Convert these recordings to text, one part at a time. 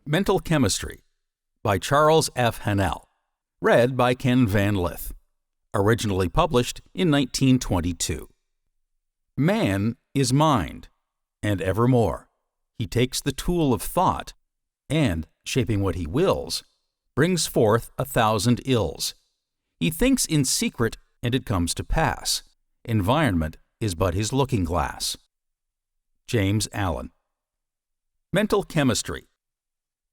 Mental Chemistry by Charles F. Haanel. Read by Ken Van Lith. Originally published in 1922. Man is mind, and evermore. He takes the tool of thought, and, shaping what he wills, brings forth 1,000 ills. He thinks in secret, and it comes to pass. Environment is but his looking glass. James Allen. Mental Chemistry.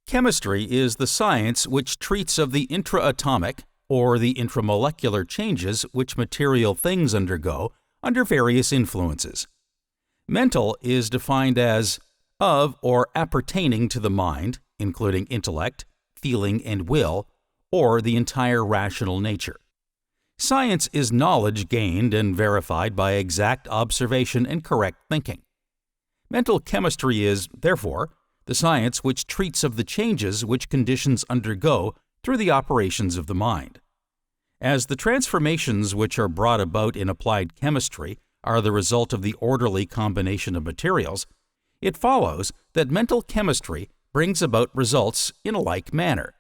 Chemistry is the science which treats of the intraatomic or the intramolecular changes which material things undergo under various influences. Mental is defined as of or appertaining to the mind, including intellect, feeling, and will, or the entire rational nature. Science is knowledge gained and verified by exact observation and correct thinking. Mental chemistry is, therefore, the science which treats of the changes which conditions undergo through the operations of the mind. As the transformations which are brought about in applied chemistry are the result of the orderly combination of materials, it follows that mental chemistry brings about results in a like manner.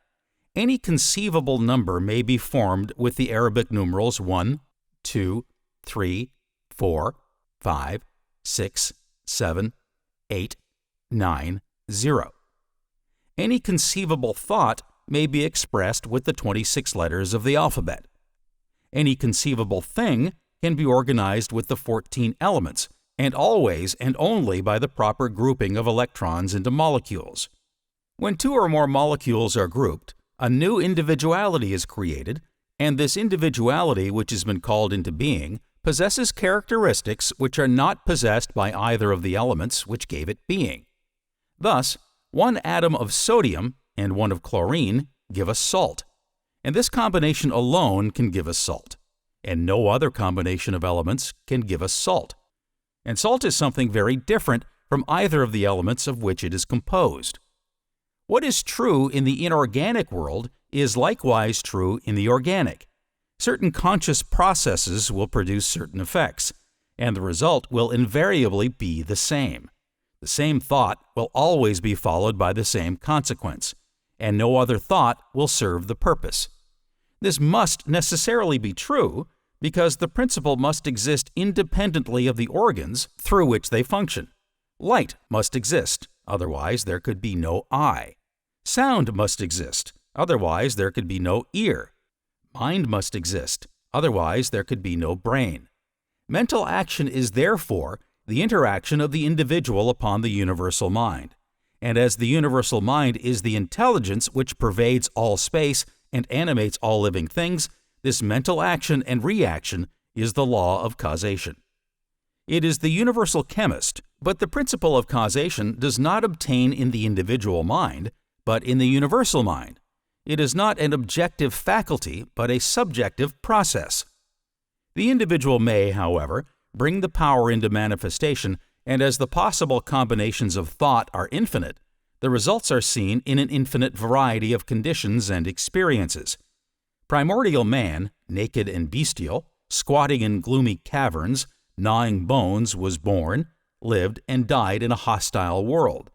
Any conceivable number may be formed with the Arabic numerals 1, 2, 3, 4, 5, 6, 7, 8, 9, 0. Any conceivable thought may be expressed with the 26 letters of the alphabet. Any conceivable thing can be organized with the 14 elements, and always and only by the proper grouping of electrons into molecules. When two or more molecules are grouped, a new individuality is created, and this individuality which has been called into being possesses characteristics which are not possessed by either of the elements which gave it being. Thus, one atom of sodium and one of chlorine give us salt, and this combination alone can give us salt, and no other combination of elements can give us salt. And salt is something very different from either of the elements of which it is composed. What is true in the inorganic world is likewise true in the organic. Certain conscious processes will produce certain effects, and the result will invariably be the same. The same thought will always be followed by the same consequence, and no other thought will serve the purpose. This must necessarily be true because the principle must exist independently of the organs through which they function. Light must exist, otherwise there could be no eye. Sound must exist, otherwise there could be no ear. Mind must exist, otherwise there could be no brain. Mental action is therefore the interaction of the individual upon the universal mind. And as the universal mind is the intelligence which pervades all space and animates all living things, this mental action and reaction is the law of causation. It is the universal chemist, but the principle of causation does not obtain in the individual mind, but in the universal mind. It is not an objective faculty, but a subjective process. The individual may, however, bring the power into manifestation, and as the possible combinations of thought are infinite, the results are seen in an infinite variety of conditions and experiences. Primordial man, naked and bestial, squatting in gloomy caverns, gnawing bones, was born, lived, and died in a hostile world.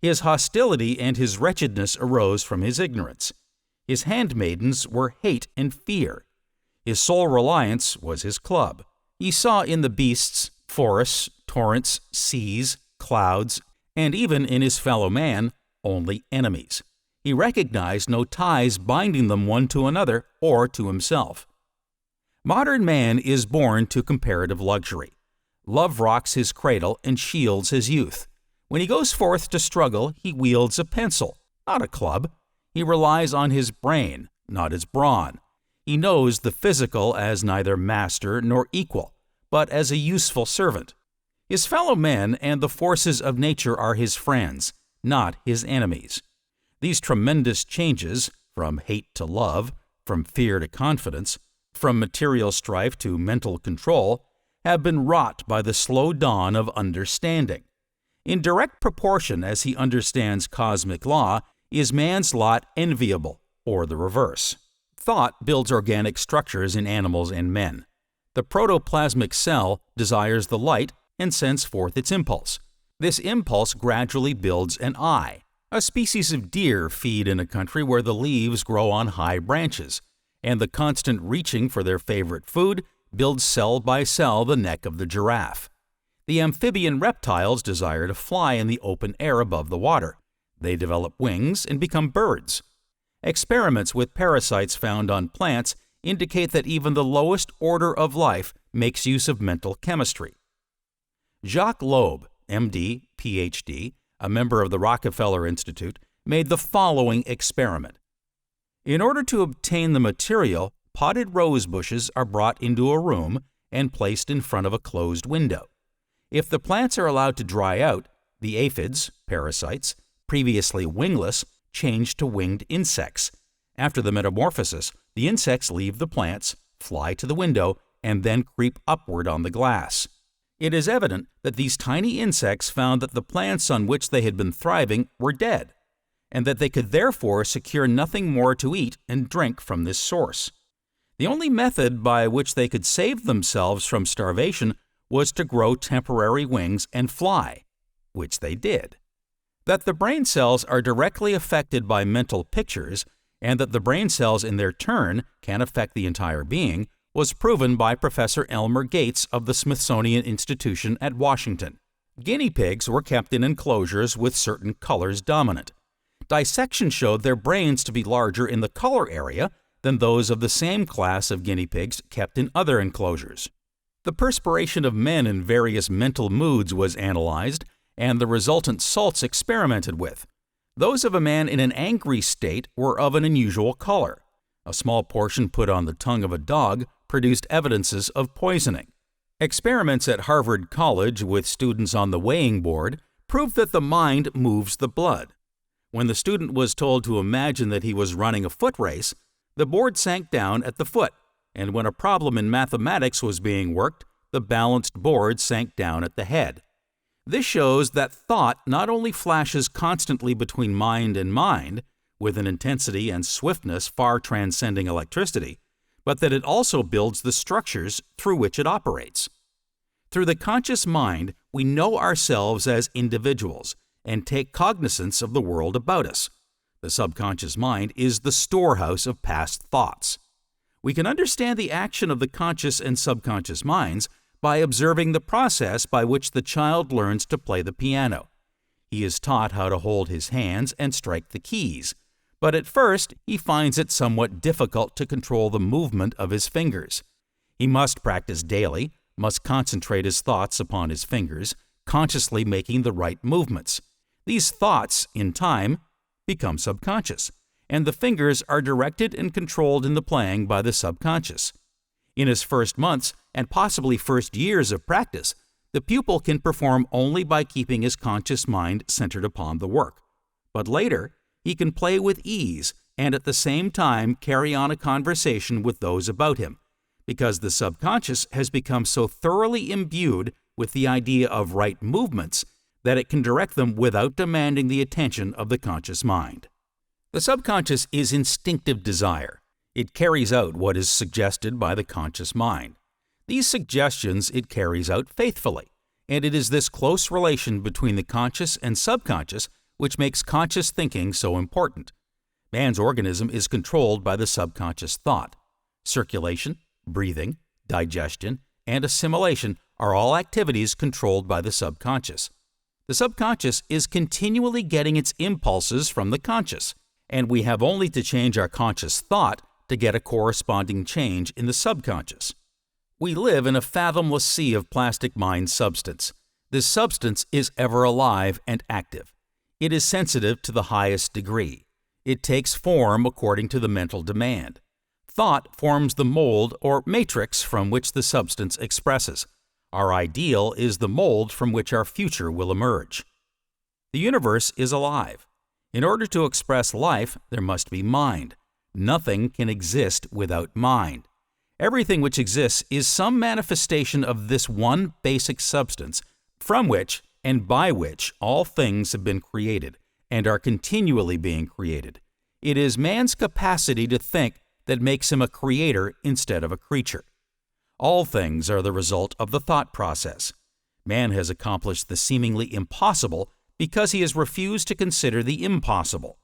His hostility and his wretchedness arose from his ignorance. His handmaidens were hate and fear. His sole reliance was his club. He saw in the beasts, forests, torrents, seas, clouds, and even in his fellow man, only enemies. He recognized no ties binding them one to another or to himself. Modern man is born to comparative luxury. Love rocks his cradle and shields his youth. When he goes forth to struggle, he wields a pencil, not a club. He relies on his brain, not his brawn. He knows the physical as neither master nor equal, but as a useful servant. His fellow men and the forces of nature are his friends, not his enemies. These tremendous changes, from hate to love, from fear to confidence, from material strife to mental control, have been wrought by the slow dawn of understanding. In direct proportion as he understands cosmic law, is man's lot enviable, or the reverse. Thought builds organic structures in animals and men. The protoplasmic cell desires the light and sends forth its impulse. This impulse gradually builds an eye. A species of deer feed in a country where the leaves grow on high branches, and the constant reaching for their favorite food builds cell by cell the neck of the giraffe. The amphibian reptiles desire to fly in the open air above the water. They develop wings and become birds. Experiments with parasites found on plants indicate that even the lowest order of life makes use of mental chemistry. Jacques Loeb, MD, PhD, a member of the Rockefeller Institute, made the following experiment. In order to obtain the material, potted rose bushes are brought into a room and placed in front of a closed window. If the plants are allowed to dry out, the aphids, parasites, previously wingless, change to winged insects. After the metamorphosis, the insects leave the plants, fly to the window, and then creep upward on the glass. It is evident that these tiny insects found that the plants on which they had been thriving were dead, and that they could therefore secure nothing more to eat and drink from this source. The only method by which they could save themselves from starvation was to grow temporary wings and fly, which they did. That the brain cells are directly affected by mental pictures, and that the brain cells in their turn can affect the entire being, was proven by Professor Elmer Gates of the Smithsonian Institution at Washington. Guinea pigs were kept in enclosures with certain colors dominant. Dissection showed their brains to be larger in the color area than those of the same class of guinea pigs kept in other enclosures. The perspiration of men in various mental moods was analyzed, and the resultant salts experimented with. Those of a man in an angry state were of an unusual color. A small portion put on the tongue of a dog produced evidences of poisoning. Experiments at Harvard College with students on the weighing board proved that the mind moves the blood. When the student was told to imagine that he was running a foot race, the board sank down at the foot, and when a problem in mathematics was being worked, the balanced board sank down at the head. This shows that thought not only flashes constantly between mind and mind, with an intensity and swiftness far transcending electricity, but that it also builds the structures through which it operates. Through the conscious mind, we know ourselves as individuals and take cognizance of the world about us. The subconscious mind is the storehouse of past thoughts. We can understand the action of the conscious and subconscious minds by observing the process by which the child learns to play the piano. He is taught how to hold his hands and strike the keys, but at first he finds it somewhat difficult to control the movement of his fingers. He must practice daily, must concentrate his thoughts upon his fingers, consciously making the right movements. These thoughts, in time, become subconscious, and the fingers are directed and controlled in the playing by the subconscious. In his first months, and possibly first years of practice, the pupil can perform only by keeping his conscious mind centered upon the work. But later, he can play with ease and at the same time carry on a conversation with those about him, because the subconscious has become so thoroughly imbued with the idea of right movements that it can direct them without demanding the attention of the conscious mind. The subconscious is instinctive desire. It carries out what is suggested by the conscious mind. These suggestions it carries out faithfully, and it is this close relation between the conscious and subconscious which makes conscious thinking so important. Man's organism is controlled by the subconscious thought. Circulation, breathing, digestion, and assimilation are all activities controlled by the subconscious. The subconscious is continually getting its impulses from the conscious, and we have only to change our conscious thought to get a corresponding change in the subconscious. We live in a fathomless sea of plastic mind substance. This substance is ever alive and active. It is sensitive to the highest degree. It takes form according to the mental demand. Thought forms the mold or matrix from which the substance expresses. Our ideal is the mold from which our future will emerge. The universe is alive. In order to express life, there must be mind. Nothing can exist without mind. Everything which exists is some manifestation of this one basic substance, from which and by which all things have been created and are continually being created. It is man's capacity to think that makes him a creator instead of a creature. All things are the result of the thought process. Man has accomplished the seemingly impossible because he has refused to consider the impossible.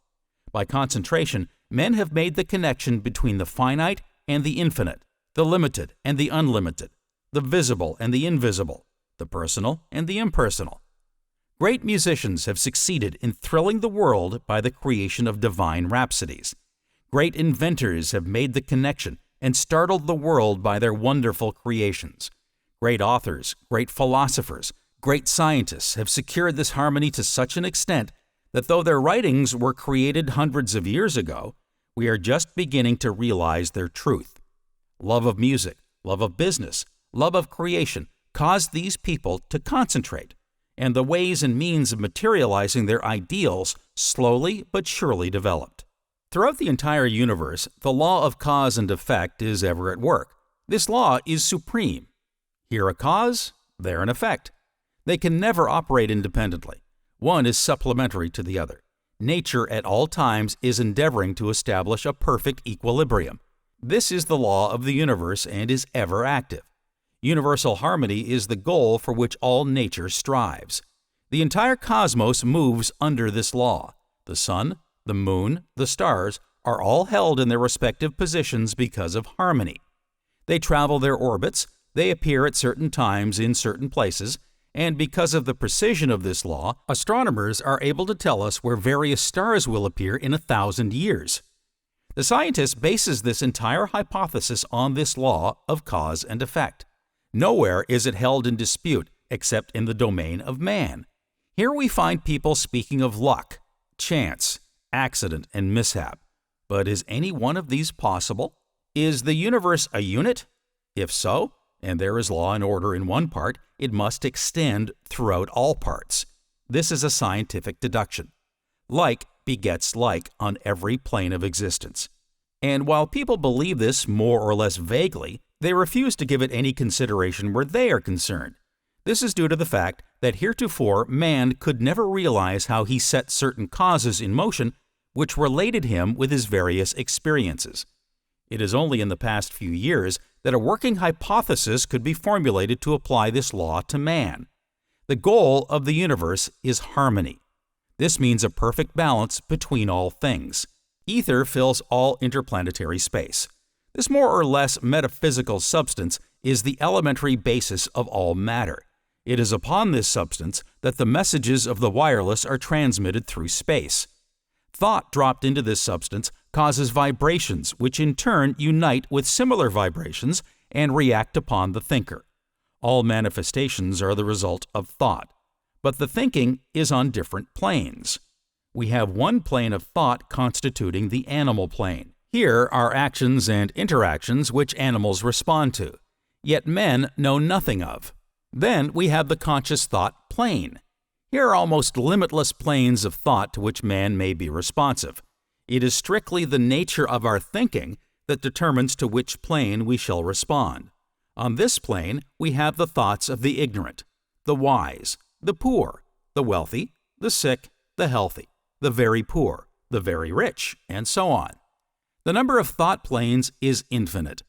By concentration, men have made the connection between the finite and the infinite, the limited and the unlimited, the visible and the invisible, the personal and the impersonal. Great musicians have succeeded in thrilling the world by the creation of divine rhapsodies. Great inventors have made the connection and startled the world by their wonderful creations. Great authors, great philosophers, great scientists have secured this harmony to such an extent that though their writings were created hundreds of years ago, we are just beginning to realize their truth. Love of music, love of business, love of creation caused these people to concentrate, and the ways and means of materializing their ideals slowly but surely developed. Throughout the entire universe, the law of cause and effect is ever at work. This law is supreme. Here a cause, there an effect. They can never operate independently. One is supplementary to the other. Nature at all times is endeavoring to establish a perfect equilibrium. This is the law of the universe and is ever active. Universal harmony is the goal for which all nature strives. The entire cosmos moves under this law. The sun, the moon, the stars are all held in their respective positions because of harmony. They travel their orbits, they appear at certain times in certain places, and because of the precision of this law, astronomers are able to tell us where various stars will appear in 1,000 years. The scientist bases this entire hypothesis on this law of cause and effect. Nowhere is it held in dispute except in the domain of man. Here we find people speaking of luck, chance, accident, and mishap. But is any one of these possible? Is the universe a unit? If so, and there is law and order in one part, it must extend throughout all parts. This is a scientific deduction. Like begets like on every plane of existence. And while people believe this more or less vaguely, they refuse to give it any consideration where they are concerned. This is due to the fact that heretofore man could never realize how he set certain causes in motion which related him with his various experiences. It is only in the past few years that a working hypothesis could be formulated to apply this law to man. The goal of the universe is harmony. This means a perfect balance between all things. Ether fills all interplanetary space. This more or less metaphysical substance is the elementary basis of all matter. It is upon this substance that the messages of the wireless are transmitted through space. Thought dropped into this substance causes vibrations which in turn unite with similar vibrations and react upon the thinker. All manifestations are the result of thought, but the thinking is on different planes. We have one plane of thought constituting the animal plane. Here are actions and interactions which animals respond to, yet men know nothing of. Then we have the conscious thought plane. Here are almost limitless planes of thought to which man may be responsive. It is strictly the nature of our thinking that determines to which plane we shall respond. On this plane, we have the thoughts of the ignorant, the wise, the poor, the wealthy, the sick, the healthy, the very poor, the very rich, and so on. The number of thought planes is infinite,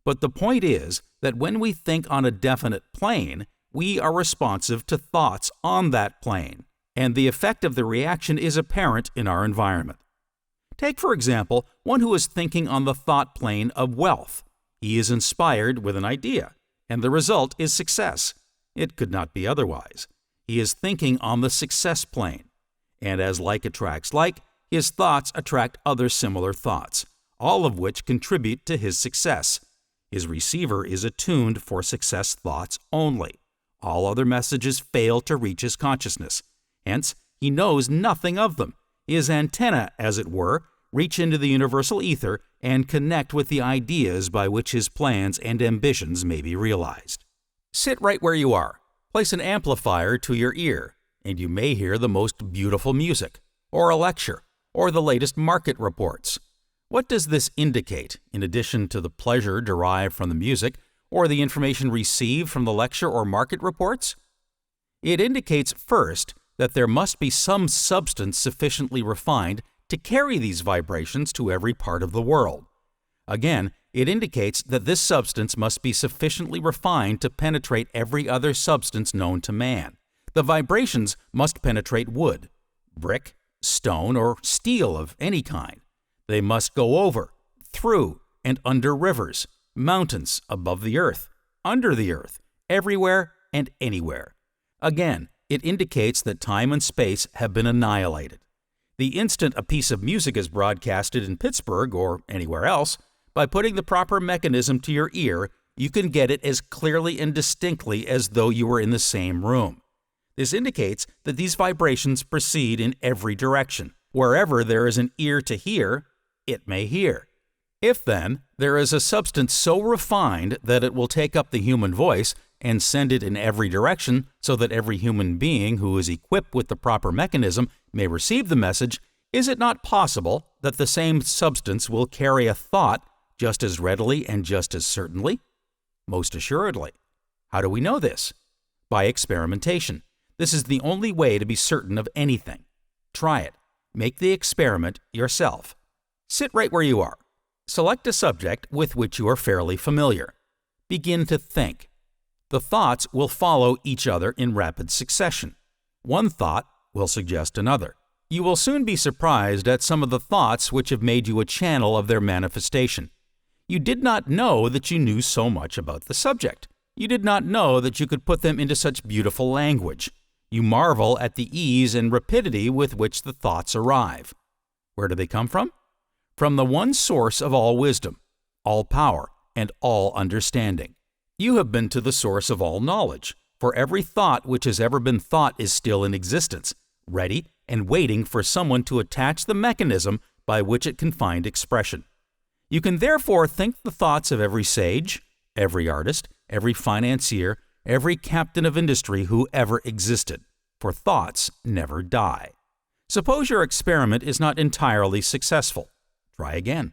but the point is that when we think on a definite plane, we are responsive to thoughts on that plane, and the effect of the reaction is apparent in our environment. Take, for example, one who is thinking on the thought plane of wealth. He is inspired with an idea, and the result is success. It could not be otherwise. He is thinking on the success plane, and as like attracts like, his thoughts attract other similar thoughts, all of which contribute to his success. His receiver is attuned for success thoughts only. All other messages fail to reach his consciousness. Hence, he knows nothing of them. His antenna, as it were, reach into the universal ether and connect with the ideas by which his plans and ambitions may be realized. Sit right where you are. Place an amplifier to your ear, and you may hear the most beautiful music, or a lecture, or the latest market reports. What does this indicate, in addition to the pleasure derived from the music, or the information received from the lecture or market reports? It indicates first that there must be some substance sufficiently refined to carry these vibrations to every part of the world. Again, it indicates that this substance must be sufficiently refined to penetrate every other substance known to man. The vibrations must penetrate wood, brick, stone, or steel of any kind. They must go over, through, and under rivers, mountains, above the earth, under the earth, everywhere and anywhere. Again, it indicates that time and space have been annihilated. The instant a piece of music is broadcasted in Pittsburgh or anywhere else, by putting the proper mechanism to your ear, you can get it as clearly and distinctly as though you were in the same room. This indicates that these vibrations proceed in every direction. Wherever there is an ear to hear, it may hear. If, then, there is a substance so refined that it will take up the human voice and send it in every direction so that every human being who is equipped with the proper mechanism may receive the message, is it not possible that the same substance will carry a thought just as readily and just as certainly? Most assuredly. How do we know this? By experimentation. This is the only way to be certain of anything. Try it. Make the experiment yourself. Sit right where you are. Select a subject with which you are fairly familiar. Begin to think. The thoughts will follow each other in rapid succession. One thought will suggest another. You will soon be surprised at some of the thoughts which have made you a channel of their manifestation. You did not know that you knew so much about the subject. You did not know that you could put them into such beautiful language. You marvel at the ease and rapidity with which the thoughts arrive. Where do they come from? From the one source of all wisdom, all power, and all understanding. You have been to the source of all knowledge, for every thought which has ever been thought is still in existence, ready and waiting for someone to attach the mechanism by which it can find expression. You can therefore think the thoughts of every sage, every artist, every financier, every captain of industry who ever existed, for thoughts never die. Suppose your experiment is not entirely successful. Try again.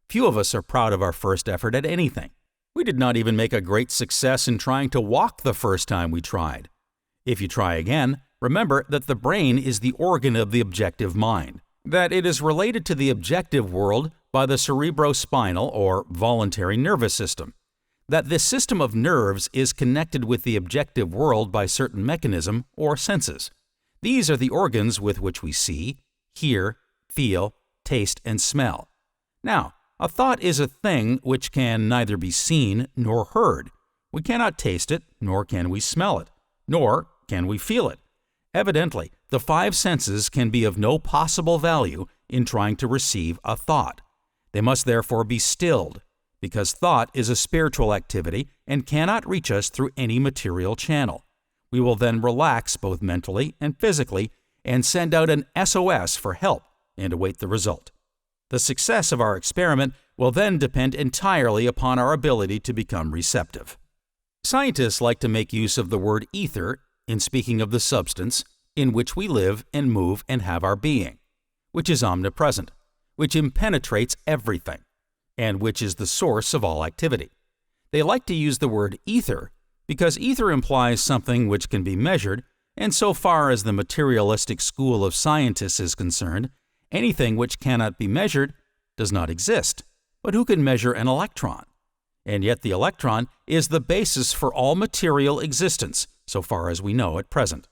Few of us are proud of our first effort at anything. We did not even make a great success in trying to walk the first time we tried. If you try again, remember that the brain is the organ of the objective mind, that it is related to the objective world by the cerebrospinal or voluntary nervous system, that this system of nerves is connected with the objective world by certain mechanism or senses. These are the organs with which we see, hear, feel, taste, and smell. Now, a thought is a thing which can neither be seen nor heard. We cannot taste it, nor can we smell it, nor can we feel it. Evidently, the five senses can be of no possible value in trying to receive a thought. They must therefore be stilled, because thought is a spiritual activity and cannot reach us through any material channel. We will then relax both mentally and physically and send out an SOS for help and await the result. The success of our experiment will then depend entirely upon our ability to become receptive. Scientists like to make use of the word ether in speaking of the substance in which we live and move and have our being, which is omnipresent, which impenetrates everything, and which is the source of all activity. They like to use the word ether because ether implies something which can be measured, and so far as the materialistic school of scientists is concerned, anything which cannot be measured does not exist. But who can measure an electron? And yet the electron is the basis for all material existence, so far as we know at present.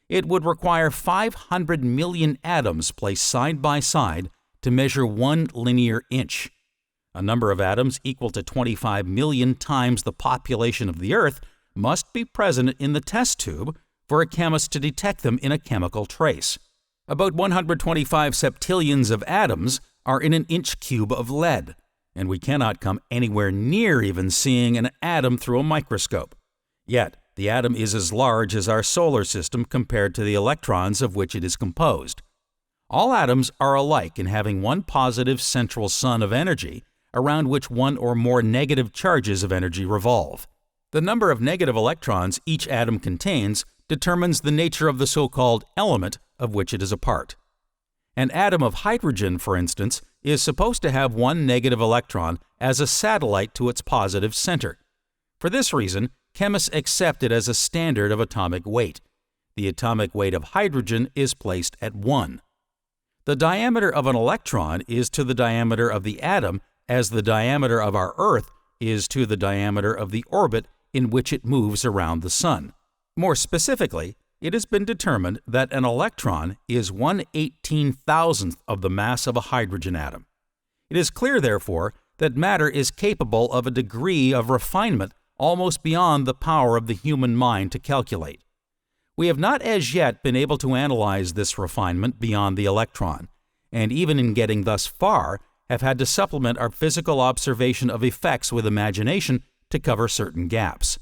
It would require 500 million atoms placed side by side to measure 1 linear inch. A number of atoms equal to 25 million times the population of the Earth must be present in the test tube for a chemist to detect them in a chemical trace. About 125 septillions of atoms are in an inch cube of lead, and we cannot come anywhere near even seeing an atom through a microscope. Yet, the atom is as large as our solar system compared to the electrons of which it is composed. All atoms are alike in having one positive central sun of energy around which one or more negative charges of energy revolve. The number of negative electrons each atom contains determines the nature of the so-called element of which it is a part. An atom of hydrogen, for instance, is supposed to have one negative electron as a satellite to its positive center. For this reason, chemists accept it as a standard of atomic weight. The atomic weight of hydrogen is placed at 1. The diameter of an electron is to the diameter of the atom as the diameter of our Earth is to the diameter of the orbit in which it moves around the Sun. More specifically, it has been determined that an electron is 1/18,000th of the mass of a hydrogen atom. It is clear, therefore, that matter is capable of a degree of refinement almost beyond the power of the human mind to calculate. We have not as yet been able to analyze this refinement beyond the electron, and even in getting thus far, have had to supplement our physical observation of effects with imagination to cover certain gaps.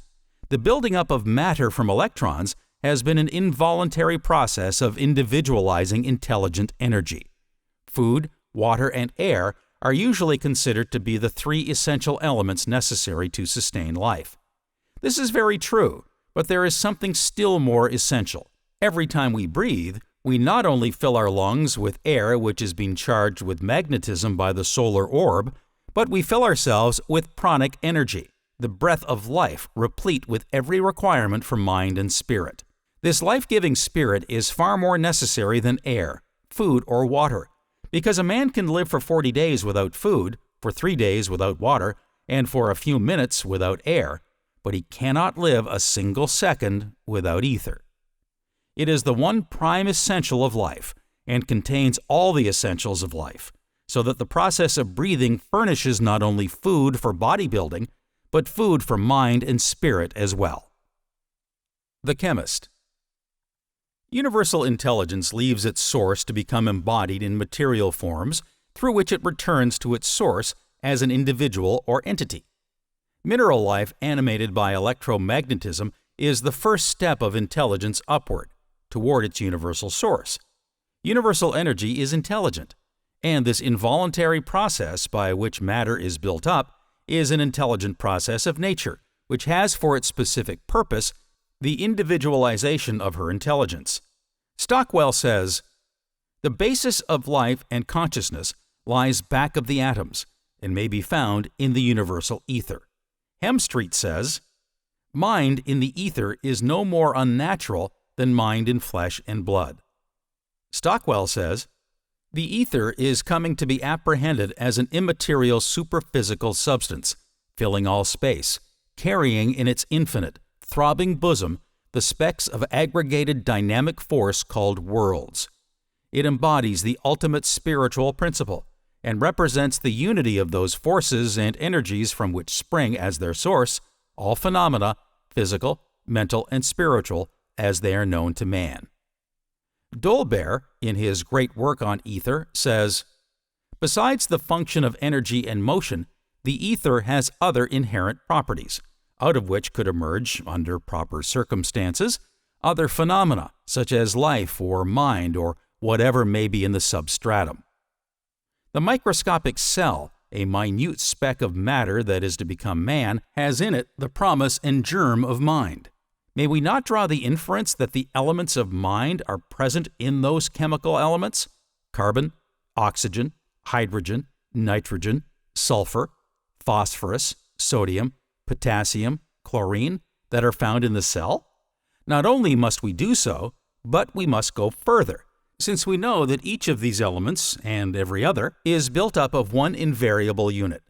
The building up of matter from electrons has been an involuntary process of individualizing intelligent energy. Food, water, and air are usually considered to be the three essential elements necessary to sustain life. This is very true, but there is something still more essential. Every time we breathe, we not only fill our lungs with air which is being charged with magnetism by the solar orb, but we fill ourselves with pranic energy, the breath of life replete with every requirement for mind and spirit. This life-giving spirit is far more necessary than air, food, or water, because a man can live for 40 days without food, for 3 days without water, and for a few minutes without air, but he cannot live a single second without ether. It is the one prime essential of life, and contains all the essentials of life, so that the process of breathing furnishes not only food for bodybuilding, but food for mind and spirit as well. The Chemist. Universal intelligence leaves its source to become embodied in material forms, through which it returns to its source as an individual or entity. Mineral life animated by electromagnetism is the first step of intelligence upward, toward its universal source. Universal energy is intelligent, and this involuntary process by which matter is built up is an intelligent process of nature, which has for its specific purpose the individualization of her intelligence. Stockwell says, "The basis of life and consciousness lies back of the atoms and may be found in the universal ether." Hemstreet says, "Mind in the ether is no more unnatural than mind in flesh and blood." Stockwell says, "The ether is coming to be apprehended as an immaterial superphysical substance, filling all space, carrying in its infinite, throbbing bosom the specks of aggregated dynamic force called worlds. It embodies the ultimate spiritual principle, and represents the unity of those forces and energies from which spring as their source all phenomena, physical, mental, and spiritual, as they are known to man." Dolbear, in his great work on ether, says, "Besides the function of energy and motion, the ether has other inherent properties, out of which could emerge, under proper circumstances, other phenomena, such as life or mind or whatever may be in the substratum. The microscopic cell, a minute speck of matter that is to become man, has in it the promise and germ of mind. May we not draw the inference that the elements of mind are present in those chemical elements, carbon, oxygen, hydrogen, nitrogen, sulfur, phosphorus, sodium, potassium, chlorine, that are found in the cell? Not only must we do so, but we must go further, since we know that each of these elements, and every other, is built up of one invariable unit,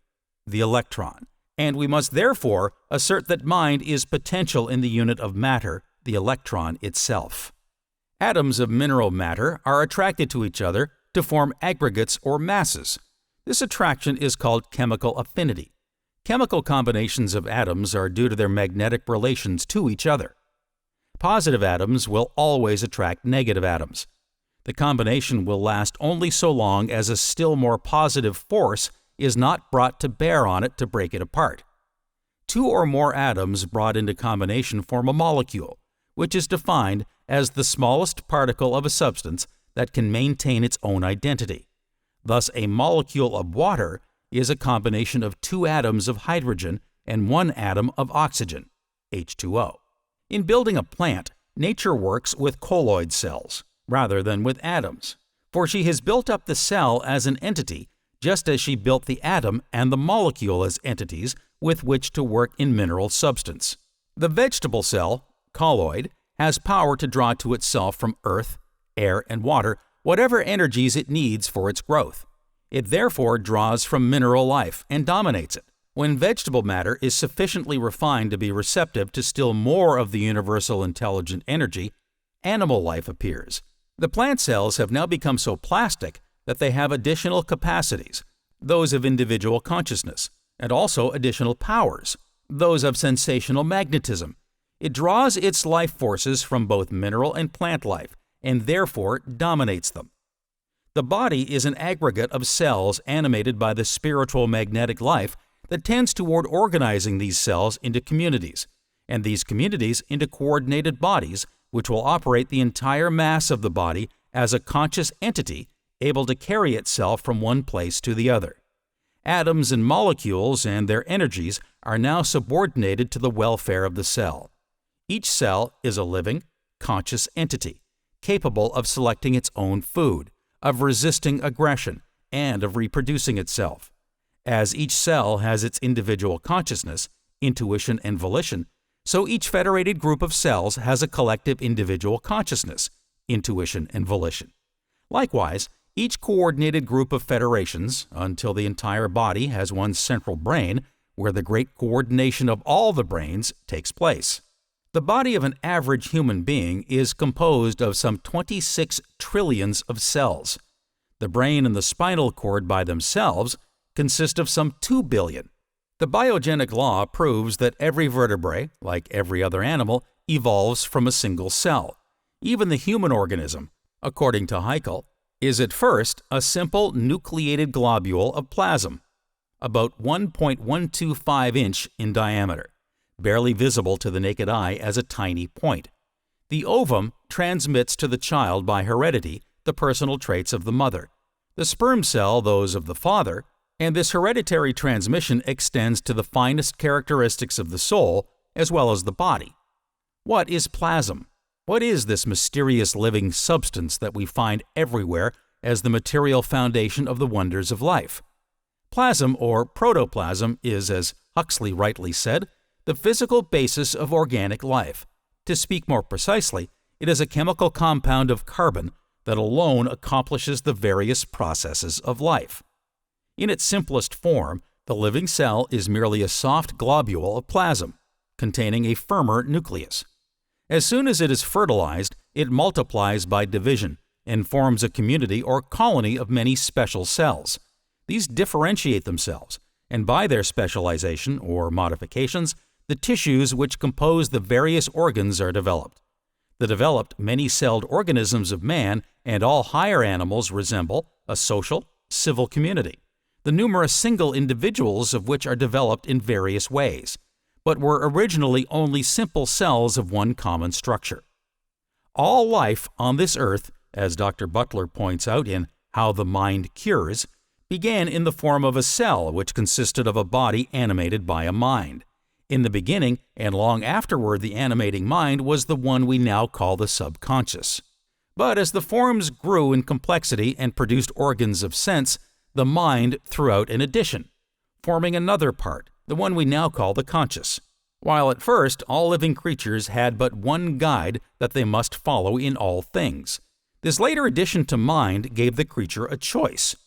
the electron, and we must therefore assert that mind is potential in the unit of matter, the electron itself. Atoms of mineral matter are attracted to each other to form aggregates or masses. This attraction is called chemical affinity. Chemical combinations of atoms are due to their magnetic relations to each other. Positive atoms will always attract negative atoms. The combination will last only so long as a still more positive force is not brought to bear on it to break it apart. Two or more atoms brought into combination form a molecule, which is defined as the smallest particle of a substance that can maintain its own identity. Thus, a molecule of water is a combination of two atoms of hydrogen and one atom of oxygen, H2O. In building a plant, nature works with colloid cells, rather than with atoms, for she has built up the cell as an entity, just as she built the atom and the molecule as entities with which to work in mineral substance. The vegetable cell, colloid, has power to draw to itself from earth, air, and water whatever energies it needs for its growth. It therefore draws from mineral life and dominates it. When vegetable matter is sufficiently refined to be receptive to still more of the universal intelligent energy, animal life appears. The plant cells have now become so plastic that they have additional capacities, those of individual consciousness, and also additional powers, those of sensational magnetism. It draws its life forces from both mineral and plant life, and therefore dominates them. The body is an aggregate of cells animated by the spiritual magnetic life that tends toward organizing these cells into communities, and these communities into coordinated bodies which will operate the entire mass of the body as a conscious entity able to carry itself from one place to the other. Atoms and molecules and their energies are now subordinated to the welfare of the cell. Each cell is a living, conscious entity, capable of selecting its own food, of resisting aggression, and of reproducing itself. As each cell has its individual consciousness, intuition, and volition, so each federated group of cells has a collective individual consciousness, intuition, and volition. Likewise, each coordinated group of federations, until the entire body has one central brain, where the great coordination of all the brains takes place. The body of an average human being is composed of some 26 trillions of cells. The brain and the spinal cord by themselves consist of some 2 billion. The biogenic law proves that every vertebrate, like every other animal, evolves from a single cell. Even the human organism, according to Haanel, is at first a simple nucleated globule of plasm, about 1.125 inch in diameter, barely visible to the naked eye as a tiny point. The ovum transmits to the child by heredity the personal traits of the mother, the sperm cell those of the father, and this hereditary transmission extends to the finest characteristics of the soul as well as the body. What is plasm? What is this mysterious living substance that we find everywhere as the material foundation of the wonders of life? Plasm, or protoplasm, is, as Huxley rightly said, the physical basis of organic life. To speak more precisely, it is a chemical compound of carbon that alone accomplishes the various processes of life. In its simplest form, the living cell is merely a soft globule of plasm, containing a firmer nucleus. As soon as it is fertilized, it multiplies by division and forms a community or colony of many special cells. These differentiate themselves, and by their specialization or modifications, the tissues which compose the various organs are developed. The developed many-celled organisms of man and all higher animals resemble a social, civil community, the numerous single individuals of which are developed in various ways, but were originally only simple cells of one common structure. All life on this earth, as Dr. Butler points out in How the Mind Cures, began in the form of a cell which consisted of a body animated by a mind. In the beginning, and long afterward, the animating mind was the one we now call the subconscious. But as the forms grew in complexity and produced organs of sense, the mind threw out an addition, forming another part, the one we now call the conscious. While at first all living creatures had but one guide that they must follow in all things, this later addition to mind gave the creature a choice.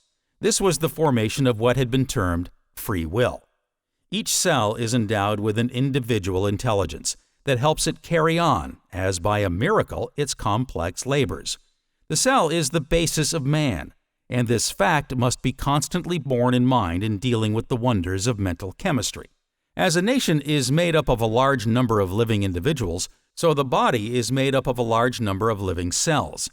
This was the formation of what had been termed free will. Each cell is endowed with an individual intelligence that helps it carry on, as by a miracle, its complex labors. The cell is the basis of man, and this fact must be constantly borne in mind in dealing with the wonders of mental chemistry. As a nation is made up of a large number of living individuals, so the body is made up of a large number of living cells.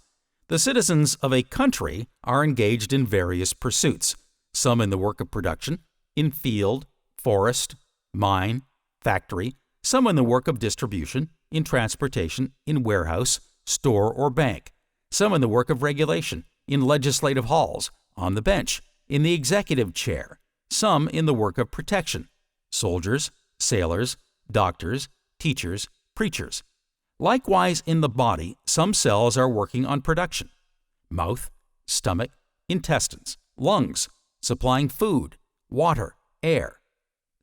The citizens of a country are engaged in various pursuits, some in the work of production, in field, forest, mine, factory, some in the work of distribution, in transportation, in warehouse, store, or bank, some in the work of regulation, in legislative halls, on the bench, in the executive chair, some in the work of protection, soldiers, sailors, doctors, teachers, preachers. Likewise, in the body, some cells are working on production: mouth, stomach, intestines, lungs, supplying food, water, air.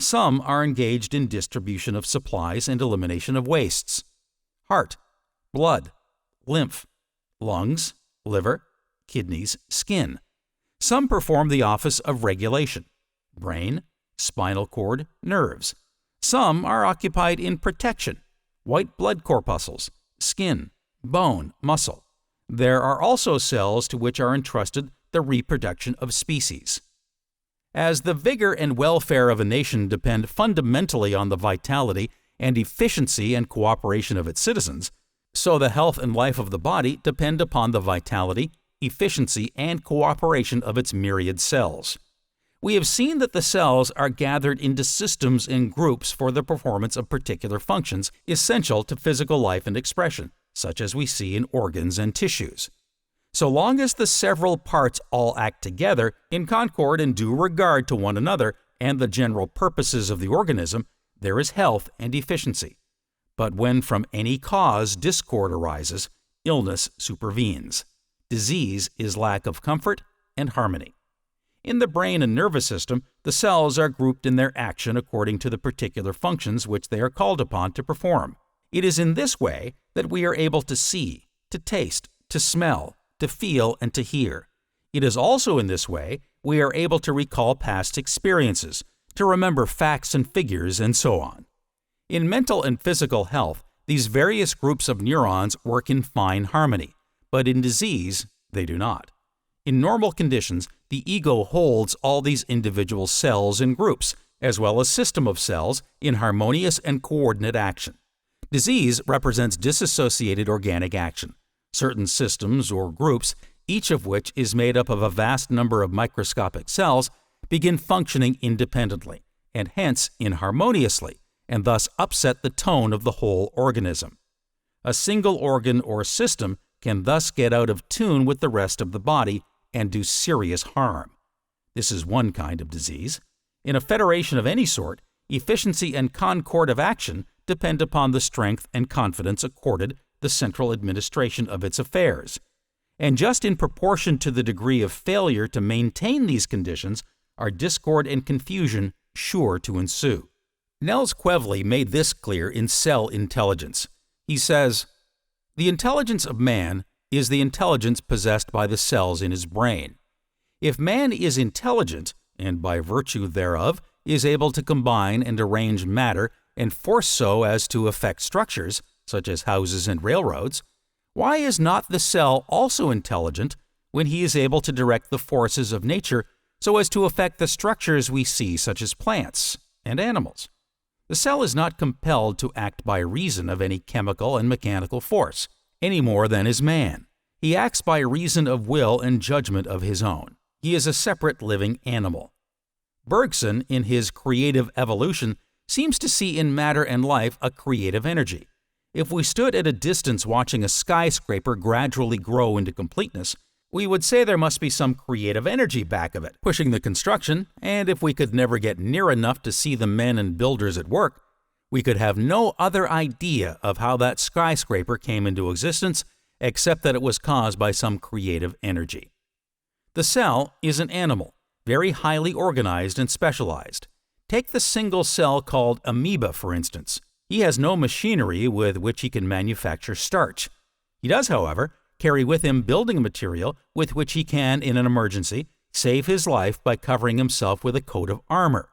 Some are engaged in distribution of supplies and elimination of wastes: heart, blood, lymph, lungs, liver, kidneys, skin. Some perform the office of regulation: brain, spinal cord, nerves. Some are occupied in protection: white blood corpuscles, skin, bone, muscle. There are also cells to which are entrusted the reproduction of species. As the vigor and welfare of a nation depend fundamentally on the vitality and efficiency and cooperation of its citizens, so the health and life of the body depend upon the vitality, efficiency, and cooperation of its myriad cells. We have seen that the cells are gathered into systems and groups for the performance of particular functions essential to physical life and expression, such as we see in organs and tissues. So long as the several parts all act together in concord and due regard to one another and the general purposes of the organism, there is health and efficiency. But when from any cause discord arises, illness supervenes. Disease is lack of comfort and harmony. In the brain and nervous system, the cells are grouped in their action according to the particular functions which they are called upon to perform. It is in this way that we are able to see, to taste, to smell, to feel, and to hear. It is also in this way we are able to recall past experiences, to remember facts and figures, and so on. In mental and physical health, these various groups of neurons work in fine harmony, but in disease, they do not. In normal conditions, the ego holds all these individual cells in groups, as well as system of cells, in harmonious and coordinate action. Disease represents disassociated organic action. Certain systems or groups, each of which is made up of a vast number of microscopic cells, begin functioning independently, and hence inharmoniously, and thus upset the tone of the whole organism. A single organ or system can thus get out of tune with the rest of the body and do serious harm. This is one kind of disease. In a federation of any sort, efficiency and concord of action depend upon the strength and confidence accorded the central administration of its affairs. And just in proportion to the degree of failure to maintain these conditions are discord and confusion sure to ensue. Nels Quevely made this clear in Cell Intelligence. He says, "The intelligence of man is the intelligence possessed by the cells in his brain. If man is intelligent, and by virtue thereof is able to combine and arrange matter and force so as to affect structures, such as houses and railroads, why is not the cell also intelligent when he is able to direct the forces of nature so as to affect the structures we see, such as plants and animals? The cell is not compelled to act by reason of any chemical and mechanical force, any more than is man. He acts by reason of will and judgment of his own. He is a separate living animal." Bergson, in his Creative Evolution, seems to see in matter and life a creative energy. If we stood at a distance watching a skyscraper gradually grow into completeness, we would say there must be some creative energy back of it, pushing the construction, and if we could never get near enough to see the men and builders at work, we could have no other idea of how that skyscraper came into existence except that it was caused by some creative energy. The cell is an animal, very highly organized and specialized. Take the single cell called amoeba, for instance. He has no machinery with which he can manufacture starch. He does, however, carry with him building material with which he can, in an emergency, save his life by covering himself with a coat of armor.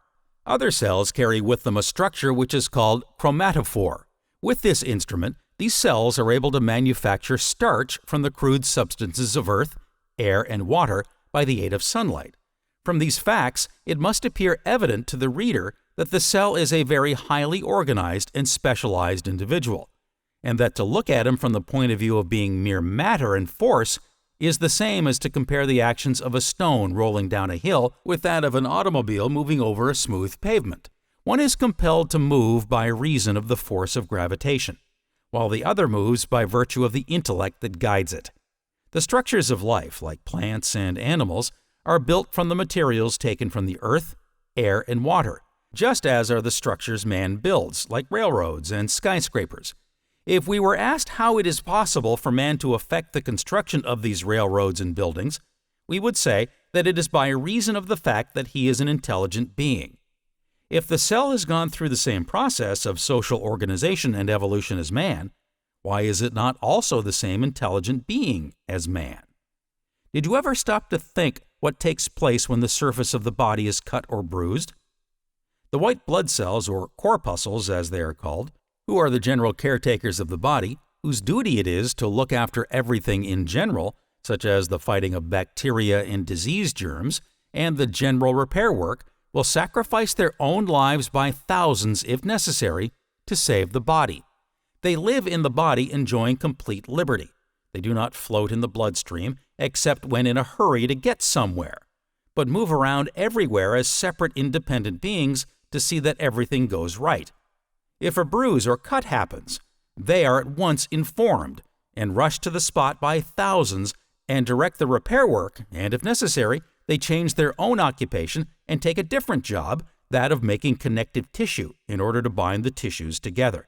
Other cells carry with them a structure which is called chromatophore. With this instrument, these cells are able to manufacture starch from the crude substances of earth, air, and water by the aid of sunlight. From these facts, it must appear evident to the reader that the cell is a very highly organized and specialized individual, and that to look at him from the point of view of being mere matter and force is the same as to compare the actions of a stone rolling down a hill with that of an automobile moving over a smooth pavement. One is compelled to move by reason of the force of gravitation, while the other moves by virtue of the intellect that guides it. The structures of life, like plants and animals, are built from the materials taken from the earth, air, and water, just as are the structures man builds, like railroads and skyscrapers. If we were asked how it is possible for man to effect the construction of these railroads and buildings, we would say that it is by reason of the fact that he is an intelligent being. If the cell has gone through the same process of social organization and evolution as man, why is it not also the same intelligent being as man? Did you ever stop to think what takes place when the surface of the body is cut or bruised? The white blood cells, or corpuscles as they are called, who are the general caretakers of the body, whose duty it is to look after everything in general, such as the fighting of bacteria and disease germs, and the general repair work, will sacrifice their own lives by thousands if necessary to save the body. They live in the body enjoying complete liberty. They do not float in the bloodstream except when in a hurry to get somewhere, but move around everywhere as separate independent beings to see that everything goes right. If a bruise or cut happens, they are at once informed and rush to the spot by thousands and direct the repair work, and if necessary, they change their own occupation and take a different job, that of making connective tissue in order to bind the tissues together.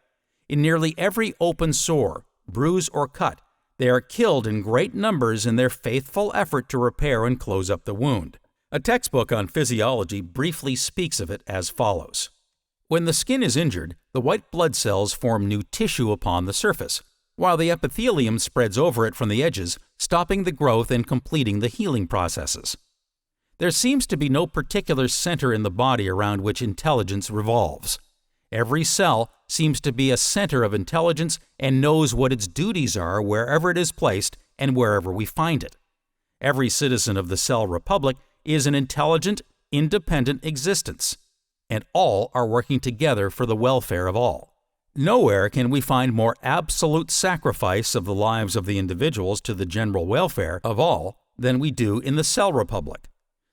In nearly every open sore, bruise, or cut, they are killed in great numbers in their faithful effort to repair and close up the wound. A textbook on physiology briefly speaks of it as follows. When the skin is injured, the white blood cells form new tissue upon the surface, while the epithelium spreads over it from the edges, stopping the growth and completing the healing processes. There seems to be no particular center in the body around which intelligence revolves. Every cell seems to be a center of intelligence and knows what its duties are wherever it is placed and wherever we find it. Every citizen of the cell republic is an intelligent, independent existence, and all are working together for the welfare of all. Nowhere can we find more absolute sacrifice of the lives of the individuals to the general welfare of all than we do in the cell republic.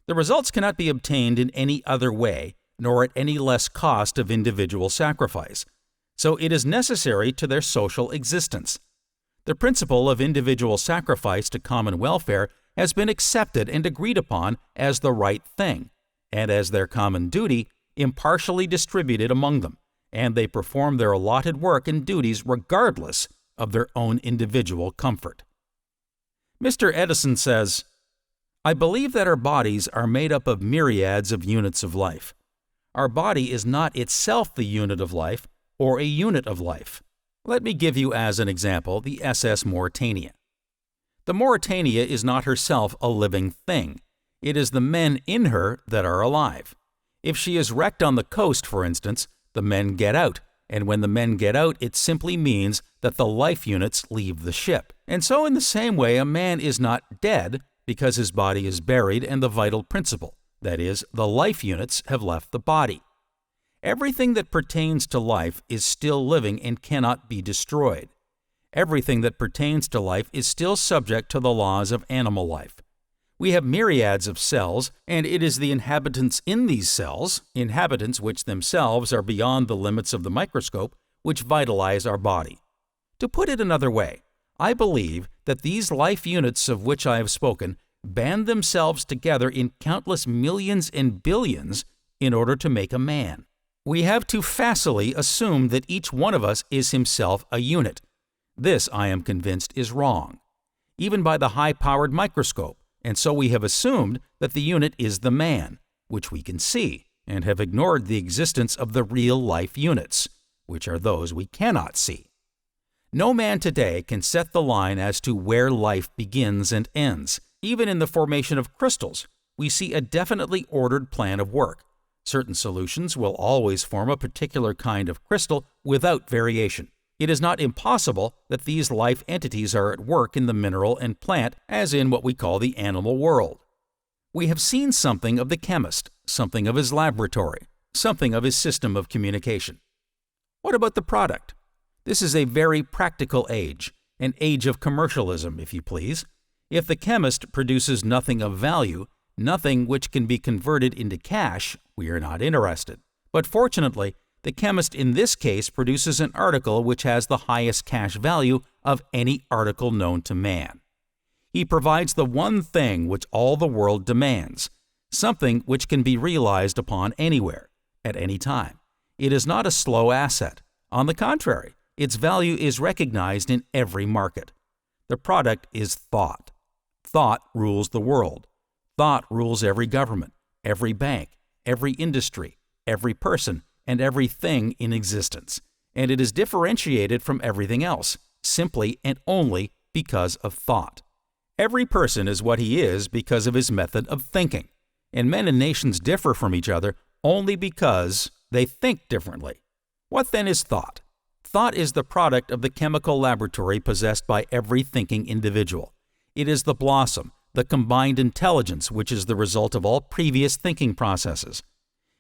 The results cannot be obtained in any other way, nor at any less cost of individual sacrifice, so it is necessary to their social existence. The principle of individual sacrifice to common welfare has been accepted and agreed upon as the right thing, and as their common duty, impartially distributed among them, and they perform their allotted work and duties regardless of their own individual comfort. Mr. Edison says, "I believe that our bodies are made up of myriads of units of life. Our body is not itself the unit of life or a unit of life." Let me give you as an example the SS Mauretania. The Mauretania is not herself a living thing. It is the men in her that are alive. If she is wrecked on the coast, for instance, the men get out, and when the men get out, it simply means that the life units leave the ship. And so in the same way, a man is not dead because his body is buried and the vital principle, that is, the life units, have left the body. Everything that pertains to life is still living and cannot be destroyed. Everything that pertains to life is still subject to the laws of animal life. We have myriads of cells, and it is the inhabitants in these cells, inhabitants which themselves are beyond the limits of the microscope, which vitalize our body. To put it another way, I believe that these life units of which I have spoken band themselves together in countless millions and billions in order to make a man. We have too facilely assumed that each one of us is himself a unit. This, I am convinced, is wrong, even by the high-powered microscope, and so we have assumed that the unit is the man, which we can see, and have ignored the existence of the real life units, which are those we cannot see. No man today can set the line as to where life begins and ends. Even in the formation of crystals, we see a definitely ordered plan of work. Certain solutions will always form a particular kind of crystal without variation. It is not impossible that these life entities are at work in the mineral and plant, as in what we call the animal world. We have seen something of the chemist, something of his laboratory, something of his system of communication. What about the product? This is a very practical age, an age of commercialism, if you please. If the chemist produces nothing of value, nothing which can be converted into cash, we are not interested. But fortunately, the chemist in this case produces an article which has the highest cash value of any article known to man. He provides the one thing which all the world demands, something which can be realized upon anywhere, at any time. It is not a slow asset. On the contrary, its value is recognized in every market. The product is thought. Thought rules the world. Thought rules every government, every bank, every industry, every person, and everything in existence, and it is differentiated from everything else, simply and only because of thought. Every person is what he is because of his method of thinking, and men and nations differ from each other only because they think differently. What then is thought? Thought is the product of the chemical laboratory possessed by every thinking individual. It is the blossom, the combined intelligence which is the result of all previous thinking processes.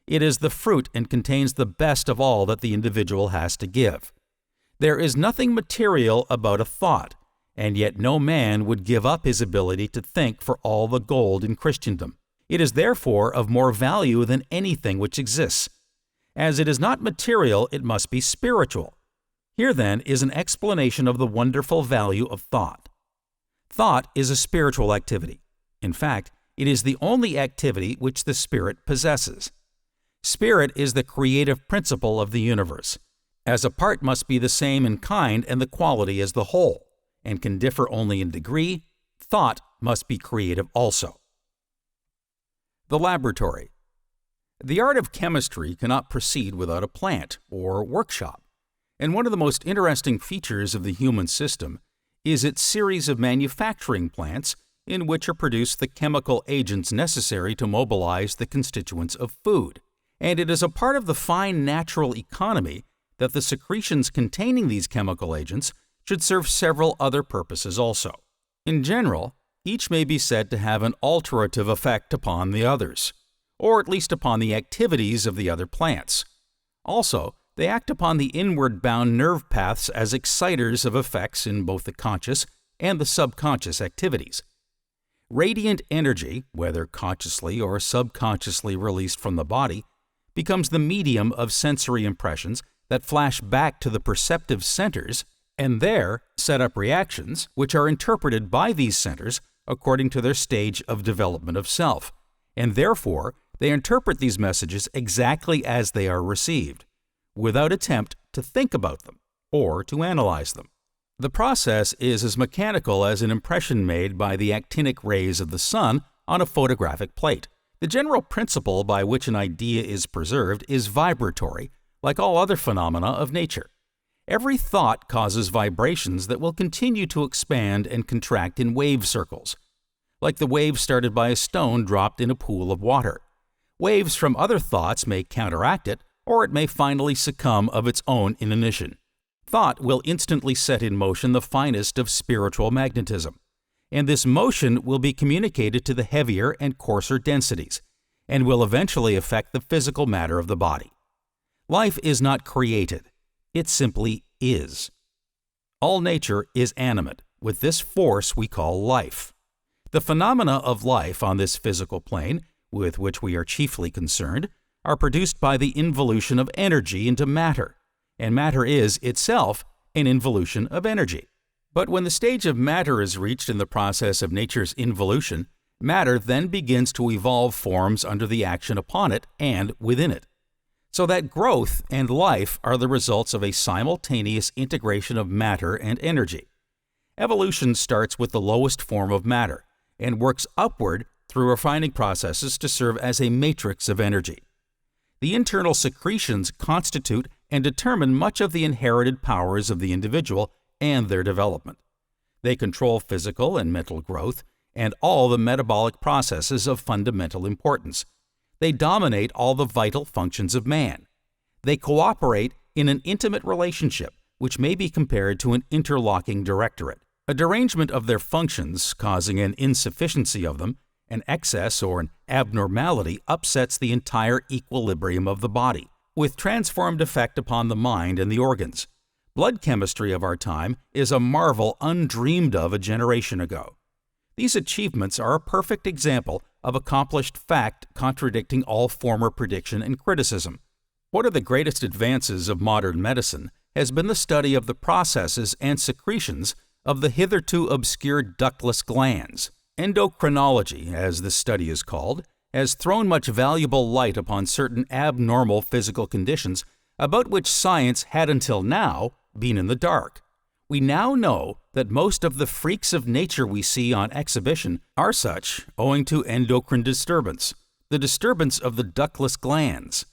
It is the fruit and contains the best of all that the individual has to give. There is nothing material about a thought, and yet no man would give up his ability to think for all the gold in Christendom. It is therefore of more value than anything which exists. As it is not material, it must be spiritual. Here, then, is an explanation of the wonderful value of thought. Thought is a spiritual activity. In fact, it is the only activity which the spirit possesses. Spirit is the creative principle of the universe. As a part must be the same in kind and the quality as the whole, and can differ only in degree, thought must be creative also. The laboratory. The art of chemistry cannot proceed without a plant or workshop, and one of the most interesting features of the human system is its series of manufacturing plants in which are produced the chemical agents necessary to mobilize the constituents of food. And it is a part of the fine natural economy that the secretions containing these chemical agents should serve several other purposes also. In general, each may be said to have an alterative effect upon the others, or at least upon the activities of the other plants. Also, they act upon the inward-bound nerve paths as exciters of effects in both the conscious and the subconscious activities. Radiant energy, whether consciously or subconsciously released from the body, becomes the medium of sensory impressions that flash back to the perceptive centers and there set up reactions which are interpreted by these centers according to their stage of development of self, and therefore they interpret these messages exactly as they are received, without attempt to think about them or to analyze them. The process is as mechanical as an impression made by the actinic rays of the sun on a photographic plate. The general principle by which an idea is preserved is vibratory, like all other phenomena of nature. Every thought causes vibrations that will continue to expand and contract in wave circles, like the wave started by a stone dropped in a pool of water. Waves from other thoughts may counteract it, or it may finally succumb of its own inanition. Thought will instantly set in motion the finest of spiritual magnetism, and this motion will be communicated to the heavier and coarser densities, and will eventually affect the physical matter of the body. Life is not created, it simply is. All nature is animate, with this force we call life. The phenomena of life on this physical plane, with which we are chiefly concerned, are produced by the involution of energy into matter, and matter is itself an involution of energy. But when the stage of matter is reached in the process of nature's involution, matter then begins to evolve forms under the action upon it and within it. So that growth and life are the results of a simultaneous integration of matter and energy. Evolution starts with the lowest form of matter and works upward through refining processes to serve as a matrix of energy. The internal secretions constitute and determine much of the inherited powers of the individual and their development. They control physical and mental growth and all the metabolic processes of fundamental importance. They dominate all the vital functions of man. They cooperate in an intimate relationship which may be compared to an interlocking directorate. A derangement of their functions, causing an insufficiency of them, an excess or an abnormality upsets the entire equilibrium of the body, with transformed effect upon the mind and the organs. Blood chemistry of our time is a marvel undreamed of a generation ago. These achievements are a perfect example of accomplished fact contradicting all former prediction and criticism. One of the greatest advances of modern medicine has been the study of the processes and secretions of the hitherto obscure ductless glands. Endocrinology, as this study is called, has thrown much valuable light upon certain abnormal physical conditions about which science had until now been in the dark. We now know that most of the freaks of nature we see on exhibition are such owing to endocrine disturbance, the disturbance of the ductless glands.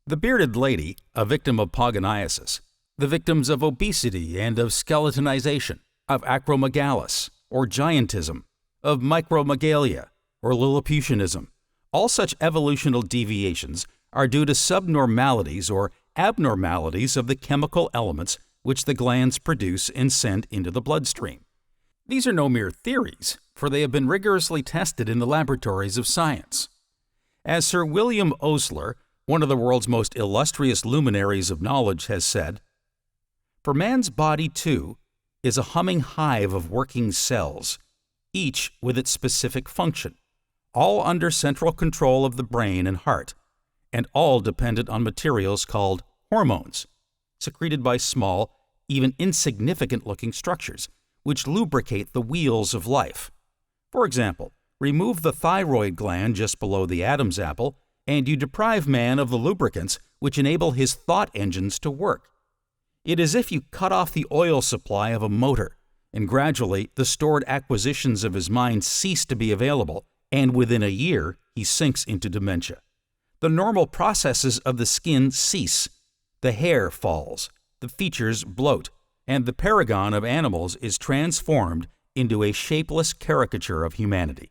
The bearded lady, a victim of Biochemistry, the victims of obesity and of skeletonization, of acromegalis or giantism, of micromegalia or Lilliputianism. All such evolutional deviations are due to subnormalities or abnormalities of the chemical elements which the glands produce and send into the bloodstream. These are no mere theories, for they have been rigorously tested in the laboratories of science. As Sir William Osler, one of the world's most illustrious luminaries of knowledge, has said, "For man's body, too, is a humming hive of working cells, each with its specific function, all under central control of the brain and heart, and all dependent on materials called hormones, secreted by small, even insignificant-looking structures, which lubricate the wheels of life. For example, remove the thyroid gland just below the Adam's apple, and you deprive man of the lubricants which enable his thought engines to work. It is as if you cut off the oil supply of a motor, and gradually the stored acquisitions of his mind cease to be available, and within a year he sinks into dementia. The normal processes of the skin cease, the hair falls, the features bloat, and the paragon of animals is transformed into a shapeless caricature of humanity."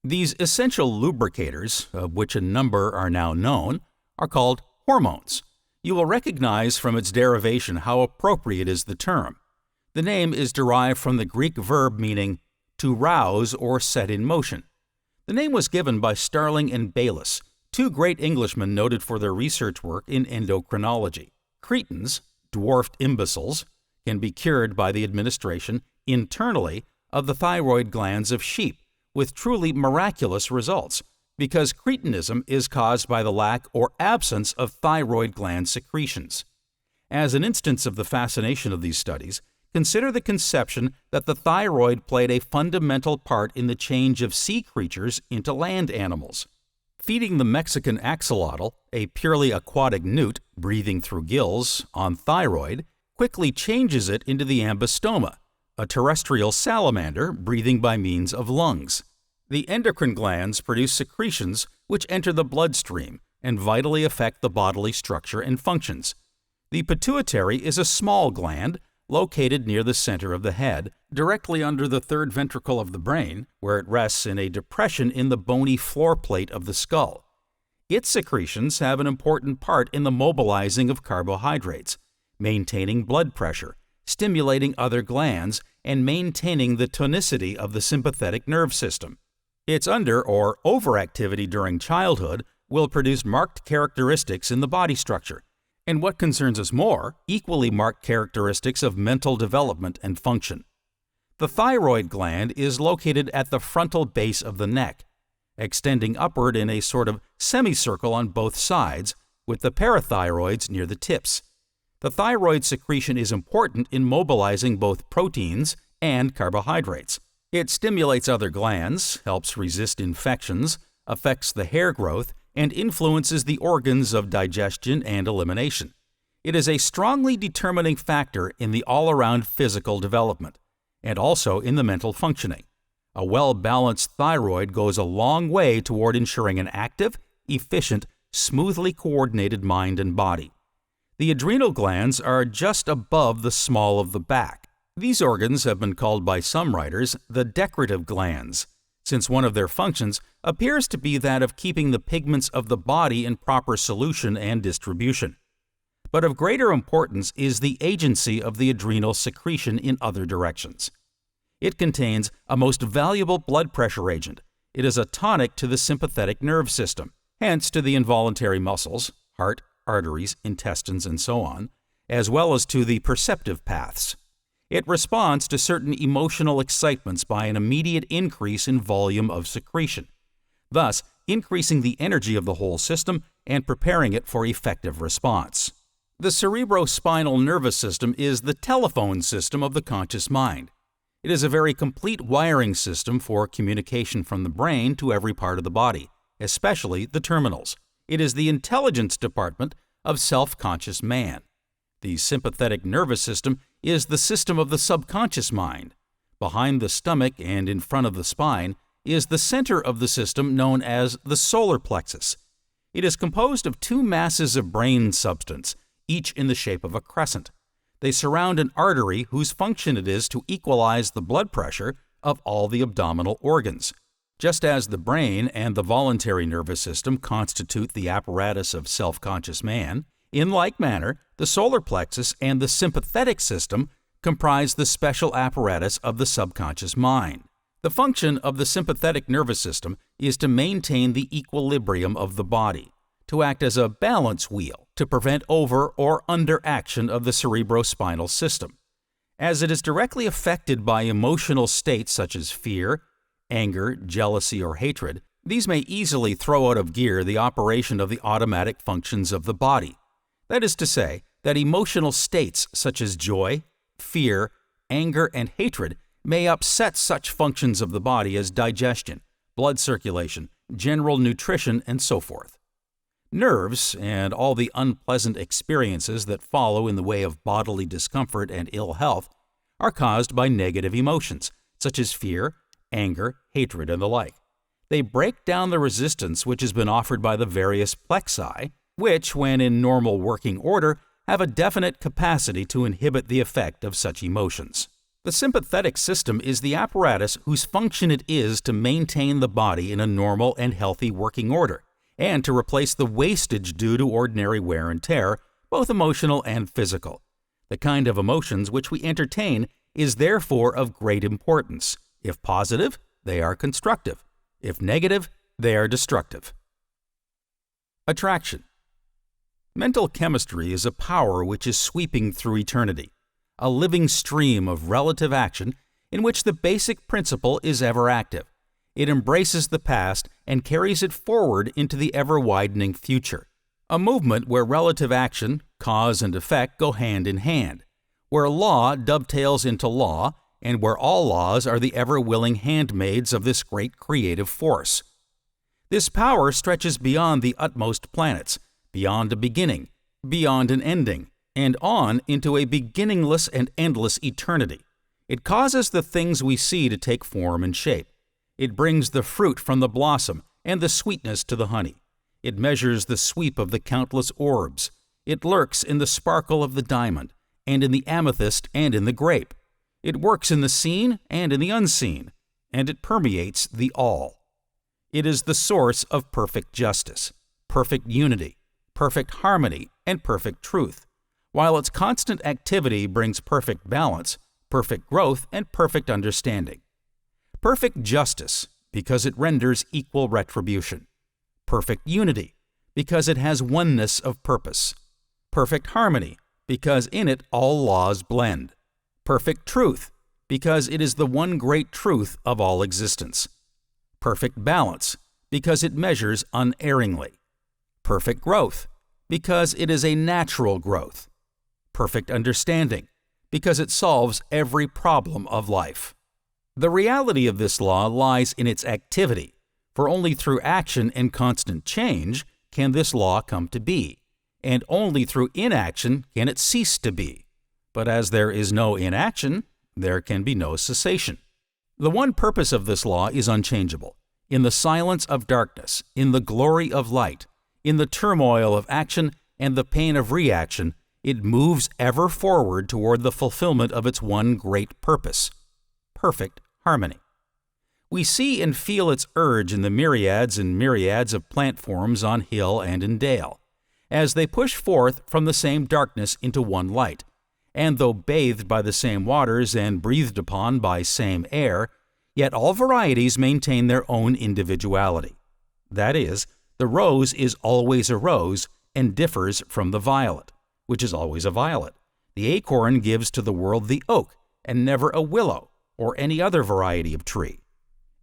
These essential lubricators, of which a number are now known, are called hormones. You will recognize from its derivation how appropriate is the term. The name is derived from the Greek verb meaning to rouse or set in motion. The name was given by Starling and Bayliss, two great Englishmen noted for their research work in endocrinology. Cretins, dwarfed imbeciles, can be cured by the administration internally of the thyroid glands of sheep, with truly miraculous results, because cretinism is caused by the lack or absence of thyroid gland secretions. As an instance of the fascination of these studies, consider the conception that the thyroid played a fundamental part in the change of sea creatures into land animals. Feeding the Mexican axolotl, a purely aquatic newt breathing through gills, on thyroid quickly changes it into the ambystoma, a terrestrial salamander breathing by means of lungs. The endocrine glands produce secretions which enter the bloodstream and vitally affect the bodily structure and functions. The pituitary is a small gland located near the center of the head, directly under the third ventricle of the brain, where it rests in a depression in the bony floor plate of the skull. Its secretions have an important part in the mobilizing of carbohydrates, maintaining blood pressure, stimulating other glands, and maintaining the tonicity of the sympathetic nerve system. Its under- or overactivity during childhood will produce marked characteristics in the body structure, and what concerns us more, equally marked characteristics of mental development and function. The thyroid gland is located at the frontal base of the neck, extending upward in a sort of semicircle on both sides, with the parathyroids near the tips. The thyroid secretion is important in mobilizing both proteins and carbohydrates. It stimulates other glands, helps resist infections, affects the hair growth, and influences the organs of digestion and elimination. It is a strongly determining factor in the all-around physical development, and also in the mental functioning. A well-balanced thyroid goes a long way toward ensuring an active, efficient, smoothly coordinated mind and body. The adrenal glands are just above the small of the back. These organs have been called by some writers the decorative glands, since one of their functions appears to be that of keeping the pigments of the body in proper solution and distribution. But of greater importance is the agency of the adrenal secretion in other directions. It contains a most valuable blood pressure agent. It is a tonic to the sympathetic nerve system, hence to the involuntary muscles, heart, arteries, intestines, and so on, as well as to the perceptive paths. It responds to certain emotional excitements by an immediate increase in volume of secretion, thus increasing the energy of the whole system and preparing it for effective response. The cerebrospinal nervous system is the telephone system of the conscious mind. It is a very complete wiring system for communication from the brain to every part of the body, especially the terminals. It is the intelligence department of self-conscious man. The sympathetic nervous system is the system of the subconscious mind. Behind the stomach and in front of the spine is the center of the system known as the solar plexus. It is composed of two masses of brain substance, each in the shape of a crescent. They surround an artery whose function it is to equalize the blood pressure of all the abdominal organs. Just as the brain and the voluntary nervous system constitute the apparatus of self-conscious man, in like manner, the solar plexus, and the sympathetic system comprise the special apparatus of the subconscious mind. The function of the sympathetic nervous system is to maintain the equilibrium of the body, to act as a balance wheel, to prevent over or under action of the cerebrospinal system. As it is directly affected by emotional states such as fear, anger, jealousy, or hatred, these may easily throw out of gear the operation of the automatic functions of the body. That is to say, that emotional states such as joy, fear, anger, and hatred may upset such functions of the body as digestion, blood circulation, general nutrition, and so forth. Nerves, and all the unpleasant experiences that follow in the way of bodily discomfort and ill health, are caused by negative emotions, such as fear, anger, hatred, and the like. They break down the resistance which has been offered by the various plexi, which, when in normal working order, have a definite capacity to inhibit the effect of such emotions. The sympathetic system is the apparatus whose function it is to maintain the body in a normal and healthy working order, and to replace the wastage due to ordinary wear and tear, both emotional and physical. The kind of emotions which we entertain is therefore of great importance. If positive, they are constructive. If negative, they are destructive. Attraction. Mental chemistry is a power which is sweeping through eternity, a living stream of relative action in which the basic principle is ever active. It embraces the past and carries it forward into the ever-widening future. A movement where relative action, cause and effect go hand in hand, where law dovetails into law, and where all laws are the ever-willing handmaids of this great creative force. This power stretches beyond the utmost planets, beyond a beginning, beyond an ending, and on into a beginningless and endless eternity. It causes the things we see to take form and shape. It brings the fruit from the blossom and the sweetness to the honey. It measures the sweep of the countless orbs. It lurks in the sparkle of the diamond, and in the amethyst and in the grape. It works in the seen and in the unseen, and it permeates the all. It is the source of perfect justice, perfect unity, perfect harmony, and perfect truth, while its constant activity brings perfect balance, perfect growth, and perfect understanding. Perfect justice, because it renders equal retribution. Perfect unity, because it has oneness of purpose. Perfect harmony, because in it all laws blend. Perfect truth, because it is the one great truth of all existence. Perfect balance, because it measures unerringly. Perfect growth, because it is a natural growth. Perfect understanding, because it solves every problem of life. The reality of this law lies in its activity, for only through action and constant change can this law come to be, and only through inaction can it cease to be. But as there is no inaction, there can be no cessation. The one purpose of this law is unchangeable. In the silence of darkness, in the glory of light, in the turmoil of action and the pain of reaction, it moves ever forward toward the fulfillment of its one great purpose, perfect harmony. We see and feel its urge in the myriads and myriads of plant forms on hill and in dale, as they push forth from the same darkness into one light, and though bathed by the same waters and breathed upon by same air, yet all varieties maintain their own individuality. That is, the rose is always a rose and differs from the violet, which is always a violet. The acorn gives to the world the oak, and never a willow or any other variety of tree.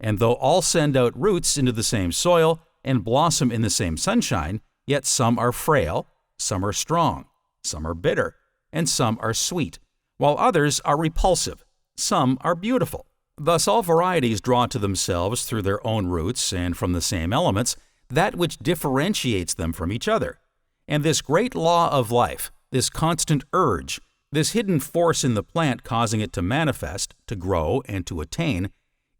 And though all send out roots into the same soil and blossom in the same sunshine, yet some are frail, some are strong, some are bitter, and some are sweet, while others are repulsive, some are beautiful. Thus all varieties draw to themselves through their own roots and from the same elements that which differentiates them from each other. And this great law of life, this constant urge, this hidden force in the plant causing it to manifest, to grow, and to attain,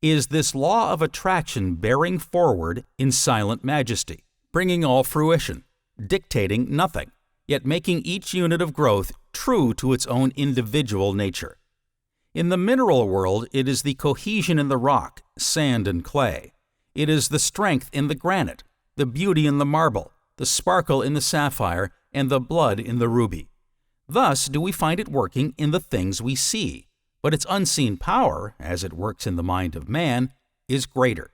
is this law of attraction bearing forward in silent majesty, bringing all fruition, dictating nothing, yet making each unit of growth true to its own individual nature. In the mineral world, it is the cohesion in the rock, sand, and clay. It is the strength in the granite, the beauty in the marble, the sparkle in the sapphire, and the blood in the ruby. Thus do we find it working in the things we see, but its unseen power, as it works in the mind of man, is greater.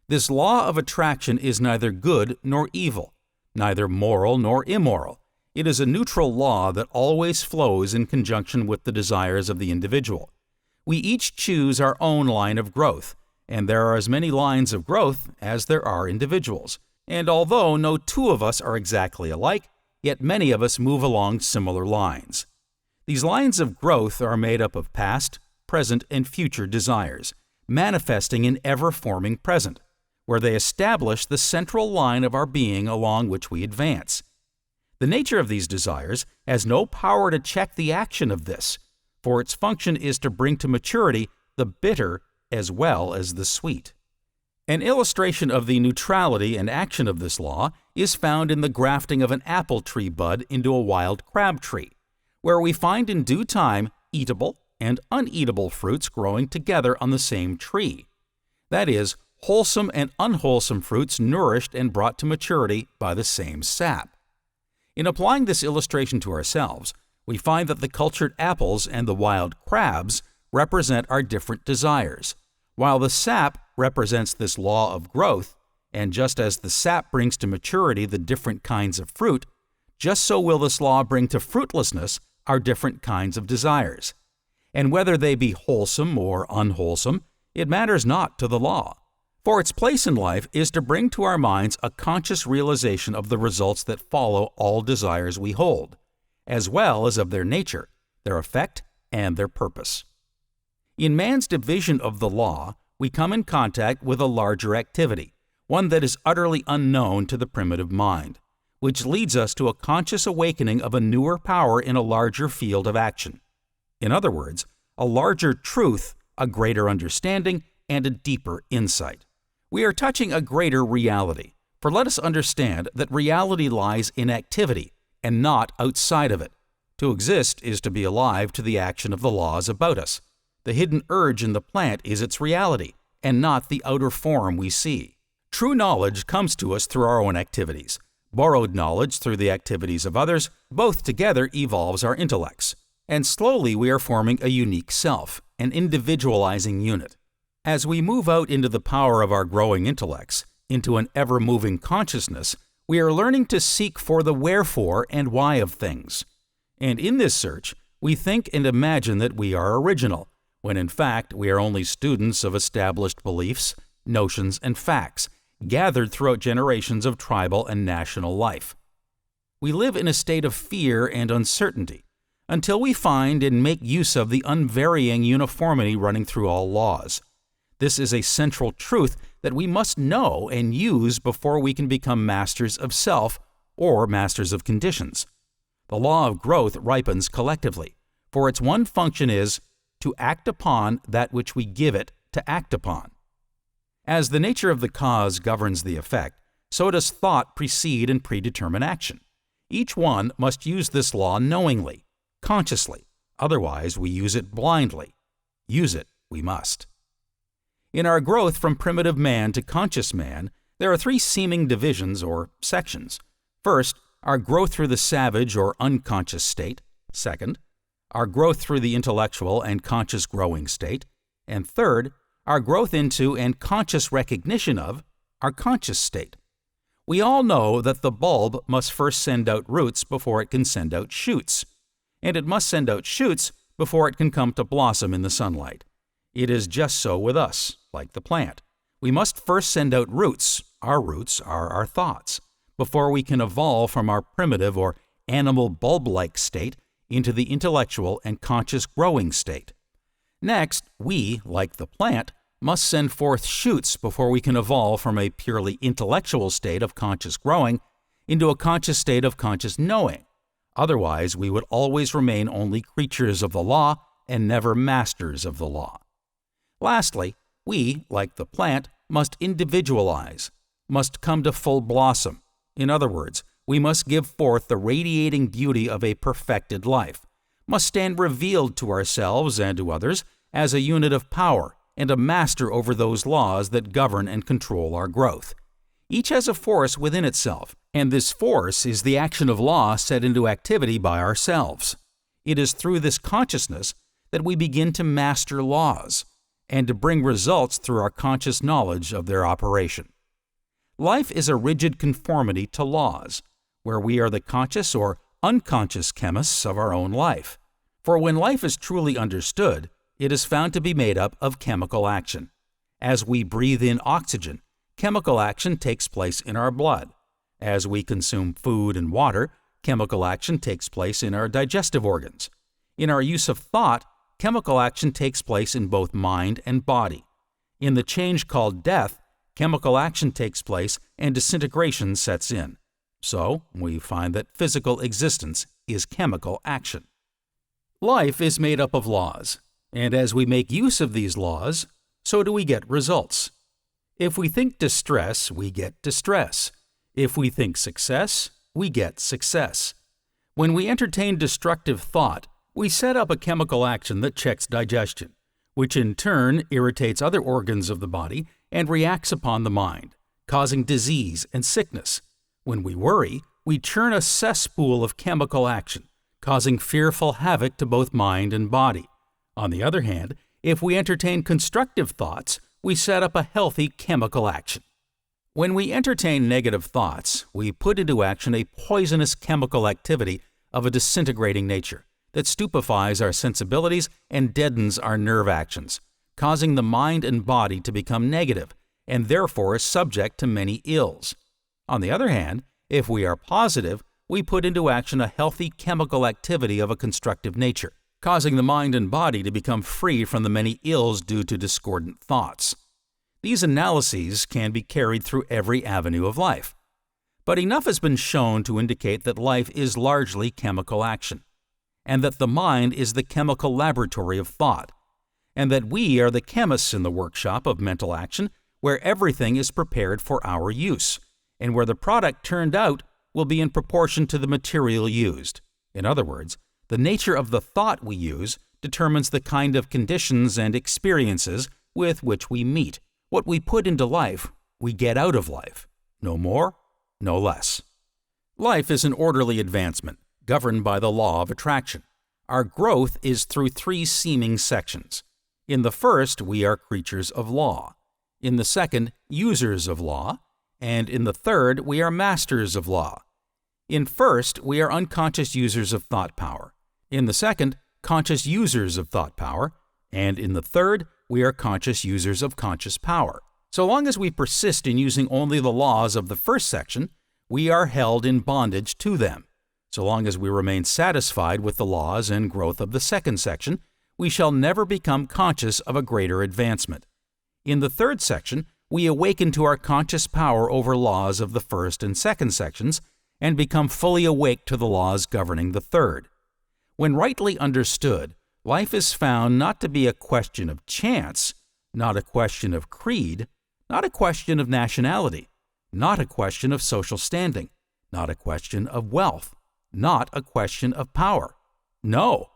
This law of attraction is neither good nor evil, neither moral nor immoral. It is a neutral law that always flows in conjunction with the desires of the individual. We each choose our own line of growth, and there are as many lines of growth as there are individuals. And although no two of us are exactly alike, yet many of us move along similar lines. These lines of growth are made up of past, present, and future desires, manifesting in ever-forming present, where they establish the central line of our being along which we advance. The nature of these desires has no power to check the action of this, for its function is to bring to maturity the bitter as well as the sweet. An illustration of the neutrality and action of this law is found in the grafting of an apple tree bud into a wild crab tree, where we find in due time eatable and uneatable fruits growing together on the same tree. That is, wholesome and unwholesome fruits nourished and brought to maturity by the same sap. In applying this illustration to ourselves, we find that the cultured apples and the wild crabs represent our different desires, while the sap represents this law of growth, and just as the sap brings to maturity the different kinds of fruit, just so will this law bring to fruitlessness our different kinds of desires. And whether they be wholesome or unwholesome, it matters not to the law, for its place in life is to bring to our minds a conscious realization of the results that follow all desires we hold, as well as of their nature, their effect, and their purpose. In man's division of the law, we come in contact with a larger activity, one that is utterly unknown to the primitive mind, which leads us to a conscious awakening of a newer power in a larger field of action. In other words, a larger truth, a greater understanding, and a deeper insight. We are touching a greater reality, for let us understand that reality lies in activity and not outside of it. To exist is to be alive to the action of the laws about us. The hidden urge in the plant is its reality, and not the outer form we see. True knowledge comes to us through our own activities. Borrowed knowledge through the activities of others, both together evolves our intellects. And slowly we are forming a unique self, an individualizing unit. As we move out into the power of our growing intellects, into an ever-moving consciousness, we are learning to seek for the wherefore and why of things. And in this search, we think and imagine that we are original, when in fact we are only students of established beliefs, notions, and facts, gathered throughout generations of tribal and national life. We live in a state of fear and uncertainty, until we find and make use of the unvarying uniformity running through all laws. This is a central truth that we must know and use before we can become masters of self or masters of conditions. The law of growth ripens collectively, for its one function is to act upon that which we give it to act upon. As the nature of the cause governs the effect, so does thought precede and predetermine action. Each one must use this law knowingly, consciously, otherwise we use it blindly. Use it we must. In our growth from primitive man to conscious man, there are three seeming divisions or sections. First, our growth through the savage or unconscious state. Second, our growth through the intellectual and conscious growing state. And third, our growth into and conscious recognition of our conscious state. We all know that the bulb must first send out roots before it can send out shoots, and it must send out shoots before it can come to blossom in the sunlight. It is just so with us, like the plant. We must first send out roots are our thoughts, before we can evolve from our primitive or animal bulb-like state into the intellectual and conscious growing state. Next, we, like the plant, must send forth shoots before we can evolve from a purely intellectual state of conscious growing into a conscious state of conscious knowing. Otherwise, we would always remain only creatures of the law and never masters of the law. Lastly, we, like the plant, must individualize, must come to full blossom. In other words, we must give forth the radiating beauty of a perfected life, must stand revealed to ourselves and to others as a unit of power and a master over those laws that govern and control our growth. Each has a force within itself, and this force is the action of law set into activity by ourselves. It is through this consciousness that we begin to master laws and to bring results through our conscious knowledge of their operation. Life is a rigid conformity to laws, where we are the conscious or unconscious chemists of our own life. For when life is truly understood, it is found to be made up of chemical action. As we breathe in oxygen, chemical action takes place in our blood. As we consume food and water, chemical action takes place in our digestive organs. In our use of thought, chemical action takes place in both mind and body. In the change called death, chemical action takes place and disintegration sets in. So, we find that physical existence is chemical action. Life is made up of laws, and as we make use of these laws, so do we get results. If we think distress, we get distress. If we think success, we get success. When we entertain destructive thought, we set up a chemical action that checks digestion, which in turn irritates other organs of the body and reacts upon the mind, causing disease and sickness. When we worry, we churn a cesspool of chemical action, causing fearful havoc to both mind and body. On the other hand, if we entertain constructive thoughts, we set up a healthy chemical action. When we entertain negative thoughts, we put into action a poisonous chemical activity of a disintegrating nature that stupefies our sensibilities and deadens our nerve actions, causing the mind and body to become negative and therefore is subject to many ills. On the other hand, if we are positive, we put into action a healthy chemical activity of a constructive nature, causing the mind and body to become free from the many ills due to discordant thoughts. These analyses can be carried through every avenue of life. But enough has been shown to indicate that life is largely chemical action, and that the mind is the chemical laboratory of thought, and that we are the chemists in the workshop of mental action where everything is prepared for our use, and where the product turned out will be in proportion to the material used. In other words, the nature of the thought we use determines the kind of conditions and experiences with which we meet. What we put into life, we get out of life. No more, no less. Life is an orderly advancement, governed by the law of attraction. Our growth is through three seeming sections. In the first, we are creatures of law. In the second, users of law. And in the third, we are masters of law. In first, we are unconscious users of thought power. In the second, conscious users of thought power. And in the third, we are conscious users of conscious power. So long as we persist in using only the laws of the first section, we are held in bondage to them. So long as we remain satisfied with the laws and growth of the second section, we shall never become conscious of a greater advancement. In the third section, we awaken to our conscious power over laws of the first and second sections and become fully awake to the laws governing the third. When rightly understood, life is found not to be a question of chance, not a question of creed, not a question of nationality, not a question of social standing, not a question of wealth, not a question of power. No,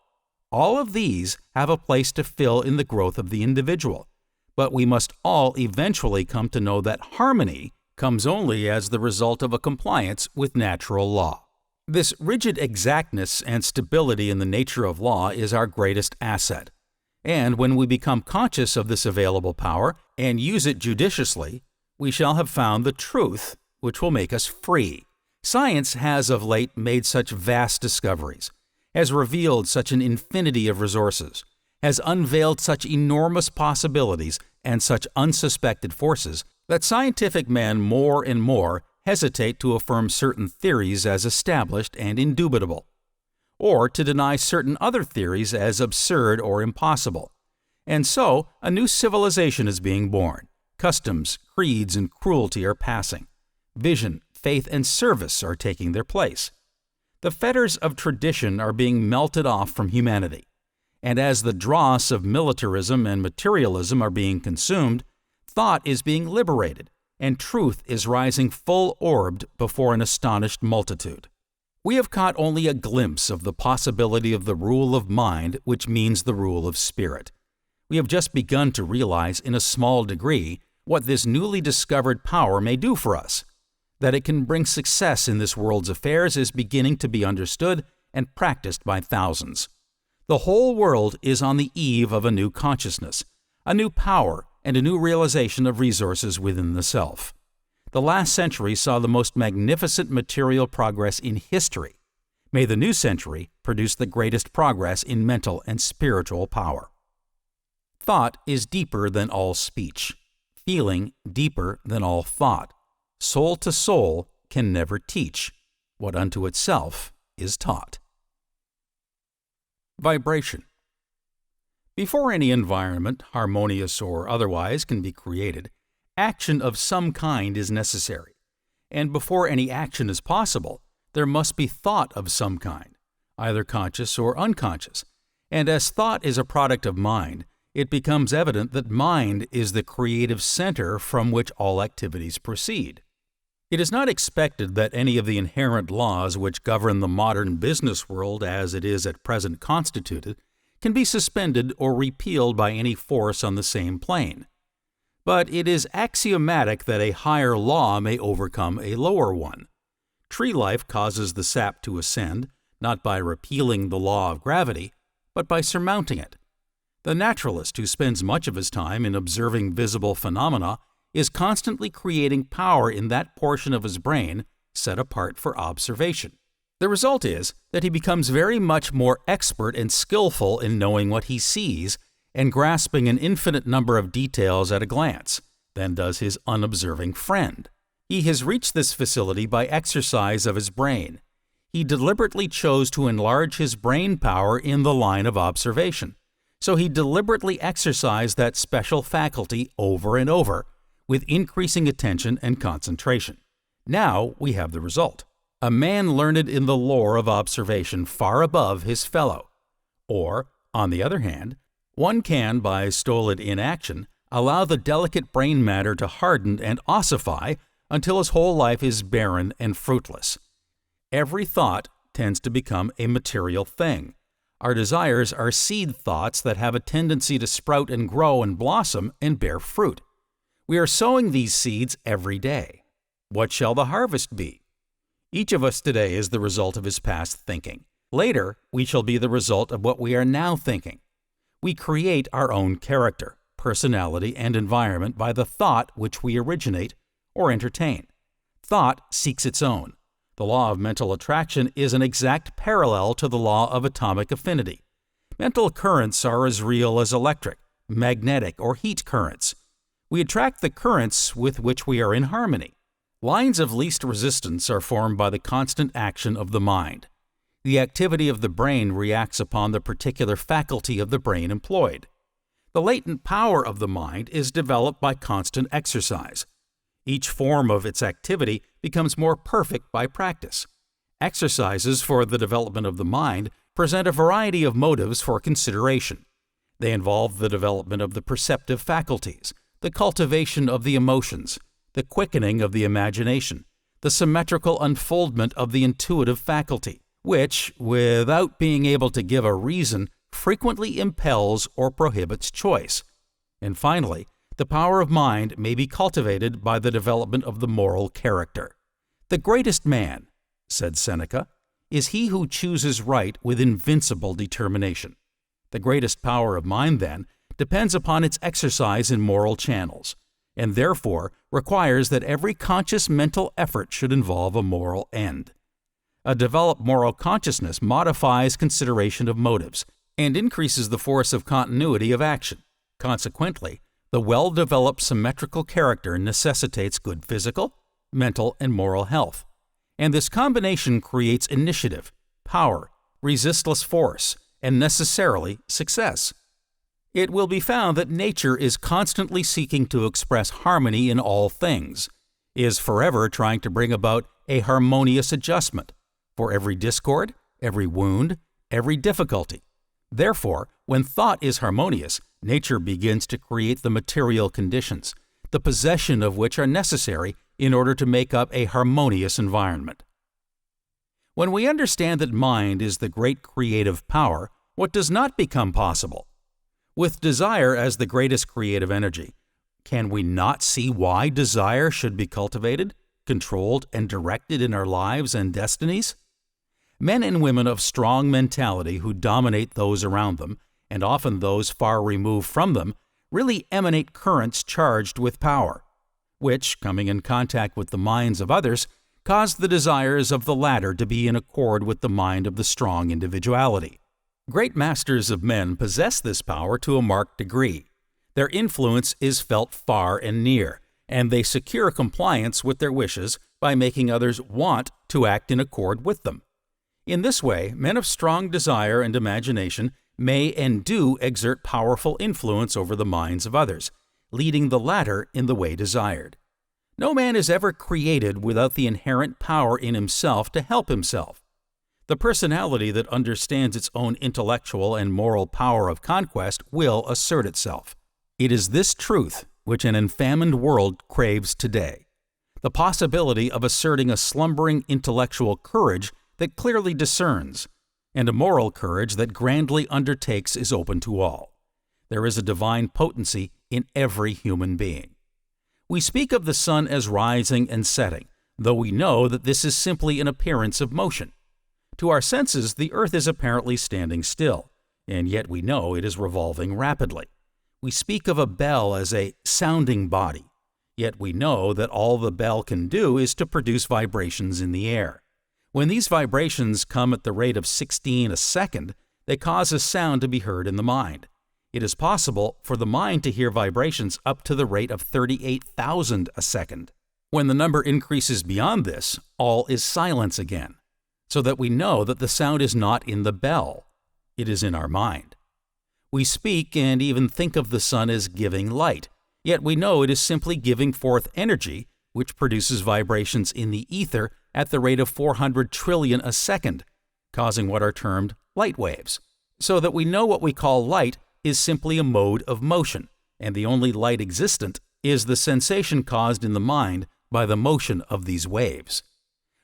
all of these have a place to fill in the growth of the individual, but we must all eventually come to know that harmony comes only as the result of a compliance with natural law. This rigid exactness and stability in the nature of law is our greatest asset. And when we become conscious of this available power and use it judiciously, we shall have found the truth which will make us free. Science has of late made such vast discoveries, has revealed such an infinity of resources, has unveiled such enormous possibilities and such unsuspected forces that scientific men more and more hesitate to affirm certain theories as established and indubitable, or to deny certain other theories as absurd or impossible. And so, a new civilization is being born. Customs, creeds, and cruelty are passing. Vision, faith, and service are taking their place. The fetters of tradition are being melted off from humanity. And as the dross of militarism and materialism are being consumed, thought is being liberated, and truth is rising full-orbed before an astonished multitude. We have caught only a glimpse of the possibility of the rule of mind, which means the rule of spirit. We have just begun to realize in a small degree what this newly discovered power may do for us. That it can bring success in this world's affairs is beginning to be understood and practiced by thousands. The whole world is on the eve of a new consciousness, a new power, and a new realization of resources within the self. The last century saw the most magnificent material progress in history. May the new century produce the greatest progress in mental and spiritual power. Thought is deeper than all speech. Feeling deeper than all thought. Soul to soul can never teach. What unto itself is taught. Vibration. Before any environment, harmonious or otherwise, can be created, action of some kind is necessary. And before any action is possible, there must be thought of some kind, either conscious or unconscious. And as thought is a product of mind, it becomes evident that mind is the creative center from which all activities proceed. It is not expected that any of the inherent laws which govern the modern business world as it is at present constituted can be suspended or repealed by any force on the same plane. But it is axiomatic that a higher law may overcome a lower one. Tree life causes the sap to ascend, not by repealing the law of gravity, but by surmounting it. The naturalist who spends much of his time in observing visible phenomena is constantly creating power in that portion of his brain set apart for observation. The result is that he becomes very much more expert and skillful in knowing what he sees and grasping an infinite number of details at a glance than does his unobserving friend. He has reached this facility by exercise of his brain. He deliberately chose to enlarge his brain power in the line of observation. So he deliberately exercised that special faculty over and over, with increasing attention and concentration. Now we have the result. A man learned in the lore of observation far above his fellow. Or, on the other hand, one can, by stolid inaction, allow the delicate brain matter to harden and ossify until his whole life is barren and fruitless. Every thought tends to become a material thing. Our desires are seed thoughts that have a tendency to sprout and grow and blossom and bear fruit. We are sowing these seeds every day. What shall the harvest be? Each of us today is the result of his past thinking. Later, we shall be the result of what we are now thinking. We create our own character, personality, and environment by the thought which we originate or entertain. Thought seeks its own. The law of mental attraction is an exact parallel to the law of atomic affinity. Mental currents are as real as electric, magnetic, or heat currents. We attract the currents with which we are in harmony. Lines of least resistance are formed by the constant action of the mind. The activity of the brain reacts upon the particular faculty of the brain employed. The latent power of the mind is developed by constant exercise. Each form of its activity becomes more perfect by practice. Exercises for the development of the mind present a variety of motives for consideration. They involve the development of the perceptive faculties, the cultivation of the emotions, the quickening of the imagination, the symmetrical unfoldment of the intuitive faculty, which, without being able to give a reason, frequently impels or prohibits choice. And finally, the power of mind may be cultivated by the development of the moral character. The greatest man, said Seneca, is he who chooses right with invincible determination. The greatest power of mind, then, depends upon its exercise in moral channels, and therefore requires that every conscious mental effort should involve a moral end. A developed moral consciousness modifies consideration of motives and increases the force of continuity of action. Consequently, the well-developed symmetrical character necessitates good physical, mental, and moral health. And this combination creates initiative, power, resistless force, and necessarily success. It will be found that nature is constantly seeking to express harmony in all things, is forever trying to bring about a harmonious adjustment for every discord, every wound, every difficulty. Therefore, when thought is harmonious, nature begins to create the material conditions, the possession of which are necessary in order to make up a harmonious environment. When we understand that mind is the great creative power, what does not become possible? With desire as the greatest creative energy, can we not see why desire should be cultivated, controlled, and directed in our lives and destinies? Men and women of strong mentality who dominate those around them, and often those far removed from them, really emanate currents charged with power, which, coming in contact with the minds of others, cause the desires of the latter to be in accord with the mind of the strong individuality. Great masters of men possess this power to a marked degree. Their influence is felt far and near, and they secure compliance with their wishes by making others want to act in accord with them. In this way, men of strong desire and imagination may and do exert powerful influence over the minds of others, leading the latter in the way desired. No man is ever created without the inherent power in himself to help himself. The personality that understands its own intellectual and moral power of conquest will assert itself. It is this truth which an enfamined world craves today, the possibility of asserting a slumbering intellectual courage that clearly discerns, and a moral courage that grandly undertakes is open to all. There is a divine potency in every human being. We speak of the sun as rising and setting, though we know that this is simply an appearance of motion. To our senses, the earth is apparently standing still, and yet we know it is revolving rapidly. We speak of a bell as a sounding body, yet we know that all the bell can do is to produce vibrations in the air. When these vibrations come at the rate of 16 a second, they cause a sound to be heard in the mind. It is possible for the mind to hear vibrations up to the rate of 38,000 a second. When the number increases beyond this, all is silence again, so that we know that the sound is not in the bell, it is in our mind. We speak and even think of the sun as giving light, yet we know it is simply giving forth energy, which produces vibrations in the ether at the rate of 400 trillion a second, causing what are termed light waves, so that we know what we call light is simply a mode of motion, and the only light existent is the sensation caused in the mind by the motion of these waves.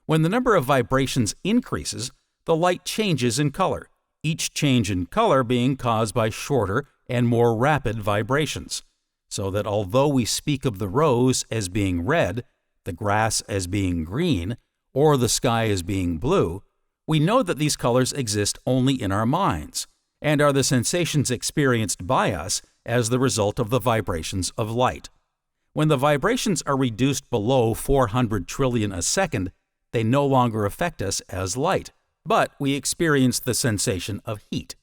When the number of vibrations increases, the light changes in color, each change in color being caused by shorter and more rapid vibrations, so that although we speak of the rose as being red, the grass as being green, or the sky as being blue, we know that these colors exist only in our minds, and are the sensations experienced by us as the result of the vibrations of light. When the vibrations are reduced below 400 trillion a second, they no longer affect us as light, but we experience the sensation of heat.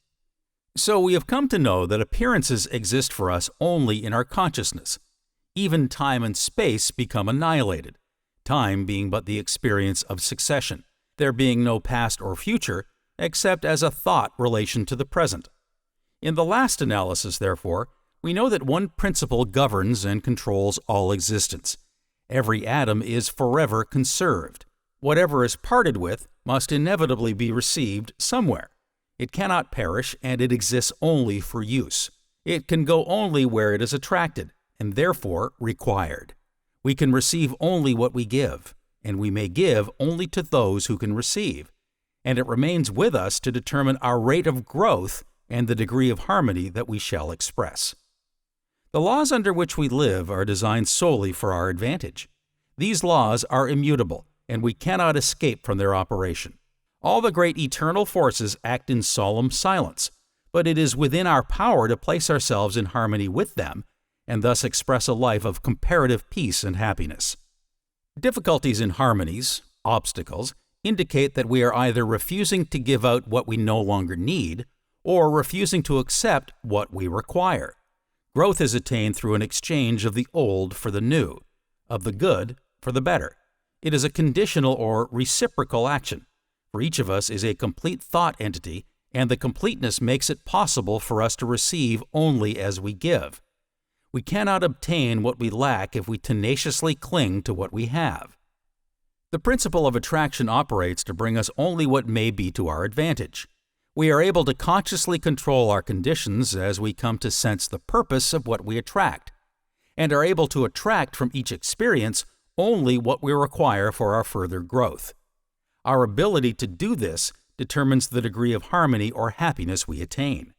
So we have come to know that appearances exist for us only in our consciousness. Even time and space become annihilated, time being but the experience of succession, there being no past or future except as a thought relation to the present. In the last analysis, therefore, we know that one principle governs and controls all existence. Every atom is forever conserved. Whatever is parted with must inevitably be received somewhere. It cannot perish, and it exists only for use. It can go only where it is attracted, and therefore required. We can receive only what we give, and we may give only to those who can receive, and it remains with us to determine our rate of growth and the degree of harmony that we shall express. The laws under which we live are designed solely for our advantage. These laws are immutable, and we cannot escape from their operation. All the great eternal forces act in solemn silence, but it is within our power to place ourselves in harmony with them, and thus express a life of comparative peace and happiness. Difficulties in harmonies, obstacles, indicate that we are either refusing to give out what we no longer need, or refusing to accept what we require. Growth is attained through an exchange of the old for the new, of the good for the better. It is a conditional or reciprocal action. For each of us is a complete thought entity, and the completeness makes it possible for us to receive only as we give. We cannot obtain what we lack if we tenaciously cling to what we have. The principle of attraction operates to bring us only what may be to our advantage. We are able to consciously control our conditions as we come to sense the purpose of what we attract, and are able to attract from each experience only what we require for our further growth. Our ability to do this determines the degree of harmony or happiness we attain.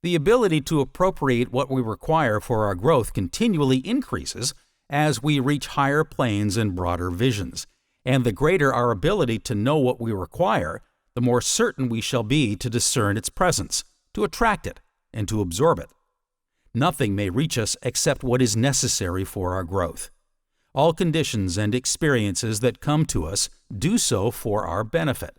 The ability to appropriate what we require for our growth continually increases as we reach higher planes and broader visions, and the greater our ability to know what we require, the more certain we shall be to discern its presence, to attract it, and to absorb it. Nothing may reach us except what is necessary for our growth. All conditions and experiences that come to us do so for our benefit.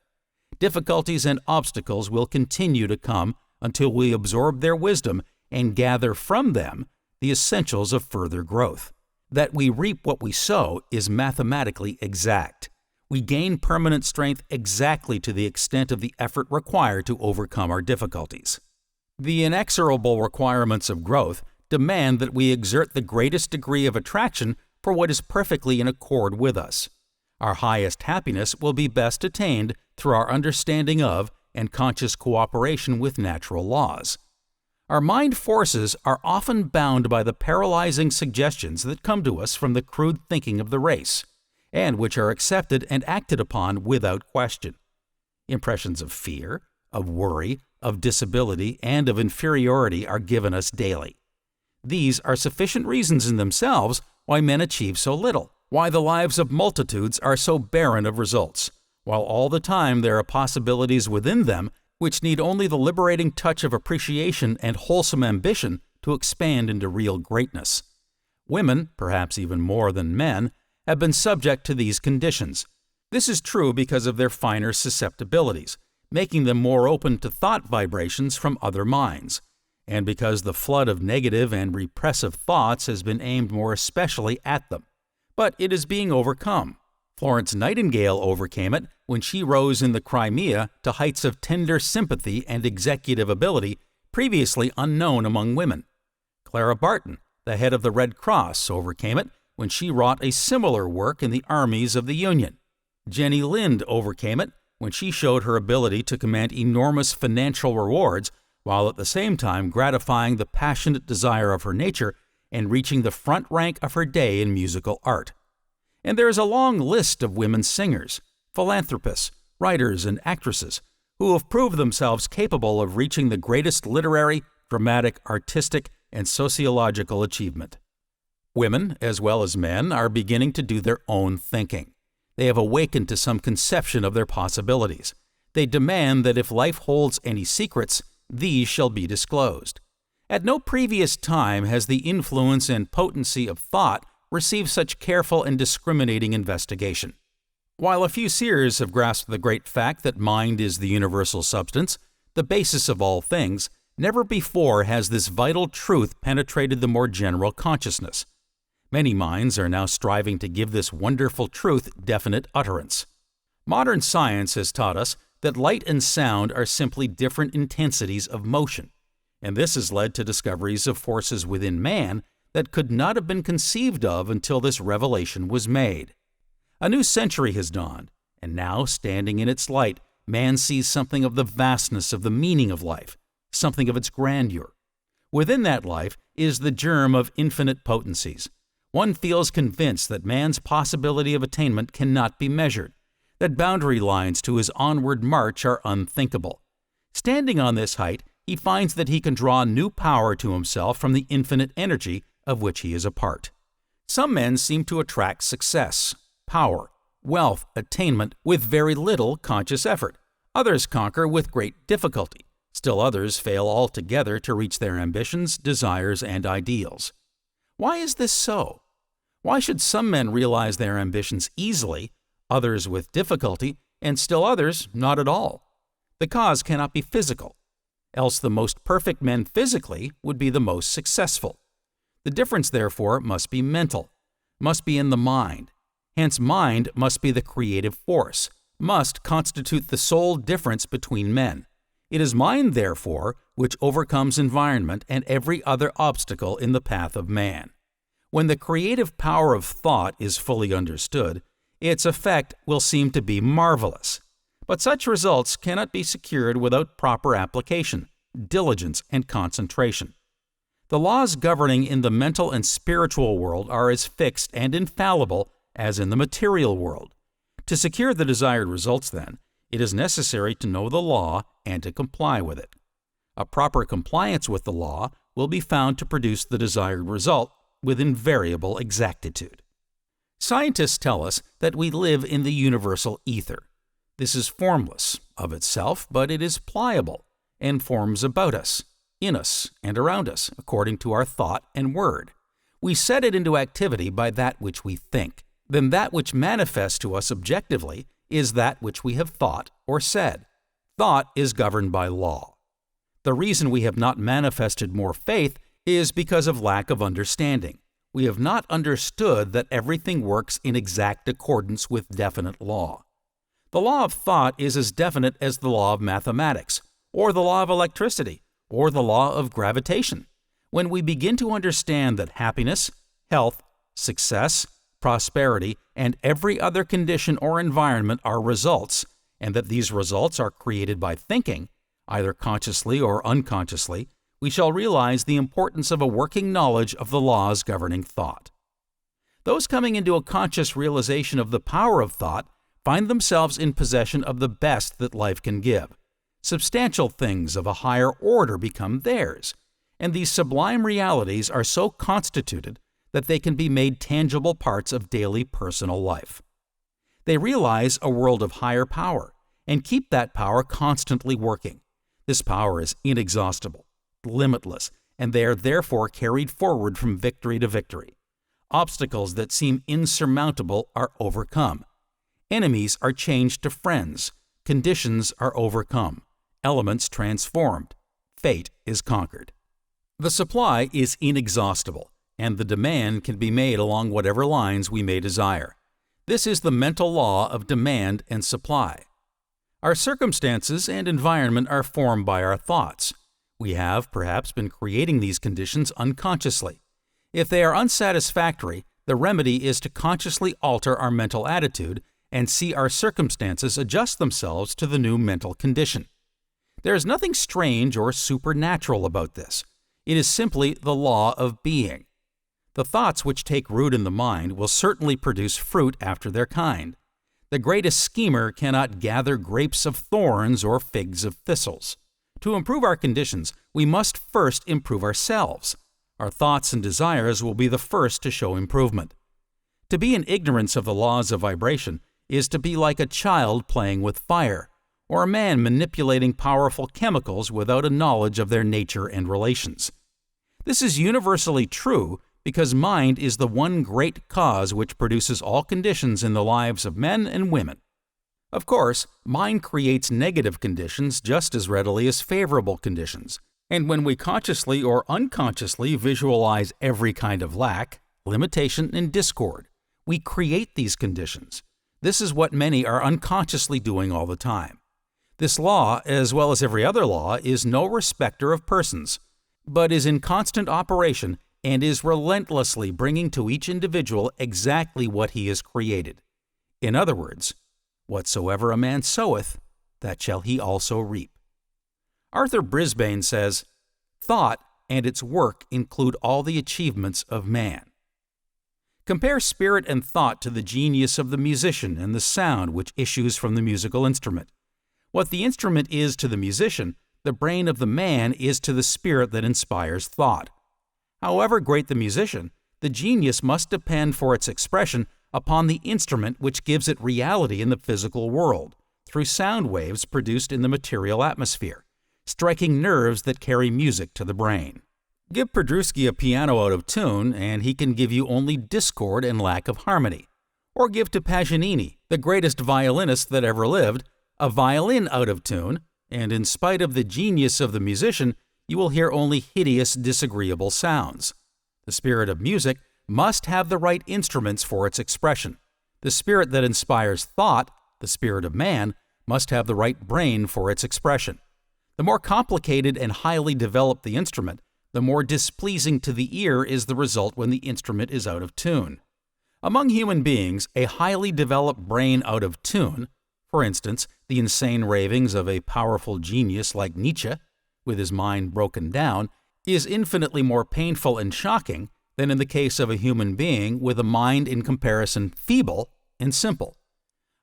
Difficulties and obstacles will continue to come until we absorb their wisdom and gather from them the essentials of further growth. That we reap what we sow is mathematically exact. We gain permanent strength exactly to the extent of the effort required to overcome our difficulties. The inexorable requirements of growth demand that we exert the greatest degree of attraction for what is perfectly in accord with us. Our highest happiness will be best attained through our understanding of and conscious cooperation with natural laws. Our mind forces are often bound by the paralyzing suggestions that come to us from the crude thinking of the race, and which are accepted and acted upon without question. Impressions of fear, of worry, of disability, and of inferiority are given us daily. These are sufficient reasons in themselves why men achieve so little, why the lives of multitudes are so barren of results, while all the time there are possibilities within them which need only the liberating touch of appreciation and wholesome ambition to expand into real greatness. Women, perhaps even more than men, have been subject to these conditions. This is true because of their finer susceptibilities, making them more open to thought vibrations from other minds, and because the flood of negative and repressive thoughts has been aimed more especially at them. But it is being overcome. Florence Nightingale overcame it when she rose in the Crimea to heights of tender sympathy and executive ability previously unknown among women. Clara Barton, the head of the Red Cross, overcame it when she wrought a similar work in the armies of the Union. Jenny Lind overcame it when she showed her ability to command enormous financial rewards while at the same time gratifying the passionate desire of her nature and reaching the front rank of her day in musical art. And there is a long list of women singers, philanthropists, writers, and actresses who have proved themselves capable of reaching the greatest literary, dramatic, artistic, and sociological achievement. Women, as well as men, are beginning to do their own thinking. They have awakened to some conception of their possibilities. They demand that if life holds any secrets, these shall be disclosed. At no previous time has the influence and potency of thought received such careful and discriminating investigation. While a few seers have grasped the great fact that mind is the universal substance, the basis of all things, never before has this vital truth penetrated the more general consciousness. Many minds are now striving to give this wonderful truth definite utterance. Modern science has taught us that light and sound are simply different intensities of motion, and this has led to discoveries of forces within man that could not have been conceived of until this revelation was made. A new century has dawned, and now, standing in its light, man sees something of the vastness of the meaning of life, something of its grandeur. Within that life is the germ of infinite potencies. One feels convinced that man's possibility of attainment cannot be measured, that boundary lines to his onward march are unthinkable. Standing on this height, he finds that he can draw new power to himself from the infinite energy of which he is a part. Some men seem to attract success, power, wealth, attainment with very little conscious effort. Others conquer with great difficulty. Still others fail altogether to reach their ambitions, desires, and ideals. Why is this so? Why should some men realize their ambitions easily, others with difficulty, and still others not at all? The cause cannot be physical, else the most perfect men physically would be the most successful. The difference, therefore, must be mental, must be in the mind. Hence, mind must be the creative force, must constitute the sole difference between men. It is mind, therefore, which overcomes environment and every other obstacle in the path of man. When the creative power of thought is fully understood, its effect will seem to be marvelous. But such results cannot be secured without proper application, diligence, and concentration. The laws governing in the mental and spiritual world are as fixed and infallible as in the material world. To secure the desired results, then, it is necessary to know the law and to comply with it. A proper compliance with the law will be found to produce the desired result with invariable exactitude. Scientists tell us that we live in the universal ether. This is formless, of itself, but it is pliable and forms about us, in us, and around us, according to our thought and word. We set it into activity by that which we think. Then that which manifests to us objectively is that which we have thought or said. Thought is governed by law. The reason we have not manifested more faith is because of lack of understanding. We have not understood that everything works in exact accordance with definite law. The law of thought is as definite as the law of mathematics, or the law of electricity, or the law of gravitation. When we begin to understand that happiness, health, success, prosperity, and every other condition or environment are results, and that these results are created by thinking, either consciously or unconsciously, we shall realize the importance of a working knowledge of the laws governing thought. Those coming into a conscious realization of the power of thought find themselves in possession of the best that life can give. Substantial things of a higher order become theirs, and these sublime realities are so constituted that they can be made tangible parts of daily personal life. They realize a world of higher power and keep that power constantly working. This power is inexhaustible, limitless, and they are therefore carried forward from victory to victory. Obstacles that seem insurmountable are overcome. Enemies are changed to friends. Conditions are overcome. Elements transformed. Fate is conquered. The supply is inexhaustible, and the demand can be made along whatever lines we may desire. This is the mental law of demand and supply. Our circumstances and environment are formed by our thoughts. We have, perhaps, been creating these conditions unconsciously. If they are unsatisfactory, the remedy is to consciously alter our mental attitude and see our circumstances adjust themselves to the new mental condition. There is nothing strange or supernatural about this. It is simply the law of being. The thoughts which take root in the mind will certainly produce fruit after their kind. The greatest schemer cannot gather grapes of thorns or figs of thistles. To improve our conditions, we must first improve ourselves. Our thoughts and desires will be the first to show improvement. To be in ignorance of the laws of vibration is to be like a child playing with fire, or a man manipulating powerful chemicals without a knowledge of their nature and relations. This is universally true because mind is the one great cause which produces all conditions in the lives of men and women. Of course, mind creates negative conditions just as readily as favorable conditions, and when we consciously or unconsciously visualize every kind of lack, limitation, and discord, we create these conditions. This is what many are unconsciously doing all the time. This law, as well as every other law, is no respecter of persons, but is in constant operation and is relentlessly bringing to each individual exactly what he has created. In other words, whatsoever a man soweth, that shall he also reap. Arthur Brisbane says, "Thought and its work include all the achievements of man." Compare spirit and thought to the genius of the musician and the sound which issues from the musical instrument. What the instrument is to the musician, the brain of the man is to the spirit that inspires thought. However great the musician, the genius must depend for its expression upon the instrument which gives it reality in the physical world, through sound waves produced in the material atmosphere, striking nerves that carry music to the brain. Give Podrusky a piano out of tune, and he can give you only discord and lack of harmony. Or give to Paganini, the greatest violinist that ever lived, a violin out of tune, and in spite of the genius of the musician, you will hear only hideous, disagreeable sounds. The spirit of music must have the right instruments for its expression. The spirit that inspires thought, the spirit of man, must have the right brain for its expression. The more complicated and highly developed the instrument, the more displeasing to the ear is the result when the instrument is out of tune. Among human beings, a highly developed brain out of tune, for instance, the insane ravings of a powerful genius like Nietzsche, with his mind broken down, is infinitely more painful and shocking than in the case of a human being with a mind in comparison feeble and simple.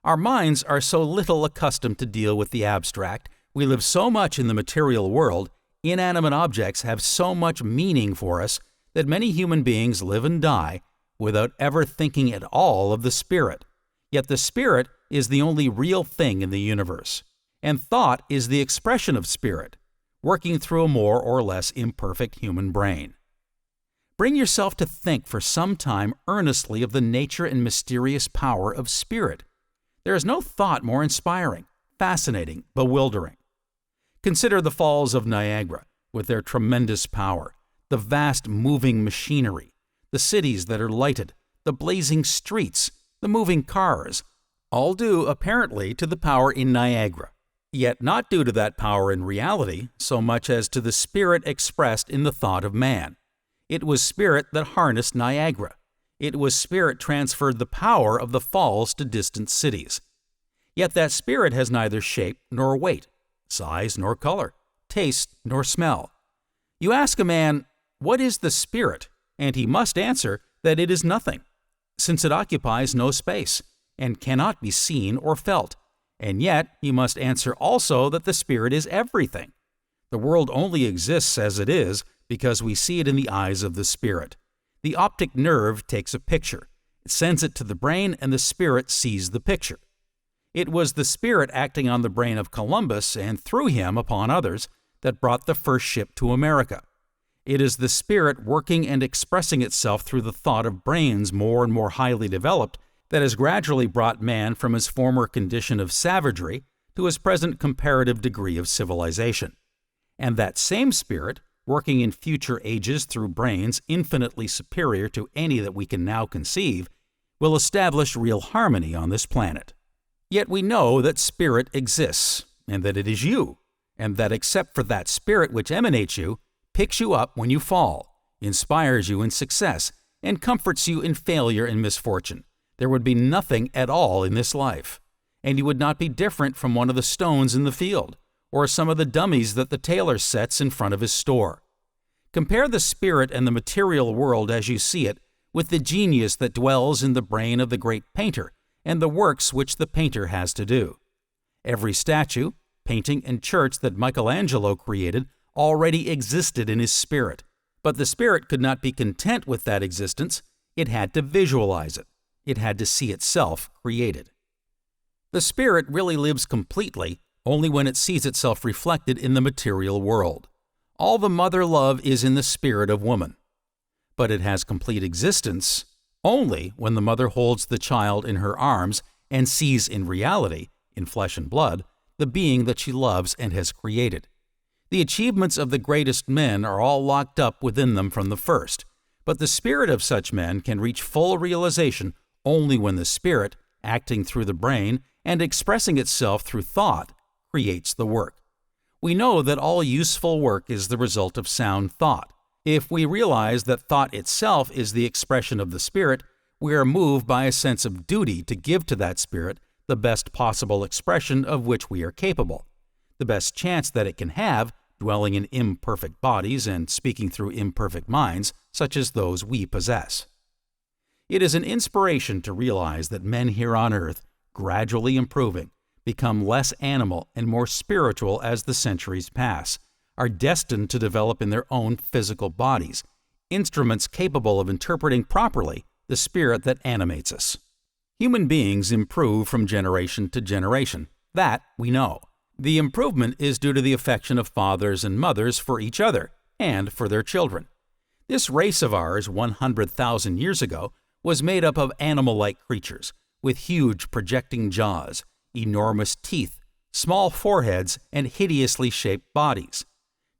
Our minds are so little accustomed to deal with the abstract, we live so much in the material world, inanimate objects have so much meaning for us that many human beings live and die without ever thinking at all of the spirit. Yet the spirit is the only real thing in the universe. and thought is the expression of spirit, working through a more or less imperfect human brain. Bring yourself to think for some time earnestly of the nature and mysterious power of spirit. There is no thought more inspiring, fascinating, bewildering. Consider the Falls of Niagara, with their tremendous power, the vast moving machinery, the cities that are lighted, the blazing streets, the moving cars, all due apparently to the power in Niagara, yet not due to that power in reality so much as to the spirit expressed in the thought of man. It was spirit that harnessed Niagara. It was spirit transferred the power of the falls to distant cities. Yet that spirit has neither shape nor weight, size nor color, taste nor smell. You ask a man, "What is the spirit?" and he must answer that it is nothing, since it occupies no space and cannot be seen or felt. And yet he must answer also that the spirit is everything. The world only exists as it is because we see it in the eyes of the spirit. The optic nerve takes a picture, it sends it to the brain, and the spirit sees the picture. It was the spirit acting on the brain of Columbus and through him upon others that brought the first ship to America. It is the spirit working and expressing itself through the thought of brains more and more highly developed that has gradually brought man from his former condition of savagery to his present comparative degree of civilization. And that same spirit, working in future ages through brains infinitely superior to any that we can now conceive, will establish real harmony on this planet. Yet we know that spirit exists, and that it is you, and that except for that spirit which emanates you, picks you up when you fall, inspires you in success, and comforts you in failure and misfortune, there would be nothing at all in this life, and you would not be different from one of the stones in the field, or some of the dummies that the tailor sets in front of his store. Compare the spirit and the material world as you see it with the genius that dwells in the brain of the great painter and the works which the painter has to do. Every statue, painting, and church that Michelangelo created already existed in his spirit, but the spirit could not be content with that existence. It had to visualize it. It had to see itself created. The spirit really lives completely only when it sees itself reflected in the material world. All the mother love is in the spirit of woman. But it has complete existence only when the mother holds the child in her arms and sees in reality, in flesh and blood, the being that she loves and has created. The achievements of the greatest men are all locked up within them from the first, but the spirit of such men can reach full realization only when the spirit, acting through the brain and expressing itself through thought, creates the work. We know that all useful work is the result of sound thought. If we realize that thought itself is the expression of the spirit, we are moved by a sense of duty to give to that spirit the best possible expression of which we are capable, the best chance that it can have, dwelling in imperfect bodies and speaking through imperfect minds, such as those we possess. It is an inspiration to realize that men here on earth, gradually improving, become less animal and more spiritual as the centuries pass, are destined to develop in their own physical bodies, instruments capable of interpreting properly the spirit that animates us. Human beings improve from generation to generation. That we know. The improvement is due to the affection of fathers and mothers for each other and for their children. This race of ours 100,000 years ago was made up of animal-like creatures with huge projecting jaws, enormous teeth, small foreheads, and hideously shaped bodies.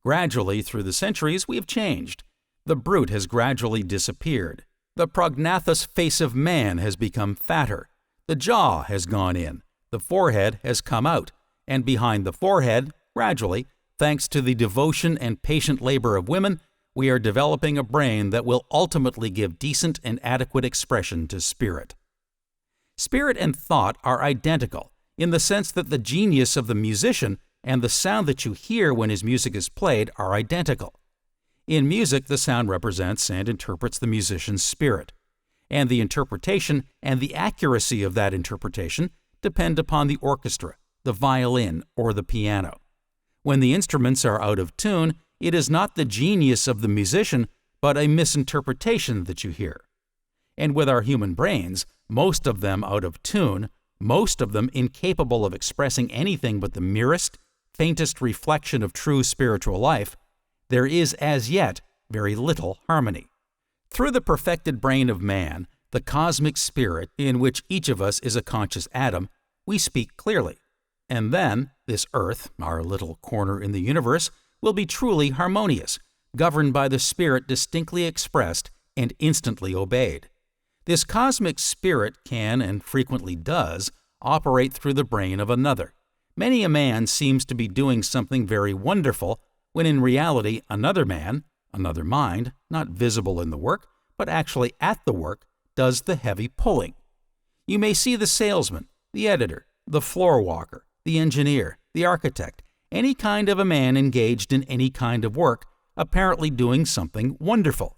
Gradually, through the centuries, we have changed. The brute has gradually disappeared. The prognathous face of man has become fatter. The jaw has gone in. The forehead has come out. And behind the forehead, gradually, thanks to the devotion and patient labor of women, we are developing a brain that will ultimately give decent and adequate expression to spirit. Spirit and thought are identical in the sense that the genius of the musician and the sound that you hear when his music is played are identical. In music, the sound represents and interprets the musician's spirit, and the interpretation and the accuracy of that interpretation depend upon the orchestra, the violin, or the piano. When the instruments are out of tune, it is not the genius of the musician, but a misinterpretation that you hear. And with our human brains, most of them out of tune, most of them incapable of expressing anything but the merest, faintest reflection of true spiritual life, there is as yet very little harmony. Through the perfected brain of man, the cosmic spirit in which each of us is a conscious atom, we speak clearly. And then this earth, our little corner in the universe, will be truly harmonious, governed by the spirit distinctly expressed and instantly obeyed. This cosmic spirit can, and frequently does, operate through the brain of another. Many a man seems to be doing something very wonderful, when in reality another man, another mind, not visible in the work, but actually at the work, does the heavy pulling. You may see the salesman, the editor, the floor walker, the engineer, the architect, any kind of a man engaged in any kind of work, apparently doing something wonderful.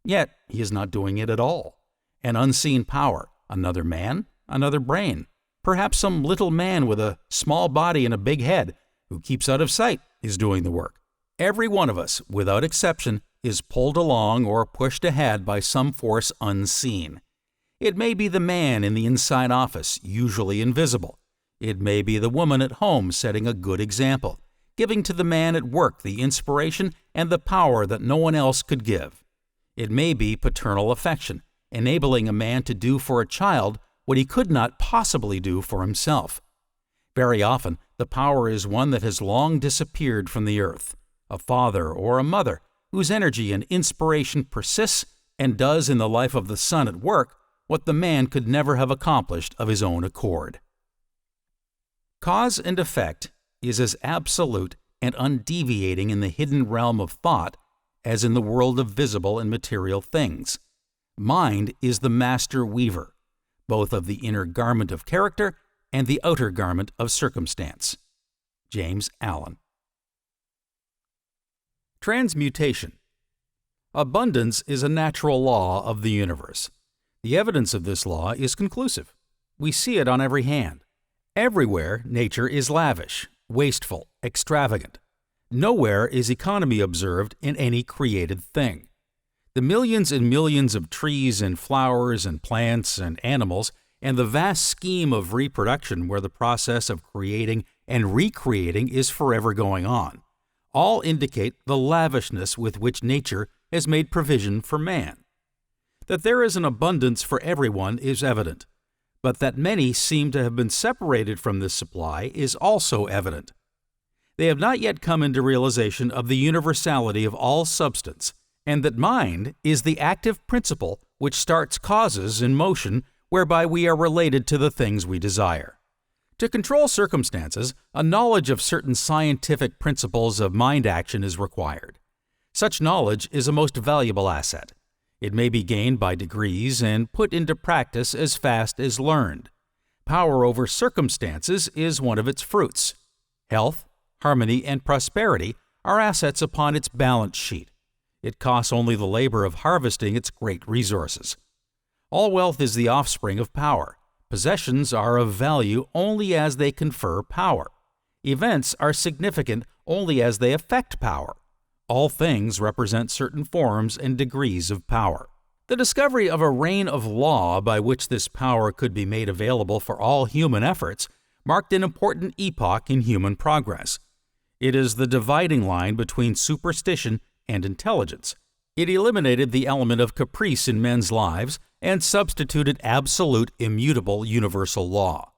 Yet he is not doing it at all. An unseen power, another man, another brain, perhaps some little man with a small body and a big head who keeps out of sight is doing the work. Every one of us, without exception, is pulled along or pushed ahead by some force unseen. It may be the man in the inside office, usually invisible. It may be the woman at home setting a good example, giving to the man at work the inspiration and the power that no one else could give. It may be paternal affection, enabling a man to do for a child what he could not possibly do for himself. Very often, the power is one that has long disappeared from the earth, a father or a mother whose energy and inspiration persists and does in the life of the son at work what the man could never have accomplished of his own accord. Cause and effect is as absolute and undeviating in the hidden realm of thought as in the world of visible and material things. Mind is the master weaver, both of the inner garment of character and the outer garment of circumstance. James Allen. Transmutation. Abundance is a natural law of the universe. The evidence of this law is conclusive. We see it on every hand. Everywhere, nature is lavish, wasteful, extravagant. Nowhere is economy observed in any created thing. The millions and millions of trees and flowers and plants and animals, and the vast scheme of reproduction where the process of creating and recreating is forever going on, all indicate the lavishness with which nature has made provision for man. That there is an abundance for everyone is evident, but that many seem to have been separated from this supply is also evident. They have not yet come into realization of the universality of all substance, and that mind is the active principle which starts causes in motion whereby we are related to the things we desire. To control circumstances, a knowledge of certain scientific principles of mind action is required. Such knowledge is a most valuable asset. It may be gained by degrees and put into practice as fast as learned. Power over circumstances is one of its fruits. Health, harmony, and prosperity are assets upon its balance sheet. It costs only the labor of harvesting its great resources. All wealth is the offspring of power. Possessions are of value only as they confer power. Events are significant only as they affect power. All things represent certain forms and degrees of power. The discovery of a reign of law by which this power could be made available for all human efforts marked an important epoch in human progress. It is the dividing line between superstition and intelligence. It eliminated the element of caprice in men's lives and substituted absolute, immutable, universal law.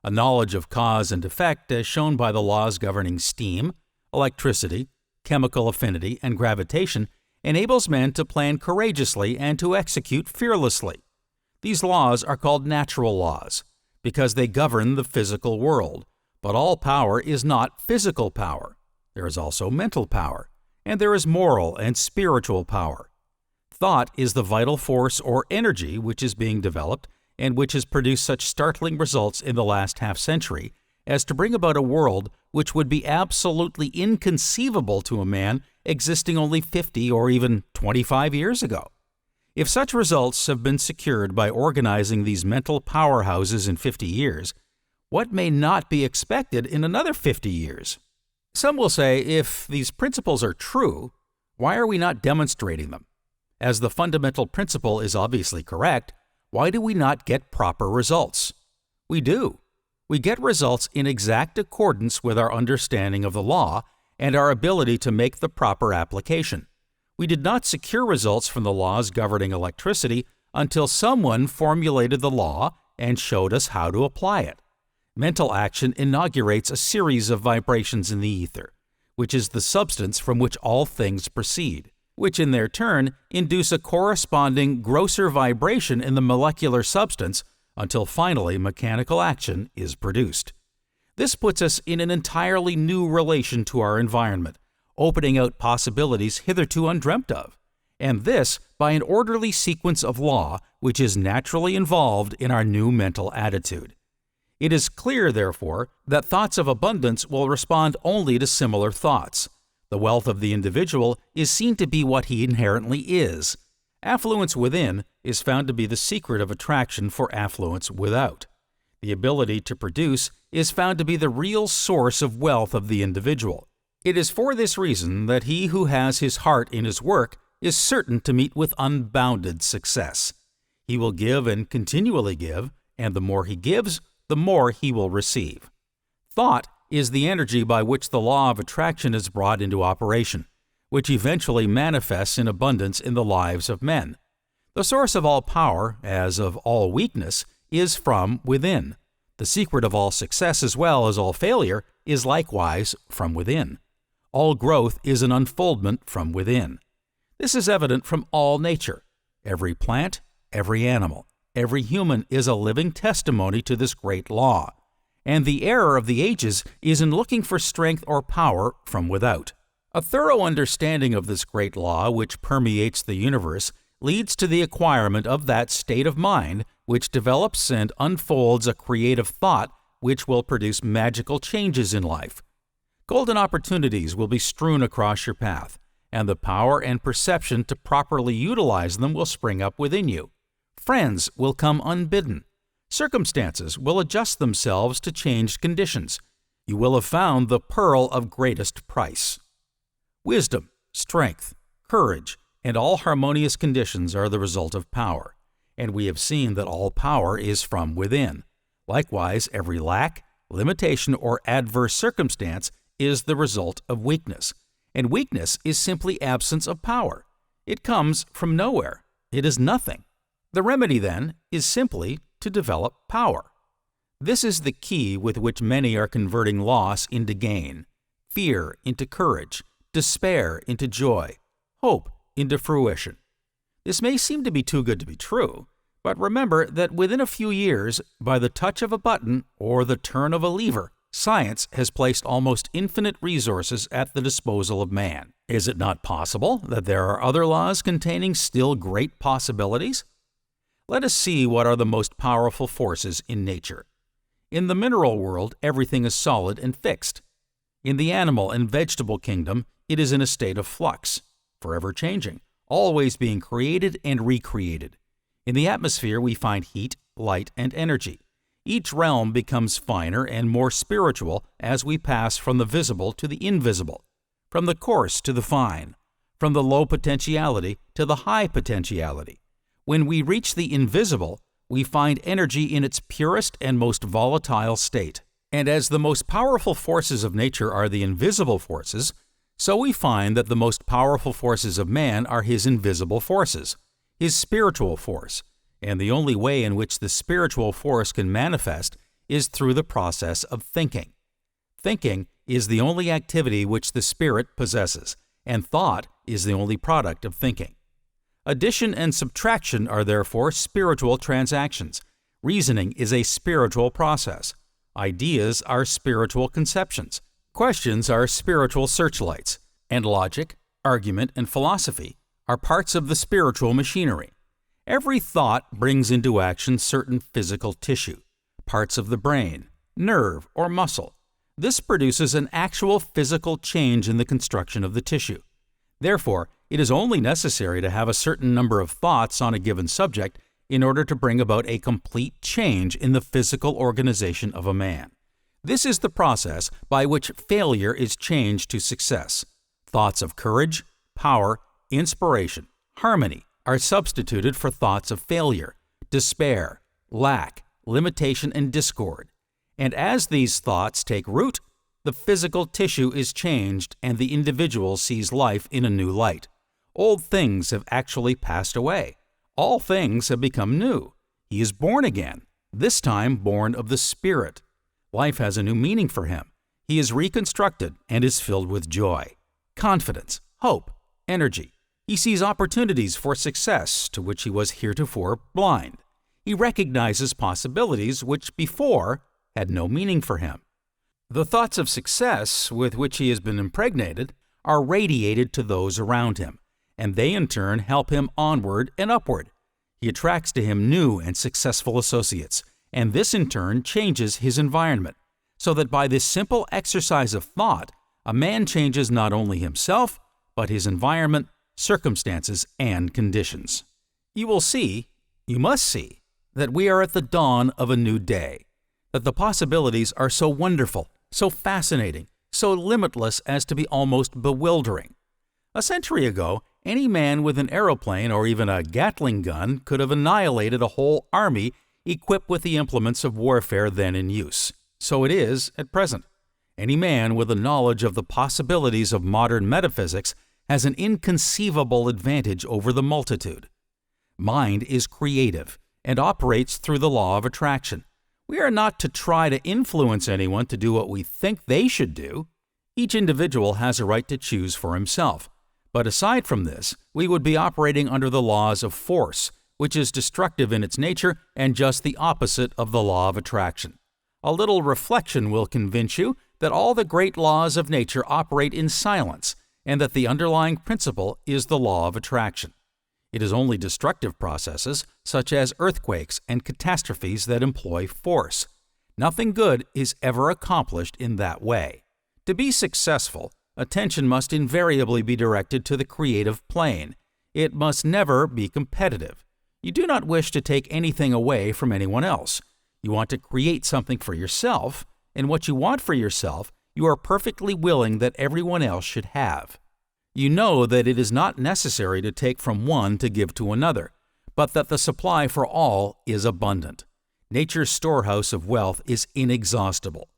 A knowledge of cause and effect as shown by the laws governing steam, electricity, chemical affinity, and gravitation enables men to plan courageously and to execute fearlessly. These laws are called natural laws because they govern the physical world, but all power is not physical power. There is also mental power, and there is moral and spiritual power. Thought is the vital force or energy which is being developed and which has produced such startling results in the last half-century as to bring about a world which would be absolutely inconceivable to a man existing only 50 or even 25 years ago. If such results have been secured by organizing these mental powerhouses in 50 years, what may not be expected in another 50 years? Some will say, if these principles are true, why are we not demonstrating them? As the fundamental principle is obviously correct, why do we not get proper results? We do. We get results in exact accordance with our understanding of the law and our ability to make the proper application. We did not secure results from the laws governing electricity until someone formulated the law and showed us how to apply it. Mental action inaugurates a series of vibrations in the ether, which is the substance from which all things proceed, which in their turn induce a corresponding grosser vibration in the molecular substance until finally mechanical action is produced. This puts us in an entirely new relation to our environment, opening out possibilities hitherto undreamt of, and this by an orderly sequence of law which is naturally involved in our new mental attitude. It is clear, therefore, that thoughts of abundance will respond only to similar thoughts. The wealth of the individual is seen to be what he inherently is. Affluence within is found to be the secret of attraction for affluence without. The ability to produce is found to be the real source of wealth of the individual. It is for this reason that he who has his heart in his work is certain to meet with unbounded success. He will give and continually give, and the more he gives, the more he will receive. Thought is the energy by which the law of attraction is brought into operation, which eventually manifests in abundance in the lives of men. The source of all power, as of all weakness, is from within. The secret of all success as well as all failure is likewise from within. All growth is an unfoldment from within. This is evident from all nature. Every plant, every animal, every human is a living testimony to this great law, and the error of the ages is in looking for strength or power from without. A thorough understanding of this great law which permeates the universe leads to the acquirement of that state of mind which develops and unfolds a creative thought which will produce magical changes in life. Golden opportunities will be strewn across your path, and the power and perception to properly utilize them will spring up within you. Friends will come unbidden. Circumstances will adjust themselves to changed conditions. You will have found the pearl of greatest price. Wisdom, strength, courage, and all harmonious conditions are the result of power, and we have seen that all power is from within. Likewise, every lack, limitation, or adverse circumstance is the result of weakness, and weakness is simply absence of power. It comes from nowhere. It is nothing. The remedy, then, is simply to develop power. This is the key with which many are converting loss into gain, fear into courage, despair into joy, hope into fruition. This may seem to be too good to be true, but remember that within a few years, by the touch of a button or the turn of a lever, science has placed almost infinite resources at the disposal of man. Is it not possible that there are other laws containing still great possibilities? Let us see what are the most powerful forces in nature. In the mineral world, everything is solid and fixed. In the animal and vegetable kingdom, it is in a state of flux, forever changing, always being created and recreated. In the atmosphere, we find heat, light, and energy. Each realm becomes finer and more spiritual as we pass from the visible to the invisible, from the coarse to the fine, from the low potentiality to the high potentiality. When we reach the invisible, we find energy in its purest and most volatile state. And as the most powerful forces of nature are the invisible forces, so we find that the most powerful forces of man are his invisible forces, his spiritual force, and the only way in which the spiritual force can manifest is through the process of thinking. Thinking is the only activity which the spirit possesses, and thought is the only product of thinking. Addition and subtraction are therefore spiritual transactions. Reasoning is a spiritual process. Ideas are spiritual conceptions. Questions are spiritual searchlights, and logic, argument, and philosophy are parts of the spiritual machinery. Every thought brings into action certain physical tissue, parts of the brain, nerve, or muscle. This produces an actual physical change in the construction of the tissue. Therefore, it is only necessary to have a certain number of thoughts on a given subject in order to bring about a complete change in the physical organization of a man. This is the process by which failure is changed to success. Thoughts of courage, power, inspiration, harmony are substituted for thoughts of failure, despair, lack, limitation, and discord. And as these thoughts take root, the physical tissue is changed and the individual sees life in a new light. Old things have actually passed away. All things have become new. He is born again, this time born of the Spirit. Life has a new meaning for him. He is reconstructed and is filled with joy, confidence, hope, energy. He sees opportunities for success to which he was heretofore blind. He recognizes possibilities which before had no meaning for him. The thoughts of success with which he has been impregnated are radiated to those around him, and they in turn help him onward and upward. He attracts to him new and successful associates, and this in turn changes his environment, so that by this simple exercise of thought, a man changes not only himself, but his environment, circumstances, and conditions. You must see, that we are at the dawn of a new day, that the possibilities are so wonderful, so fascinating, so limitless as to be almost bewildering. A century ago, any man with an aeroplane or even a Gatling gun could have annihilated a whole army equipped with the implements of warfare then in use. So it is at present. Any man with a knowledge of the possibilities of modern metaphysics has an inconceivable advantage over the multitude. Mind is creative and operates through the law of attraction. We are not to try to influence anyone to do what we think they should do. Each individual has a right to choose for himself. But aside from this, we would be operating under the laws of force, which is destructive in its nature and just the opposite of the law of attraction. A little reflection will convince you that all the great laws of nature operate in silence, and that the underlying principle is the law of attraction. It is only destructive processes, such as earthquakes and catastrophes, that employ force. Nothing good is ever accomplished in that way. To be successful, attention must invariably be directed to the creative plane. It must never be competitive. You do not wish to take anything away from anyone else. You want to create something for yourself, and what you want for yourself, you are perfectly willing that everyone else should have. You know that it is not necessary to take from one to give to another, but that the supply for all is abundant. Nature's storehouse of wealth is inexhaustible,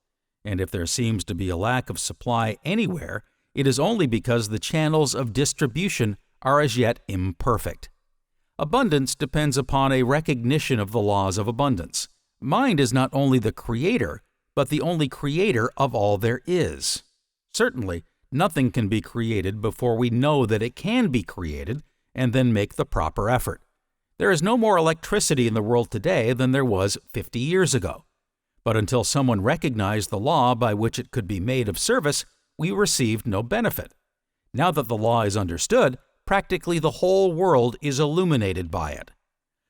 and if there seems to be a lack of supply anywhere, it is only because the channels of distribution are as yet imperfect. Abundance depends upon a recognition of the laws of abundance. Mind is not only the creator, but the only creator of all there is. Certainly, nothing can be created before we know that it can be created and then make the proper effort. There is no more electricity in the world today than there was 50 years ago. But until someone recognized the law by which it could be made of service, we received no benefit. Now that the law is understood, practically the whole world is illuminated by it.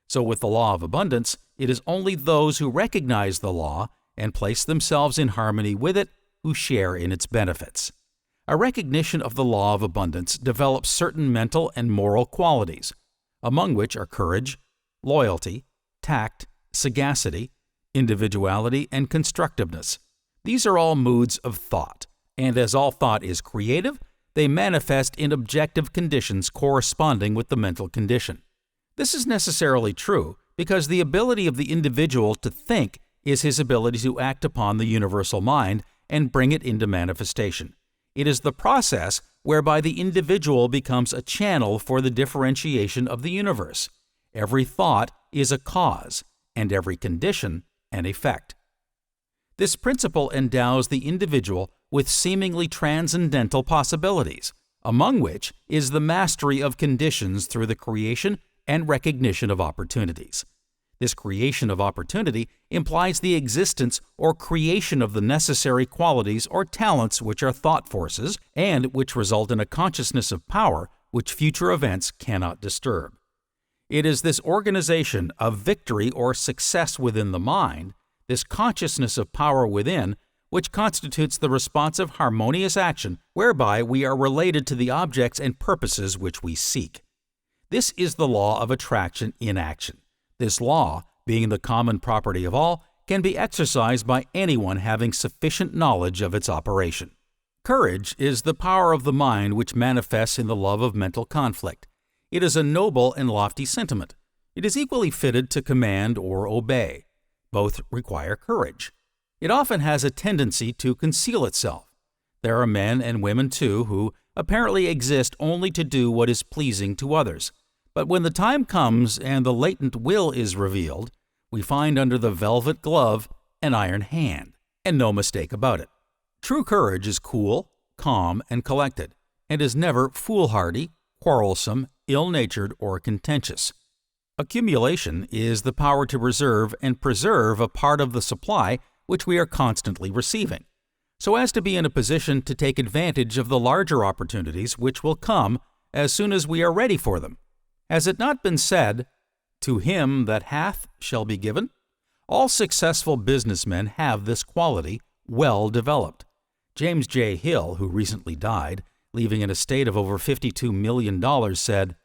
So with the law of abundance, it is only those who recognize the law and place themselves in harmony with it who share in its benefits. A recognition of the law of abundance develops certain mental and moral qualities, among which are courage, loyalty, tact, sagacity, individuality, and constructiveness. These are all moods of thought, and as all thought is creative, they manifest in objective conditions corresponding with the mental condition. This is necessarily true because the ability of the individual to think is his ability to act upon the universal mind and bring it into manifestation. It is the process whereby the individual becomes a channel for the differentiation of the universe. Every thought is a cause, and every condition an effect. This principle endows the individual with seemingly transcendental possibilities, among which is the mastery of conditions through the creation and recognition of opportunities. This creation of opportunity implies the existence or creation of the necessary qualities or talents which are thought forces and which result in a consciousness of power which future events cannot disturb. It is this organization of victory or success within the mind, this consciousness of power within, which constitutes the responsive harmonious action whereby we are related to the objects and purposes which we seek. This is the law of attraction in action. This law, being the common property of all, can be exercised by anyone having sufficient knowledge of its operation. Courage is the power of the mind which manifests in the love of mental conflict. It is a noble and lofty sentiment. It is equally fitted to command or obey. Both require courage. It often has a tendency to conceal itself. There are men and women, too, who apparently exist only to do what is pleasing to others. But when the time comes and the latent will is revealed, we find under the velvet glove an iron hand, and no mistake about it. True courage is cool, calm, and collected, and is never foolhardy, quarrelsome, ill-natured, or contentious. Accumulation is the power to reserve and preserve a part of the supply which we are constantly receiving, so as to be in a position to take advantage of the larger opportunities which will come as soon as we are ready for them. Has it not been said, "To him that hath shall be given"? All successful businessmen have this quality well developed. James J. Hill, who recently died, leaving an estate of over $52 million, said,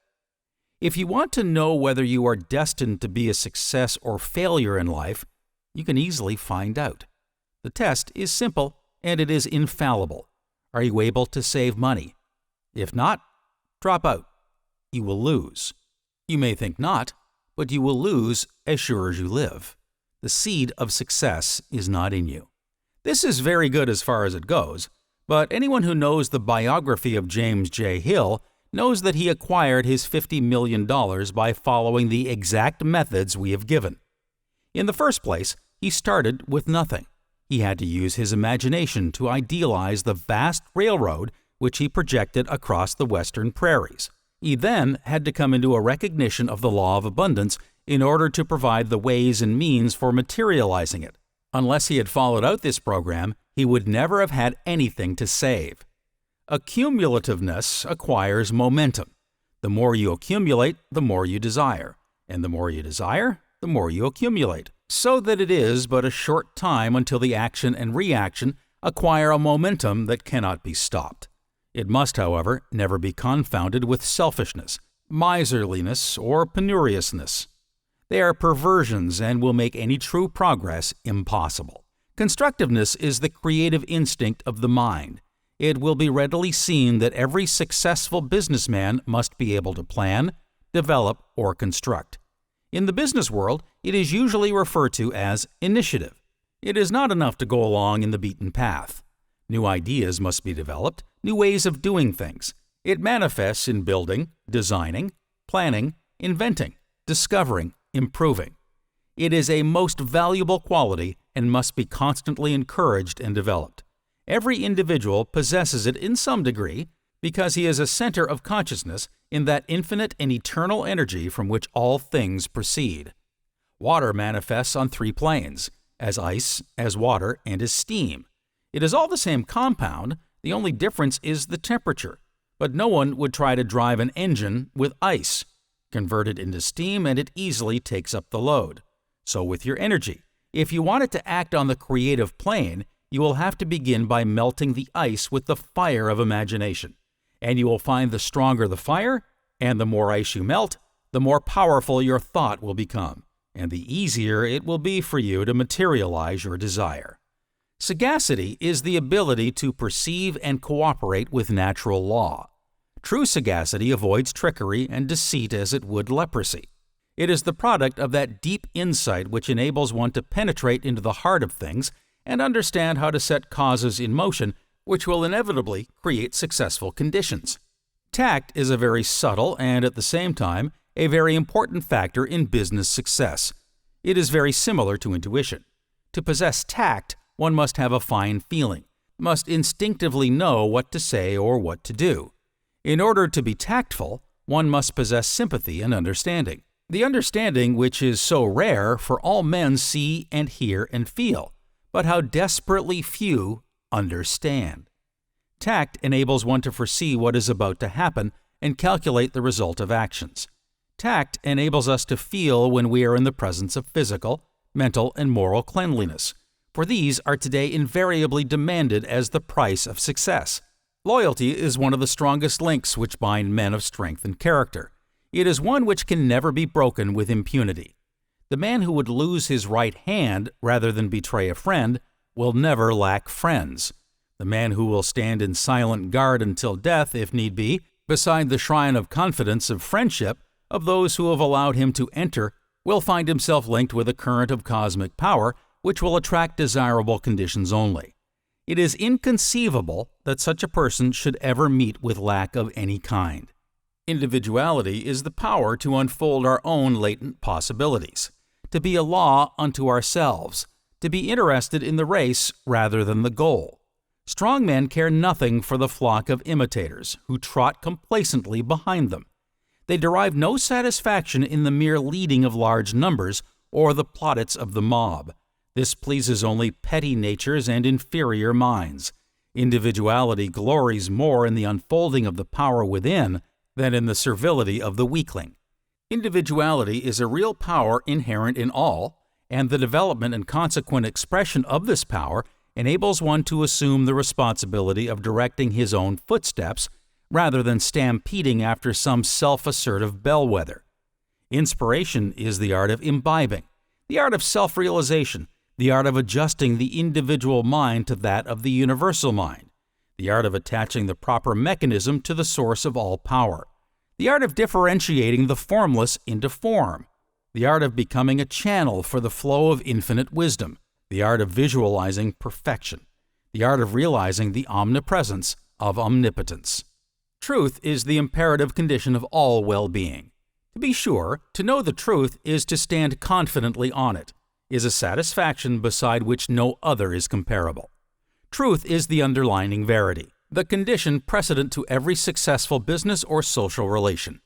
"If you want to know whether you are destined to be a success or failure in life, you can easily find out. The test is simple and it is infallible. Are you able to save money? If not, drop out. You will lose. You may think not, but you will lose as sure as you live. The seed of success is not in you." This is very good as far as it goes, but anyone who knows the biography of James J. Hill knows that he acquired his $50 million by following the exact methods we have given. In the first place, he started with nothing. He had to use his imagination to idealize the vast railroad which he projected across the western prairies. He then had to come into a recognition of the law of abundance in order to provide the ways and means for materializing it. Unless he had followed out this program, he would never have had anything to save. Accumulativeness acquires momentum. The more you accumulate, the more you desire, and the more you desire, the more you accumulate, so that it is but a short time until the action and reaction acquire a momentum that cannot be stopped. It must, however, never be confounded with selfishness, miserliness, or penuriousness. They are perversions and will make any true progress impossible. Constructiveness is the creative instinct of the mind. It will be readily seen that every successful businessman must be able to plan, develop, or construct. In the business world, it is usually referred to as initiative. It is not enough to go along in the beaten path. New ideas must be developed, new ways of doing things. It manifests in building, designing, planning, inventing, discovering, improving. It is a most valuable quality and must be constantly encouraged and developed. Every individual possesses it in some degree because he is a center of consciousness in that infinite and eternal energy from which all things proceed. Water manifests on three planes, as ice, as water, and as steam. It is all the same compound, the only difference is the temperature, but no one would try to drive an engine with ice. Convert it into steam and it easily takes up the load. So with your energy, if you want it to act on the creative plane, you will have to begin by melting the ice with the fire of imagination. And you will find the stronger the fire, and the more ice you melt, the more powerful your thought will become, and the easier it will be for you to materialize your desire. Sagacity is the ability to perceive and cooperate with natural law. True sagacity avoids trickery and deceit as it would leprosy. It is the product of that deep insight which enables one to penetrate into the heart of things and understand how to set causes in motion which will inevitably create successful conditions. Tact is a very subtle and, at the same time, a very important factor in business success. It is very similar to intuition. To possess tact, one must have a fine feeling, must instinctively know what to say or what to do. In order to be tactful, one must possess sympathy and understanding. The understanding which is so rare, for all men see and hear and feel, but how desperately few understand. Tact enables one to foresee what is about to happen and calculate the result of actions. Tact enables us to feel when we are in the presence of physical, mental, and moral cleanliness, for these are today invariably demanded as the price of success. Loyalty is one of the strongest links which bind men of strength and character. It is one which can never be broken with impunity. The man who would lose his right hand rather than betray a friend will never lack friends. The man who will stand in silent guard until death, if need be, beside the shrine of confidence of friendship of those who have allowed him to enter, will find himself linked with a current of cosmic power which will attract desirable conditions only. It is inconceivable that such a person should ever meet with lack of any kind. Individuality is the power to unfold our own latent possibilities, to be a law unto ourselves, to be interested in the race rather than the goal. Strong men care nothing for the flock of imitators who trot complacently behind them. They derive no satisfaction in the mere leading of large numbers or the plaudits of the mob. This pleases only petty natures and inferior minds. Individuality glories more in the unfolding of the power within than in the servility of the weakling. Individuality is a real power inherent in all, and the development and consequent expression of this power enables one to assume the responsibility of directing his own footsteps rather than stampeding after some self-assertive bellwether. Inspiration is the art of imbibing, the art of self-realization, the art of adjusting the individual mind to that of the universal mind, the art of attaching the proper mechanism to the source of all power, the art of differentiating the formless into form, the art of becoming a channel for the flow of infinite wisdom, the art of visualizing perfection, the art of realizing the omnipresence of omnipotence. Truth is the imperative condition of all well-being. To be sure, to know the truth is to stand confidently on it, is a satisfaction beside which no other is comparable. Truth is the underlying verity, the condition precedent to every successful business or social relation.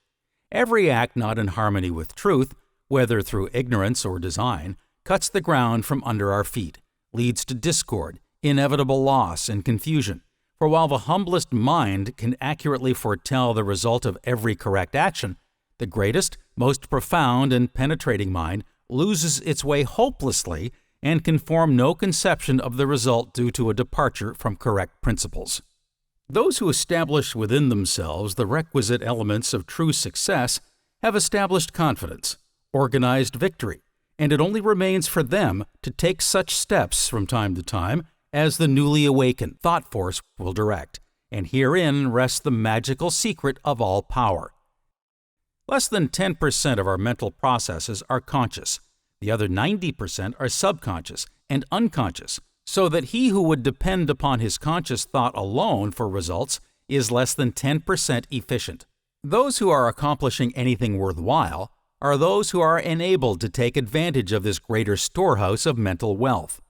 Every act not in harmony with truth, whether through ignorance or design, cuts the ground from under our feet, leads to discord, inevitable loss, and confusion. For while the humblest mind can accurately foretell the result of every correct action, the greatest, most profound, and penetrating mind loses its way hopelessly and can form no conception of the result due to a departure from correct principles. Those who establish within themselves the requisite elements of true success have established confidence, organized victory, and it only remains for them to take such steps from time to time as the newly awakened thought force will direct, and herein rests the magical secret of all power. Less than 10% of our mental processes are conscious. The other 90% are subconscious and unconscious, so that he who would depend upon his conscious thought alone for results is less than 10% efficient. Those who are accomplishing anything worthwhile are those who are enabled to take advantage of this greater storehouse of mental wealth.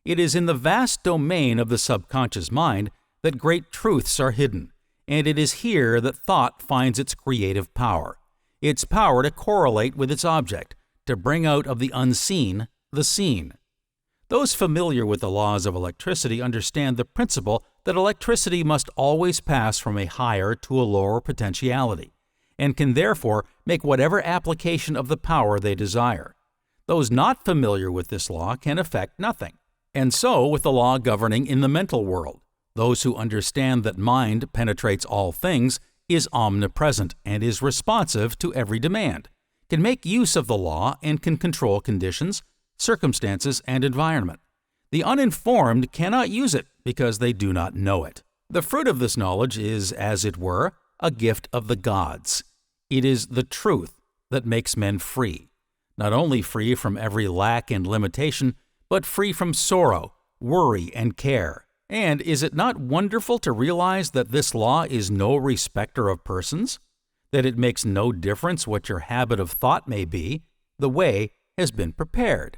It is in the vast domain of the subconscious mind that great truths are hidden, and it is here that thought finds its creative power, its power to correlate with its object, to bring out of the unseen the seen. Those familiar with the laws of electricity understand the principle that electricity must always pass from a higher to a lower potentiality, and can therefore make whatever application of the power they desire. Those not familiar with this law can effect nothing. And so with the law governing in the mental world. Those who understand that mind penetrates all things, is omnipresent, and is responsive to every demand, can make use of the law and can control conditions, circumstances, and environment. The uninformed cannot use it because they do not know it. The fruit of this knowledge is, as it were, a gift of the gods. It is the truth that makes men free, not only free from every lack and limitation, but free from sorrow, worry, and care. And is it not wonderful to realize that this law is no respecter of persons? That it makes no difference what your habit of thought may be, the way has been prepared.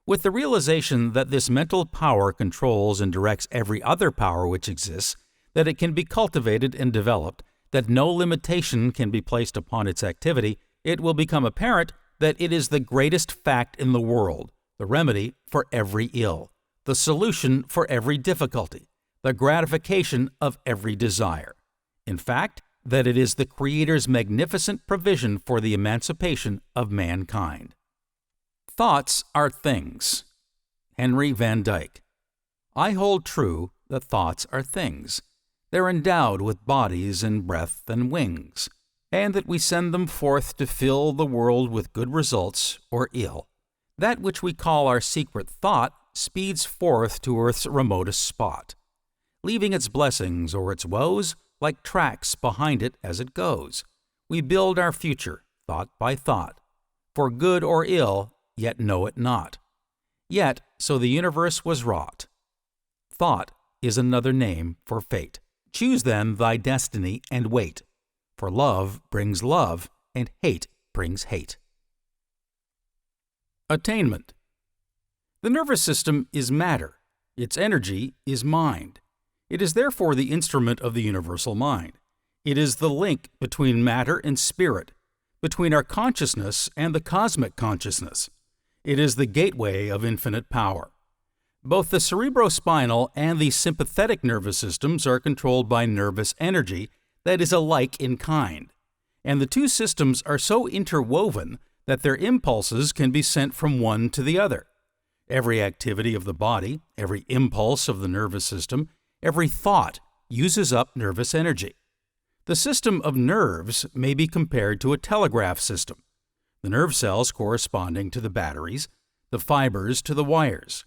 With the realization that this mental power controls and directs every other power which exists, that it can be cultivated and developed, that no limitation can be placed upon its activity, it will become apparent that it is the greatest fact in the world, the remedy for every ill, the solution for every difficulty, the gratification of every desire. In fact, that it is the Creator's magnificent provision for the emancipation of mankind. Thoughts are things. Henry Van Dyke. I hold true that thoughts are things. They're endowed with bodies and breath and wings, and that we send them forth to fill the world with good results or ill. That which we call our secret thought speeds forth to earth's remotest spot, leaving its blessings or its woes like tracks behind it as it goes. We build our future, thought by thought, for good or ill, yet know it not. Yet, so the universe was wrought. Thought is another name for fate. Choose then thy destiny and wait, for love brings love, and hate brings hate. Attainment. The nervous system is matter. Its energy is mind. It is therefore the instrument of the universal mind. It is the link between matter and spirit, between our consciousness and the cosmic consciousness. It is the gateway of infinite power. Both the cerebrospinal and the sympathetic nervous systems are controlled by nervous energy that is alike in kind, and the two systems are so interwoven that their impulses can be sent from one to the other. Every activity of the body, every impulse of the nervous system, every thought uses up nervous energy. The system of nerves may be compared to a telegraph system, the nerve cells corresponding to the batteries, the fibers to the wires.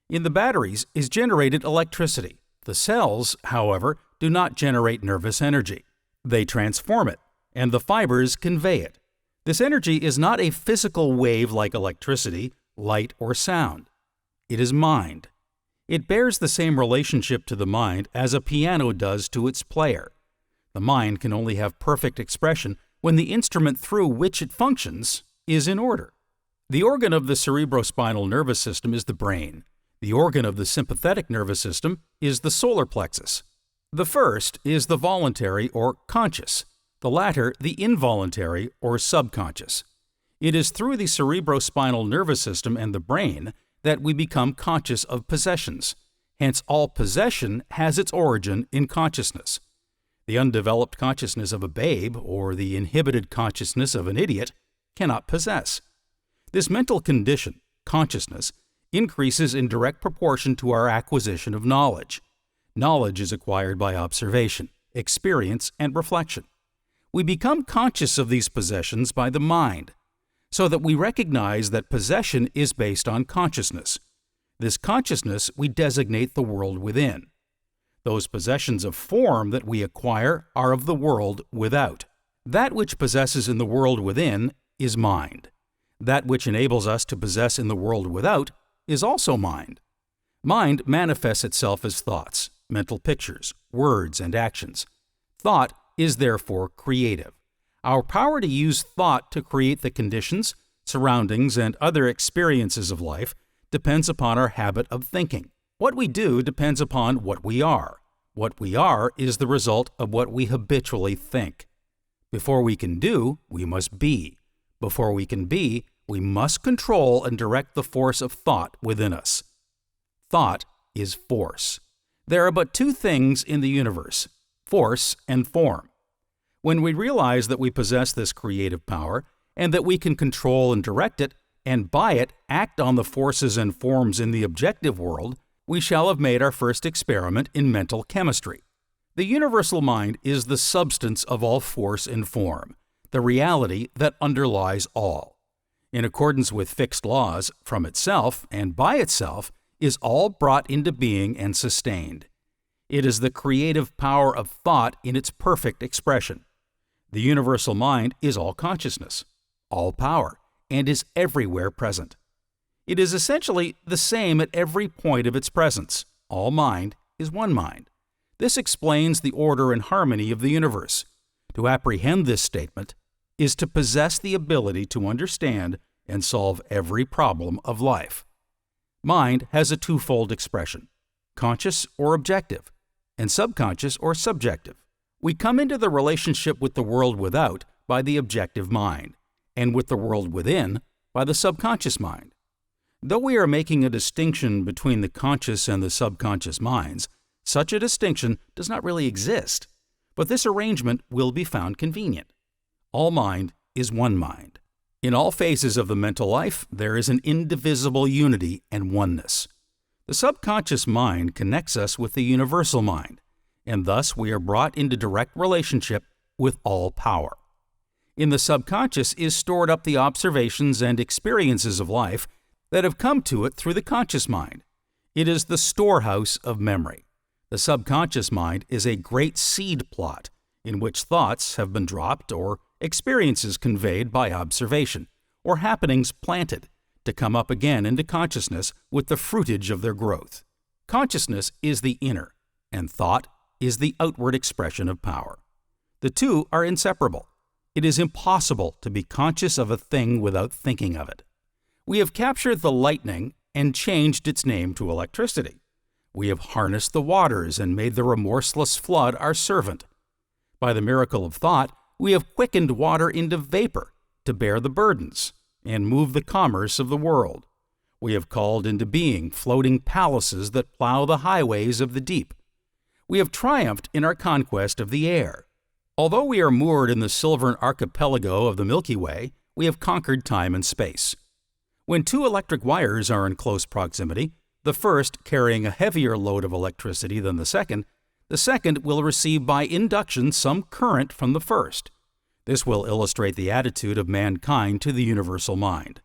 In the batteries is generated electricity. The cells, however, do not generate nervous energy. They transform it, and the fibers convey it. This energy is not a physical wave like electricity, light, or sound. It is mind. It bears the same relationship to the mind as a piano does to its player. The mind can only have perfect expression when the instrument through which it functions is in order. The organ of the cerebrospinal nervous system is the brain. The organ of the sympathetic nervous system is the solar plexus. The first is the voluntary or conscious, the latter the involuntary or subconscious. It is through the cerebrospinal nervous system and the brain that we become conscious of possessions. Hence, all possession has its origin in consciousness. The undeveloped consciousness of a babe or the inhibited consciousness of an idiot cannot possess. This mental condition, consciousness, increases in direct proportion to our acquisition of knowledge. Knowledge is acquired by observation, experience, and reflection. We become conscious of these possessions by the mind, so that we recognize that possession is based on consciousness. This consciousness we designate the world within. Those possessions of form that we acquire are of the world without. That which possesses in the world within is mind. That which enables us to possess in the world without is also mind. Mind manifests itself as thoughts, mental pictures, words, and actions. Thought is therefore creative. Our power to use thought to create the conditions, surroundings, and other experiences of life depends upon our habit of thinking. What we do depends upon what we are. What we are is the result of what we habitually think. Before we can do, we must be. Before we can be, we must control and direct the force of thought within us. Thought is force. There are but two things in the universe, force and form. When we realize that we possess this creative power, and that we can control and direct it, and by it act on the forces and forms in the objective world, we shall have made our first experiment in mental chemistry. The universal mind is the substance of all force and form, the reality that underlies all. In accordance with fixed laws, from itself and by itself is all brought into being and sustained. It is the creative power of thought in its perfect expression. The universal mind is all consciousness, all power, and is everywhere present. It is essentially the same at every point of its presence. All mind is one mind. This explains the order and harmony of the universe. To apprehend this statement is to possess the ability to understand and solve every problem of life. Mind has a twofold expression, conscious or objective, and subconscious or subjective. We come into the relationship with the world without by the objective mind, and with the world within by the subconscious mind. Though we are making a distinction between the conscious and the subconscious minds, such a distinction does not really exist, but this arrangement will be found convenient. All mind is one mind. In all phases of the mental life, there is an indivisible unity and oneness. The subconscious mind connects us with the universal mind, and thus we are brought into direct relationship with all power. In the subconscious is stored up the observations and experiences of life that have come to it through the conscious mind. It is the storehouse of memory. The subconscious mind is a great seed plot in which thoughts have been dropped or experiences conveyed by observation, or happenings planted to come up again into consciousness with the fruitage of their growth. Consciousness is the inner, and thought is the outward expression of power. The two are inseparable. It is impossible to be conscious of a thing without thinking of it. We have captured the lightning and changed its name to electricity. We have harnessed the waters and made the remorseless flood our servant. By the miracle of thought, we have quickened water into vapor to bear the burdens and move the commerce of the world. We have called into being floating palaces that plow the highways of the deep. We have triumphed in our conquest of the air. Although we are moored in the silvern archipelago of the Milky Way, we have conquered time and space. When two electric wires are in close proximity, the first carrying a heavier load of electricity than the second will receive by induction some current from the first. This will illustrate the attitude of mankind to the universal mind.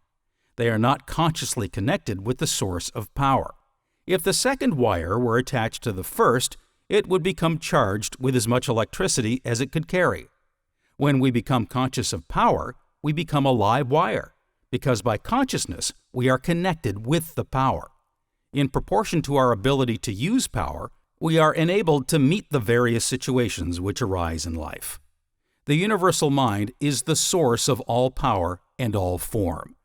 They are not consciously connected with the source of power. If the second wire were attached to the first, it would become charged with as much electricity as it could carry. When we become conscious of power, we become a live wire, because by consciousness we are connected with the power. In proportion to our ability to use power, we are enabled to meet the various situations which arise in life. The universal mind is the source of all power and all form.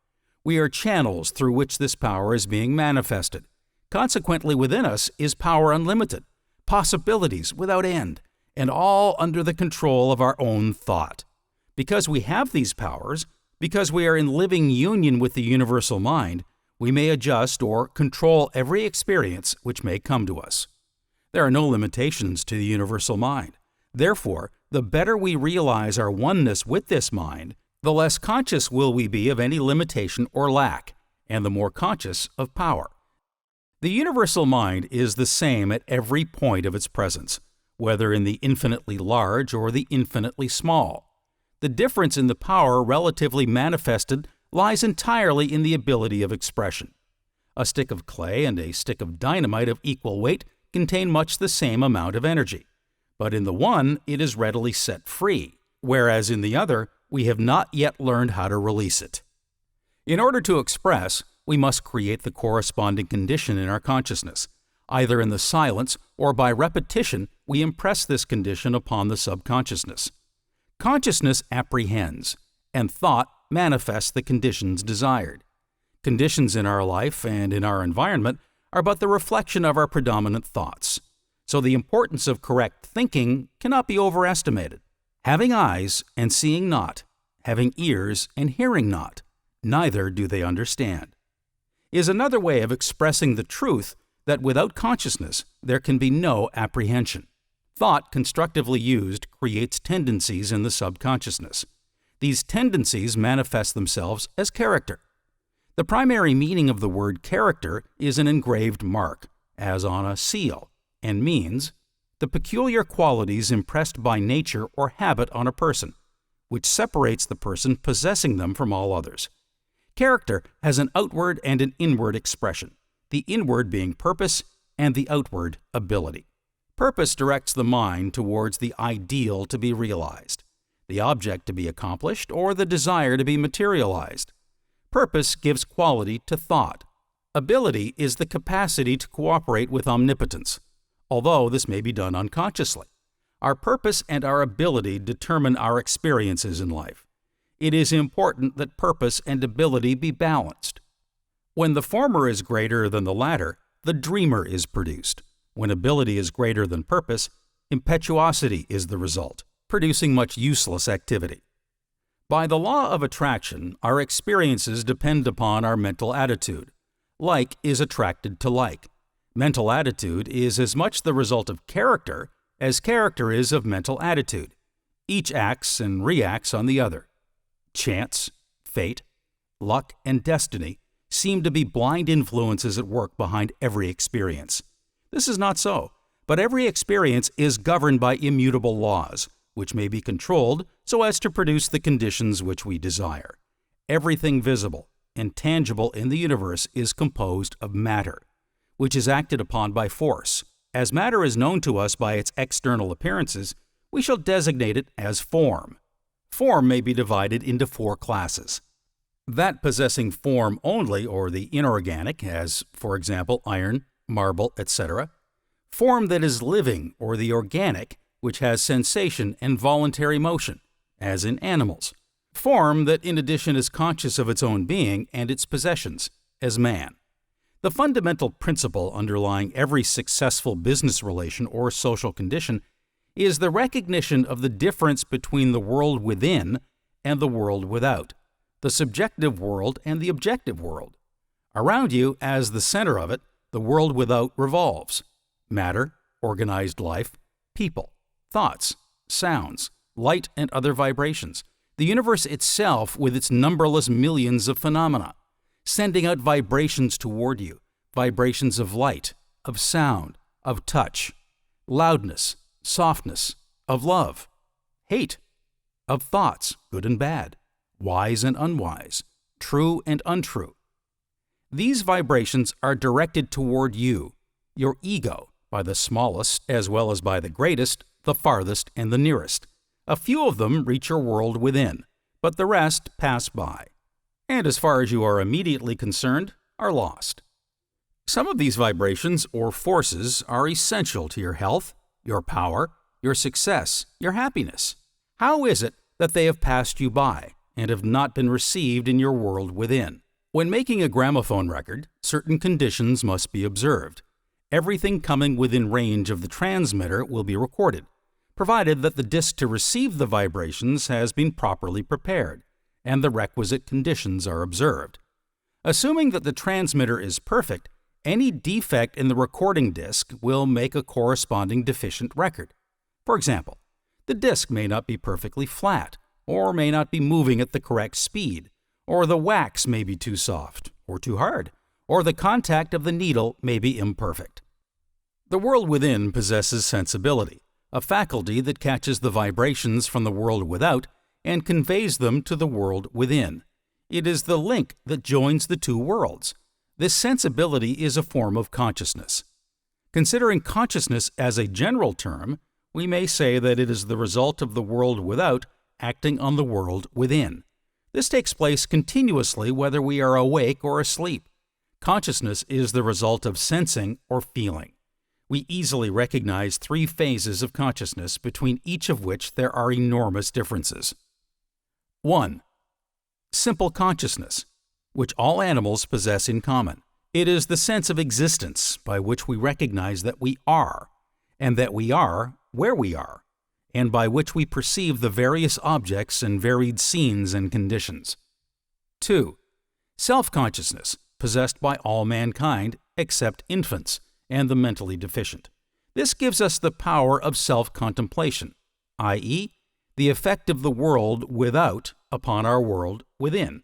We are channels through which this power is being manifested. Consequently, within us is power unlimited, possibilities without end, and all under the control of our own thought. Because we have these powers, because we are in living union with the universal mind, we may adjust or control every experience which may come to us. There are no limitations to the universal mind. Therefore, the better we realize our oneness with this mind, the less conscious will we be of any limitation or lack, and the more conscious of power. The universal mind is the same at every point of its presence, whether in the infinitely large or the infinitely small. The difference in the power relatively manifested lies entirely in the ability of expression. A stick of clay and a stick of dynamite of equal weight contain much the same amount of energy, but in the one it is readily set free, whereas in the other we have not yet learned how to release it. In order to express, we must create the corresponding condition in our consciousness. Either in the silence or by repetition, we impress this condition upon the subconsciousness. Consciousness apprehends, and thought manifests the conditions desired. Conditions in our life and in our environment are but the reflection of our predominant thoughts. So the importance of correct thinking cannot be overestimated. Having eyes and seeing not, having ears and hearing not, neither do they understand, is another way of expressing the truth that without consciousness there can be no apprehension. Thought constructively used creates tendencies in the subconsciousness. These tendencies manifest themselves as character. The primary meaning of the word character is an engraved mark, as on a seal, and means the peculiar qualities impressed by nature or habit on a person, which separates the person possessing them from all others. Character has an outward and an inward expression, the inward being purpose and the outward ability. Purpose directs the mind towards the ideal to be realized, the object to be accomplished, or the desire to be materialized. Purpose gives quality to thought. Ability is the capacity to cooperate with omnipotence, although this may be done unconsciously. Our purpose and our ability determine our experiences in life. It is important that purpose and ability be balanced. When the former is greater than the latter, the dreamer is produced. When ability is greater than purpose, impetuosity is the result, producing much useless activity. By the law of attraction, our experiences depend upon our mental attitude. Like is attracted to like. Mental attitude is as much the result of character as character is of mental attitude. Each acts and reacts on the other. Chance, fate, luck, and destiny seem to be blind influences at work behind every experience. This is not so, but every experience is governed by immutable laws, which may be controlled so as to produce the conditions which we desire. Everything visible and tangible in the universe is composed of matter, which is acted upon by force. As matter is known to us by its external appearances, we shall designate it as form. Form may be divided into 4 classes. That possessing form only, or the inorganic, as, for example, iron, marble, etc. Form that is living, or the organic, which has sensation and voluntary motion, as in animals. Form that in addition is conscious of its own being and its possessions, as man. The fundamental principle underlying every successful business relation or social condition is the recognition of the difference between the world within and the world without, the subjective world and the objective world. Around you, as the center of it, the world without revolves. Matter, organized life, people, thoughts, sounds, light and other vibrations, the universe itself with its numberless millions of phenomena, sending out vibrations toward you, vibrations of light, of sound, of touch, loudness, softness, of love, hate, of thoughts, good and bad, wise and unwise, true and untrue. These vibrations are directed toward you, your ego, by the smallest as well as by the greatest, the farthest and the nearest. A few of them reach your world within, but the rest pass by, and as far as you are immediately concerned, are lost. Some of these vibrations or forces are essential to your health, your power, your success, your happiness. How is it that they have passed you by and have not been received in your world within? When making a gramophone record, certain conditions must be observed. Everything coming within range of the transmitter will be recorded, provided that the disc to receive the vibrations has been properly prepared and the requisite conditions are observed. Assuming that the transmitter is perfect, any defect in the recording disc will make a corresponding deficient record. For example, the disc may not be perfectly flat, or may not be moving at the correct speed, or the wax may be too soft or too hard, or the contact of the needle may be imperfect. The world within possesses sensibility, a faculty that catches the vibrations from the world without and conveys them to the world within. It is the link that joins the two worlds. This sensibility is a form of consciousness. Considering consciousness as a general term, we may say that it is the result of the world without acting on the world within. This takes place continuously whether we are awake or asleep. Consciousness is the result of sensing or feeling. We easily recognize three phases of consciousness, between each of which there are enormous differences. 1. Simple consciousness, which all animals possess in common. It is the sense of existence by which we recognize that we are, and that we are where we are, and by which we perceive the various objects and varied scenes and conditions. 2. Self-consciousness, possessed by all mankind except infants and the mentally deficient. This gives us the power of self-contemplation, i.e., the effect of the world without upon our world within.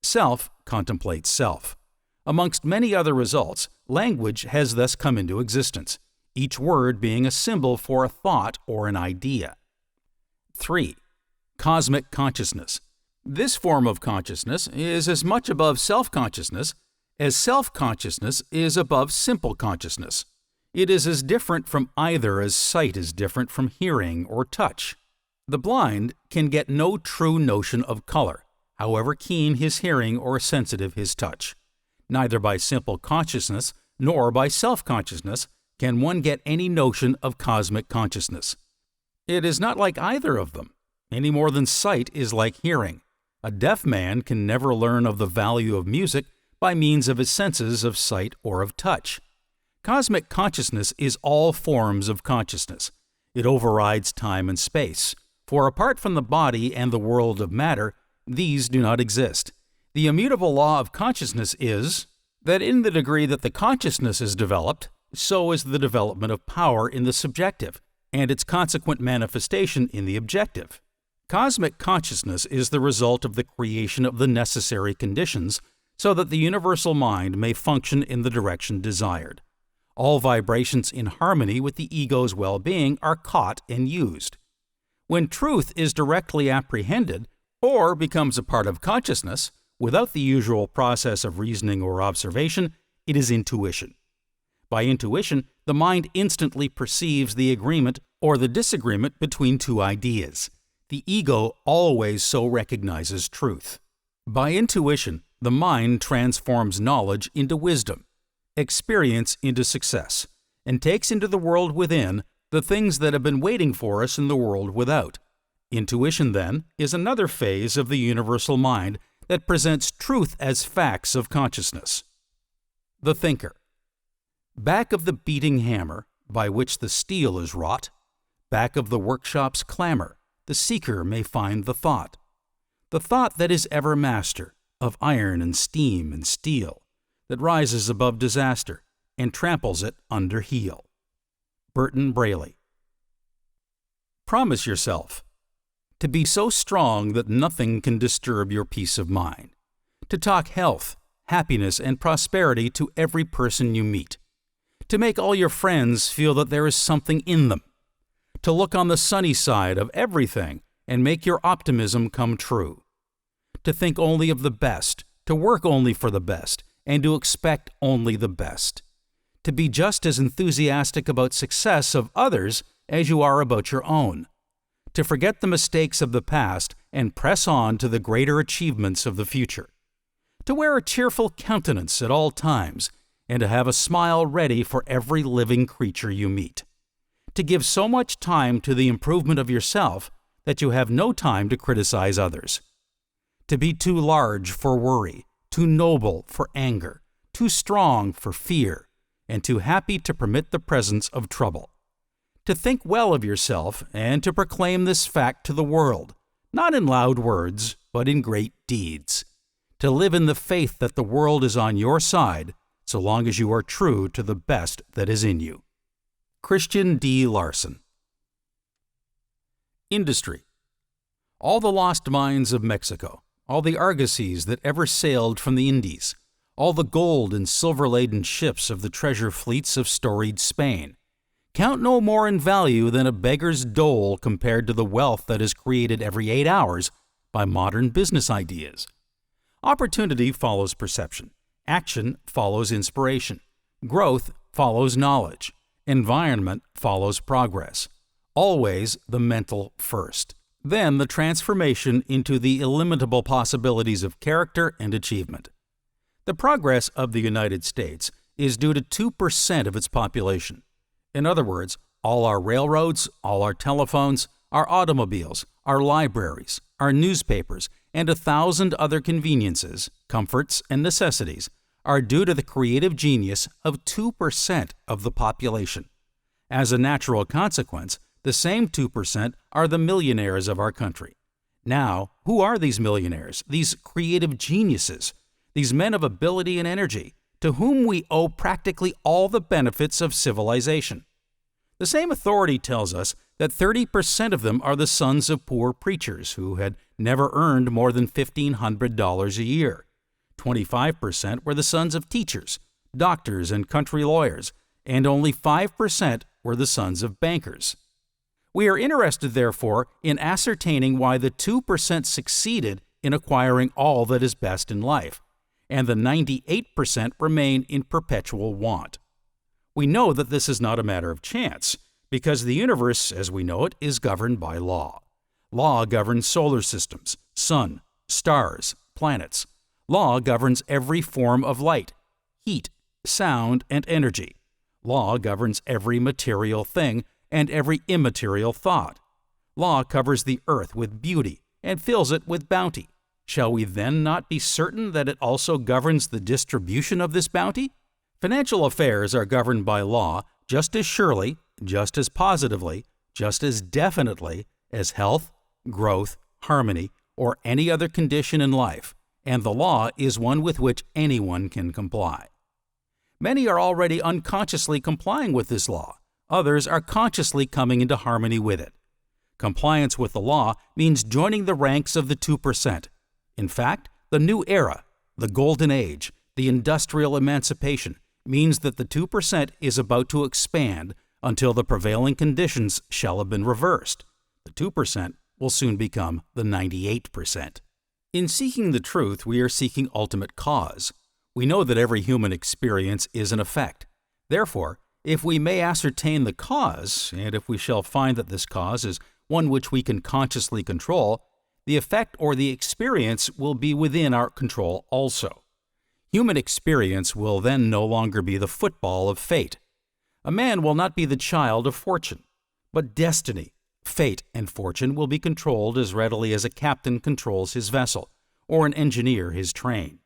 Self contemplates self. Amongst many other results, language has thus come into existence, each word being a symbol for a thought or an idea. 3. Cosmic consciousness. This form of consciousness is as much above self-consciousness as self-consciousness is above simple consciousness. It is as different from either as sight is different from hearing or touch. The blind can get no true notion of color, however keen his hearing or sensitive his touch. Neither by simple consciousness nor by self-consciousness can one get any notion of cosmic consciousness. It is not like either of them, any more than sight is like hearing. A deaf man can never learn of the value of music by means of his senses of sight or of touch. Cosmic consciousness is all forms of consciousness. It overrides time and space, for apart from the body and the world of matter, these do not exist. The immutable law of consciousness is that in the degree that the consciousness is developed, so is the development of power in the subjective, and its consequent manifestation in the objective. Cosmic consciousness is the result of the creation of the necessary conditions so that the universal mind may function in the direction desired. All vibrations in harmony with the ego's well-being are caught and used. When truth is directly apprehended, or becomes a part of consciousness, without the usual process of reasoning or observation, it is intuition. By intuition, the mind instantly perceives the agreement or the disagreement between two ideas. The ego always so recognizes truth. By intuition, the mind transforms knowledge into wisdom, experience into success, and takes into the world within the things that have been waiting for us in the world without. Intuition, then, is another phase of the universal mind that presents truth as facts of consciousness. The thinker. Back of the beating hammer, by which the steel is wrought, back of the workshop's clamor, the seeker may find the thought that is ever master of iron and steam and steel, that rises above disaster and tramples it under heel. Burton Braley. Promise yourself to be so strong that nothing can disturb your peace of mind, to talk health, happiness, and prosperity to every person you meet, to make all your friends feel that there is something in them, to look on the sunny side of everything and make your optimism come true, to think only of the best, to work only for the best, and to expect only the best, to be just as enthusiastic about success of others as you are about your own, to forget the mistakes of the past and press on to the greater achievements of the future, to wear a cheerful countenance at all times, and to have a smile ready for every living creature you meet, to give so much time to the improvement of yourself that you have no time to criticize others, to be too large for worry, too noble for anger, too strong for fear, and too happy to permit the presence of trouble, to think well of yourself and to proclaim this fact to the world, not in loud words, but in great deeds, to live in the faith that the world is on your side so long as you are true to the best that is in you. Christian D. Larson. Industry. All the lost mines of Mexico, all the argosies that ever sailed from the Indies, all the gold and silver-laden ships of the treasure fleets of storied Spain, count no more in value than a beggar's dole compared to the wealth that is created every 8 hours by modern business ideas. Opportunity follows perception. Action follows inspiration. Growth follows knowledge. Environment follows progress. Always the mental first. Then the transformation into the illimitable possibilities of character and achievement. The progress of the United States is due to 2% of its population. In other words, all our railroads, all our telephones, our automobiles, our libraries, our newspapers, and 1,000 other conveniences, comforts, and necessities are due to the creative genius of 2% of the population. As a natural consequence, the same 2% are the millionaires of our country. Now, who are these millionaires, these creative geniuses, these men of ability and energy, to whom we owe practically all the benefits of civilization? The same authority tells us that 30% of them are the sons of poor preachers who had never earned more than $1,500 a year. 25% were the sons of teachers, doctors, and country lawyers, and only 5% were the sons of bankers. We are interested, therefore, in ascertaining why the 2% succeeded in acquiring all that is best in life, and the 98% remain in perpetual want. We know that this is not a matter of chance, because the universe, as we know it, is governed by law. Law governs solar systems, sun, stars, planets. Law governs every form of light, heat, sound, and energy. Law governs every material thing and every immaterial thought. Law covers the earth with beauty and fills it with bounty. Shall we then not be certain that it also governs the distribution of this bounty? Financial affairs are governed by law just as surely, just as positively, just as definitely as health, growth, harmony, or any other condition in life, and the law is one with which anyone can comply. Many are already unconsciously complying with this law. Others are consciously coming into harmony with it. Compliance with the law means joining the ranks of the 2%. In fact, the new era, the golden age, the industrial emancipation, means that the 2% is about to expand until the prevailing conditions shall have been reversed. The 2% will soon become the 98%. In seeking the truth, we are seeking ultimate cause. We know that every human experience is an effect. Therefore, if we may ascertain the cause, and if we shall find that this cause is one which we can consciously control, the effect or the experience will be within our control also. Human experience will then no longer be the football of fate. A man will not be the child of fortune, but destiny. Fate and fortune will be controlled as readily as a captain controls his vessel, or an engineer his train.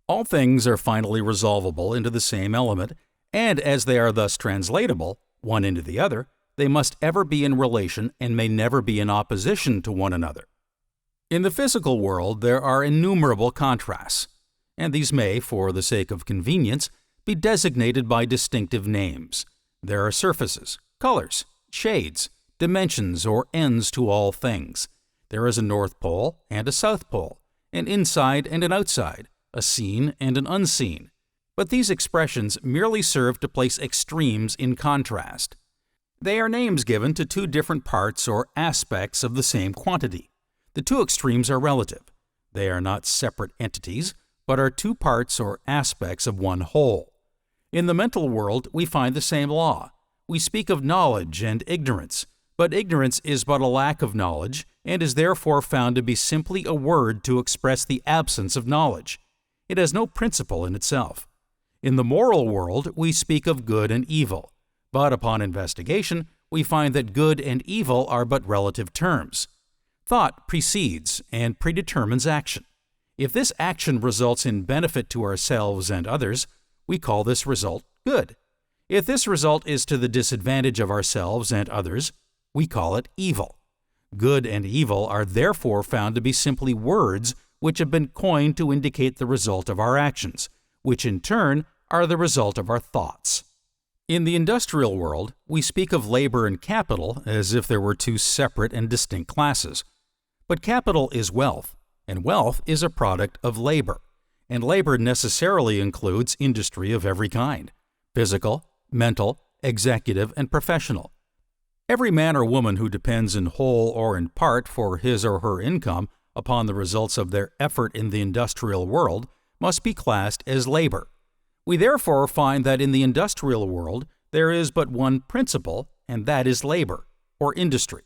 All things are finally resolvable into the same element, and as they are thus translatable, one into the other, they must ever be in relation and may never be in opposition to one another. In the physical world, there are innumerable contrasts, and these may, for the sake of convenience, be designated by distinctive names. There are surfaces, colors, shades, dimensions, or ends to all things. There is a North Pole and a South Pole, an inside and an outside, a seen and an unseen. But these expressions merely serve to place extremes in contrast. They are names given to two different parts or aspects of the same quantity. The two extremes are relative. They are not separate entities, but are two parts or aspects of one whole. In the mental world, we find the same law. We speak of knowledge and ignorance, but ignorance is but a lack of knowledge and is therefore found to be simply a word to express the absence of knowledge. It has no principle in itself. In the moral world, we speak of good and evil, but upon investigation, we find that good and evil are but relative terms. Thought precedes and predetermines action. If this action results in benefit to ourselves and others, we call this result good. If this result is to the disadvantage of ourselves and others, we call it evil. Good and evil are therefore found to be simply words which have been coined to indicate the result of our actions, which in turn are the result of our thoughts. In the industrial world, we speak of labor and capital as if there were two separate and distinct classes. But capital is wealth, and wealth is a product of labor, and labor necessarily includes industry of every kind: physical, mental, executive, and professional. Every man or woman who depends in whole or in part for his or her income upon the results of their effort in the industrial world must be classed as labor. We therefore find that in the industrial world there is but one principle, and that is labor, or industry.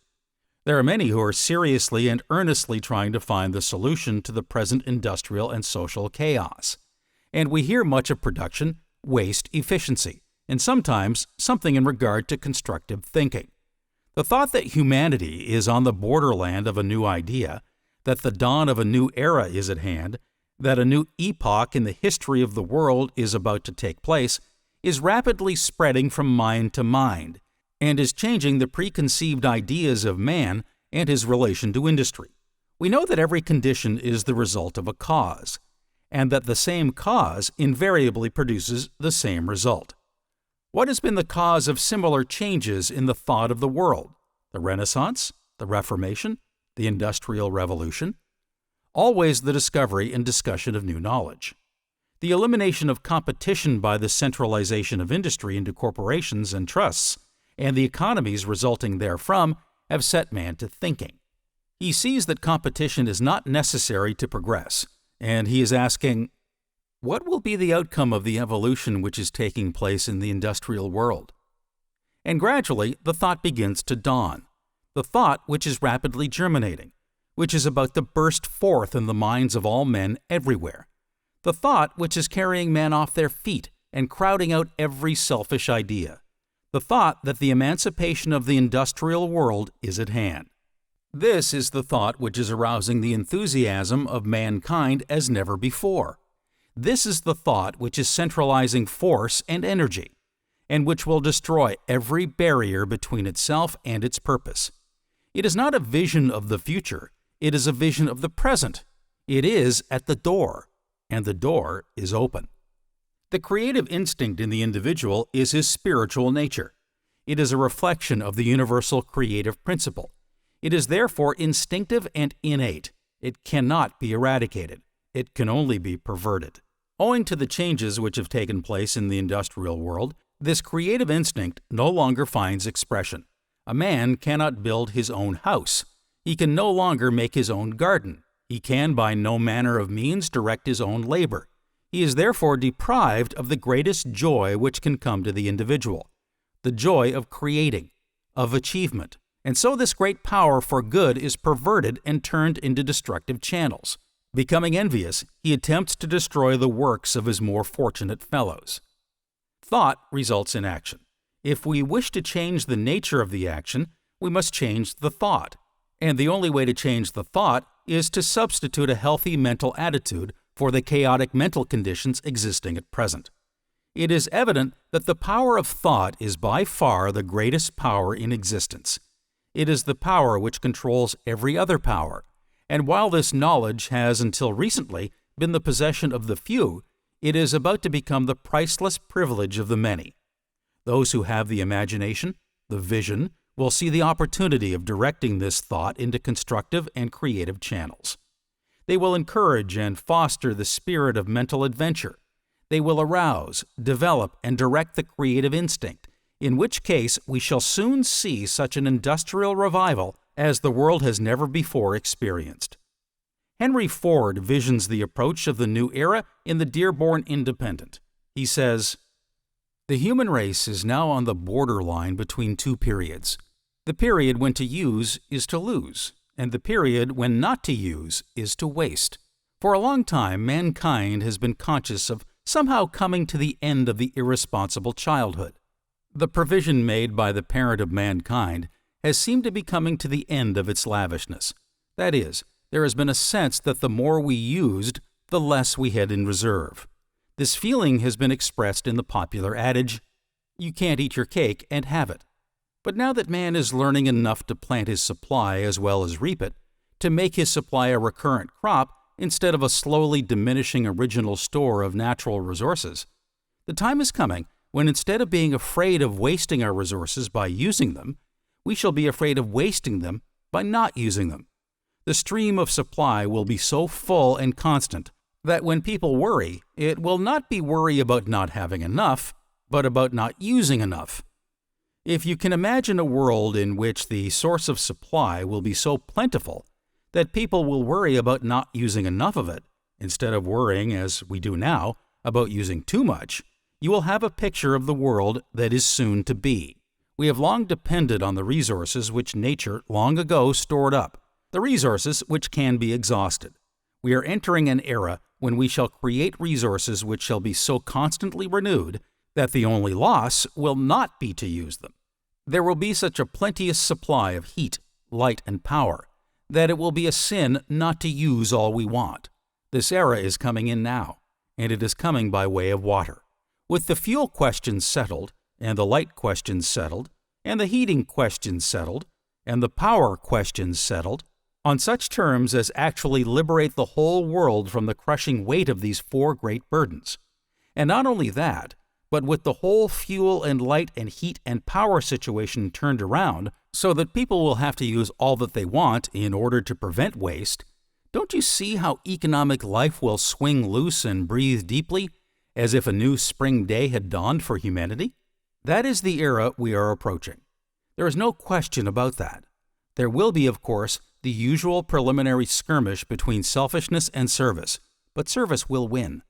There are many who are seriously and earnestly trying to find the solution to the present industrial and social chaos. And we hear much of production, waste, efficiency, and sometimes something in regard to constructive thinking. The thought that humanity is on the borderland of a new idea, that the dawn of a new era is at hand, that a new epoch in the history of the world is about to take place, is rapidly spreading from mind to mind, and is changing the preconceived ideas of man and his relation to industry. We know that every condition is the result of a cause, and that the same cause invariably produces the same result. What has been the cause of similar changes in the thought of the world? The Renaissance, the Reformation, the Industrial Revolution? Always the discovery and discussion of new knowledge. The elimination of competition by the centralization of industry into corporations and trusts, and the economies resulting therefrom, have set man to thinking. He sees that competition is not necessary to progress, and he is asking, what will be the outcome of the evolution which is taking place in the industrial world? And gradually the thought begins to dawn, the thought which is rapidly germinating, which is about to burst forth in the minds of all men everywhere, the thought which is carrying men off their feet and crowding out every selfish idea, the thought that the emancipation of the industrial world is at hand. This is the thought which is arousing the enthusiasm of mankind as never before. This is the thought which is centralizing force and energy, and which will destroy every barrier between itself and its purpose. It is not a vision of the future, it is a vision of the present. It is at the door, and the door is open. The creative instinct in the individual is his spiritual nature. It is a reflection of the universal creative principle. It is therefore instinctive and innate. It cannot be eradicated. It can only be perverted. Owing to the changes which have taken place in the industrial world, this creative instinct no longer finds expression. A man cannot build his own house. He can no longer make his own garden. He can by no manner of means direct his own labor. He is therefore deprived of the greatest joy which can come to the individual, the joy of creating, of achievement, And so this great power for good is perverted and turned into destructive channels. Becoming envious, he attempts to destroy the works of his more fortunate fellows. Thought results in action. If we wish to change the nature of the action, we must change the thought. And the only way to change the thought is to substitute a healthy mental attitude for the chaotic mental conditions existing at present. It is evident that the power of thought is by far the greatest power in existence. It is the power which controls every other power, and while this knowledge has until recently been the possession of the few, it is about to become the priceless privilege of the many. Those who have the imagination, the vision, will see the opportunity of directing this thought into constructive and creative channels. They will encourage and foster the spirit of mental adventure. They will arouse, develop, and direct the creative instinct, in which case we shall soon see such an industrial revival as the world has never before experienced. Henry Ford visions the approach of the new era in the Dearborn Independent. He says, "The human race is now on the borderline between two periods. The period when to use is to lose, and the period when not to use is to waste. For a long time, mankind has been conscious of somehow coming to the end of the irresponsible childhood. The provision made by the parent of mankind has seemed to be coming to the end of its lavishness. That is, there has been a sense that the more we used, the less we had in reserve. This feeling has been expressed in the popular adage, 'You can't eat your cake and have it.' But now that man is learning enough to plant his supply as well as reap it, to make his supply a recurrent crop instead of a slowly diminishing original store of natural resources, the time is coming when instead of being afraid of wasting our resources by using them, we shall be afraid of wasting them by not using them. The stream of supply will be so full and constant that when people worry, it will not be worry about not having enough, but about not using enough. If you can imagine a world in which the source of supply will be so plentiful that people will worry about not using enough of it, instead of worrying, as we do now, about using too much, you will have a picture of the world that is soon to be. We have long depended on the resources which nature long ago stored up, the resources which can be exhausted. We are entering an era when we shall create resources which shall be so constantly renewed that the only loss will not be to use them. There will be such a plenteous supply of heat, light, and power that it will be a sin not to use all we want. This era is coming in now, and it is coming by way of water. With the fuel questions settled, and the light questions settled, and the heating questions settled, and the power questions settled, on such terms as actually liberate the whole world from the crushing weight of these four great burdens. And not only that, but with the whole fuel and light and heat and power situation turned around so that people will have to use all that they want in order to prevent waste, don't you see how economic life will swing loose and breathe deeply, as if a new spring day had dawned for humanity? That is the era we are approaching. There is no question about that. There will be, of course, the usual preliminary skirmish between selfishness and service, but service will win.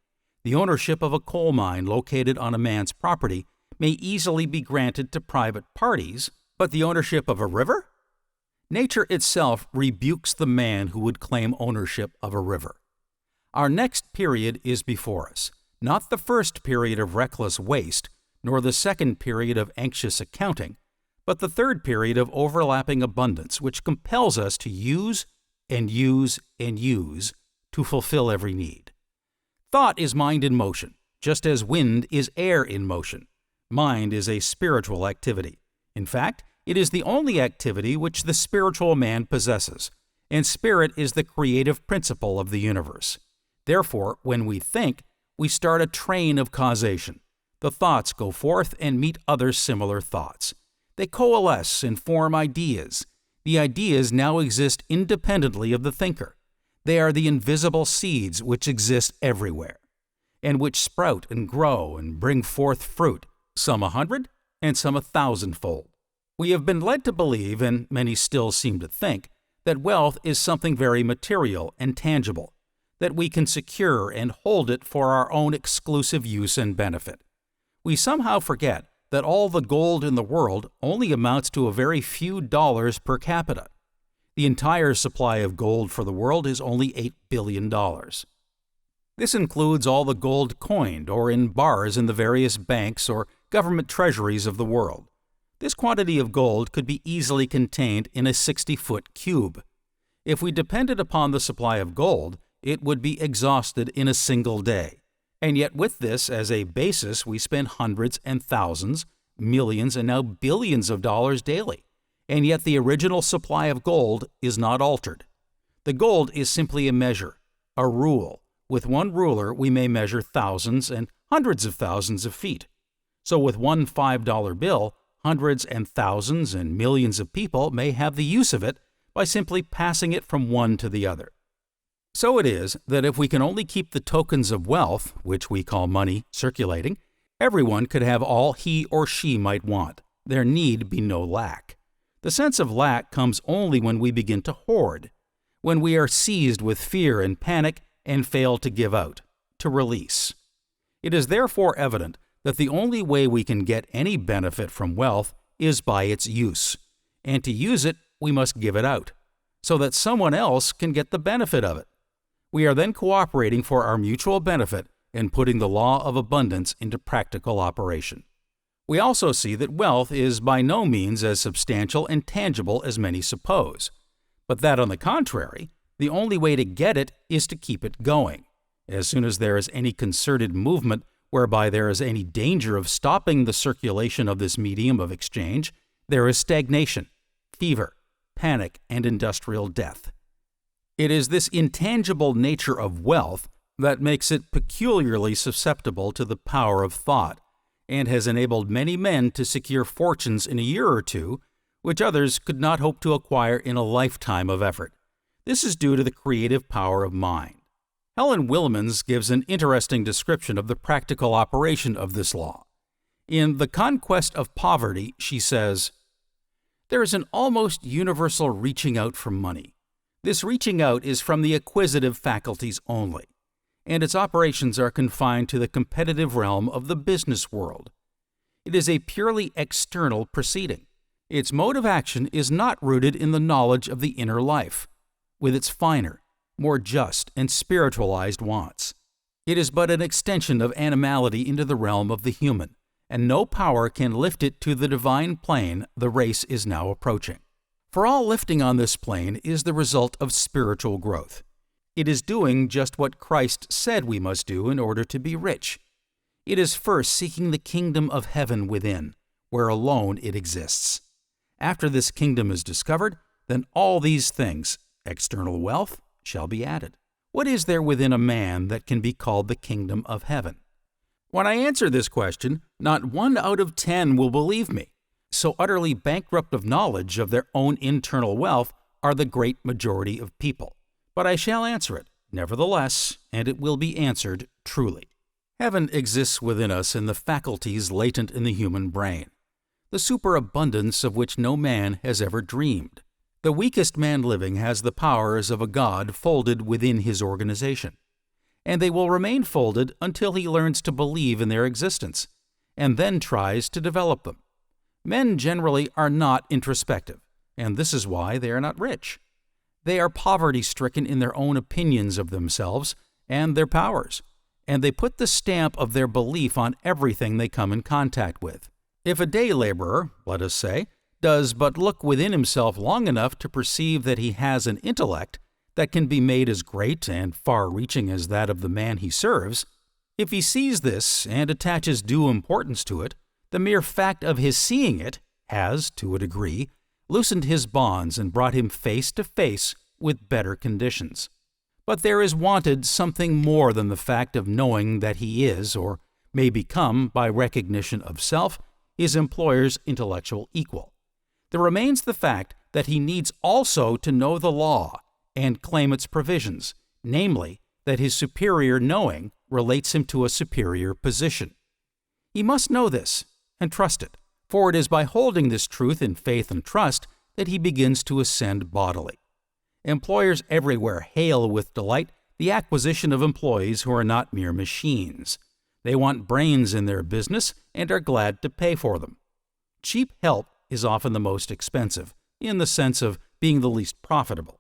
The ownership of a coal mine located on a man's property may easily be granted to private parties, but the ownership of a river? Nature itself rebukes the man who would claim ownership of a river. Our next period is before us, not the first period of reckless waste, nor the second period of anxious accounting, but the third period of overlapping abundance, which compels us to use and use and use to fulfill every need. Thought is mind in motion, just as wind is air in motion. Mind is a spiritual activity. In fact, it is the only activity which the spiritual man possesses, and spirit is the creative principle of the universe. Therefore, when we think, we start a train of causation. The thoughts go forth and meet other similar thoughts. They coalesce and form ideas. The ideas now exist independently of the thinker. They are the invisible seeds which exist everywhere, and which sprout and grow and bring forth fruit, some 100 and some 1,000-fold. We have been led to believe, and many still seem to think, that wealth is something very material and tangible, that we can secure and hold it for our own exclusive use and benefit. We somehow forget that all the gold in the world only amounts to a very few dollars per capita. The entire supply of gold for the world is only $8 billion. This includes all the gold coined or in bars in the various banks or government treasuries of the world. This quantity of gold could be easily contained in a 60-foot cube. If we depended upon the supply of gold, it would be exhausted in a single day. And yet with this as a basis, we spend hundreds and thousands, millions, and now billions of dollars daily. And yet the original supply of gold is not altered. The gold is simply a measure, a rule. With one ruler, we may measure thousands and hundreds of thousands of feet. So with one $5 bill, hundreds and thousands and millions of people may have the use of it by simply passing it from one to the other. So it is that if we can only keep the tokens of wealth, which we call money, circulating, everyone could have all he or she might want. There need be no lack. The sense of lack comes only when we begin to hoard, when we are seized with fear and panic and fail to give out, to release. It is therefore evident that the only way we can get any benefit from wealth is by its use, and to use it, we must give it out, so that someone else can get the benefit of it. We are then cooperating for our mutual benefit and putting the law of abundance into practical operation. We also see that wealth is by no means as substantial and tangible as many suppose, but that, on the contrary, the only way to get it is to keep it going. As soon as there is any concerted movement whereby there is any danger of stopping the circulation of this medium of exchange, there is stagnation, fever, panic, and industrial death. It is this intangible nature of wealth that makes it peculiarly susceptible to the power of thought, and has enabled many men to secure fortunes in a year or two, which others could not hope to acquire in a lifetime of effort. This is due to the creative power of mind. Helen Wilmans gives an interesting description of the practical operation of this law. In The Conquest of Poverty, she says, "There is an almost universal reaching out for money. This reaching out is from the acquisitive faculties only, and its operations are confined to the competitive realm of the business world. It is a purely external proceeding. Its mode of action is not rooted in the knowledge of the inner life, with its finer, more just, and spiritualized wants. It is but an extension of animality into the realm of the human, and no power can lift it to the divine plane the race is now approaching. For all lifting on this plane is the result of spiritual growth. It is doing just what Christ said we must do in order to be rich. It is first seeking the kingdom of heaven within, where alone it exists. After this kingdom is discovered, then all these things, external wealth, shall be added. What is there within a man that can be called the kingdom of heaven?" When I answer this question, not 1 out of 10 will believe me. So utterly bankrupt of knowledge of their own internal wealth are the great majority of people. But I shall answer it, nevertheless, and it will be answered truly. Heaven exists within us in the faculties latent in the human brain, the superabundance of which no man has ever dreamed. The weakest man living has the powers of a god folded within his organization, and they will remain folded until he learns to believe in their existence, and then tries to develop them. Men generally are not introspective, and this is why they are not rich. They are poverty-stricken in their own opinions of themselves and their powers, and they put the stamp of their belief on everything they come in contact with. If a day laborer, let us say, does but look within himself long enough to perceive that he has an intellect that can be made as great and far-reaching as that of the man he serves, if he sees this and attaches due importance to it, the mere fact of his seeing it has, to a degree, loosened his bonds and brought him face to face with better conditions. But there is wanted something more than the fact of knowing that he is, or may become, by recognition of self, his employer's intellectual equal. There remains the fact that he needs also to know the law and claim its provisions, namely, that his superior knowing relates him to a superior position. He must know this and trust it, for it is by holding this truth in faith and trust that he begins to ascend bodily. Employers everywhere hail with delight the acquisition of employees who are not mere machines. They want brains in their business and are glad to pay for them. Cheap help is often the most expensive, in the sense of being the least profitable.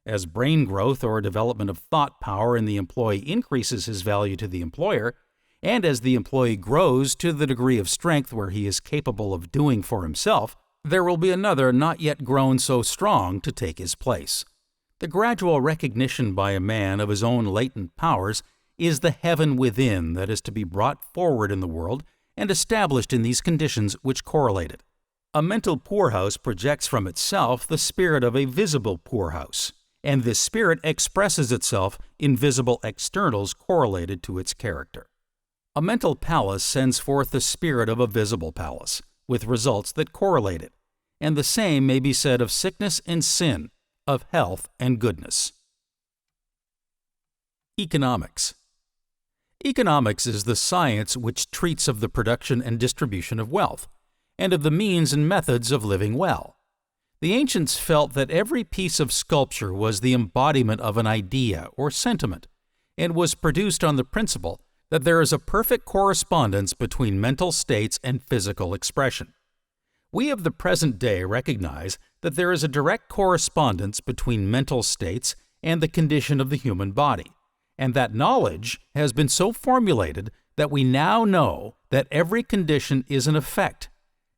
As brain growth or development of thought power in the employee increases his value to the employer, and as the employee grows to the degree of strength where he is capable of doing for himself, there will be another not yet grown so strong to take his place. The gradual recognition by a man of his own latent powers is the heaven within that is to be brought forward in the world and established in these conditions which correlate it. A mental poorhouse projects from itself the spirit of a visible poorhouse, and this spirit expresses itself in visible externals correlated to its character. A mental palace sends forth the spirit of a visible palace, with results that correlate it, and the same may be said of sickness and sin, of health and goodness. Economics. Economics is the science which treats of the production and distribution of wealth, and of the means and methods of living well. The ancients felt that every piece of sculpture was the embodiment of an idea or sentiment, and was produced on the principle that there is a perfect correspondence between mental states and physical expression. We of the present day recognize that there is a direct correspondence between mental states and the condition of the human body, and that knowledge has been so formulated that we now know that every condition is an effect,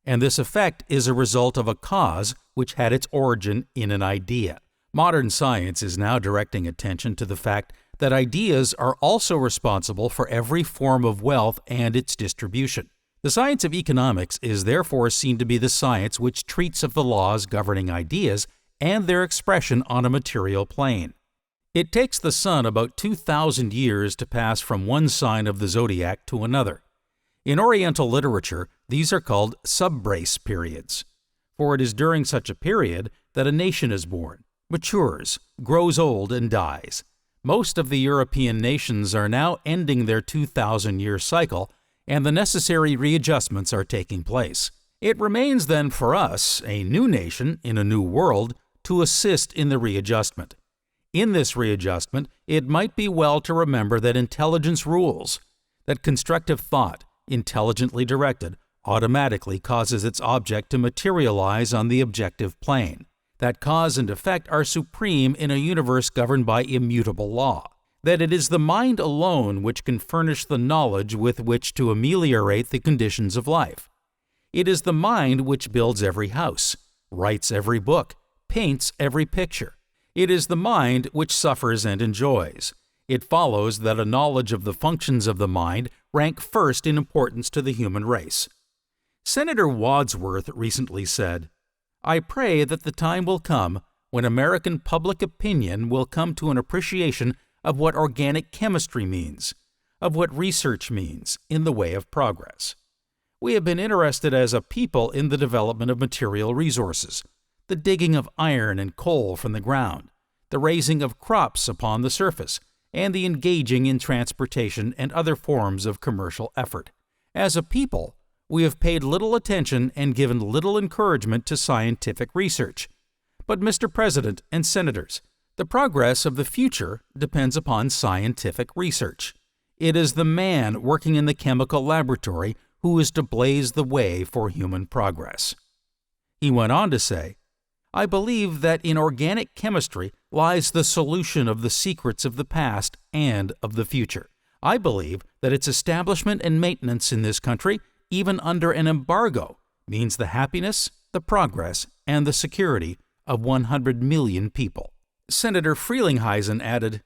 and this effect is a result of a cause which had its origin in an idea. Modern science is now directing attention to the fact that ideas are also responsible for every form of wealth and its distribution. The science of economics is therefore seen to be the science which treats of the laws governing ideas and their expression on a material plane. It takes the sun about 2,000 years to pass from one sign of the zodiac to another. In Oriental literature, these are called subbrace periods, for it is during such a period that a nation is born, matures, grows old, and dies. Most of the European nations are now ending their 2,000-year cycle, and the necessary readjustments are taking place. It remains then for us, a new nation in a new world, to assist in the readjustment. In this readjustment, it might be well to remember that intelligence rules, that constructive thought, intelligently directed, automatically causes its object to materialize on the objective plane, that cause and effect are supreme in a universe governed by immutable law, that it is the mind alone which can furnish the knowledge with which to ameliorate the conditions of life. It is the mind which builds every house, writes every book, paints every picture. It is the mind which suffers and enjoys. It follows that a knowledge of the functions of the mind rank first in importance to the human race. Senator Wadsworth recently said, "I pray that the time will come when American public opinion will come to an appreciation of what organic chemistry means, of what research means in the way of progress. We have been interested as a people in the development of material resources, the digging of iron and coal from the ground, the raising of crops upon the surface, and the engaging in transportation and other forms of commercial effort. As a people, we have paid little attention and given little encouragement to scientific research. But, Mr. President and Senators, the progress of the future depends upon scientific research. It is the man working in the chemical laboratory who is to blaze the way for human progress." He went on to say, "I believe that in organic chemistry lies the solution of the secrets of the past and of the future. I believe that its establishment and maintenance in this country, even under an embargo, means the happiness, the progress, and the security of 100 million people." Senator Frelinghuysen added,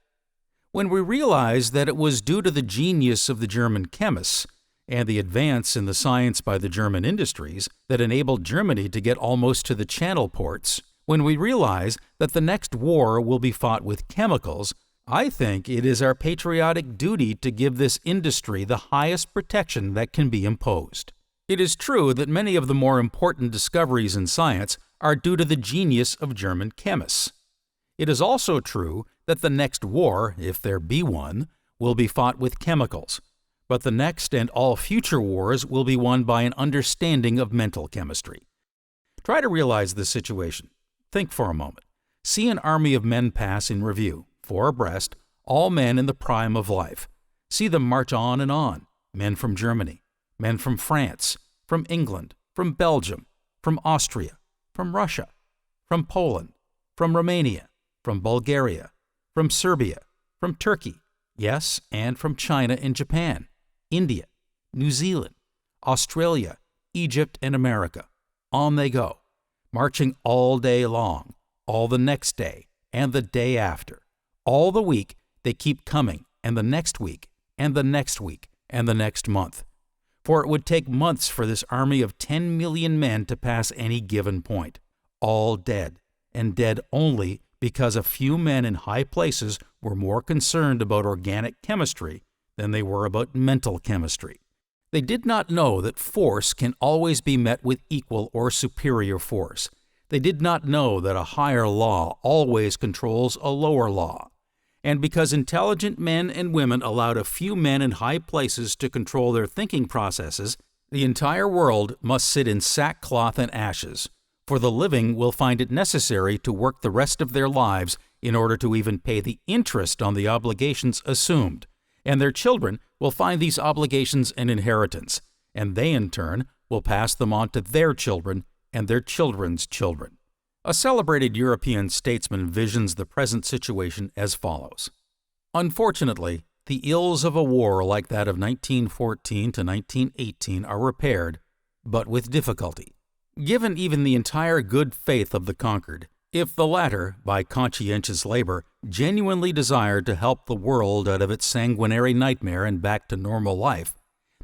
"When we realize that it was due to the genius of the German chemists and the advance in the science by the German industries that enabled Germany to get almost to the Channel ports, when we realize that the next war will be fought with chemicals, I think it is our patriotic duty to give this industry the highest protection that can be imposed. It is true that many of the more important discoveries in science are due to the genius of German chemists. It is also true that the next war, if there be one, will be fought with chemicals, but the next and all future wars will be won by an understanding of mental chemistry. Try to realize this situation. Think for a moment. See an army of men pass in review, four abreast, all men in the prime of life. See them march on and on. men from Germany, men from France, from England, from Belgium, from Austria, from Russia, from Poland, from Romania, from Bulgaria, from Serbia, from Turkey, yes, and from China and Japan, India, New Zealand, Australia, Egypt, and America. On they go, marching all day long, all the next day, and the day after. All the week they keep coming, and the next week, and the next week, and the next month. For it would take months for this army of 10 million men to pass any given point. All dead, and dead only because a few men in high places were more concerned about organic chemistry than they were about mental chemistry. They did not know that force can always be met with equal or superior force. They did not know that a higher law always controls a lower law. And because intelligent men and women allowed a few men in high places to control their thinking processes, the entire world must sit in sackcloth and ashes, for the living will find it necessary to work the rest of their lives in order to even pay the interest on the obligations assumed, and their children will find these obligations an inheritance, and they in turn will pass them on to their children and their children's children. A celebrated European statesman visions the present situation as follows. Unfortunately, the ills of a war like that of 1914 to 1918 are repaired, but with difficulty. Given even the entire good faith of the conquered, if the latter, by conscientious labor, genuinely desired to help the world out of its sanguinary nightmare and back to normal life,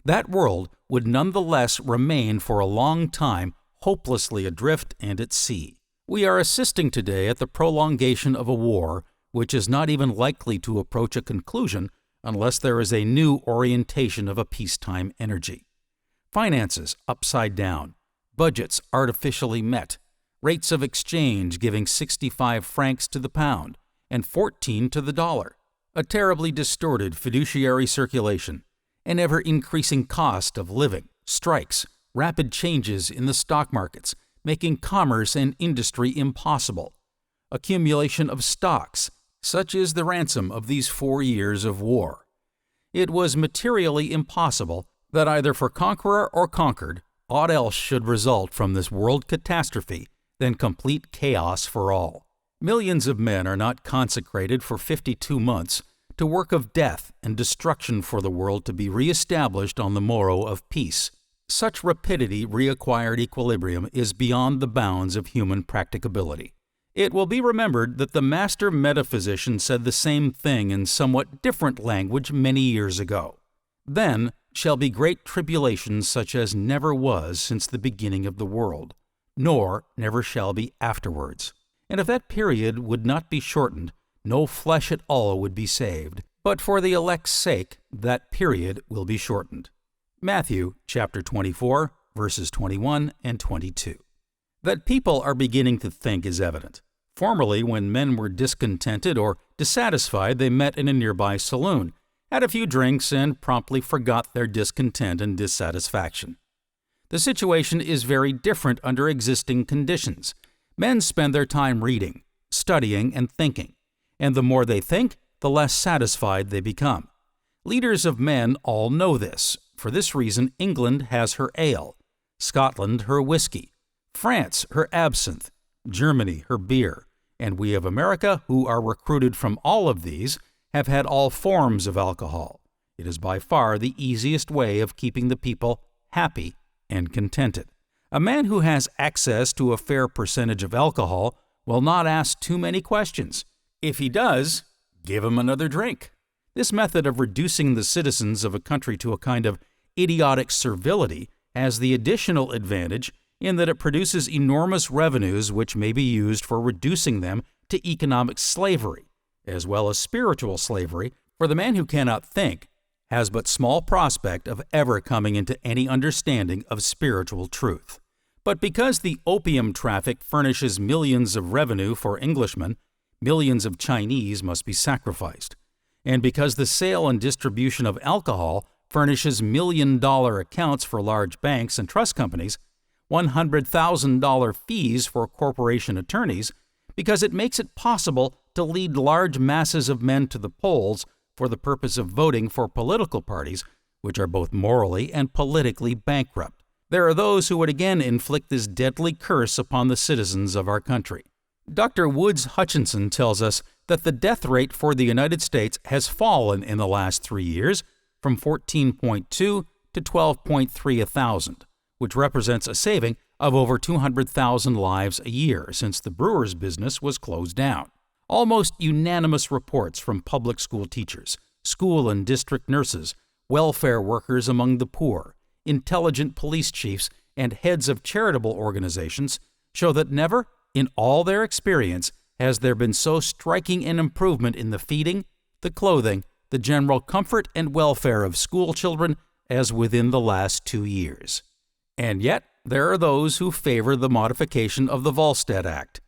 that world would nonetheless remain for a long time hopelessly adrift and at sea. We are assisting today at the prolongation of a war which is not even likely to approach a conclusion unless there is a new orientation of a peacetime energy. Finances upside down, budgets artificially met, rates of exchange giving 65 francs to the pound and 14 to the dollar, a terribly distorted fiduciary circulation, an ever-increasing cost of living, strikes, rapid changes in the stock markets, making commerce and industry impossible, accumulation of stocks, such is the ransom of these 4 years of war. It was materially impossible that either for conqueror or conquered, aught else should result from this world catastrophe than complete chaos for all. Millions of men are not consecrated for 52 months to work of death and destruction for the world to be re-established on the morrow of peace. Such rapidity reacquired equilibrium is beyond the bounds of human practicability. It will be remembered that the master metaphysician said the same thing in somewhat different language many years ago. Then shall be great tribulation such as never was since the beginning of the world, nor never shall be afterwards. And if that period would not be shortened, no flesh at all would be saved, but for the elect's sake that period will be shortened. Matthew chapter 24, verses 21 and 22. That people are beginning to think is evident. Formerly, when men were discontented or dissatisfied, they met in a nearby saloon, had a few drinks, and promptly forgot their discontent and dissatisfaction. The situation is very different under existing conditions. Men spend their time reading, studying, and thinking, and the more they think, the less satisfied they become. Leaders of men all know this. For this reason, England has her ale, Scotland her whiskey, France her absinthe, Germany her beer, and we of America, who are recruited from all of these, have had all forms of alcohol. It is by far the easiest way of keeping the people happy and contented. A man who has access to a fair percentage of alcohol will not ask too many questions. If he does, give him another drink. This method of reducing the citizens of a country to a kind of idiotic servility has the additional advantage in that it produces enormous revenues which may be used for reducing them to economic slavery, as well as spiritual slavery, for the man who cannot think has but small prospect of ever coming into any understanding of spiritual truth. But because the opium traffic furnishes millions of revenue for Englishmen, millions of Chinese must be sacrificed. And because the sale and distribution of alcohol furnishes million-dollar accounts for large banks and trust companies, $100,000 fees for corporation attorneys, because it makes it possible to lead large masses of men to the polls for the purpose of voting for political parties which are both morally and politically bankrupt. There are those who would again inflict this deadly curse upon the citizens of our country. Dr. Woods Hutchinson tells us that the death rate for the United States has fallen in the last 3 years from 14.2 to 12.3 a thousand, which represents a saving of over 200,000 lives a year since the brewer's business was closed down. Almost unanimous reports from public school teachers, school and district nurses, welfare workers among the poor, intelligent police chiefs, and heads of charitable organizations show that never, in all their experience, has there been so striking an improvement in the feeding, the clothing, the general comfort and welfare of school children as within the last 2 years. And yet, there are those who favor the modification of the Volstead Act.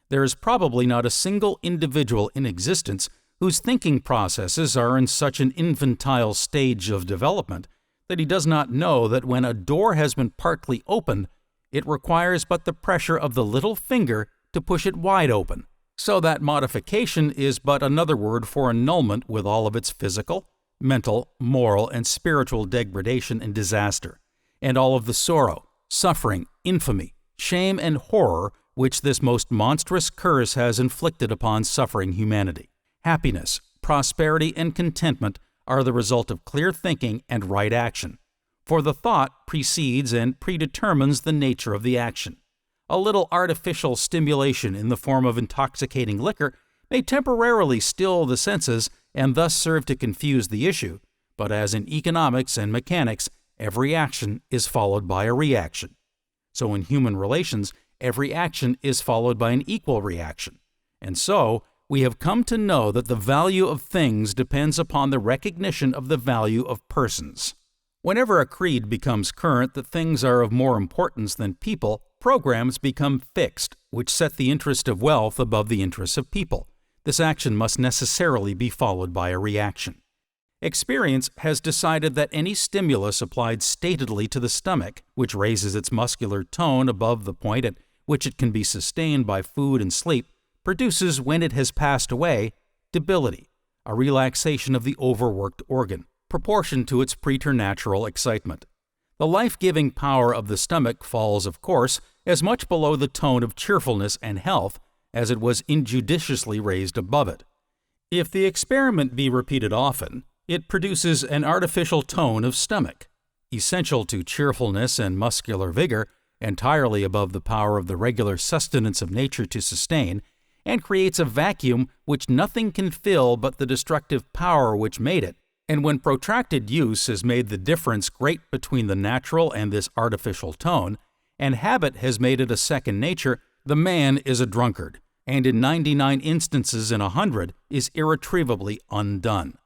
There is probably not a single individual in existence whose thinking processes are in such an infantile stage of development that he does not know that when a door has been partly opened, it requires but the pressure of the little finger to push it wide open. So that modification is but another word for annulment with all of its physical, mental, moral, and spiritual degradation and disaster, and all of the sorrow, suffering, infamy, shame, and horror which this most monstrous curse has inflicted upon suffering humanity. Happiness, prosperity, and contentment are the result of clear thinking and right action, for the thought precedes and predetermines the nature of the action. A little artificial stimulation in the form of intoxicating liquor may temporarily still the senses and thus serve to confuse the issue, but as in economics and mechanics, every action is followed by a reaction. So in human relations, every action is followed by an equal reaction. And so, we have come to know that the value of things depends upon the recognition of the value of persons. Whenever a creed becomes current that things are of more importance than people, programs become fixed, which set the interest of wealth above the interests of people. This action must necessarily be followed by a reaction. Experience has decided that any stimulus applied statedly to the stomach, which raises its muscular tone above the point at which it can be sustained by food and sleep, produces, when it has passed away, debility, a relaxation of the overworked organ, proportioned to its preternatural excitement. The life-giving power of the stomach falls, of course, as much below the tone of cheerfulness and health as it was injudiciously raised above it. If the experiment be repeated often, it produces an artificial tone of stomach, essential to cheerfulness and muscular vigor, entirely above the power of the regular sustenance of nature to sustain, and creates a vacuum which nothing can fill but the destructive power which made it. And when protracted use has made the difference great between the natural and this artificial tone, and habit has made it a second nature, the man is a drunkard, and in 99 instances in 100 is irretrievably undone.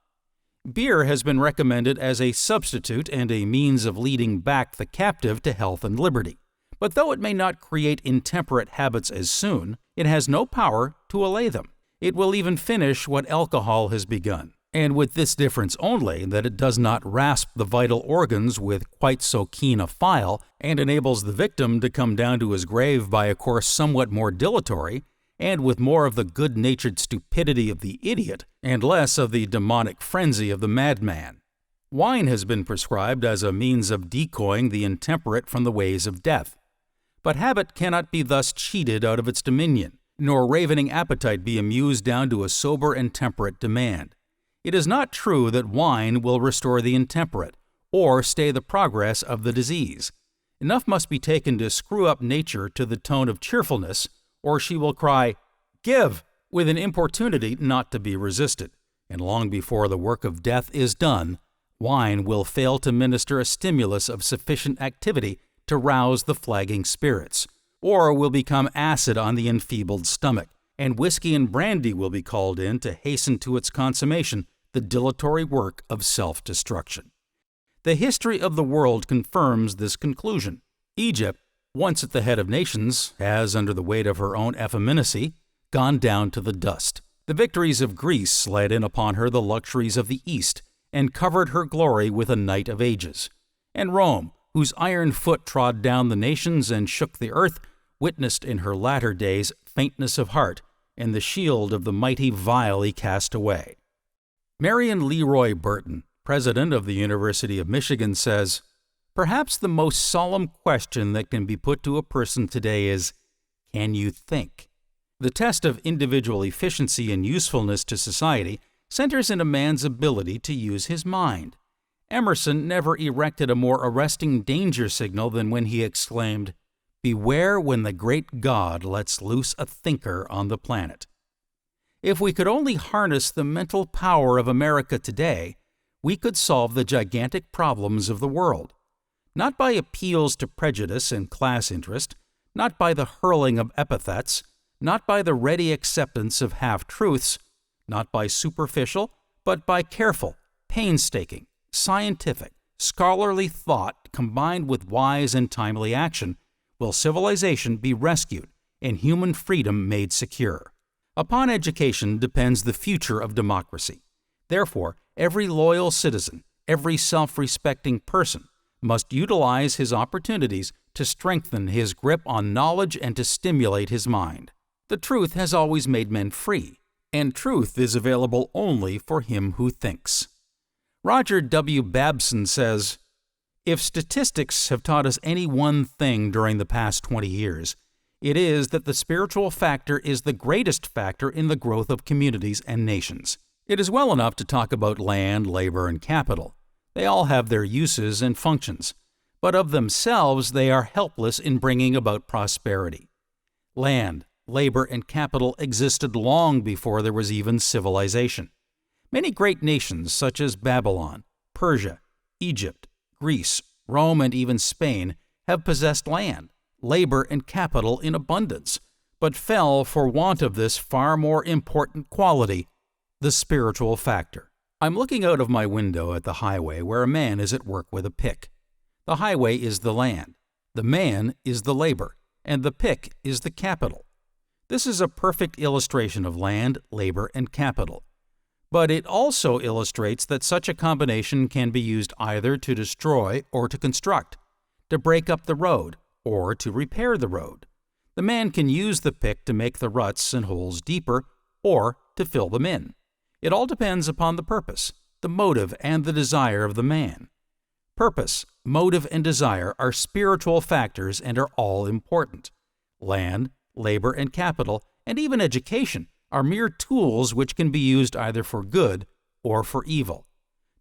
Beer has been recommended as a substitute and a means of leading back the captive to health and liberty. But though it may not create intemperate habits as soon, it has no power to allay them. It will even finish what alcohol has begun, and with this difference only, that it does not rasp the vital organs with quite so keen a file, and enables the victim to come down to his grave by a course somewhat more dilatory, and with more of the good-natured stupidity of the idiot, and less of the demonic frenzy of the madman. Wine has been prescribed as a means of decoying the intemperate from the ways of death. But habit cannot be thus cheated out of its dominion, nor ravening appetite be amused down to a sober and temperate demand. It is not true that wine will restore the intemperate, or stay the progress of the disease. Enough must be taken to screw up nature to the tone of cheerfulness, or she will cry, "Give!" with an importunity not to be resisted, and long before the work of death is done, wine will fail to minister a stimulus of sufficient activity to rouse the flagging spirits, or will become acid on the enfeebled stomach, and whiskey and brandy will be called in to hasten to its consummation the dilatory work of self-destruction. The history of the world confirms this conclusion. Egypt, once at the head of nations, has, under the weight of her own effeminacy, gone down to the dust. The victories of Greece led in upon her the luxuries of the East, and covered her glory with a night of ages. And Rome, whose iron foot trod down the nations and shook the earth, witnessed in her latter days faintness of heart, and the shield of the mighty vilely cast away. Marion Leroy Burton, president of the University of Michigan, says, "Perhaps the most solemn question that can be put to a person today is, can you think?" The test of individual efficiency and usefulness to society centers in a man's ability to use his mind. Emerson never erected a more arresting danger signal than when he exclaimed, "Beware when the great God lets loose a thinker on the planet." If we could only harness the mental power of America today, we could solve the gigantic problems of the world. Not by appeals to prejudice and class interest, not by the hurling of epithets, not by the ready acceptance of half-truths, not by superficial, but by careful, painstaking, scientific, scholarly thought combined with wise and timely action, will civilization be rescued and human freedom made secure. Upon education depends the future of democracy. Therefore, every loyal citizen, every self-respecting person, must utilize his opportunities to strengthen his grip on knowledge and to stimulate his mind. The truth has always made men free, and truth is available only for him who thinks. Roger W. Babson says, "If statistics have taught us any one thing during the past 20 years, it is that the spiritual factor is the greatest factor in the growth of communities and nations. It is well enough to talk about land, labor, and capital. They all have their uses and functions, but of themselves they are helpless in bringing about prosperity. Land, labor, and capital existed long before there was even civilization. Many great nations such as Babylon, Persia, Egypt, Greece, Rome, and even Spain have possessed land, labor, and capital in abundance, but fell for want of this far more important quality, the spiritual factor. I'm looking out of my window at the highway where a man is at work with a pick. The highway is the land, the man is the labor, and the pick is the capital. This is a perfect illustration of land, labor, and capital. But it also illustrates that such a combination can be used either to destroy or to construct, to break up the road or to repair the road. The man can use the pick to make the ruts and holes deeper or to fill them in. It all depends upon the purpose, the motive, and the desire of the man. Purpose, motive, and desire are spiritual factors and are all important. Land, labor, and capital, and even education, are mere tools which can be used either for good or for evil.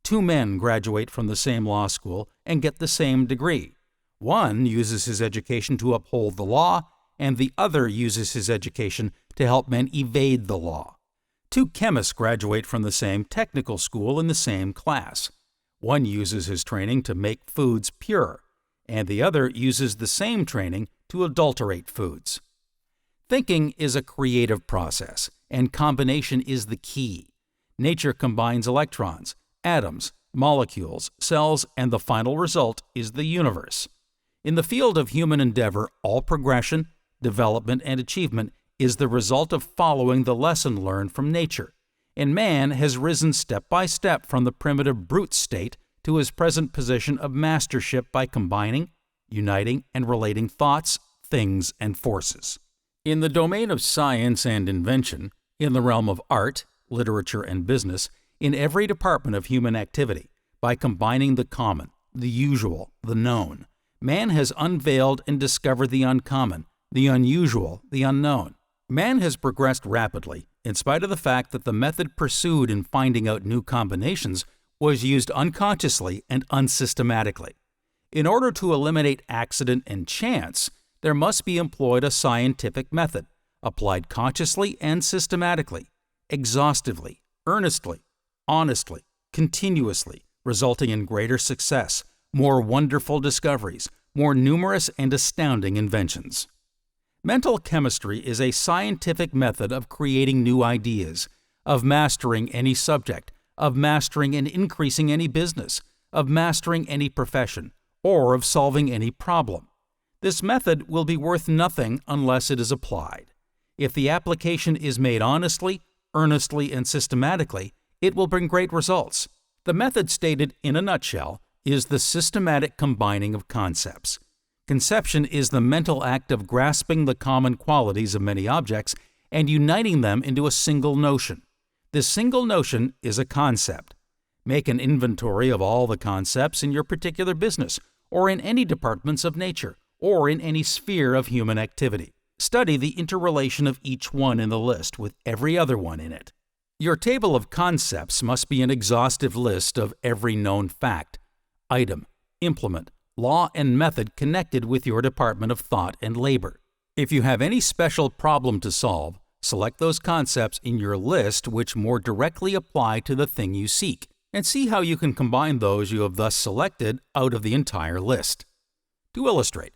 Two men graduate from the same law school and get the same degree. One uses his education to uphold the law, and the other uses his education to help men evade the law. Two chemists graduate from the same technical school in the same class. One uses his training to make foods pure, and the other uses the same training to adulterate foods. Thinking is a creative process, and combination is the key. Nature combines electrons, atoms, molecules, cells, and the final result is the universe. In the field of human endeavor, all progression, development, and achievement is the result of following the lesson learned from nature, and man has risen step by step from the primitive brute state to his present position of mastership by combining, uniting, and relating thoughts, things, and forces. In the domain of science and invention, in the realm of art, literature, and business, in every department of human activity, by combining the common, the usual, the known, man has unveiled and discovered the uncommon, the unusual, the unknown. Man has progressed rapidly, in spite of the fact that the method pursued in finding out new combinations was used unconsciously and unsystematically. In order to eliminate accident and chance, there must be employed a scientific method, applied consciously and systematically, exhaustively, earnestly, honestly, continuously, resulting in greater success, more wonderful discoveries, more numerous and astounding inventions. Mental chemistry is a scientific method of creating new ideas, of mastering any subject, of mastering and increasing any business, of mastering any profession, or of solving any problem. This method will be worth nothing unless it is applied. If the application is made honestly, earnestly, and systematically, it will bring great results. The method stated in a nutshell is the systematic combining of concepts. Conception is the mental act of grasping the common qualities of many objects and uniting them into a single notion. This single notion is a concept. Make an inventory of all the concepts in your particular business, or in any departments of nature, or in any sphere of human activity. Study the interrelation of each one in the list with every other one in it. Your table of concepts must be an exhaustive list of every known fact, item, implement, law, and method connected with your department of thought and labor. If you have any special problem to solve, select those concepts in your list which more directly apply to the thing you seek, and see how you can combine those you have thus selected out of the entire list. To illustrate,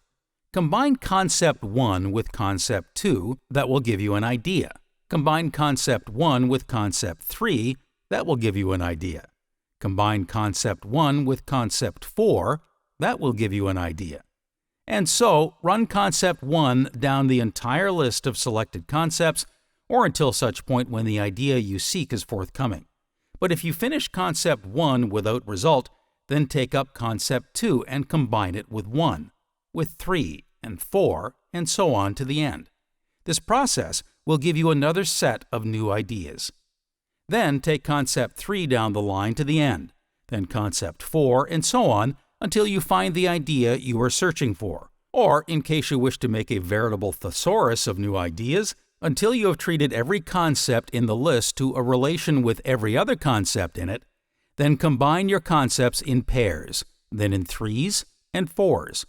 combine Concept 1 with Concept 2, that will give you an idea. Combine Concept 1 with Concept 3, that will give you an idea. Combine Concept 1 with Concept 4, that will give you an idea. And so, run Concept 1 down the entire list of selected concepts, or until such point when the idea you seek is forthcoming. But if you finish Concept 1 without result, then take up Concept 2 and combine it with 1, with 3, and 4, and so on to the end. This process will give you another set of new ideas. Then take Concept 3 down the line to the end, then Concept 4, and so on until you find the idea you are searching for. Or, in case you wish to make a veritable thesaurus of new ideas, until you have treated every concept in the list to a relation with every other concept in it, then combine your concepts in pairs, then in threes and fours.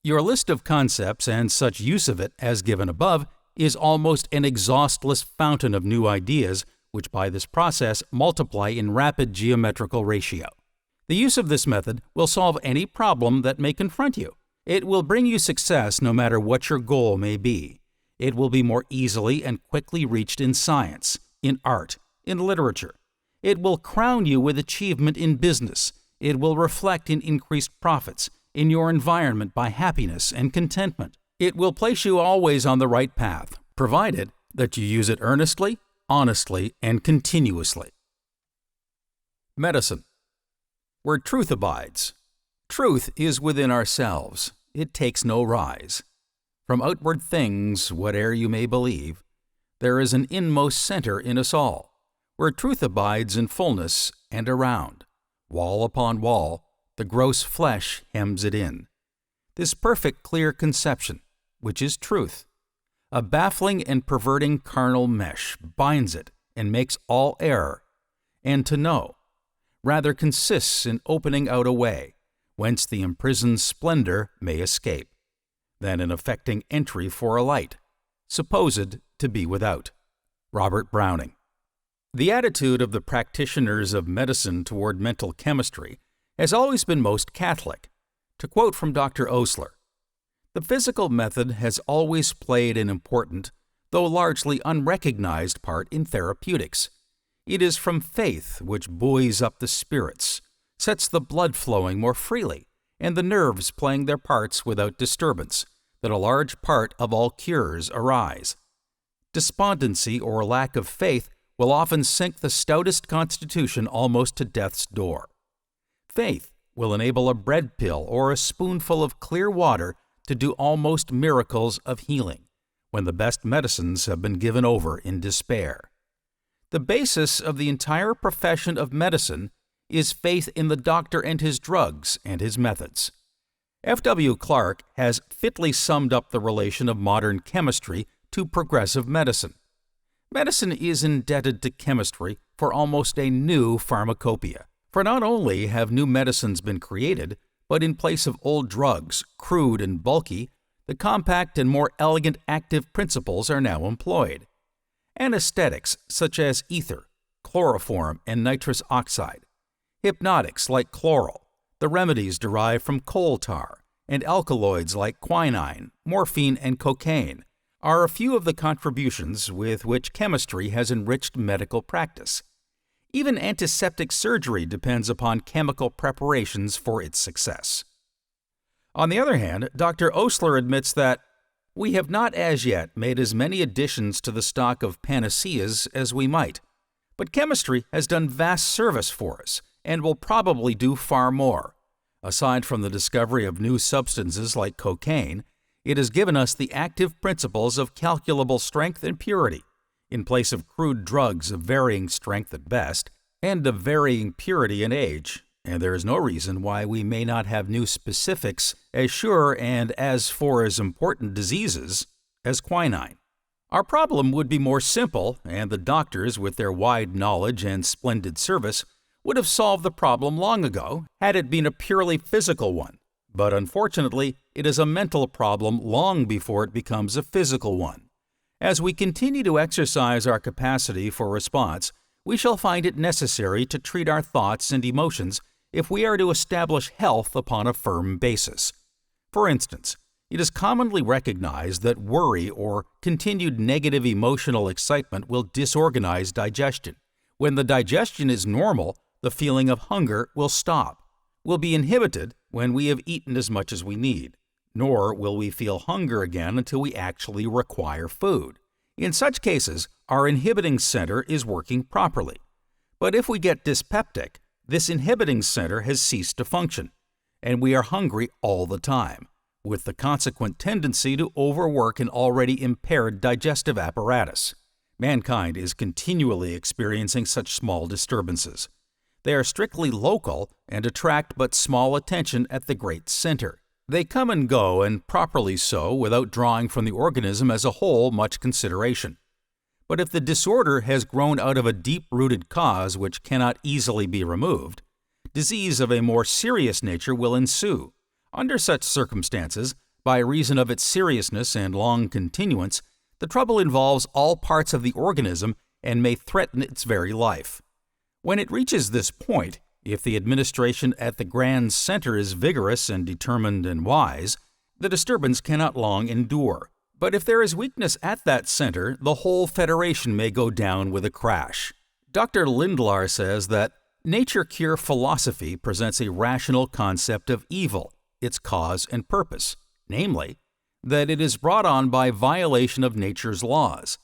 Your list of concepts and such use of it as given above is almost an exhaustless fountain of new ideas, which by this process multiply in rapid geometrical ratio. The use of this method will solve any problem that may confront you. It will bring you success no matter what your goal may be. It will be more easily and quickly reached in science, in art, in literature. It will crown you with achievement in business. It will reflect in increased profits, in your environment by happiness and contentment. It will place you always on the right path, provided that you use it earnestly, honestly, and continuously. Medicine. Where truth abides. Truth is within ourselves. It takes no rise. From outward things, whate'er you may believe, there is an inmost center in us all, where truth abides in fullness and around. Wall upon wall, the gross flesh hems it in. This perfect clear conception, which is truth, a baffling and perverting carnal mesh, binds it and makes all error, and to know rather consists in opening out a way whence the imprisoned splendor may escape, than in effecting entry for a light, supposed to be without. Robert Browning. The attitude of the practitioners of medicine toward mental chemistry has always been most catholic. To quote from Dr. Osler, "The physical method has always played an important, though largely unrecognized part in therapeutics. It is from faith which buoys up the spirits, sets the blood flowing more freely, and the nerves playing their parts without disturbance, that a large part of all cures arise. Despondency or lack of faith will often sink the stoutest constitution almost to death's door. Faith will enable a bread pill or a spoonful of clear water to do almost miracles of healing, when the best medicines have been given over in despair. The basis of the entire profession of medicine is faith in the doctor and his drugs and his methods." F.W. Clark has fitly summed up the relation of modern chemistry to progressive medicine. Medicine is indebted to chemistry for almost a new pharmacopoeia. For not only have new medicines been created, but in place of old drugs, crude and bulky, the compact and more elegant active principles are now employed. Anesthetics such as ether, chloroform, and nitrous oxide, hypnotics like chloral, the remedies derived from coal tar, and alkaloids like quinine, morphine, and cocaine are a few of the contributions with which chemistry has enriched medical practice. Even antiseptic surgery depends upon chemical preparations for its success. On the other hand, Dr. Osler admits that we have not as yet made as many additions to the stock of panaceas as we might, but chemistry has done vast service for us and will probably do far more. Aside from the discovery of new substances like cocaine, it has given us the active principles of calculable strength and purity, in place of crude drugs of varying strength at best, and of varying purity and age, and there is no reason why we may not have new specifics as sure and as for as important diseases as quinine. Our problem would be more simple, and the doctors, with their wide knowledge and splendid service, would have solved the problem long ago had it been a purely physical one. But unfortunately, it is a mental problem long before it becomes a physical one. As we continue to exercise our capacity for response, we shall find it necessary to treat our thoughts and emotions if we are to establish health upon a firm basis. For instance, it is commonly recognized that worry or continued negative emotional excitement will disorganize digestion. When the digestion is normal, the feeling of hunger will stop, will be inhibited when we have eaten as much as we need, nor will we feel hunger again until we actually require food. In such cases, our inhibiting center is working properly. But if we get dyspeptic, this inhibiting center has ceased to function, and we are hungry all the time, with the consequent tendency to overwork an already impaired digestive apparatus. Mankind is continually experiencing such small disturbances. They are strictly local and attract but small attention at the great center. They come and go, and properly so, without drawing from the organism as a whole much consideration. But if the disorder has grown out of a deep-rooted cause which cannot easily be removed, disease of a more serious nature will ensue. Under such circumstances, by reason of its seriousness and long continuance, the trouble involves all parts of the organism and may threaten its very life. When it reaches this point, if the administration at the grand center is vigorous and determined and wise, the disturbance cannot long endure. But if there is weakness at that center, the whole federation may go down with a crash. Dr. Lindlar says that nature-cure philosophy presents a rational concept of evil, its cause and purpose, namely, that it is brought on by violation of nature's laws,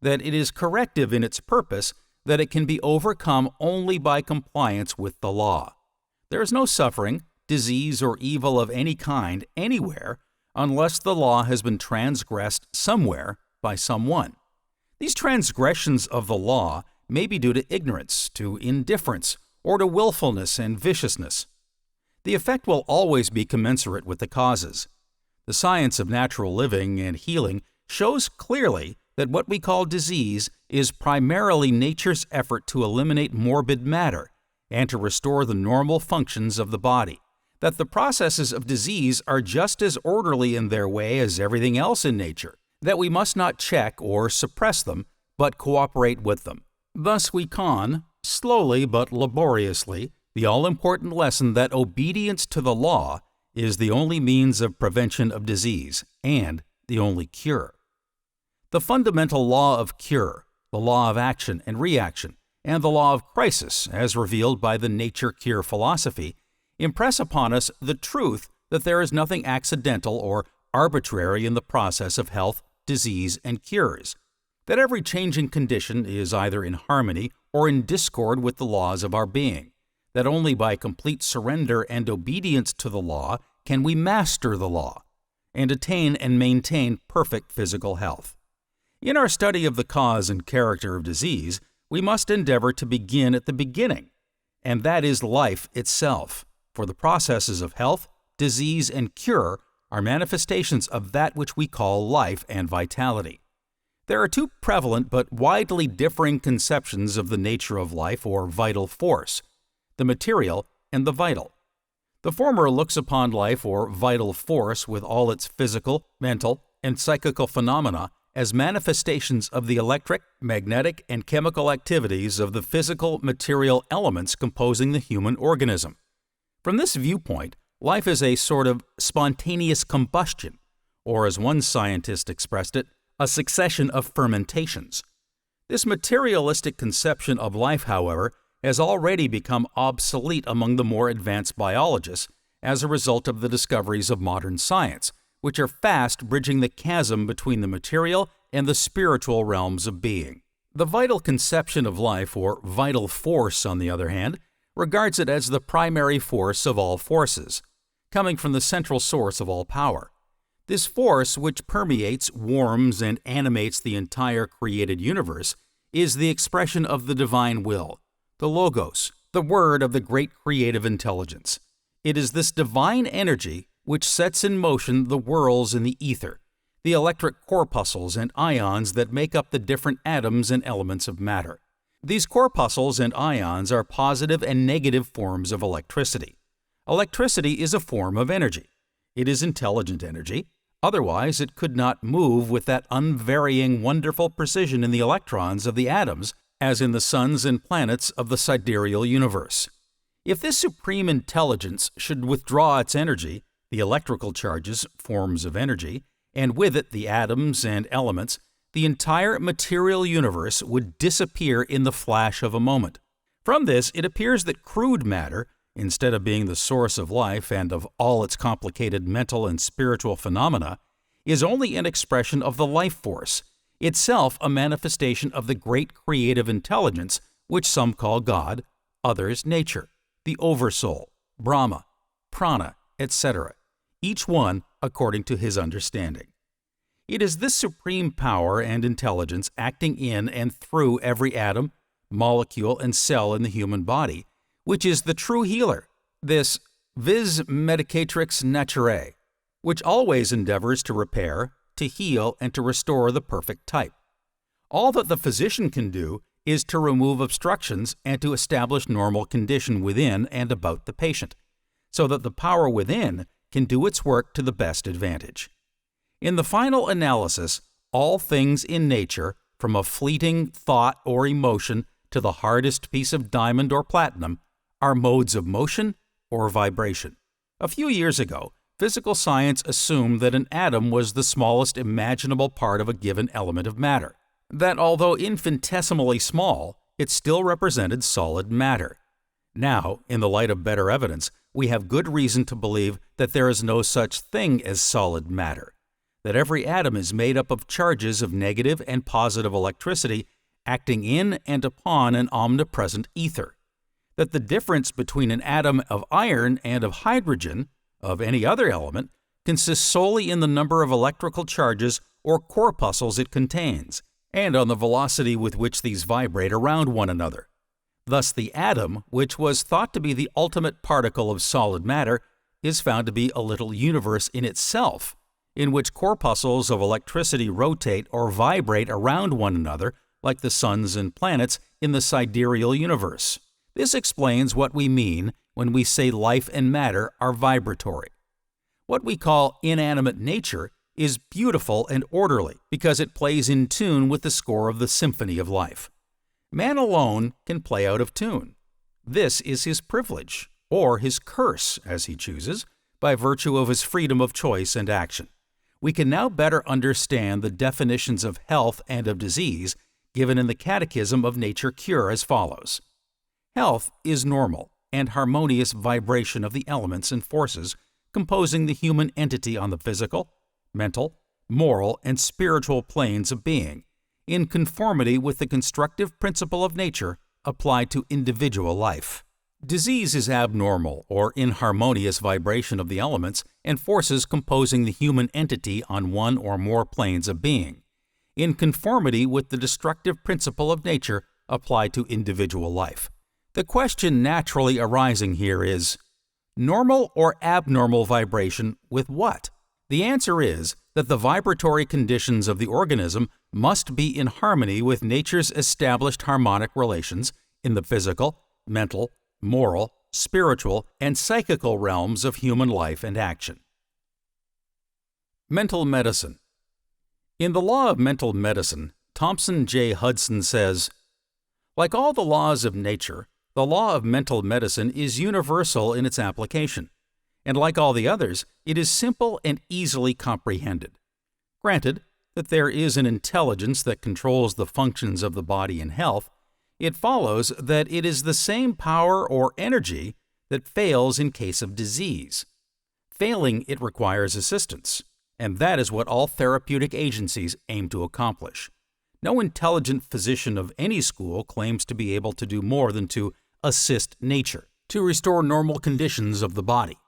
that it is corrective in its purpose, that it can be overcome only by compliance with the law. There is no suffering, disease, or evil of any kind anywhere unless the law has been transgressed somewhere by someone. These transgressions of the law may be due to ignorance, to indifference, or to willfulness and viciousness. The effect will always be commensurate with the causes. The science of natural living and healing shows clearly that what we call disease is primarily nature's effort to eliminate morbid matter and to restore the normal functions of the body, that the processes of disease are just as orderly in their way as everything else in nature, that we must not check or suppress them, but cooperate with them. Thus we con, slowly but laboriously, the all-important lesson that obedience to the law is the only means of prevention of disease and the only cure. The fundamental law of cure, the law of action and reaction, and the law of crisis, as revealed by the nature-cure philosophy, impress upon us the truth that there is nothing accidental or arbitrary in the process of health, disease, and cures, that every changing condition is either in harmony or in discord with the laws of our being, that only by complete surrender and obedience to the law can we master the law and attain and maintain perfect physical health. In our study of the cause and character of disease, we must endeavor to begin at the beginning, and that is life itself, for the processes of health, disease, and cure are manifestations of that which we call life and vitality. There are two prevalent but widely differing conceptions of the nature of life or vital force, the material and the vital. The former looks upon life or vital force with all its physical, mental, and psychical phenomena as manifestations of the electric, magnetic, and chemical activities of the physical material elements composing the human organism. From this viewpoint, life is a sort of spontaneous combustion, or as one scientist expressed it, a succession of fermentations. This materialistic conception of life, however, has already become obsolete among the more advanced biologists as a result of the discoveries of modern science, which are fast bridging the chasm between the material and the spiritual realms of being. The vital conception of life, or vital force, on the other hand, regards it as the primary force of all forces, coming from the central source of all power. This force, which permeates, warms, and animates the entire created universe, is the expression of the divine will, the Logos, the Word of the great creative intelligence. It is this divine energy which sets in motion the whirls in the ether, the electric corpuscles and ions that make up the different atoms and elements of matter. These corpuscles and ions are positive and negative forms of electricity. Electricity is a form of energy. It is intelligent energy. Otherwise, it could not move with that unvarying, wonderful precision in the electrons of the atoms as in the suns and planets of the sidereal universe. If this supreme intelligence should withdraw its energy, the electrical charges, forms of energy, and with it the atoms and elements, the entire material universe would disappear in the flash of a moment. From this, it appears that crude matter, instead of being the source of life and of all its complicated mental and spiritual phenomena, is only an expression of the life force, itself a manifestation of the great creative intelligence which some call God, others nature, the Oversoul, Brahma, Prana, etc., each one according to his understanding. It is this supreme power and intelligence acting in and through every atom, molecule, and cell in the human body, which is the true healer, this vis medicatrix naturae, which always endeavors to repair, to heal, and to restore the perfect type. All that the physician can do is to remove obstructions and to establish normal condition within and about the patient, so that the power within can do its work to the best advantage. In the final analysis, all things in nature, from a fleeting thought or emotion to the hardest piece of diamond or platinum, are modes of motion or vibration. A few years ago, physical science assumed that an atom was the smallest imaginable part of a given element of matter, that although infinitesimally small, it still represented solid matter. Now, in the light of better evidence, we have good reason to believe that there is no such thing as solid matter, that every atom is made up of charges of negative and positive electricity acting in and upon an omnipresent ether, that the difference between an atom of iron and of hydrogen, of any other element, consists solely in the number of electrical charges or corpuscles it contains, and on the velocity with which these vibrate around one another. Thus the atom, which was thought to be the ultimate particle of solid matter, is found to be a little universe in itself, in which corpuscles of electricity rotate or vibrate around one another like the suns and planets in the sidereal universe. This explains what we mean when we say life and matter are vibratory. What we call inanimate nature is beautiful and orderly because it plays in tune with the score of the symphony of life. Man alone can play out of tune. This is his privilege, or his curse, as he chooses, by virtue of his freedom of choice and action. We can now better understand the definitions of health and of disease given in the Catechism of Nature Cure as follows. Health is normal and harmonious vibration of the elements and forces composing the human entity on the physical, mental, moral, and spiritual planes of being, in conformity with the constructive principle of nature applied to individual life. Disease is abnormal or inharmonious vibration of the elements and forces composing the human entity on one or more planes of being, in conformity with the destructive principle of nature applied to individual life. The question naturally arising here is, normal or abnormal vibration with what? The answer is that the vibratory conditions of the organism must be in harmony with nature's established harmonic relations in the physical, mental, moral, spiritual, and psychical realms of human life and action. Mental medicine. In the Law of Mental Medicine, Thompson J. Hudson says, like all the laws of nature, the law of mental medicine is universal in its application, and like all the others, it is simple and easily comprehended. Granted that there is an intelligence that controls the functions of the body in health, it follows that it is the same power or energy that fails in case of disease. Failing, it requires assistance, and that is what all therapeutic agencies aim to accomplish. No intelligent physician of any school claims to be able to do more than to assist nature, to restore normal conditions of the body.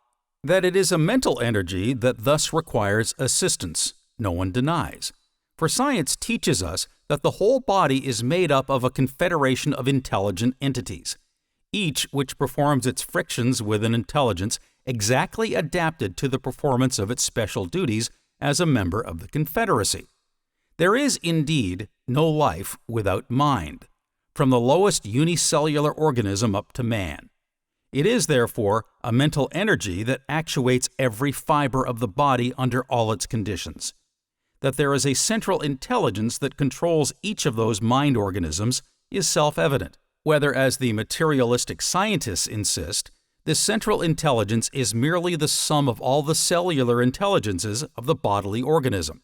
That it is a mental energy that thus requires assistance, no one denies. For science teaches us that the whole body is made up of a confederation of intelligent entities, each which performs its frictions with an intelligence exactly adapted to the performance of its special duties as a member of the Confederacy. There is indeed no life without mind, from the lowest unicellular organism up to man. It is, therefore, a mental energy that actuates every fiber of the body under all its conditions. That there is a central intelligence that controls each of those mind organisms is self-evident, whether, as the materialistic scientists insist, this central intelligence is merely the sum of all the cellular intelligences of the bodily organism,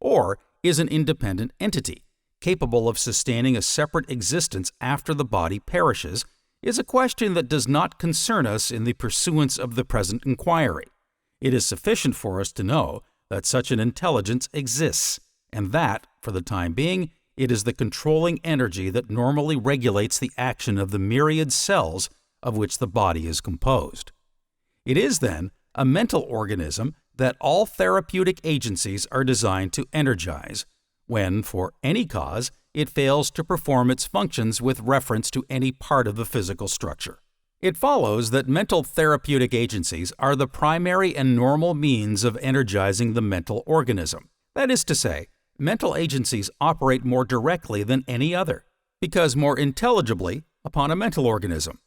or is an independent entity, capable of sustaining a separate existence after the body perishes, is a question that does not concern us in the pursuance of the present inquiry. It is sufficient for us to know that such an intelligence exists, and that, for the time being, it is the controlling energy that normally regulates the action of the myriad cells of which the body is composed. It is, then, a mental organism that all therapeutic agencies are designed to energize, when, for any cause, it fails to perform its functions with reference to any part of the physical structure. It follows that mental therapeutic agencies are the primary and normal means of energizing the mental organism. That is to say, mental agencies operate more directly than any other, because more intelligibly, upon a mental organism.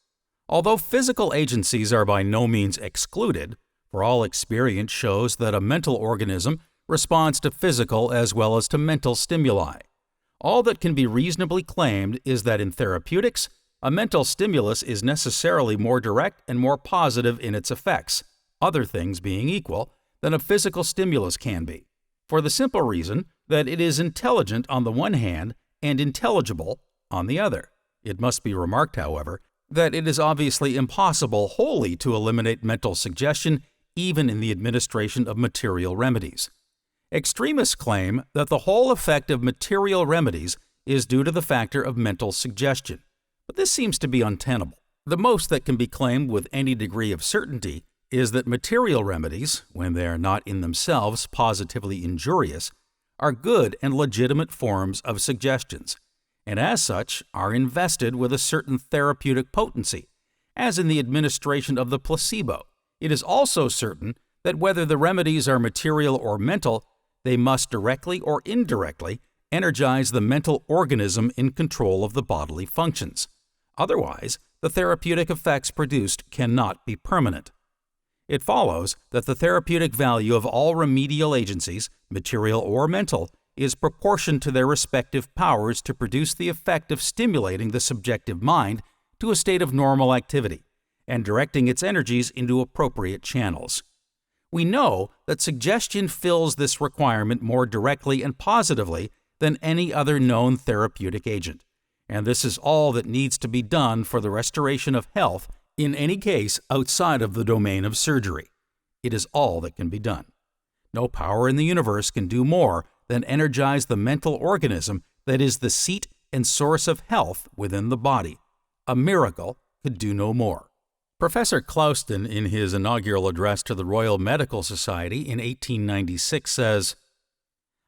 Although physical agencies are by no means excluded, for all experience shows that a mental organism responds to physical as well as to mental stimuli. All that can be reasonably claimed is that in therapeutics, a mental stimulus is necessarily more direct and more positive in its effects, other things being equal, than a physical stimulus can be, for the simple reason that it is intelligent on the one hand and intelligible on the other. It must be remarked, however, that it is obviously impossible wholly to eliminate mental suggestion even in the administration of material remedies. Extremists claim that the whole effect of material remedies is due to the factor of mental suggestion, but this seems to be untenable. The most that can be claimed with any degree of certainty is that material remedies, when they are not in themselves positively injurious, are good and legitimate forms of suggestions, and as such are invested with a certain therapeutic potency, as in the administration of the placebo. It is also certain that whether the remedies are material or mental, they must directly or indirectly energize the mental organism in control of the bodily functions. Otherwise, the therapeutic effects produced cannot be permanent. It follows that the therapeutic value of all remedial agencies, material or mental, is proportioned to their respective powers to produce the effect of stimulating the subjective mind to a state of normal activity and directing its energies into appropriate channels. We know that suggestion fills this requirement more directly and positively than any other known therapeutic agent, and this is all that needs to be done for the restoration of health in any case outside of the domain of surgery. It is all that can be done. No power in the universe can do more than energize the mental organism that is the seat and source of health within the body. A miracle could do no more. Professor Clouston, in his inaugural address to the Royal Medical Society in 1896, says,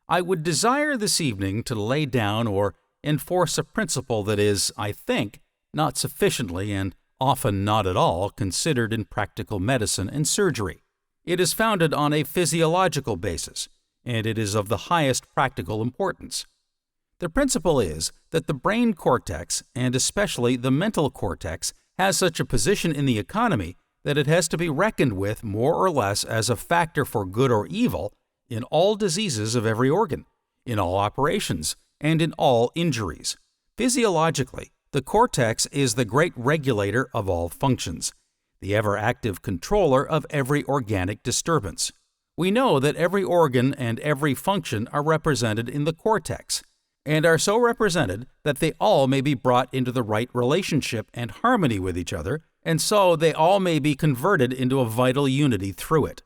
"I would desire this evening to lay down or enforce a principle that is, I think, not sufficiently and often not at all considered in practical medicine and surgery. It is founded on a physiological basis, and it is of the highest practical importance. The principle is that the brain cortex, and especially the mental cortex, has such a position in the economy that it has to be reckoned with more or less as a factor for good or evil in all diseases of every organ, in all operations, and in all injuries. Physiologically, the cortex is the great regulator of all functions, the ever-active controller of every organic disturbance. We know that every organ and every function are represented in the cortex, and are so represented that they all may be brought into the right relationship and harmony with each other, and so they all may be converted into a vital unity through it.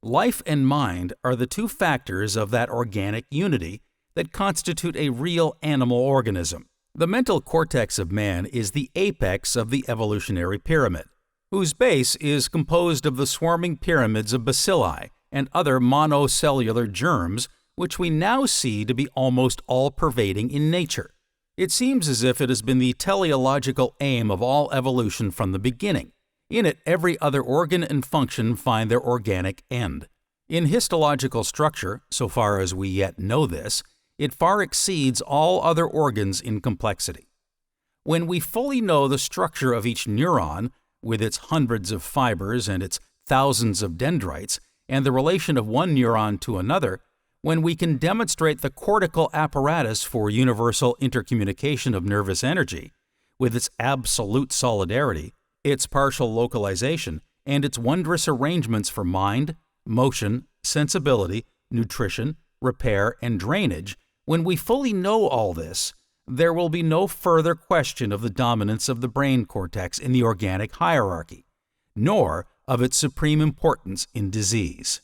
Life and mind are the two factors of that organic unity that constitute a real animal organism. The mental cortex of man is the apex of the evolutionary pyramid, whose base is composed of the swarming pyramids of bacilli and other monocellular germs which we now see to be almost all-pervading in nature. It seems as if it has been the teleological aim of all evolution from the beginning. In it, every other organ and function find their organic end. In histological structure, so far as we yet know this, it far exceeds all other organs in complexity. When we fully know the structure of each neuron, with its hundreds of fibers and its thousands of dendrites, and the relation of one neuron to another, when we can demonstrate the cortical apparatus for universal intercommunication of nervous energy, with its absolute solidarity, its partial localization, and its wondrous arrangements for mind, motion, sensibility, nutrition, repair, and drainage, when we fully know all this, there will be no further question of the dominance of the brain cortex in the organic hierarchy, nor of its supreme importance in disease.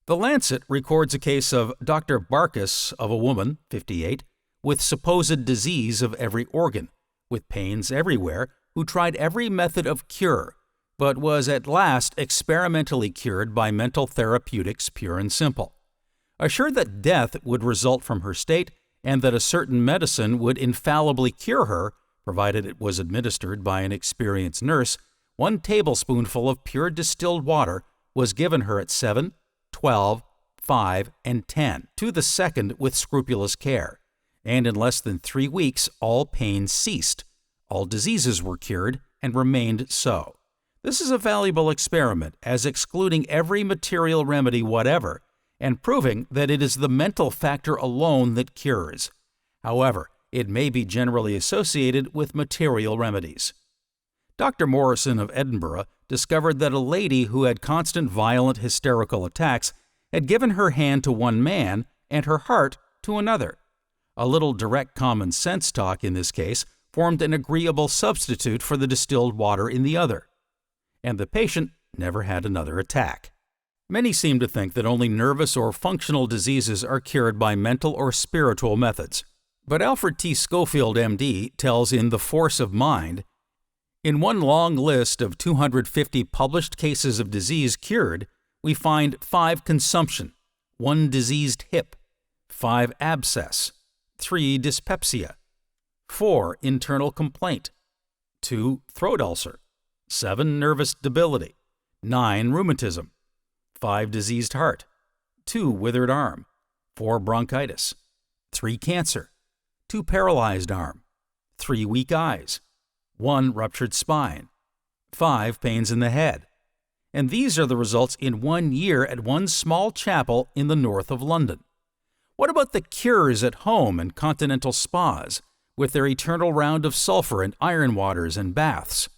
The Lancet records a case of Dr. Barkus of a woman, 58, with supposed disease of every organ, with pains everywhere, who tried every method of cure, but was at last experimentally cured by mental therapeutics pure and simple. Assured that death would result from her state, and that a certain medicine would infallibly cure her, provided it was administered by an experienced nurse, 1 tablespoonful of pure distilled water was given her at 7, 12, 5, and 10 to the second with scrupulous care, and in less than 3 weeks all pain ceased, all diseases were cured, and remained so. This is a valuable experiment, as excluding every material remedy whatever, and proving that it is the mental factor alone that cures. However, it may be generally associated with material remedies. Dr. Morrison of Edinburgh discovered that a lady who had constant violent hysterical attacks had given her hand to one man and her heart to another. A little direct common sense talk in this case formed an agreeable substitute for the distilled water in the other, and the patient never had another attack. Many seem to think that only nervous or functional diseases are cured by mental or spiritual methods. But Alfred T. Schofield, M.D., tells in The Force of Mind, in one long list of 250 published cases of disease cured, we find 5 consumption, 1 diseased hip, 5 abscess, 3 dyspepsia, 4 internal complaint, 2 throat ulcer, 7 nervous debility, 9 rheumatism, 5 diseased heart, 2 withered arm, 4 bronchitis, 3 cancer, 2 paralyzed arm, 3 weak eyes, 1 ruptured spine, 5 pains in the head. And these are the results in 1 year at one small chapel in the north of London. What about the cures at home and continental spas, with their eternal round of sulfur and iron waters and baths?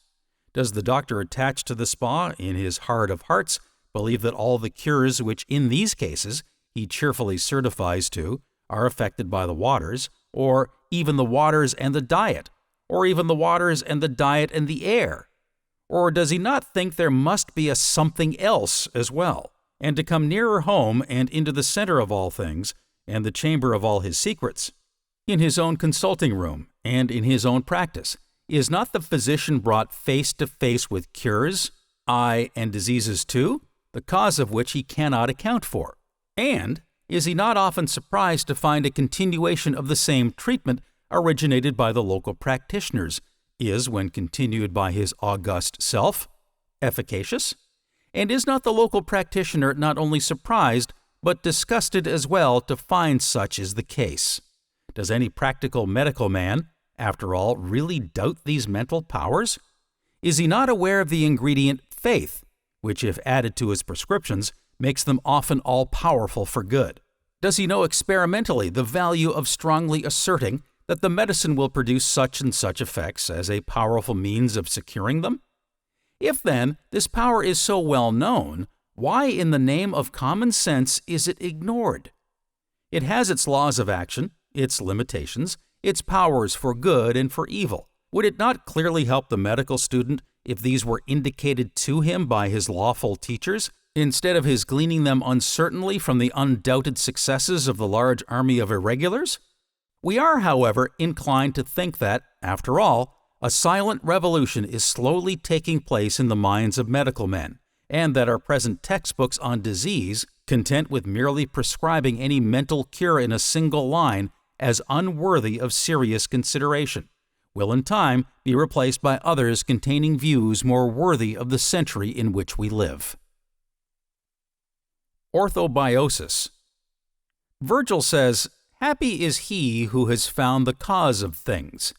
Does the doctor attached to the spa, in his heart of hearts, believe that all the cures which in these cases he cheerfully certifies to are affected by the waters, or even the waters and the diet, or even the waters and the diet and the air? Or does he not think there must be a something else as well, and to come nearer home and into the center of all things, and the chamber of all his secrets? In his own consulting room, and in his own practice, is not the physician brought face to face with cures, aye, and diseases too, the cause of which he cannot account for? And is he not often surprised to find a continuation of the same treatment originated by the local practitioners is, when continued by his august self, efficacious? And is not the local practitioner not only surprised, but disgusted as well to find such is the case? Does any practical medical man, after all, really doubt these mental powers? Is he not aware of the ingredient faith, which, if added to his prescriptions, makes them often all-powerful for good? Does he know experimentally the value of strongly asserting that the medicine will produce such and such effects as a powerful means of securing them? If, then, this power is so well known, why in the name of common sense is it ignored? It has its laws of action, its limitations, its powers for good and for evil. Would it not clearly help the medical student if these were indicated to him by his lawful teachers, instead of his gleaning them uncertainly from the undoubted successes of the large army of irregulars? We are, however, inclined to think that, after all, a silent revolution is slowly taking place in the minds of medical men, and that our present textbooks on disease, content with merely prescribing any mental cure in a single line, as unworthy of serious consideration, will in time be replaced by others containing views more worthy of the century in which we live. Orthobiosis. Virgil says, "Happy is he who has found the cause of things."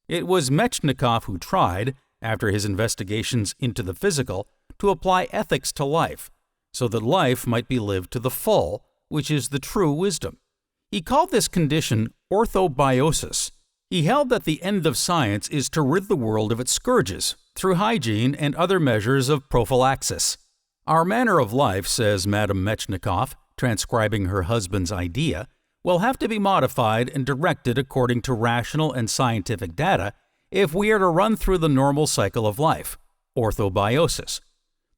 It was Metchnikoff who tried, after his investigations into the physical, to apply ethics to life, so that life might be lived to the full, which is the true wisdom. He called this condition orthobiosis. He held that the end of science is to rid the world of its scourges, through hygiene and other measures of prophylaxis. Our manner of life, says Madame Metchnikoff, transcribing her husband's idea, will have to be modified and directed according to rational and scientific data if we are to run through the normal cycle of life, orthobiosis.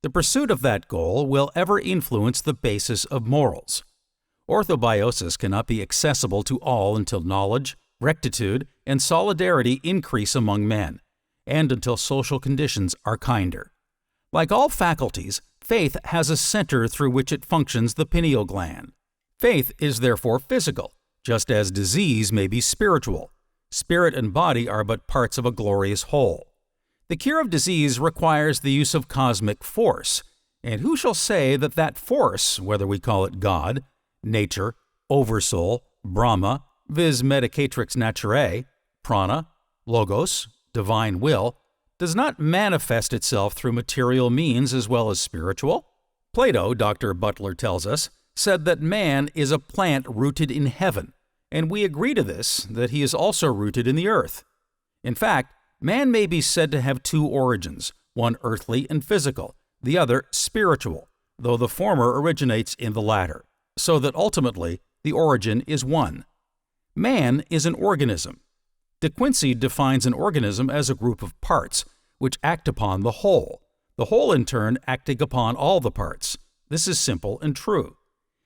The pursuit of that goal will ever influence the basis of morals. Orthobiosis cannot be accessible to all until knowledge, rectitude, and solidarity increase among men, and until social conditions are kinder. Like all faculties, faith has a center through which it functions, the pineal gland. Faith is therefore physical, just as disease may be spiritual. Spirit and body are but parts of a glorious whole. The cure of disease requires the use of cosmic force, and who shall say that that force, whether we call it God, nature, oversoul, Brahma, vis medicatrix naturae, prana, logos, divine will, does not manifest itself through material means as well as spiritual? Plato, Dr. Butler tells us, said that man is a plant rooted in heaven, and we agree to this, that he is also rooted in the earth. In fact, man may be said to have two origins, one earthly and physical, the other spiritual, though the former originates in the latter, so that ultimately the origin is one. Man is an organism. De Quincey defines an organism as a group of parts, which act upon the whole in turn acting upon all the parts. This is simple and true.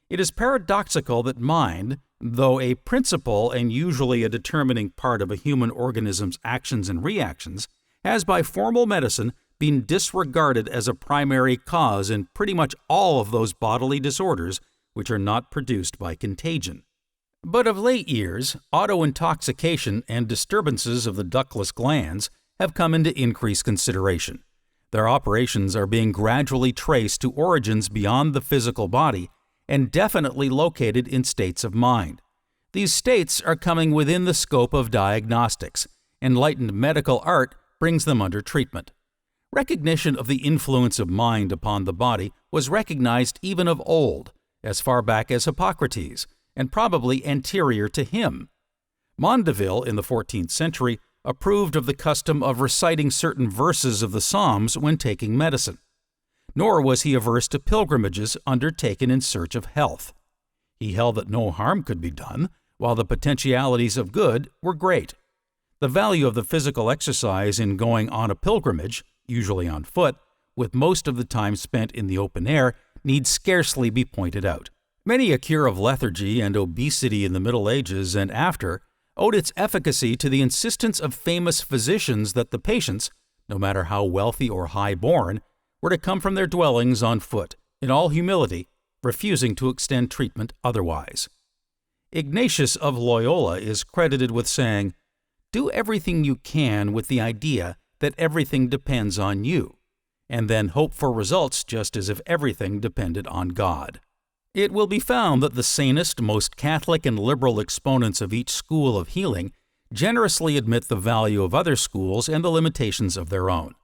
It is paradoxical that mind, though a principal and usually a determining part of a human organism's actions and reactions, has by formal medicine been disregarded as a primary cause in pretty much all of those bodily disorders which are not produced by contagion. But of late years, autointoxication and disturbances of the ductless glands have come into increased consideration. Their operations are being gradually traced to origins beyond the physical body and definitely located in states of mind. These states are coming within the scope of diagnostics. Enlightened medical art brings them under treatment. Recognition of the influence of mind upon the body was recognized even of old, as far back as Hippocrates, and probably anterior to him. Mondeville, in the 14th century, approved of the custom of reciting certain verses of the Psalms when taking medicine. Nor was he averse to pilgrimages undertaken in search of health. He held that no harm could be done, while the potentialities of good were great. The value of the physical exercise in going on a pilgrimage, usually on foot, with most of the time spent in the open air, need scarcely be pointed out. Many a cure of lethargy and obesity in the Middle Ages and after owed its efficacy to the insistence of famous physicians that the patients, no matter how wealthy or high-born, were to come from their dwellings on foot, in all humility, refusing to extend treatment otherwise. Ignatius of Loyola is credited with saying, "Do everything you can with the idea that everything depends on you, and then hope for results just as if everything depended on God." It will be found that the sanest, most Catholic and liberal exponents of each school of healing generously admit the value of other schools and the limitations of their own.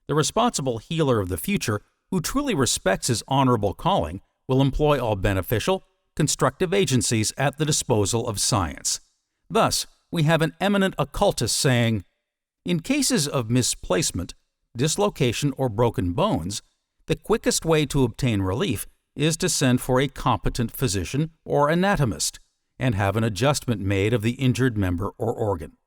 The responsible healer of the future, who truly respects his honorable calling, will employ all beneficial, constructive agencies at the disposal of science. Thus, we have an eminent occultist saying, "In cases of misplacement, dislocation, or broken bones, the quickest way to obtain relief is to send for a competent physician or anatomist and have an adjustment made of the injured member or organ.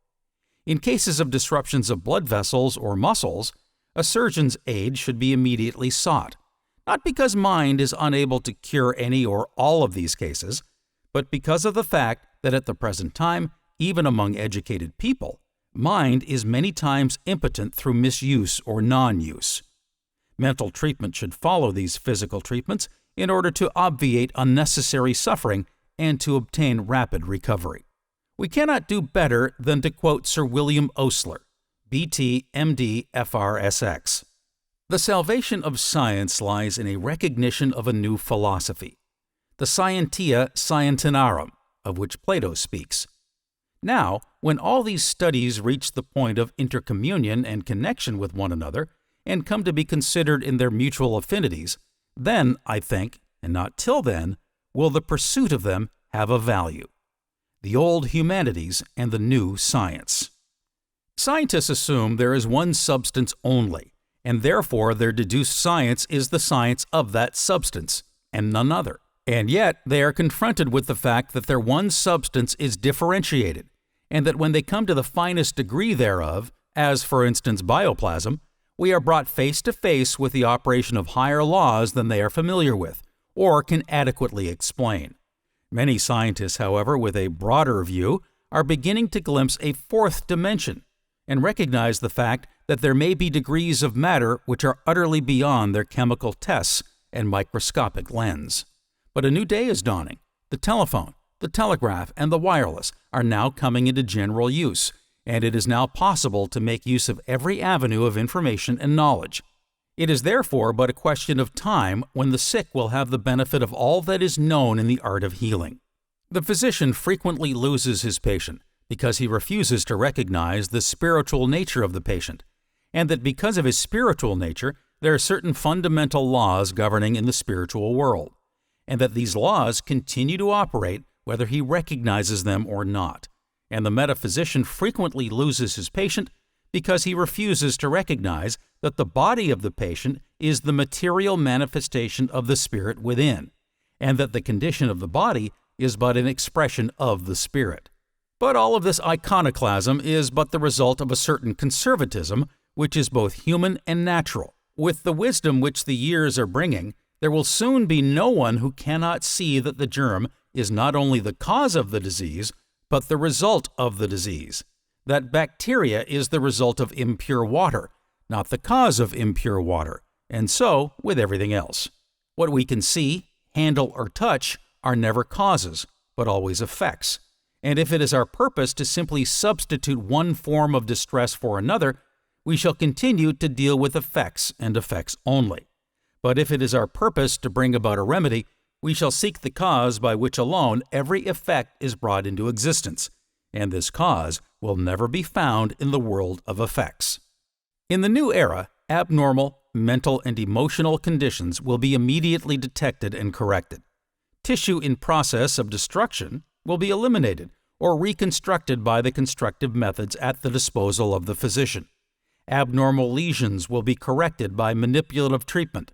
In cases of disruptions of blood vessels or muscles, a surgeon's aid should be immediately sought, not because mind is unable to cure any or all of these cases, but because of the fact that at the present time, even among educated people, mind is many times impotent through misuse or non-use. Mental treatment should follow these physical treatments in order to obviate unnecessary suffering and to obtain rapid recovery. We cannot do better than to quote Sir William Osler, B.T., M.D., F.R.S.X. The salvation of science lies in a recognition of a new philosophy, the scientia scientinarum, of which Plato speaks. Now, when all these studies reach the point of intercommunion and connection with one another, and come to be considered in their mutual affinities, then, I think, and not till then, will the pursuit of them have a value. The old humanities and the new science. Scientists assume there is one substance only, and therefore their deduced science is the science of that substance, and none other. And yet they are confronted with the fact that their one substance is differentiated, and that when they come to the finest degree thereof, as for instance bioplasm, we are brought face to face with the operation of higher laws than they are familiar with, or can adequately explain. Many scientists, however, with a broader view, are beginning to glimpse a fourth dimension, and recognize the fact that there may be degrees of matter which are utterly beyond their chemical tests and microscopic lens. But a new day is dawning. The telephone, the telegraph, and the wireless are now coming into general use, and it is now possible to make use of every avenue of information and knowledge. It is therefore but a question of time when the sick will have the benefit of all that is known in the art of healing. The physician frequently loses his patient because he refuses to recognize the spiritual nature of the patient, and that because of his spiritual nature, there are certain fundamental laws governing in the spiritual world, and that these laws continue to operate whether he recognizes them or not. And the metaphysician frequently loses his patient because he refuses to recognize that the body of the patient is the material manifestation of the spirit within, and that the condition of the body is but an expression of the spirit. But all of this iconoclasm is but the result of a certain conservatism, which is both human and natural. With the wisdom which the years are bringing, there will soon be no one who cannot see that the germ is not only the cause of the disease, but the result of the disease. That bacteria is the result of impure water, not the cause of impure water, and so with everything else. What we can see, handle, or touch are never causes, but always effects. And if it is our purpose to simply substitute one form of distress for another, we shall continue to deal with effects and effects only. But if it is our purpose to bring about a remedy, we shall seek the cause by which alone every effect is brought into existence, and this cause will never be found in the world of effects. In the new era, abnormal mental and emotional conditions will be immediately detected and corrected. Tissue in process of destruction will be eliminated or reconstructed by the constructive methods at the disposal of the physician. Abnormal lesions will be corrected by manipulative treatment.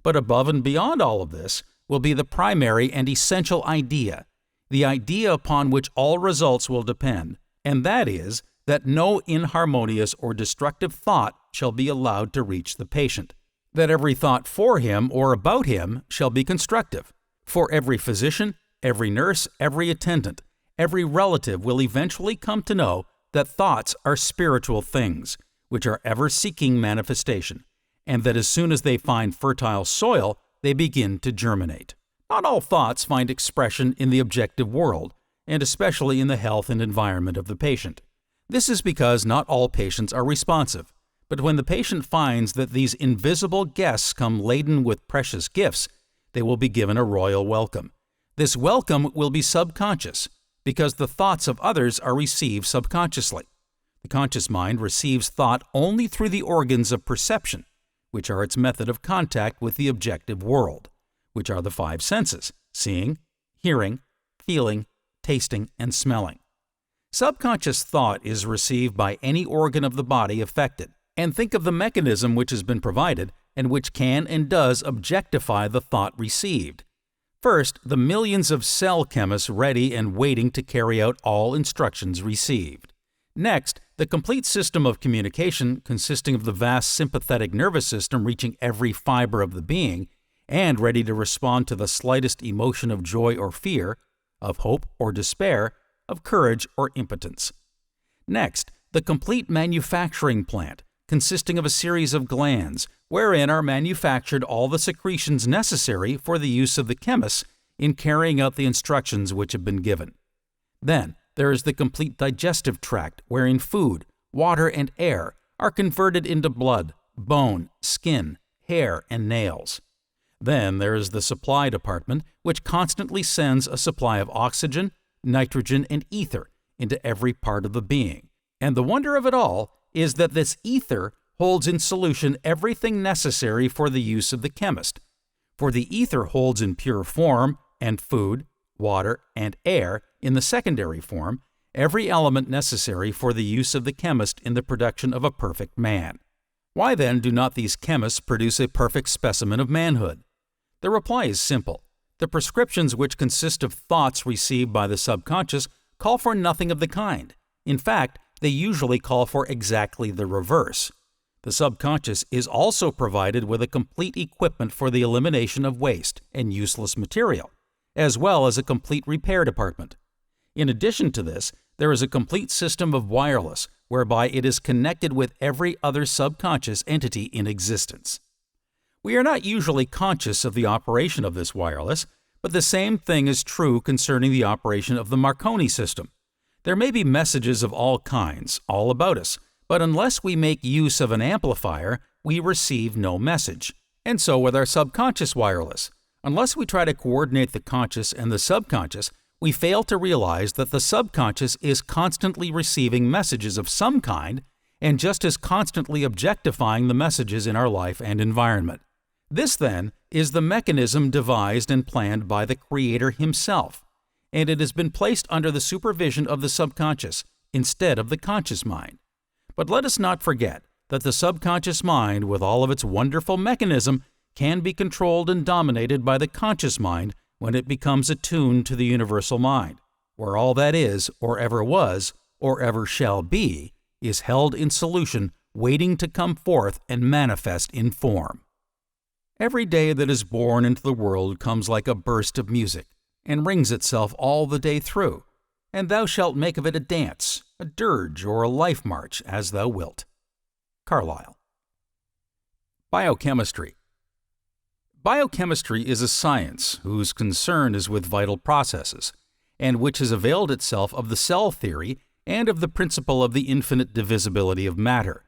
But above and beyond all of this will be the primary and essential idea, the idea upon which all results will depend, and that is that no inharmonious or destructive thought shall be allowed to reach the patient, that every thought for him or about him shall be constructive. For every physician, every nurse, every attendant, every relative will eventually come to know that thoughts are spiritual things, which are ever seeking manifestation, and that as soon as they find fertile soil, they begin to germinate. Not all thoughts find expression in the objective world, and especially in the health and environment of the patient. This is because not all patients are responsive, but when the patient finds that these invisible guests come laden with precious gifts, they will be given a royal welcome. This welcome will be subconscious, because the thoughts of others are received subconsciously. The conscious mind receives thought only through the organs of perception, which are its method of contact with the objective world, which are the five senses: seeing, hearing, feeling, tasting, and smelling. Subconscious thought is received by any organ of the body affected, and think of the mechanism which has been provided and which can and does objectify the thought received. First, the millions of cell chemists ready and waiting to carry out all instructions received. Next, the complete system of communication consisting of the vast sympathetic nervous system reaching every fiber of the being and ready to respond to the slightest emotion of joy or fear, of hope or despair, of courage or impotence. Next, the complete manufacturing plant consisting of a series of glands wherein are manufactured all the secretions necessary for the use of the chemists in carrying out the instructions which have been given. Then, there is the complete digestive tract, wherein food, water, and air are converted into blood, bone, skin, hair, and nails. Then there is the supply department, which constantly sends a supply of oxygen, nitrogen, and ether into every part of the being. And the wonder of it all is that this ether holds in solution everything necessary for the use of the chemist. For the ether holds in pure form, and food, water, and air in the secondary form, every element necessary for the use of the chemist in the production of a perfect man. Why then do not these chemists produce a perfect specimen of manhood? The reply is simple. The prescriptions, which consist of thoughts received by the subconscious, call for nothing of the kind. In fact, they usually call for exactly the reverse. The subconscious is also provided with a complete equipment for the elimination of waste and useless material, as well as a complete repair department. In addition to this, there is a complete system of wireless, whereby it is connected with every other subconscious entity in existence. We are not usually conscious of the operation of this wireless, but the same thing is true concerning the operation of the Marconi system. There may be messages of all kinds, all about us, but unless we make use of an amplifier, we receive no message. And so with our subconscious wireless. Unless we try to coordinate the conscious and the subconscious, we fail to realize that the subconscious is constantly receiving messages of some kind and just as constantly objectifying the messages in our life and environment. This, then, is the mechanism devised and planned by the Creator Himself, and it has been placed under the supervision of the subconscious instead of the conscious mind. But let us not forget that the subconscious mind, with all of its wonderful mechanism, can be controlled and dominated by the conscious mind when it becomes attuned to the universal mind, where all that is, or ever was, or ever shall be, is held in solution, waiting to come forth and manifest in form. Every day that is born into the world comes like a burst of music, and rings itself all the day through, and thou shalt make of it a dance, a dirge, or a life march, as thou wilt. Carlyle. Biochemistry. Biochemistry is a science whose concern is with vital processes, and which has availed itself of the cell theory and of the principle of the infinite divisibility of matter.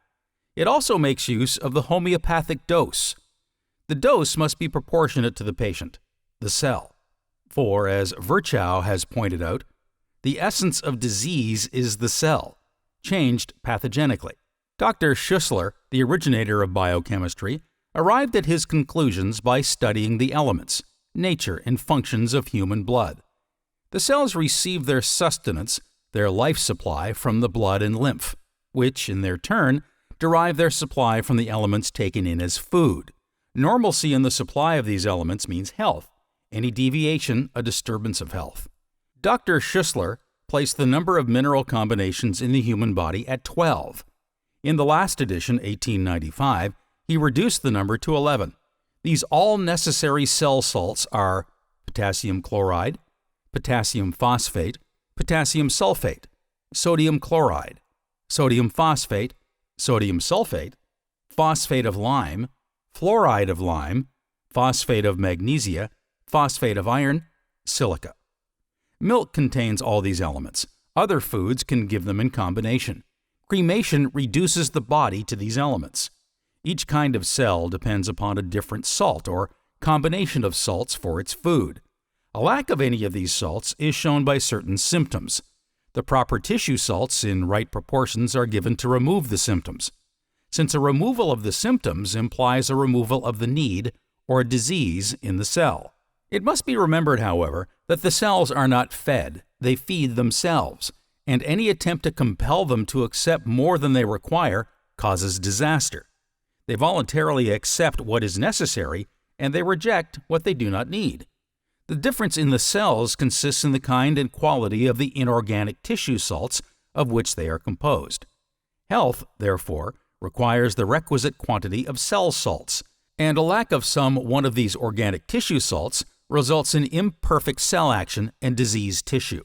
It also makes use of the homeopathic dose. The dose must be proportionate to the patient, the cell. For, as Virchow has pointed out, the essence of disease is the cell, changed pathogenically. Dr. Schussler, the originator of biochemistry, arrived at his conclusions by studying the elements, nature, and functions of human blood. The cells receive their sustenance, their life supply, from the blood and lymph, which, in their turn, derive their supply from the elements taken in as food. Normalcy in the supply of these elements means health. Any deviation, a disturbance of health. Dr. Schussler placed the number of mineral combinations in the human body at 12. In the last edition, 1895, he reduced the number to 11. These all-necessary cell salts are potassium chloride, potassium phosphate, potassium sulfate, sodium chloride, sodium phosphate, sodium sulfate, phosphate of lime, fluoride of lime, phosphate of magnesia, phosphate of iron, silica. Milk contains all these elements. Other foods can give them in combination. Cremation reduces the body to these elements. Each kind of cell depends upon a different salt or combination of salts for its food. A lack of any of these salts is shown by certain symptoms. The proper tissue salts in right proportions are given to remove the symptoms, since a removal of the symptoms implies a removal of the need or disease in the cell. It must be remembered, however, that the cells are not fed, they feed themselves, and any attempt to compel them to accept more than they require causes disaster. They voluntarily accept what is necessary, and they reject what they do not need. The difference in the cells consists in the kind and quality of the inorganic tissue salts of which they are composed. Health, therefore, requires the requisite quantity of cell salts, and a lack of some one of these organic tissue salts results in imperfect cell action and diseased tissue.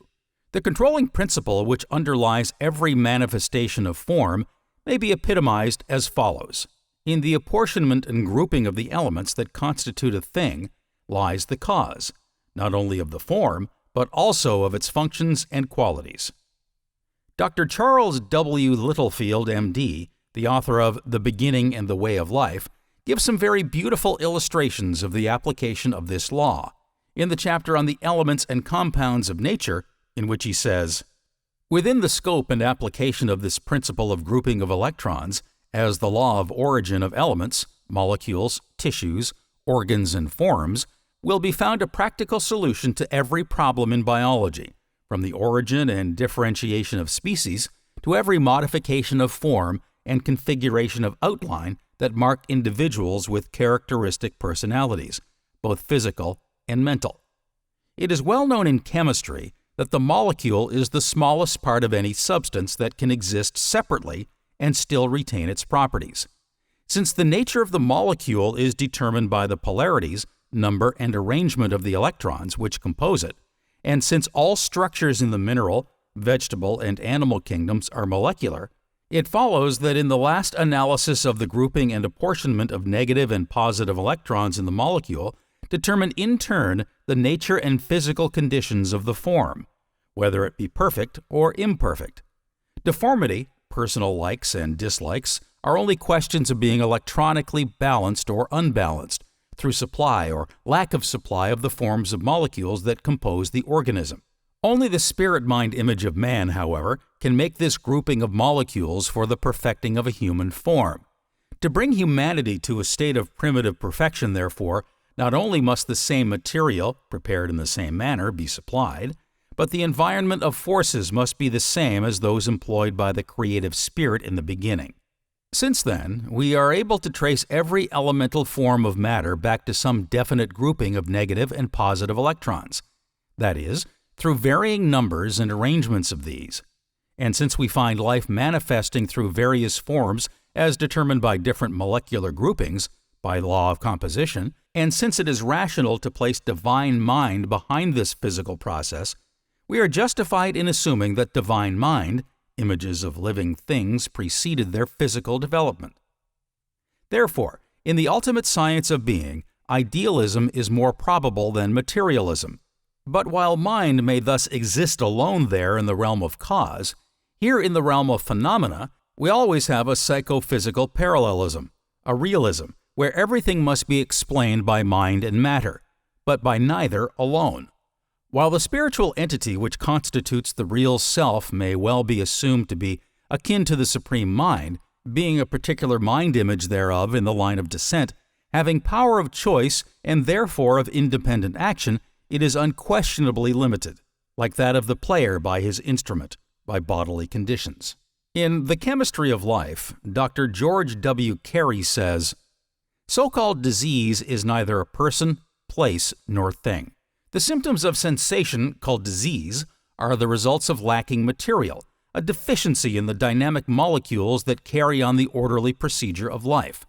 The controlling principle which underlies every manifestation of form may be epitomized as follows. In the apportionment and grouping of the elements that constitute a thing lies the cause, not only of the form, but also of its functions and qualities. Dr. Charles W. Littlefield, M.D., the author of The Beginning and the Way of Life, gives some very beautiful illustrations of the application of this law in the chapter on the elements and compounds of nature, in which he says, "Within the scope and application of this principle of grouping of electrons, as the law of origin of elements, molecules, tissues, organs, and forms, will be found a practical solution to every problem in biology, from the origin and differentiation of species to every modification of form and configuration of outline that mark individuals with characteristic personalities, both physical and mental. It is well known in chemistry that the molecule is the smallest part of any substance that can exist separately and still retain its properties. Since the nature of the molecule is determined by the polarities, number, and arrangement of the electrons which compose it, and since all structures in the mineral, vegetable, and animal kingdoms are molecular, it follows that in the last analysis of the grouping and apportionment of negative and positive electrons in the molecule determine in turn the nature and physical conditions of the form, whether it be perfect or imperfect. Deformity, personal likes and dislikes, are only questions of being electronically balanced or unbalanced through supply or lack of supply of the forms of molecules that compose the organism. Only the spirit-mind image of man, however, can make this grouping of molecules for the perfecting of a human form. To bring humanity to a state of primitive perfection, therefore, not only must the same material, prepared in the same manner, be supplied, but the environment of forces must be the same as those employed by the creative spirit in the beginning. Since then, we are able to trace every elemental form of matter back to some definite grouping of negative and positive electrons. That is, through varying numbers and arrangements of these. And since we find life manifesting through various forms as determined by different molecular groupings, by law of composition, and since it is rational to place divine mind behind this physical process, we are justified in assuming that divine mind, images of living things, preceded their physical development. Therefore, in the ultimate science of being, idealism is more probable than materialism. But while mind may thus exist alone there in the realm of cause, here in the realm of phenomena, we always have a psychophysical parallelism, a realism, where everything must be explained by mind and matter, but by neither alone. While the spiritual entity which constitutes the real self may well be assumed to be akin to the Supreme Mind, being a particular mind image thereof in the line of descent, having power of choice and therefore of independent action, it is unquestionably limited, like that of the player by his instrument, by bodily conditions. In The Chemistry of Life, Dr. George W. Carey says, "So-called disease is neither a person, place, nor thing. The symptoms of sensation, called disease, are the results of lacking material, a deficiency in the dynamic molecules that carry on the orderly procedure of life.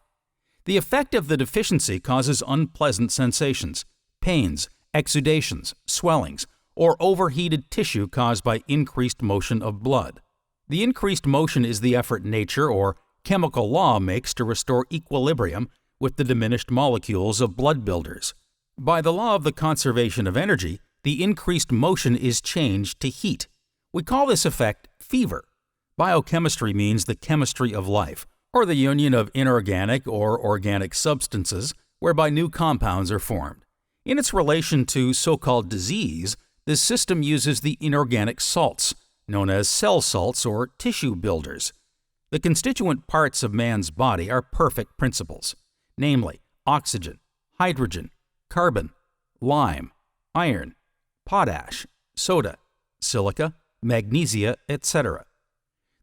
The effect of the deficiency causes unpleasant sensations, pains, exudations, swellings, or overheated tissue caused by increased motion of blood. The increased motion is the effort nature or chemical law makes to restore equilibrium with the diminished molecules of blood builders. By the law of the conservation of energy, the increased motion is changed to heat. We call this effect fever. Biochemistry means the chemistry of life, or the union of inorganic or organic substances whereby new compounds are formed. In its relation to so-called disease, this system uses the inorganic salts, known as cell salts or tissue builders. The constituent parts of man's body are perfect principles, namely oxygen, hydrogen, carbon, lime, iron, potash, soda, silica, magnesia, etc.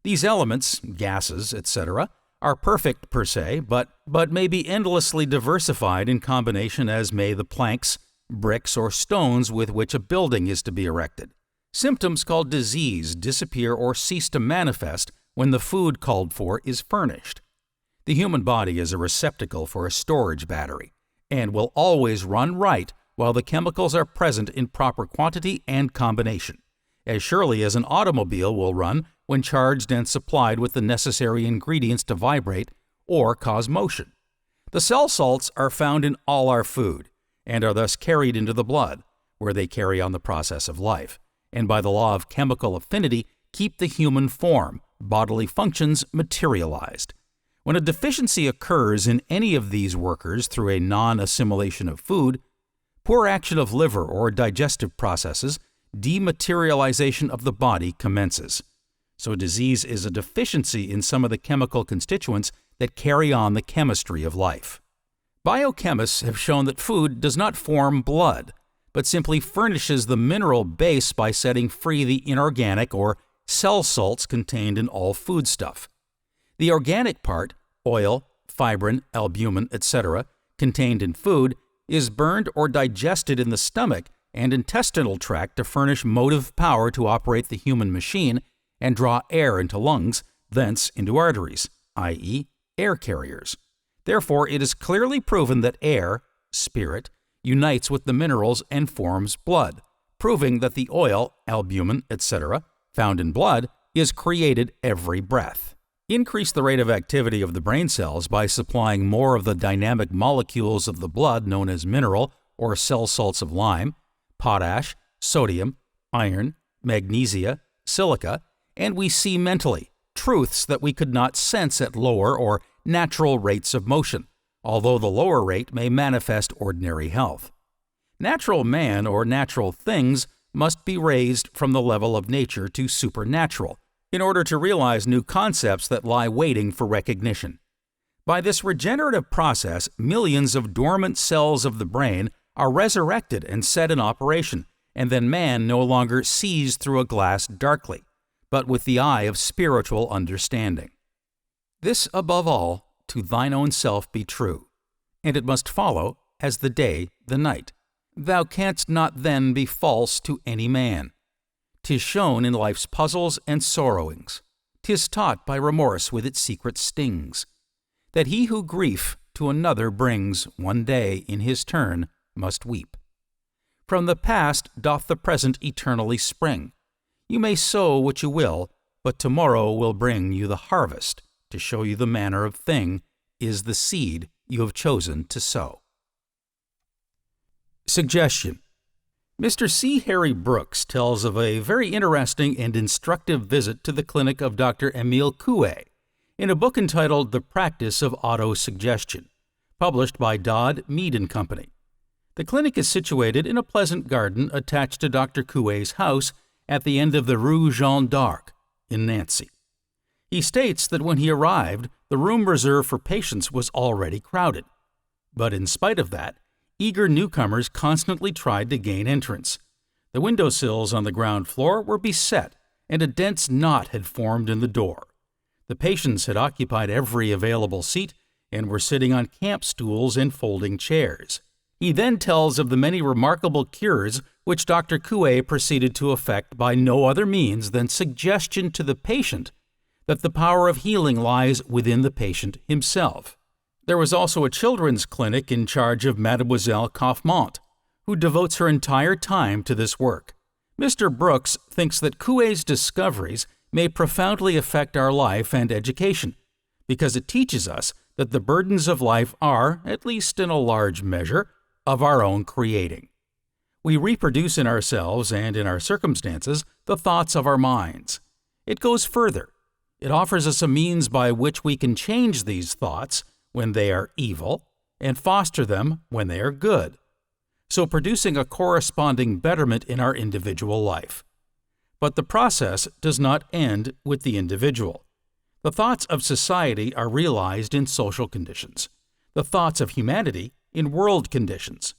These elements, gases, etc., are perfect per se, but may be endlessly diversified in combination as may the planks, bricks, or stones with which a building is to be erected. Symptoms called disease disappear or cease to manifest when the food called for is furnished. The human body is a receptacle for a storage battery, and will always run right while the chemicals are present in proper quantity and combination, as surely as an automobile will run when charged and supplied with the necessary ingredients to vibrate or cause motion. The cell salts are found in all our food, and are thus carried into the blood, where they carry on the process of life, and by the law of chemical affinity keep the human form, bodily functions materialized. When a deficiency occurs in any of these workers through a non-assimilation of food, poor action of liver or digestive processes, dematerialization of the body commences. So disease is a deficiency in some of the chemical constituents that carry on the chemistry of life. Biochemists have shown that food does not form blood, but simply furnishes the mineral base by setting free the inorganic or cell salts contained in all foodstuff. The organic part, oil, fibrin, albumin, etc., contained in food, is burned or digested in the stomach and intestinal tract to furnish motive power to operate the human machine and draw air into lungs, thence into arteries, i.e., air carriers. Therefore, it is clearly proven that air, spirit, unites with the minerals and forms blood, proving that the oil, albumin, etc., found in blood is created every breath. Increase the rate of activity of the brain cells by supplying more of the dynamic molecules of the blood known as mineral or cell salts of lime, potash, sodium, iron, magnesia, silica, and we see mentally truths that we could not sense at lower or natural rates of motion, although the lower rate may manifest ordinary health. Natural man or natural things must be raised from the level of nature to supernatural in order to realize new concepts that lie waiting for recognition. By this regenerative process, millions of dormant cells of the brain are resurrected and set in operation, and then man no longer sees through a glass darkly, but with the eye of spiritual understanding. This, above all, to thine own self be true, and it must follow, as the day the night. Thou canst not then be false to any man. 'Tis shown in life's puzzles and sorrowings. 'Tis taught by remorse with its secret stings, that he who grief to another brings, one day, in his turn, must weep. From the past doth the present eternally spring. You may sow what you will, but tomorrow will bring you the harvest, to show you the manner of thing is the seed you have chosen to sow. Suggestion. Mr. C. Harry Brooks tells of a very interesting and instructive visit to the clinic of Dr. Emile Coué in a book entitled The Practice of Autosuggestion, published by Dodd, Mead & Company. The clinic is situated in a pleasant garden attached to Dr. Coué's house at the end of the Rue Jeanne d'Arc in Nancy. He states that when he arrived, the room reserved for patients was already crowded. But in spite of that, eager newcomers constantly tried to gain entrance. The windowsills on the ground floor were beset, and a dense knot had formed in the door. The patients had occupied every available seat and were sitting on camp stools and folding chairs. He then tells of the many remarkable cures which Dr. Coué proceeded to effect by no other means than suggestion to the patient that the power of healing lies within the patient himself. There was also a children's clinic in charge of Mademoiselle Kaufmont, who devotes her entire time to this work. Mr. Brooks thinks that Coué's discoveries may profoundly affect our life and education, because it teaches us that the burdens of life are, at least in a large measure, of our own creating. We reproduce in ourselves and in our circumstances the thoughts of our minds. It goes further. It offers us a means by which we can change these thoughts when they are evil and foster them when they are good, so producing a corresponding betterment in our individual life. But the process does not end with the individual. The thoughts of society are realized in social conditions, the thoughts of humanity in world conditions.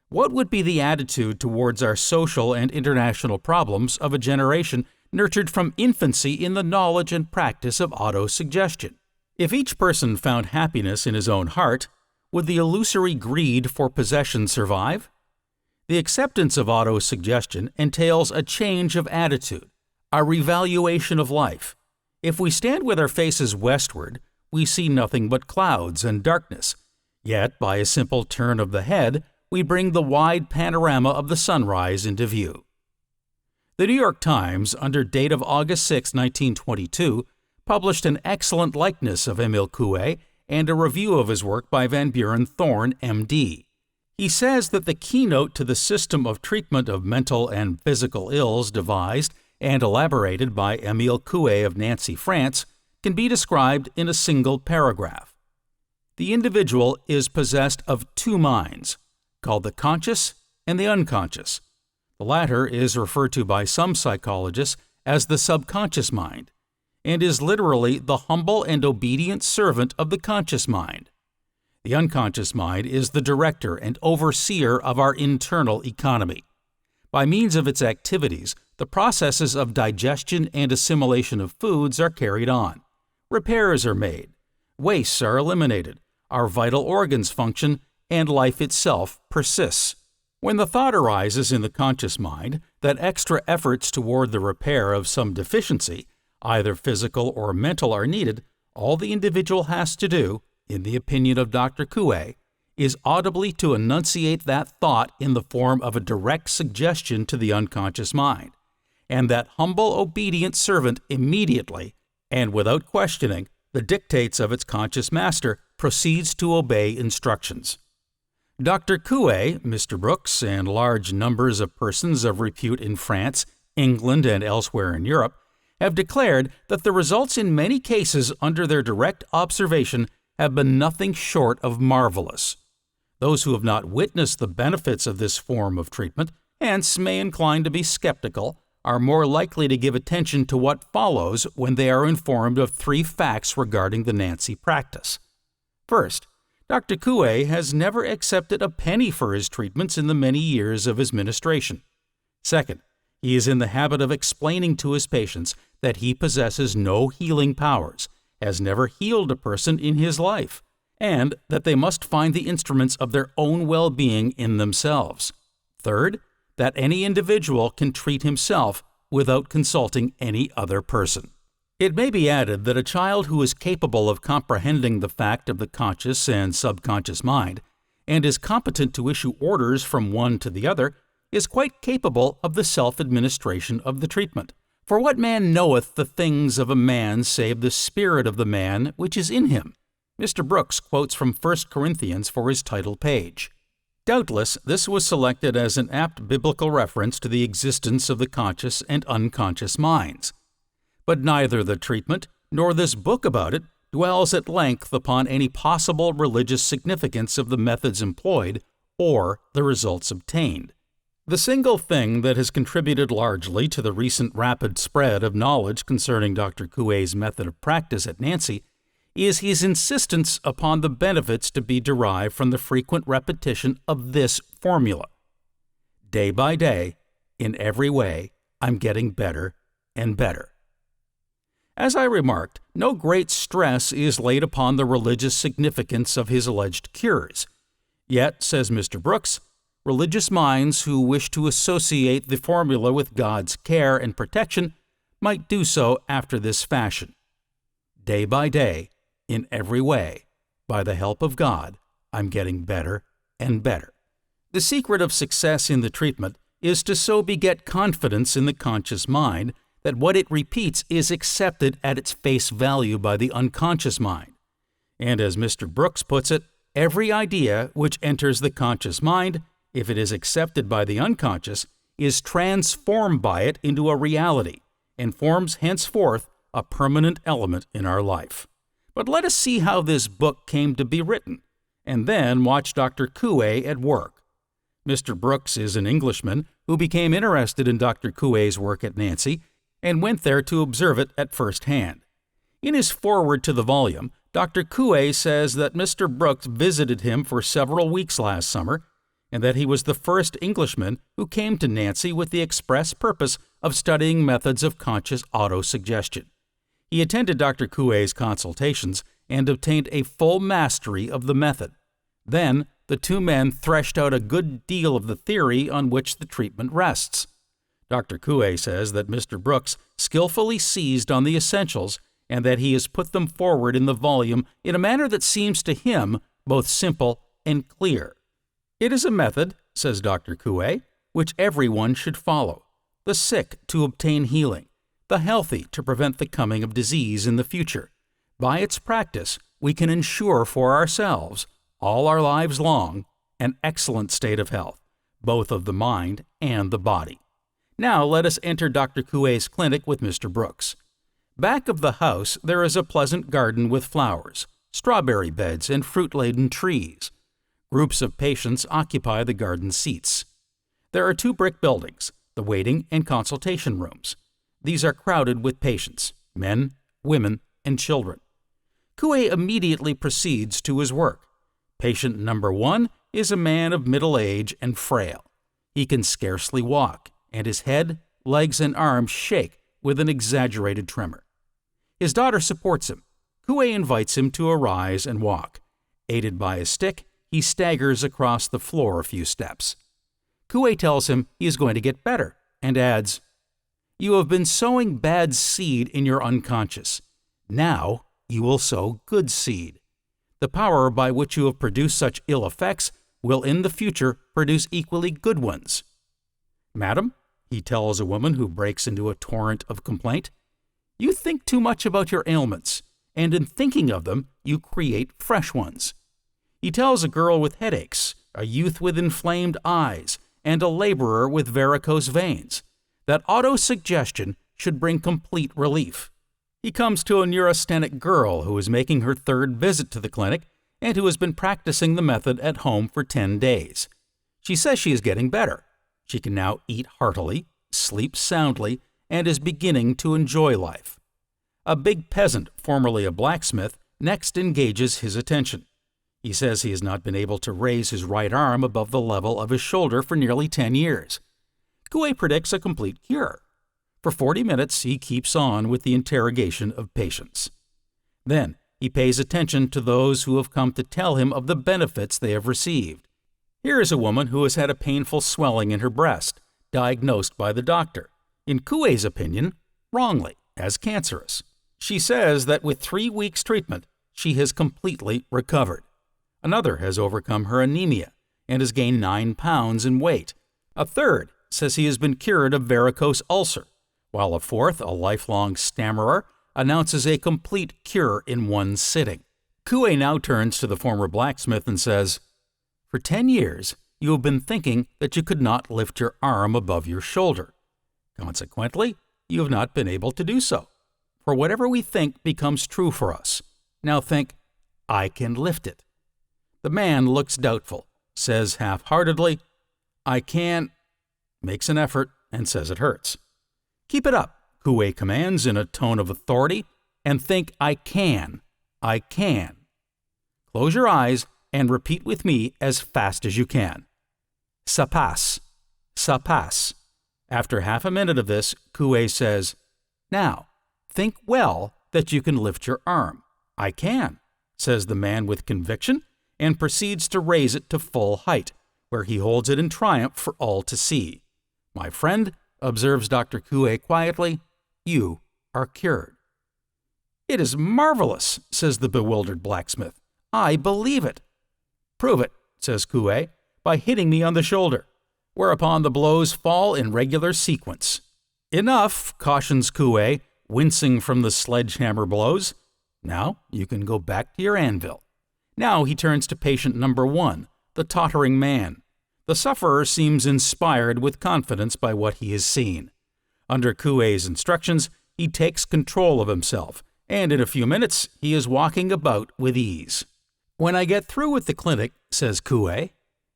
What would be the attitude towards our social and international problems of a generation nurtured from infancy in the knowledge and practice of autosuggestion? If each person found happiness in his own heart, would the illusory greed for possession survive? The acceptance of autosuggestion entails a change of attitude, a revaluation of life. If we stand with our faces westward, we see nothing but clouds and darkness. Yet, by a simple turn of the head, we bring the wide panorama of the sunrise into view. The New York Times, under date of August 6, 1922, published an excellent likeness of Emile Coué and a review of his work by Van Buren Thorne, M.D. He says that the keynote to the system of treatment of mental and physical ills devised and elaborated by Émile Coué of Nancy, France, can be described in a single paragraph. The individual is possessed of two minds, called the conscious and the unconscious. The latter is referred to by some psychologists as the subconscious mind, and is literally the humble and obedient servant of the conscious mind. The unconscious mind is the director and overseer of our internal economy. By means of its activities, the processes of digestion and assimilation of foods are carried on. Repairs are made. Wastes are eliminated. Our vital organs function, and life itself persists. When the thought arises in the conscious mind that extra efforts toward the repair of some deficiency, either physical or mental, are needed, all the individual has to do, in the opinion of Dr. Coué, is audibly to enunciate that thought in the form of a direct suggestion to the unconscious mind, and that humble, obedient servant immediately, and without questioning the dictates of its conscious master, proceeds to obey instructions. Dr. Coué, Mr. Brooks, and large numbers of persons of repute in France, England, and elsewhere in Europe have declared that the results in many cases under their direct observation have been nothing short of marvelous. Those who have not witnessed the benefits of this form of treatment, hence may incline to be skeptical, are more likely to give attention to what follows when they are informed of three facts regarding the Nancy practice. First, Dr. Coué has never accepted a penny for his treatments in the many years of his ministration. Second, he is in the habit of explaining to his patients that he possesses no healing powers, has never healed a person in his life, and that they must find the instruments of their own well-being in themselves. Third, that any individual can treat himself without consulting any other person. It may be added that a child who is capable of comprehending the fact of the conscious and subconscious mind, and is competent to issue orders from one to the other, is quite capable of the self-administration of the treatment. For what man knoweth the things of a man save the spirit of the man which is in him? Mr. Brooks quotes from 1 Corinthians for his title page. Doubtless, this was selected as an apt biblical reference to the existence of the conscious and unconscious minds. But neither the treatment nor this book about it dwells at length upon any possible religious significance of the methods employed or the results obtained. The single thing that has contributed largely to the recent rapid spread of knowledge concerning Dr. Coué's method of practice at Nancy is his insistence upon the benefits to be derived from the frequent repetition of this formula. Day by day, in every way, I'm getting better and better. As I remarked, no great stress is laid upon the religious significance of his alleged cures. Yet, says Mr. Brooks, religious minds who wish to associate the formula with God's care and protection might do so after this fashion. Day by day, in every way, by the help of God, I'm getting better and better. The secret of success in the treatment is to so beget confidence in the conscious mind that what it repeats is accepted at its face value by the unconscious mind. And as Mr. Brooks puts it, every idea which enters the conscious mind, if it is accepted by the unconscious, is transformed by it into a reality and forms henceforth a permanent element in our life. But let us see how this book came to be written, and then watch Dr. Coué at work. Mr. Brooks is an Englishman who became interested in Dr. Coué's work at Nancy and went there to observe it at first hand. In his foreword to the volume, Dr. Coué says that Mr. Brooks visited him for several weeks last summer, and that he was the first Englishman who came to Nancy with the express purpose of studying methods of conscious autosuggestion. He attended Dr. Coué's consultations and obtained a full mastery of the method. Then, the two men threshed out a good deal of the theory on which the treatment rests. Dr. Coué says that Mr. Brooks skillfully seized on the essentials and that he has put them forward in the volume in a manner that seems to him both simple and clear. It is a method, says Dr. Coué, which everyone should follow, the sick to obtain healing, the healthy to prevent the coming of disease in the future. By its practice, we can ensure for ourselves, all our lives long, an excellent state of health, both of the mind and the body. Now let us enter Dr. Coué's clinic with Mr. Brooks. Back of the house there is a pleasant garden with flowers, strawberry beds, and fruit-laden trees. Groups of patients occupy the garden seats. There are 2 brick buildings, the waiting and consultation rooms. These are crowded with patients, men, women, and children. Coué immediately proceeds to his work. Patient number 1 is a man of middle age and frail. He can scarcely walk, and his head, legs, and arms shake with an exaggerated tremor. His daughter supports him. Coué invites him to arise and walk. Aided by a stick, he staggers across the floor a few steps. Coué tells him he is going to get better, and adds, "You have been sowing bad seed in your unconscious. Now you will sow good seed. The power by which you have produced such ill effects will in the future produce equally good ones." "Madam," he tells a woman who breaks into a torrent of complaint, "you think too much about your ailments, and in thinking of them, you create fresh ones." He tells a girl with headaches, a youth with inflamed eyes, and a laborer with varicose veins that autosuggestion should bring complete relief. He comes to a neurasthenic girl who is making her 3rd visit to the clinic and who has been practicing the method at home for 10 days. She says she is getting better. She can now eat heartily, sleep soundly, and is beginning to enjoy life. A big peasant, formerly a blacksmith, next engages his attention. He says he has not been able to raise his right arm above the level of his shoulder for nearly 10 years. Coué predicts a complete cure. For 40 minutes, he keeps on with the interrogation of patients. Then, he pays attention to those who have come to tell him of the benefits they have received. Here is a woman who has had a painful swelling in her breast, diagnosed by the doctor, in Coué's opinion, wrongly, as cancerous. She says that with 3 weeks' treatment, she has completely recovered. Another has overcome her anemia and has gained 9 pounds in weight. A third says he has been cured of varicose ulcer, while a fourth, a lifelong stammerer, announces a complete cure in 1 sitting. Coué now turns to the former blacksmith and says, "For 10 years, you have been thinking that you could not lift your arm above your shoulder. Consequently, you have not been able to do so. For whatever we think becomes true for us. Now think, I can lift it." The man looks doubtful, says half-heartedly, "I can't," makes an effort, and says it hurts. "Keep it up," Coué commands in a tone of authority, "and think I can. I can." Close your eyes and repeat with me as fast as you can. "Ça passe. Ça passe." After half a minute of this, Coué says, "Now, think well that you can lift your arm." "I can," says the man with conviction, and proceeds to raise it to full height, where he holds it in triumph for all to see. "My friend," observes Dr. Coué quietly, "you are cured." "It is marvelous," says the bewildered blacksmith. "I believe it." "Prove it," says Coué, "by hitting me on the shoulder," whereupon the blows fall in regular sequence. "Enough," cautions Coué, wincing from the sledgehammer blows. "Now you can go back to your anvil." Now he turns to patient number 1, the tottering man. The sufferer seems inspired with confidence by what he has seen. Under Coué's instructions, he takes control of himself, and in a few minutes he is walking about with ease. "When I get through with the clinic," says Coué,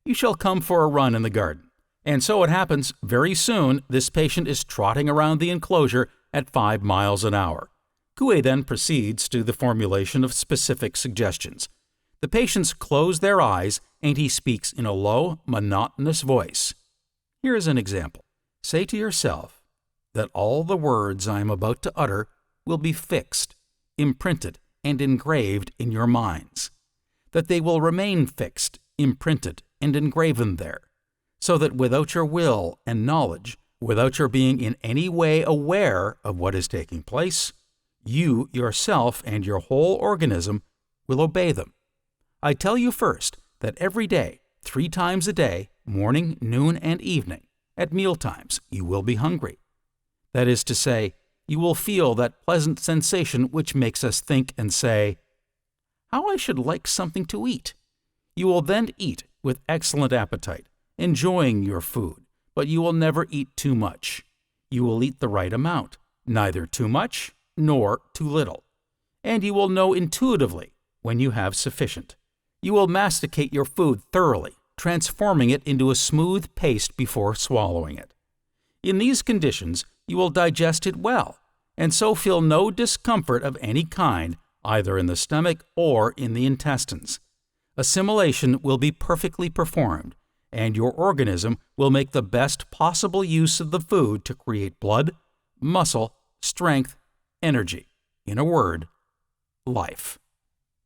"you shall come for a run in the garden." And so it happens, very soon this patient is trotting around the enclosure at 5 miles an hour. Coué then proceeds to the formulation of specific suggestions. The patients close their eyes, and he speaks in a low, monotonous voice. Here is an example. Say to yourself that all the words I am about to utter will be fixed, imprinted, and engraved in your minds. That they will remain fixed, imprinted, and engraven there, so that without your will and knowledge, without your being in any way aware of what is taking place, you yourself and your whole organism will obey them. I tell you first that every day, 3 times a day, morning, noon, and evening, at mealtimes, you will be hungry. That is to say, you will feel that pleasant sensation which makes us think and say, "How I should like something to eat." You will then eat with excellent appetite, enjoying your food, but you will never eat too much. you will eat the right amount, neither too much nor too little. And you will know intuitively when you have sufficient. You will masticate your food thoroughly, transforming it into a smooth paste before swallowing it. In these conditions, you will digest it well, and so feel no discomfort of any kind, either in the stomach or in the intestines. Assimilation will be perfectly performed, and your organism will make the best possible use of the food to create blood, muscle, strength, energy. In a word, life.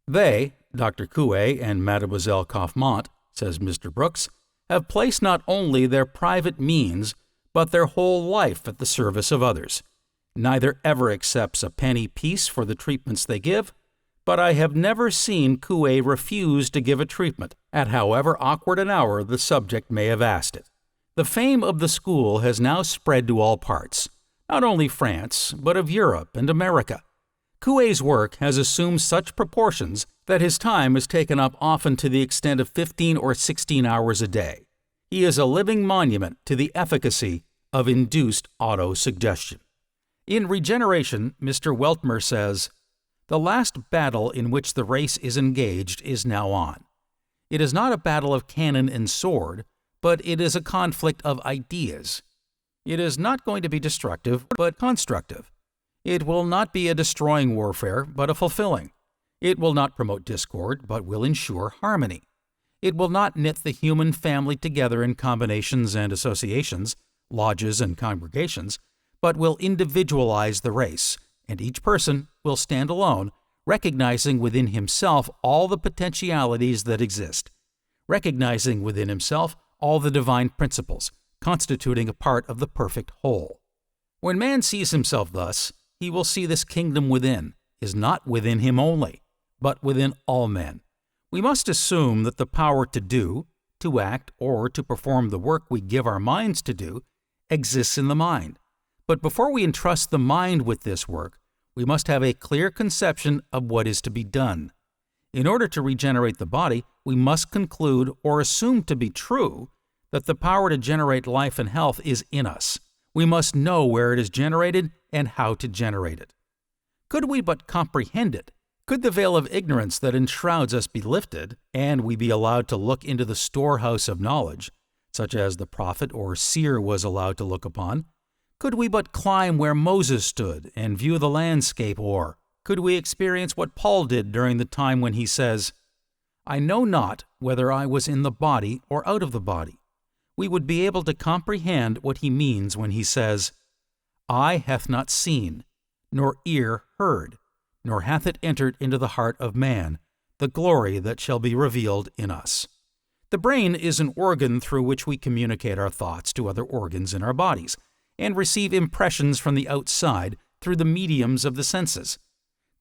They, Dr. Coué and Mademoiselle Kaufmann, says Mr. Brooks, have placed not only their private means, but their whole life at the service of others. Neither ever accepts a penny piece for the treatments they give, but I have never seen Coué refuse to give a treatment, at however awkward an hour the subject may have asked it. The fame of the school has now spread to all parts, not only France, but of Europe and America. Coué's work has assumed such proportions that his time is taken up often to the extent of 15 or 16 hours a day. He is a living monument to the efficacy of induced autosuggestion. In Regeneration, Mr. Weltmer says, "The last battle in which the race is engaged is now on. It is not a battle of cannon and sword, but it is a conflict of ideas. It is not going to be destructive, but constructive. It will not be a destroying warfare, but a fulfilling. It will not promote discord, but will ensure harmony. It will not knit the human family together in combinations and associations, lodges and congregations, but will individualize the race, and each person will stand alone, recognizing within himself all the potentialities that exist, recognizing within himself all the divine principles, constituting a part of the perfect whole. When man sees himself thus, he will see this kingdom within is not within him only, but within all men. We must assume that the power to do, to act, or to perform the work we give our minds to do exists in the mind. But before we entrust the mind with this work, we must have a clear conception of what is to be done. In order to regenerate the body, we must conclude or assume to be true that the power to generate life and health is in us. We must know where it is generated and how to generate it. Could we but comprehend it, could the veil of ignorance that enshrouds us be lifted, and we be allowed to look into the storehouse of knowledge, such as the prophet or seer was allowed to look upon, could we but climb where Moses stood and view the landscape, or could we experience what Paul did during the time when he says, "I know not whether I was in the body or out of the body," we would be able to comprehend what he means when he says, "Eye hath not seen, nor ear heard, nor hath it entered into the heart of man, the glory that shall be revealed in us." The brain is an organ through which we communicate our thoughts to other organs in our bodies, and receive impressions from the outside through the mediums of the senses.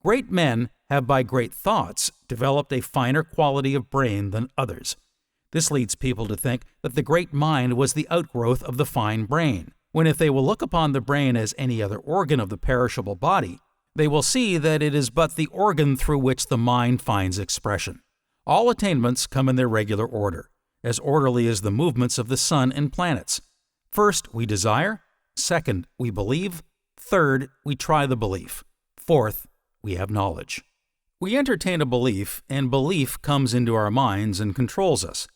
Great men have by great thoughts developed a finer quality of brain than others. This leads people to think that the great mind was the outgrowth of the fine brain, when if they will look upon the brain as any other organ of the perishable body, they will see that it is but the organ through which the mind finds expression. All attainments come in their regular order, as orderly as the movements of the sun and planets. First, we desire. Second, we believe. Third, we try the belief. Fourth, we have knowledge. We entertain a belief, and belief comes into our minds and controls us.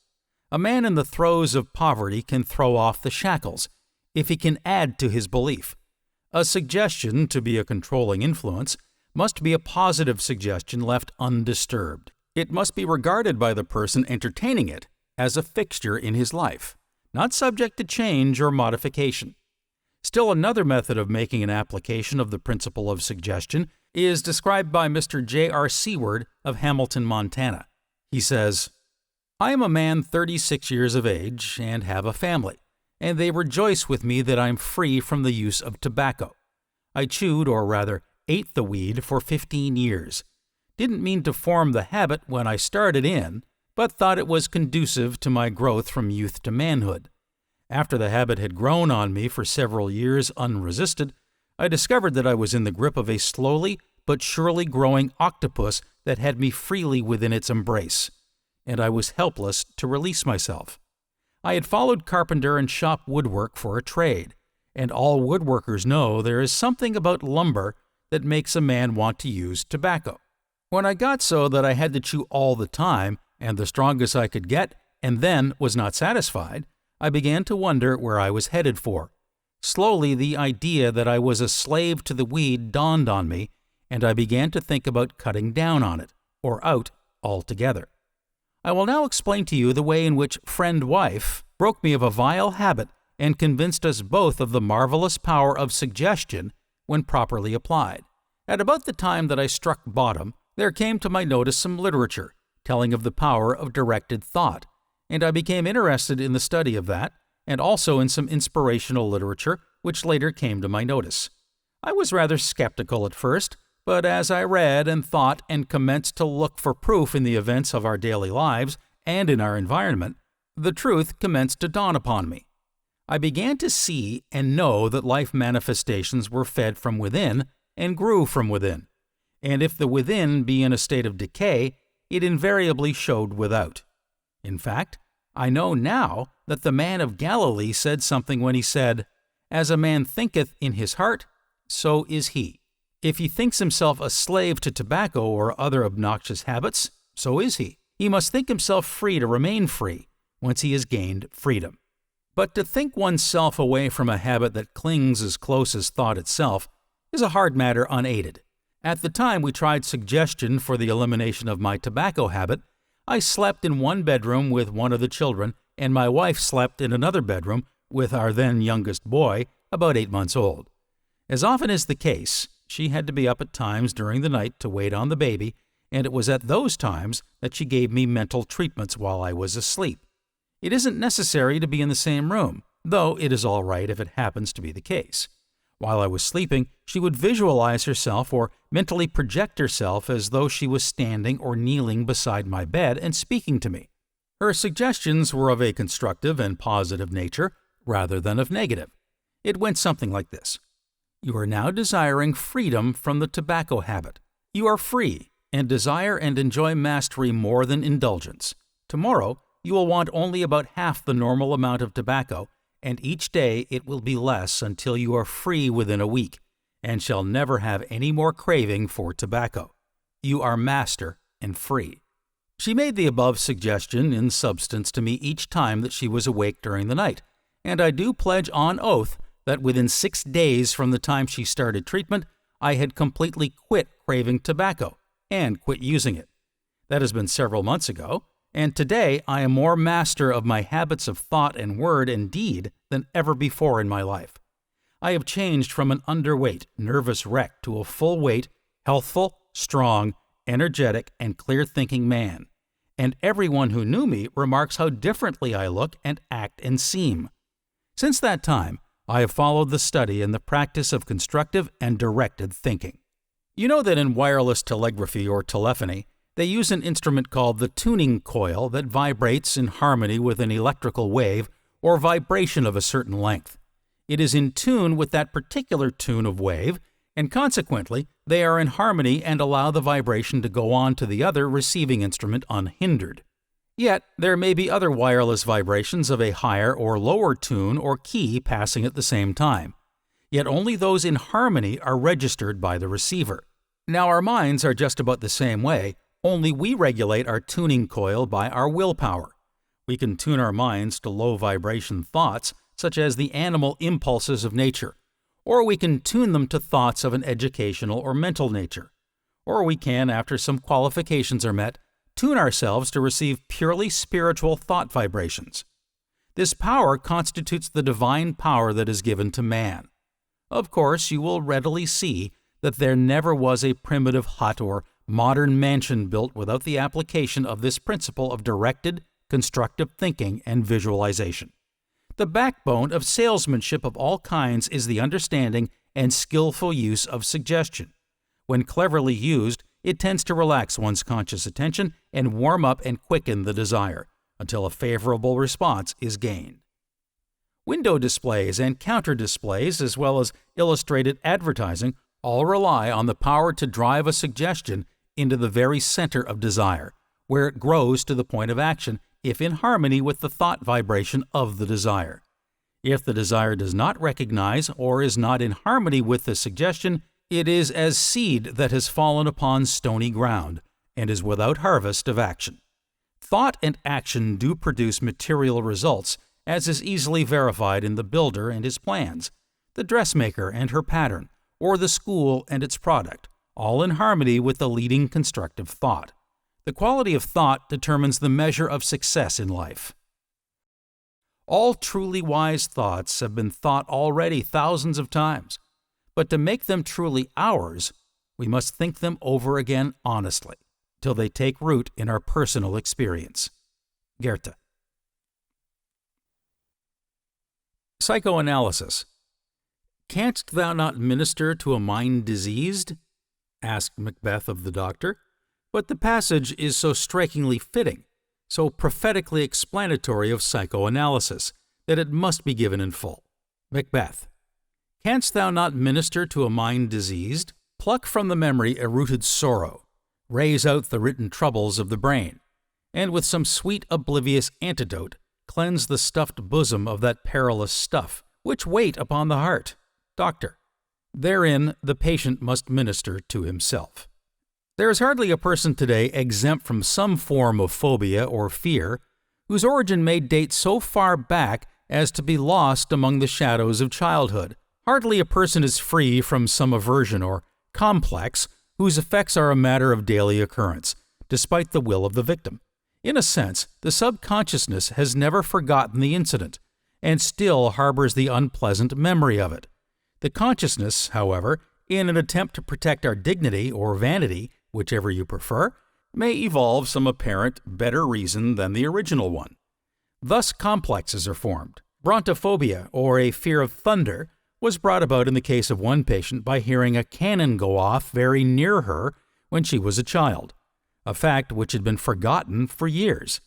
A man in the throes of poverty can throw off the shackles if he can add to his belief. A suggestion, to be a controlling influence, must be a positive suggestion left undisturbed. It must be regarded by the person entertaining it as a fixture in his life, not subject to change or modification. Still another method of making an application of the principle of suggestion is described by Mr. J.R. Seward of Hamilton, Montana. He says, "I am a man 36 years of age and have a family, and they rejoice with me that I am free from the use of tobacco. I chewed, or rather ate the weed for 15 years. Didn't mean to form the habit when I started in, but thought it was conducive to my growth from youth to manhood. After the habit had grown on me for several years unresisted, I discovered that I was in the grip of a slowly but surely growing octopus that had me freely within its embrace, and I was helpless to release myself. I had followed carpenter and shop woodwork for a trade, and all woodworkers know there is something about lumber that makes a man want to use tobacco. When I got so that I had to chew all the time, and the strongest I could get, and then was not satisfied, I began to wonder where I was headed for. Slowly, the idea that I was a slave to the weed dawned on me, and I began to think about cutting down on it, or out altogether. I will now explain to you the way in which friend wife broke me of a vile habit and convinced us both of the marvelous power of suggestion when properly applied. At about the time that I struck bottom, there came to my notice some literature telling of the power of directed thought, and I became interested in the study of that, and also in some inspirational literature which later came to my notice. I was rather skeptical at first, but as I read and thought and commenced to look for proof in the events of our daily lives and in our environment, the truth commenced to dawn upon me. I began to see and know that life manifestations were fed from within and grew from within, and if the within be in a state of decay, it invariably showed without. In fact, I know now that the man of Galilee said something when he said, "As a man thinketh in his heart, so is he." If he thinks himself a slave to tobacco or other obnoxious habits, so is he. He must think himself free to remain free, once he has gained freedom. But to think oneself away from a habit that clings as close as thought itself is a hard matter unaided. At the time we tried suggestion for the elimination of my tobacco habit, I slept in one bedroom with one of the children, and my wife slept in another bedroom with our then youngest boy, about 8 months old. As often is the case, she had to be up at times during the night to wait on the baby, and it was at those times that she gave me mental treatments while I was asleep. It isn't necessary to be in the same room, though it is all right if it happens to be the case. While I was sleeping, she would visualize herself or mentally project herself as though she was standing or kneeling beside my bed and speaking to me. Her suggestions were of a constructive and positive nature rather than of negative. It went something like this. You are now desiring freedom from the tobacco habit. You are free and desire and enjoy mastery more than indulgence. Tomorrow, you will want only about half the normal amount of tobacco, and each day it will be less until you are free within a week, and shall never have any more craving for tobacco. You are master and free. She made the above suggestion in substance to me each time that she was awake during the night, and I do pledge on oath that within 6 days from the time she started treatment, I had completely quit craving tobacco and quit using it. That has been several months ago, and today I am more master of my habits of thought and word and deed than ever before in my life. I have changed from an underweight, nervous wreck to a full-weight, healthful, strong, energetic, and clear-thinking man, and everyone who knew me remarks how differently I look and act and seem. Since that time, I have followed the study and the practice of constructive and directed thinking. You know that in wireless telegraphy or telephony, they use an instrument called the tuning coil that vibrates in harmony with an electrical wave or vibration of a certain length. It is in tune with that particular tune of wave, and consequently, they are in harmony and allow the vibration to go on to the other receiving instrument unhindered. Yet, there may be other wireless vibrations of a higher or lower tune or key passing at the same time. Yet only those in harmony are registered by the receiver. Now, our minds are just about the same way, only we regulate our tuning coil by our willpower. We can tune our minds to low vibration thoughts, such as the animal impulses of nature, or we can tune them to thoughts of an educational or mental nature, or we can, after some qualifications are met, tune ourselves to receive purely spiritual thought vibrations. This power constitutes the divine power that is given to man. Of course, you will readily see that there never was a primitive hut or modern mansion built without the application of this principle of directed, constructive thinking and visualization. The backbone of salesmanship of all kinds is the understanding and skillful use of suggestion. When cleverly used, it tends to relax one's conscious attention and warm up and quicken the desire until a favorable response is gained. Window displays and counter displays, as well as illustrated advertising, all rely on the power to drive a suggestion into the very center of desire, where it grows to the point of action if in harmony with the thought vibration of the desire. If the desire does not recognize or is not in harmony with the suggestion, it is as seed that has fallen upon stony ground and is without harvest of action. Thought and action do produce material results, as is easily verified in the builder and his plans, the dressmaker and her pattern, or the school and its product, all in harmony with the leading constructive thought. The quality of thought determines the measure of success in life. All truly wise thoughts have been thought already thousands of times, but to make them truly ours, we must think them over again honestly, till they take root in our personal experience. Goethe. Psychoanalysis. Canst thou not minister to a mind diseased? Asked Macbeth of the doctor, but the passage is so strikingly fitting, so prophetically explanatory of psychoanalysis, that it must be given in full. Macbeth. Canst thou not minister to a mind diseased? Pluck from the memory a rooted sorrow, raise out the written troubles of the brain, and with some sweet oblivious antidote, cleanse the stuffed bosom of that perilous stuff, which wait upon the heart. Doctor. Therein the patient must minister to himself. There is hardly a person today exempt from some form of phobia or fear, whose origin may date so far back as to be lost among the shadows of childhood. Hardly a person is free from some aversion or complex whose effects are a matter of daily occurrence, despite the will of the victim. In a sense, the subconsciousness has never forgotten the incident, and still harbors the unpleasant memory of it. The consciousness, however, in an attempt to protect our dignity or vanity, whichever you prefer, may evolve some apparent better reason than the original one. Thus complexes are formed. Brontophobia, or a fear of thunder, was brought about in the case of one patient by hearing a cannon go off very near her when she was a child, a fact which had been forgotten for years.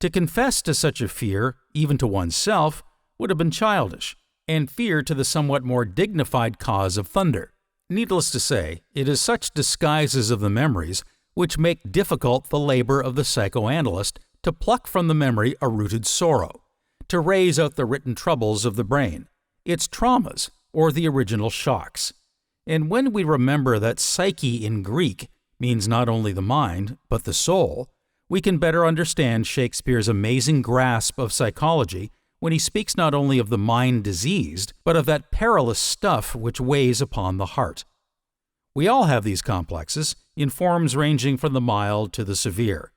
To confess to such a fear, even to oneself, would have been childish, and fear to the somewhat more dignified cause of thunder. Needless to say, it is such disguises of the memories which make difficult the labor of the psychoanalyst to pluck from the memory a rooted sorrow, to raise out the written troubles of the brain, its traumas, or the original shocks. And when we remember that psyche in Greek means not only the mind, but the soul, we can better understand Shakespeare's amazing grasp of psychology when he speaks not only of the mind diseased, but of that perilous stuff which weighs upon the heart. We all have these complexes, in forms ranging from the mild to the severe.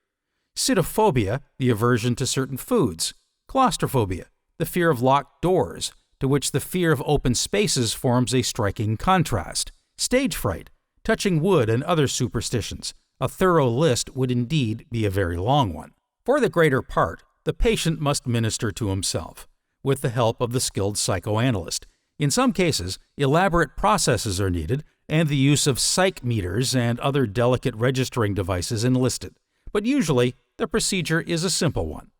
Cytophobia, the aversion to certain foods. Claustrophobia, the fear of locked doors, to which the fear of open spaces forms a striking contrast. Stage fright, touching wood and other superstitions. A thorough list would indeed be a very long one. For the greater part, the patient must minister to himself, with the help of the skilled psychoanalyst. In some cases, elaborate processes are needed, and the use of psych meters and other delicate registering devices enlisted. But usually, the procedure is a simple one.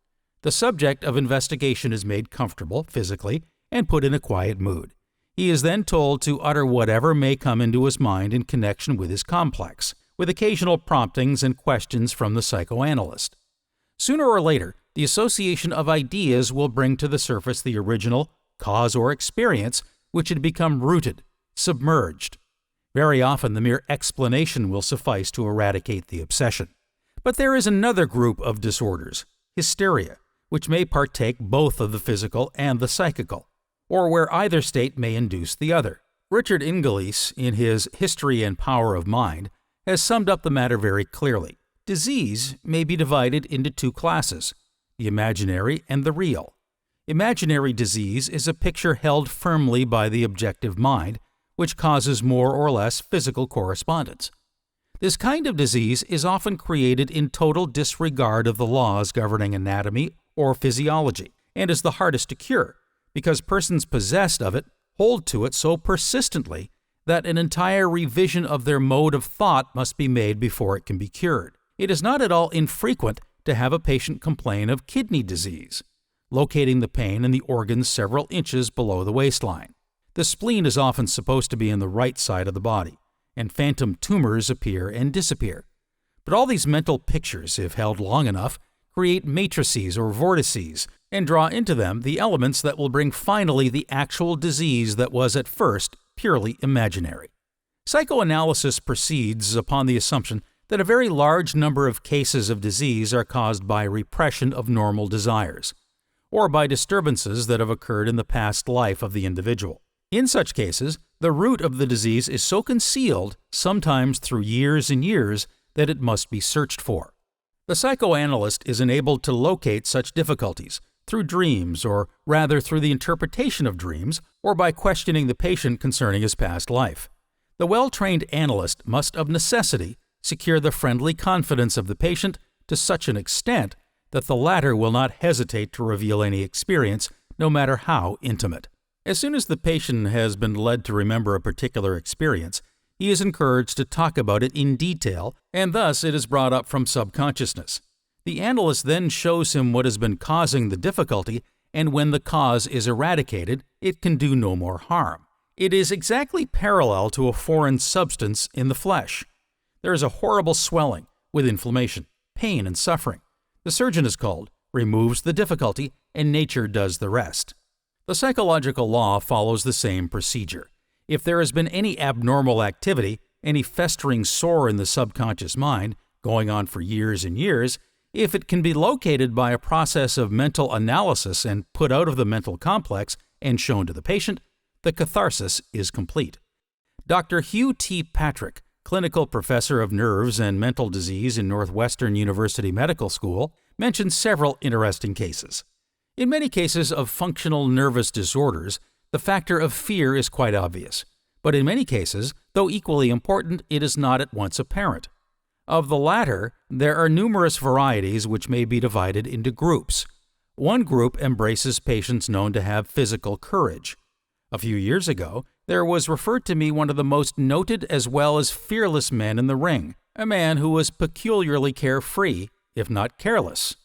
The subject of investigation is made comfortable physically and put in a quiet mood. He is then told to utter whatever may come into his mind in connection with his complex, with occasional promptings and questions from the psychoanalyst. Sooner or later, the association of ideas will bring to the surface the original cause or experience which had become rooted, submerged. Very often the mere explanation will suffice to eradicate the obsession. But there is another group of disorders, hysteria, which may partake both of the physical and the psychical, or where either state may induce the other. Richard Ingelese, in his History and Power of Mind, has summed up the matter very clearly. Disease may be divided into two classes, the imaginary and the real. Imaginary disease is a picture held firmly by the objective mind, which causes more or less physical correspondence. This kind of disease is often created in total disregard of the laws governing anatomy or physiology, and is the hardest to cure, because persons possessed of it hold to it so persistently that an entire revision of their mode of thought must be made before it can be cured. It is not at all infrequent to have a patient complain of kidney disease, locating the pain in the organs several inches below the waistline. The spleen is often supposed to be in the right side of the body, and phantom tumors appear and disappear. But all these mental pictures, if held long enough, create matrices or vortices, and draw into them the elements that will bring finally the actual disease that was at first purely imaginary. Psychoanalysis proceeds upon the assumption that a very large number of cases of disease are caused by repression of normal desires, or by disturbances that have occurred in the past life of the individual. In such cases, the root of the disease is so concealed, sometimes through years and years, that it must be searched for. The psychoanalyst is enabled to locate such difficulties through dreams, or rather through the interpretation of dreams, or by questioning the patient concerning his past life. The well-trained analyst must of necessity secure the friendly confidence of the patient to such an extent that the latter will not hesitate to reveal any experience, no matter how intimate. As soon as the patient has been led to remember a particular experience, he is encouraged to talk about it in detail, and thus it is brought up from subconsciousness. The analyst then shows him what has been causing the difficulty, and when the cause is eradicated, it can do no more harm. It is exactly parallel to a foreign substance in the flesh. There is a horrible swelling, with inflammation, pain, and suffering. The surgeon is called, removes the difficulty, and nature does the rest. The psychological law follows the same procedure. If there has been any abnormal activity, any festering sore in the subconscious mind, going on for years and years, if it can be located by a process of mental analysis and put out of the mental complex and shown to the patient, the catharsis is complete. Dr. Hugh T. Patrick, clinical professor of nerves and mental disease in Northwestern University Medical School, mentions several interesting cases. In many cases of functional nervous disorders, the factor of fear is quite obvious, but in many cases, though equally important, it is not at once apparent. Of the latter, there are numerous varieties which may be divided into groups. One group embraces patients known to have physical courage. A few years ago, there was referred to me one of the most noted as well as fearless men in the ring, a man who was peculiarly carefree, if not careless.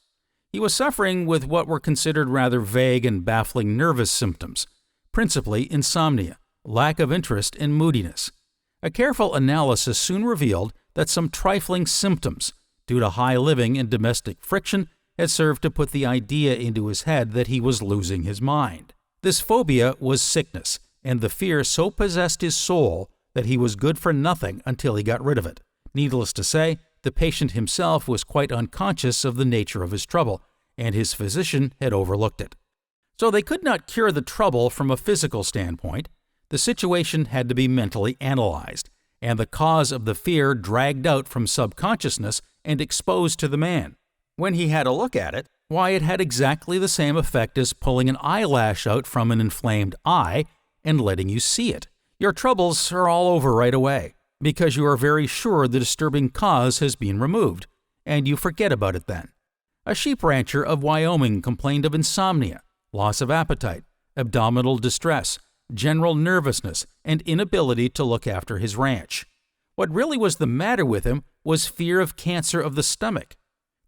He was suffering with what were considered rather vague and baffling nervous symptoms, principally insomnia, lack of interest, and moodiness. A careful analysis soon revealed that some trifling symptoms, due to high living and domestic friction, had served to put the idea into his head that he was losing his mind. This phobia was sickness, and the fear so possessed his soul that he was good for nothing until he got rid of it. Needless to say, the patient himself was quite unconscious of the nature of his trouble, and his physician had overlooked it. So they could not cure the trouble from a physical standpoint. The situation had to be mentally analyzed, and the cause of the fear dragged out from subconsciousness and exposed to the man. When he had a look at it, why, it had exactly the same effect as pulling an eyelash out from an inflamed eye and letting you see it. Your troubles are all over right away, because you are very sure the disturbing cause has been removed, and you forget about it then. A sheep rancher of Wyoming complained of insomnia, loss of appetite, abdominal distress, general nervousness, and inability to look after his ranch. What really was the matter with him was fear of cancer of the stomach.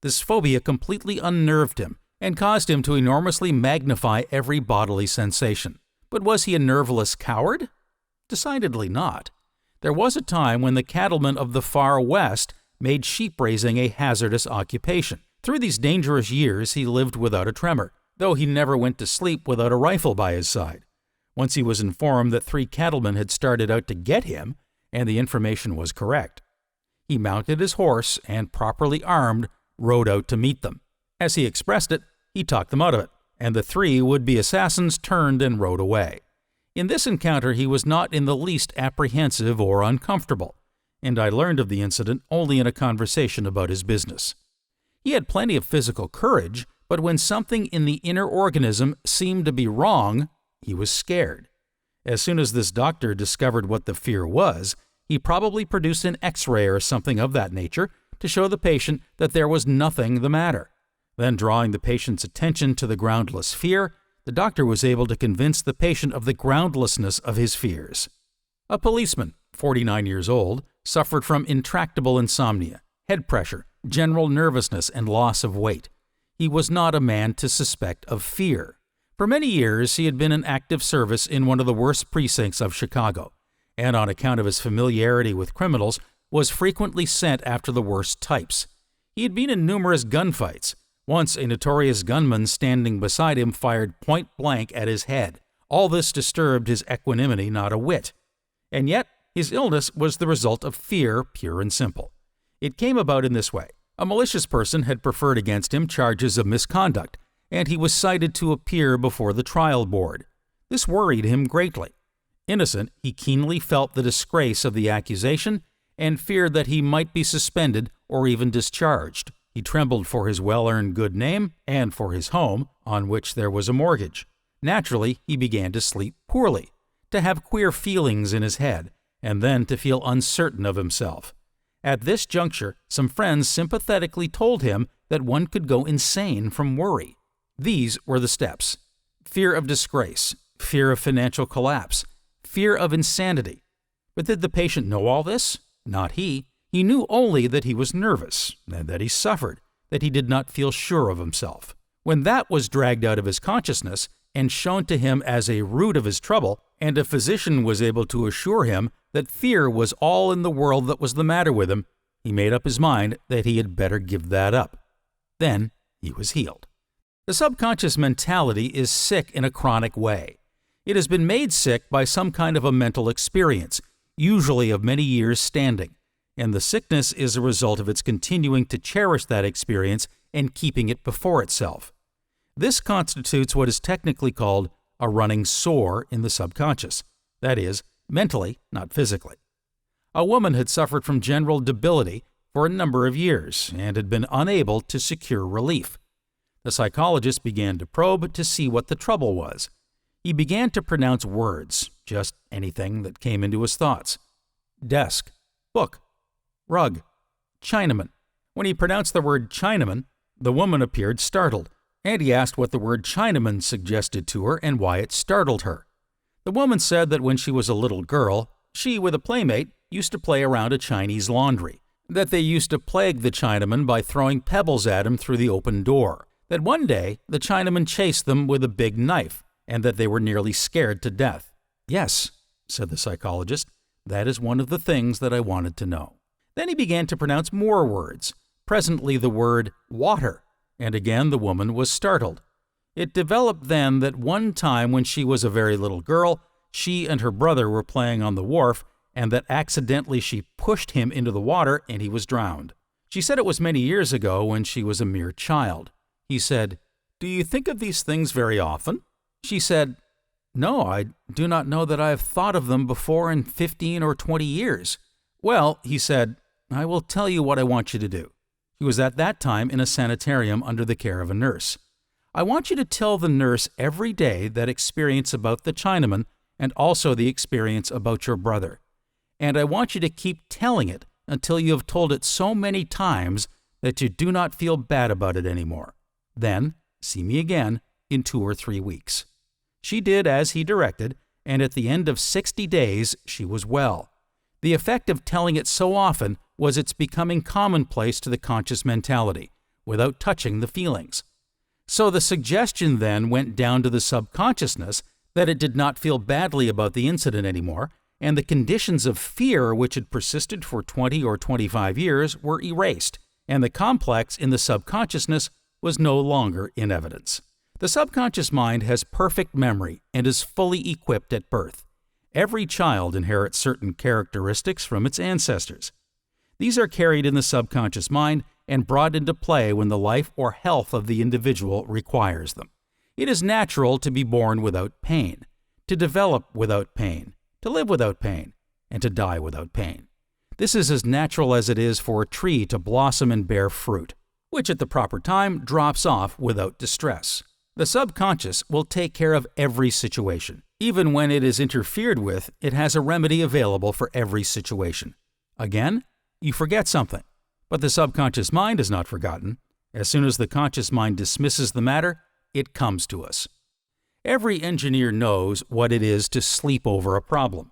This phobia completely unnerved him and caused him to enormously magnify every bodily sensation. But was he a nerveless coward? Decidedly not. There was a time when the cattlemen of the far west made sheep raising a hazardous occupation. Through these dangerous years, he lived without a tremor, though he never went to sleep without a rifle by his side. Once he was informed that 3 cattlemen had started out to get him, and the information was correct. He mounted his horse and, properly armed, rode out to meet them. As he expressed it, he talked them out of it, and the 3 would-be assassins turned and rode away. In this encounter, he was not in the least apprehensive or uncomfortable, and I learned of the incident only in a conversation about his business. He had plenty of physical courage, but when something in the inner organism seemed to be wrong, he was scared. As soon as this doctor discovered what the fear was, he probably produced an X-ray or something of that nature to show the patient that there was nothing the matter. Then, drawing the patient's attention to the groundless fear, the doctor was able to convince the patient of the groundlessness of his fears. A policeman, 49 years old, suffered from intractable insomnia, head pressure, general nervousness, and loss of weight. He was not a man to suspect of fear. For many years, he had been in active service in one of the worst precincts of Chicago, and on account of his familiarity with criminals, was frequently sent after the worst types. He had been in numerous gunfights, Once a notorious gunman standing beside him fired point blank at his head. All this disturbed his equanimity not a whit. And yet, his illness was the result of fear, pure and simple. It came about in this way. A malicious person had preferred against him charges of misconduct, and he was cited to appear before the trial board. This worried him greatly. Innocent, he keenly felt the disgrace of the accusation and feared that he might be suspended or even discharged. He trembled for his well-earned good name and for his home, on which there was a mortgage. Naturally, he began to sleep poorly, to have queer feelings in his head, and then to feel uncertain of himself. At this juncture, some friends sympathetically told him that one could go insane from worry. These were the steps: fear of disgrace, fear of financial collapse, fear of insanity. But did the patient know all this? Not he. He knew only that he was nervous, and that he suffered, that he did not feel sure of himself. When that was dragged out of his consciousness and shown to him as a root of his trouble, and a physician was able to assure him that fear was all in the world that was the matter with him, he made up his mind that he had better give that up. Then he was healed. The subconscious mentality is sick in a chronic way. It has been made sick by some kind of a mental experience, usually of many years' standing, and the sickness is a result of its continuing to cherish that experience and keeping it before itself. This constitutes what is technically called a running sore in the subconscious, that is, mentally, not physically. A woman had suffered from general debility for a number of years and had been unable to secure relief. The psychologist began to probe to see what the trouble was. He began to pronounce words, just anything that came into his thoughts. Desk, book, rug, Chinaman. When he pronounced the word Chinaman, the woman appeared startled, and he asked what the word Chinaman suggested to her and why it startled her. The woman said that when she was a little girl, she, with a playmate, used to play around a Chinese laundry, that they used to plague the Chinaman by throwing pebbles at him through the open door, that one day the Chinaman chased them with a big knife, and that they were nearly scared to death. Yes, said the psychologist, that is one of the things that I wanted to know. Then he began to pronounce more words, presently the word water, and again the woman was startled. It developed then that one time when she was a very little girl, she and her brother were playing on the wharf, and that accidentally she pushed him into the water and he was drowned. She said it was many years ago when she was a mere child. He said, "Do you think of these things very often?" She said, "No, I do not know that I have thought of them before in 15 or 20 years. Well," he said, "I will tell you what I want you to do." He was at that time in a sanitarium under the care of a nurse. "I want you to tell the nurse every day that experience about the Chinaman and also the experience about your brother. And I want you to keep telling it until you have told it so many times that you do not feel bad about it anymore. Then, see me again in 2 or 3 weeks." She did as he directed, and at the end of 60 days she was well. The effect of telling it so often was its becoming commonplace to the conscious mentality, without touching the feelings. So the suggestion then went down to the subconsciousness that it did not feel badly about the incident anymore, and the conditions of fear which had persisted for 20 or 25 years were erased, and the complex in the subconsciousness was no longer in evidence. The subconscious mind has perfect memory and is fully equipped at birth. Every child inherits certain characteristics from its ancestors. These are carried in the subconscious mind and brought into play when the life or health of the individual requires them. It is natural to be born without pain, to develop without pain, to live without pain, and to die without pain. This is as natural as it is for a tree to blossom and bear fruit, which at the proper time drops off without distress. The subconscious will take care of every situation. Even when it is interfered with, it has a remedy available for every situation. Again, you forget something, but the subconscious mind is not forgotten. As soon as the conscious mind dismisses the matter, it comes to us. Every engineer knows what it is to sleep over a problem.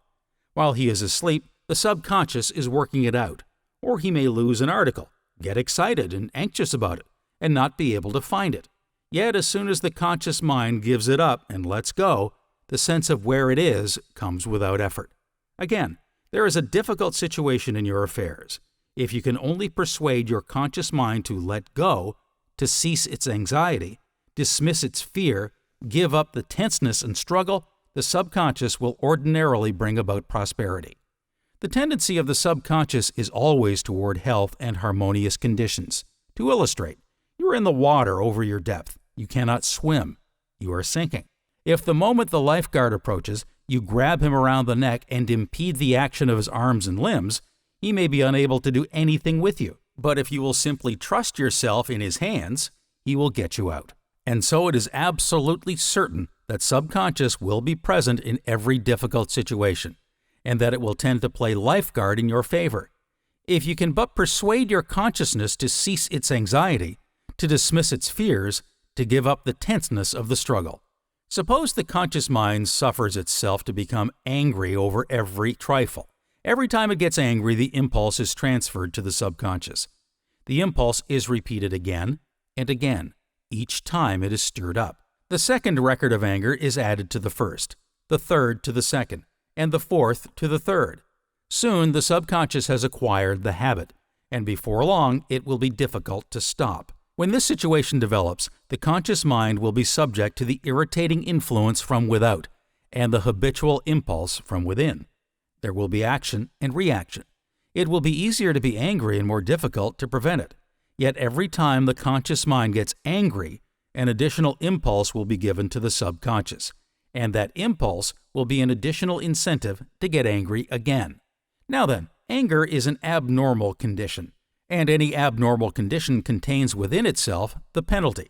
While he is asleep, the subconscious is working it out, or he may lose an article, get excited and anxious about it, and not be able to find it. Yet as soon as the conscious mind gives it up and lets go, the sense of where it is comes without effort. Again, there is a difficult situation in your affairs. If you can only persuade your conscious mind to let go, to cease its anxiety, dismiss its fear, give up the tenseness and struggle, the subconscious will ordinarily bring about prosperity. The tendency of the subconscious is always toward health and harmonious conditions. To illustrate, you are in the water over your depth. You cannot swim. You are sinking. If the moment the lifeguard approaches, you grab him around the neck and impede the action of his arms and limbs, he may be unable to do anything with you. But if you will simply trust yourself in his hands, he will get you out. And so it is absolutely certain that subconscious will be present in every difficult situation, and that it will tend to play lifeguard in your favor. If you can but persuade your consciousness to cease its anxiety, to dismiss its fears, to give up the tenseness of the struggle. Suppose the conscious mind suffers itself to become angry over every trifle. Every time it gets angry, the impulse is transferred to the subconscious. The impulse is repeated again and again, each time it is stirred up. The second record of anger is added to the first, the third to the second, and the fourth to the third. Soon the subconscious has acquired the habit, and before long it will be difficult to stop. When this situation develops, the conscious mind will be subject to the irritating influence from without and the habitual impulse from within. There will be action and reaction. It will be easier to be angry and more difficult to prevent it. Yet every time the conscious mind gets angry, an additional impulse will be given to the subconscious, and that impulse will be an additional incentive to get angry again. Now then, anger is an abnormal condition, and any abnormal condition contains within itself the penalty,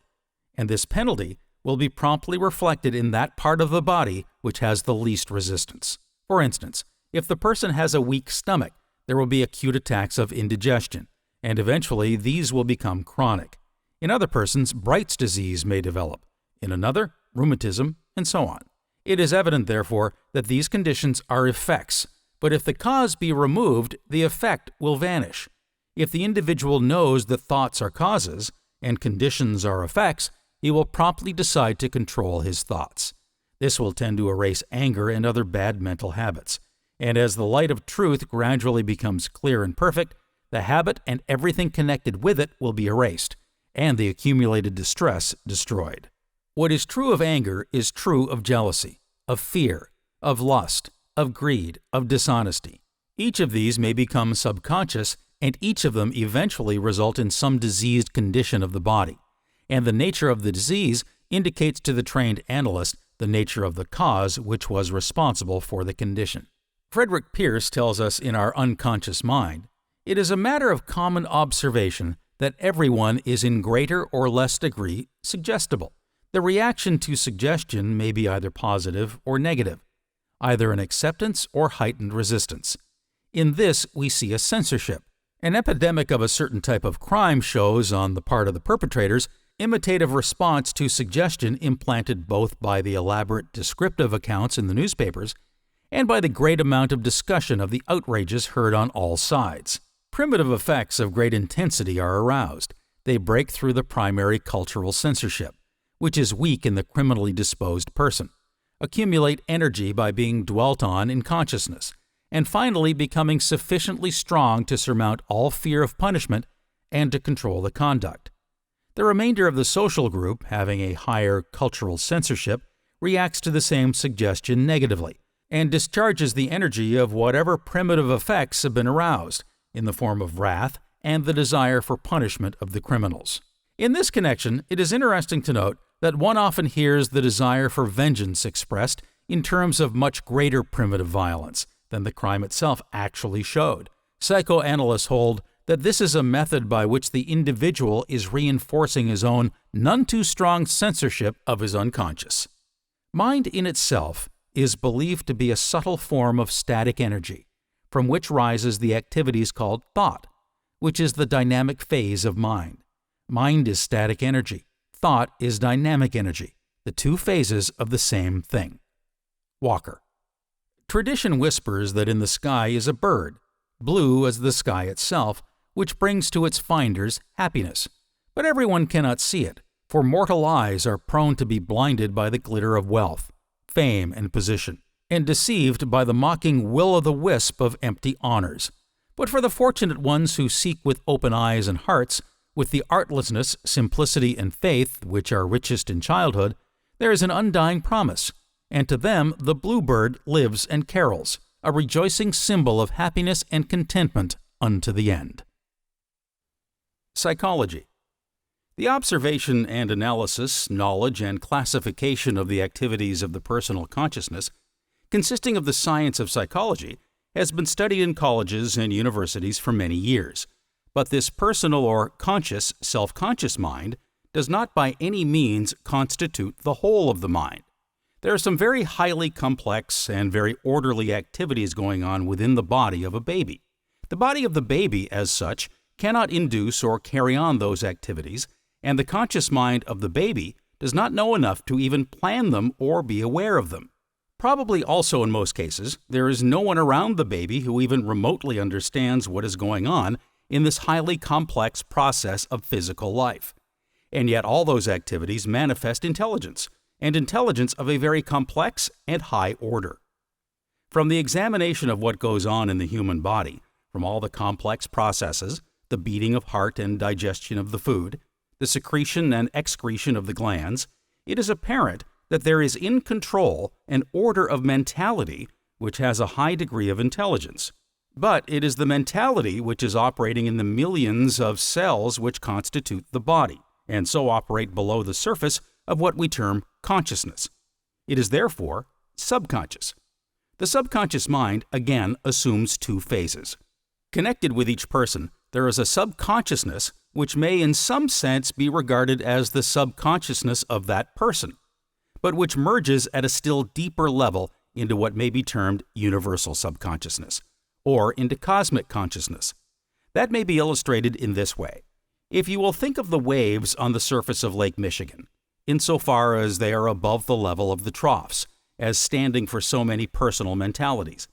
and this penalty will be promptly reflected in that part of the body which has the least resistance. For instance, if the person has a weak stomach, there will be acute attacks of indigestion, and eventually these will become chronic. In other persons, Bright's disease may develop. In another, rheumatism, and so on. It is evident, therefore, that these conditions are effects, but if the cause be removed, the effect will vanish. If the individual knows that thoughts are causes and conditions are effects, he will promptly decide to control his thoughts. This will tend to erase anger and other bad mental habits. And as the light of truth gradually becomes clear and perfect, the habit and everything connected with it will be erased, and the accumulated distress destroyed. What is true of anger is true of jealousy, of fear, of lust, of greed, of dishonesty. Each of these may become subconscious, and each of them eventually result in some diseased condition of the body. And the nature of the disease indicates to the trained analyst the nature of the cause which was responsible for the condition. Frederick Pierce tells us in Our Unconscious Mind, "It is a matter of common observation that everyone is in greater or less degree suggestible. The reaction to suggestion may be either positive or negative, either an acceptance or heightened resistance. In this we see a censorship. An epidemic of a certain type of crime shows, on the part of the perpetrators, imitative response to suggestion implanted both by the elaborate descriptive accounts in the newspapers and by the great amount of discussion of the outrages heard on all sides. Primitive effects of great intensity are aroused. They break through the primary cultural censorship, which is weak in the criminally disposed person, accumulate energy by being dwelt on in consciousness, and finally becoming sufficiently strong to surmount all fear of punishment and to control the conduct. The remainder of the social group, having a higher cultural censorship, reacts to the same suggestion negatively, and discharges the energy of whatever primitive effects have been aroused, in the form of wrath and the desire for punishment of the criminals. In this connection, it is interesting to note that one often hears the desire for vengeance expressed in terms of much greater primitive violence than the crime itself actually showed. Psychoanalysts hold that this is a method by which the individual is reinforcing his own none too strong censorship of his unconscious. Mind in itself is believed to be a subtle form of static energy, from which rises the activities called thought, which is the dynamic phase of mind. Mind is static energy. Thought is dynamic energy, the two phases of the same thing. Walker. Tradition whispers that in the sky is a bird, blue as the sky itself, which brings to its finders happiness. But everyone cannot see it, for mortal eyes are prone to be blinded by the glitter of wealth, fame, and position, and deceived by the mocking will-o'-the-wisp of empty honors. But for the fortunate ones who seek with open eyes and hearts, With the artlessness, simplicity, and faith which are richest in childhood, there is an undying promise, and to them the bluebird lives and carols, a rejoicing symbol of happiness and contentment unto the end. Psychology. The observation and analysis, knowledge, and classification of the activities of the personal consciousness, consisting of the science of psychology, has been studied in colleges and universities for many years. But this personal or conscious, self-conscious mind does not by any means constitute the whole of the mind. There are some very highly complex and very orderly activities going on within the body of a baby. The body of the baby, as such, cannot induce or carry on those activities, and the conscious mind of the baby does not know enough to even plan them or be aware of them. Probably also in most cases, there is no one around the baby who even remotely understands what is going on in this highly complex process of physical life. And yet all those activities manifest intelligence, and intelligence of a very complex and high order. From the examination of what goes on in the human body, from all the complex processes, the beating of heart and digestion of the food, the secretion and excretion of the glands, it is apparent that there is in control an order of mentality which has a high degree of intelligence. But it is the mentality which is operating in the millions of cells which constitute the body, and so operate below the surface of what we term consciousness. It is therefore subconscious. The subconscious mind, again, assumes two phases. Connected with each person, there is a subconsciousness which may in some sense be regarded as the subconsciousness of that person, but which merges at a still deeper level into what may be termed universal subconsciousness, or into cosmic consciousness. That may be illustrated in this way. If you will think of the waves on the surface of Lake Michigan, insofar as they are above the level of the troughs, as standing for so many personal mentalities.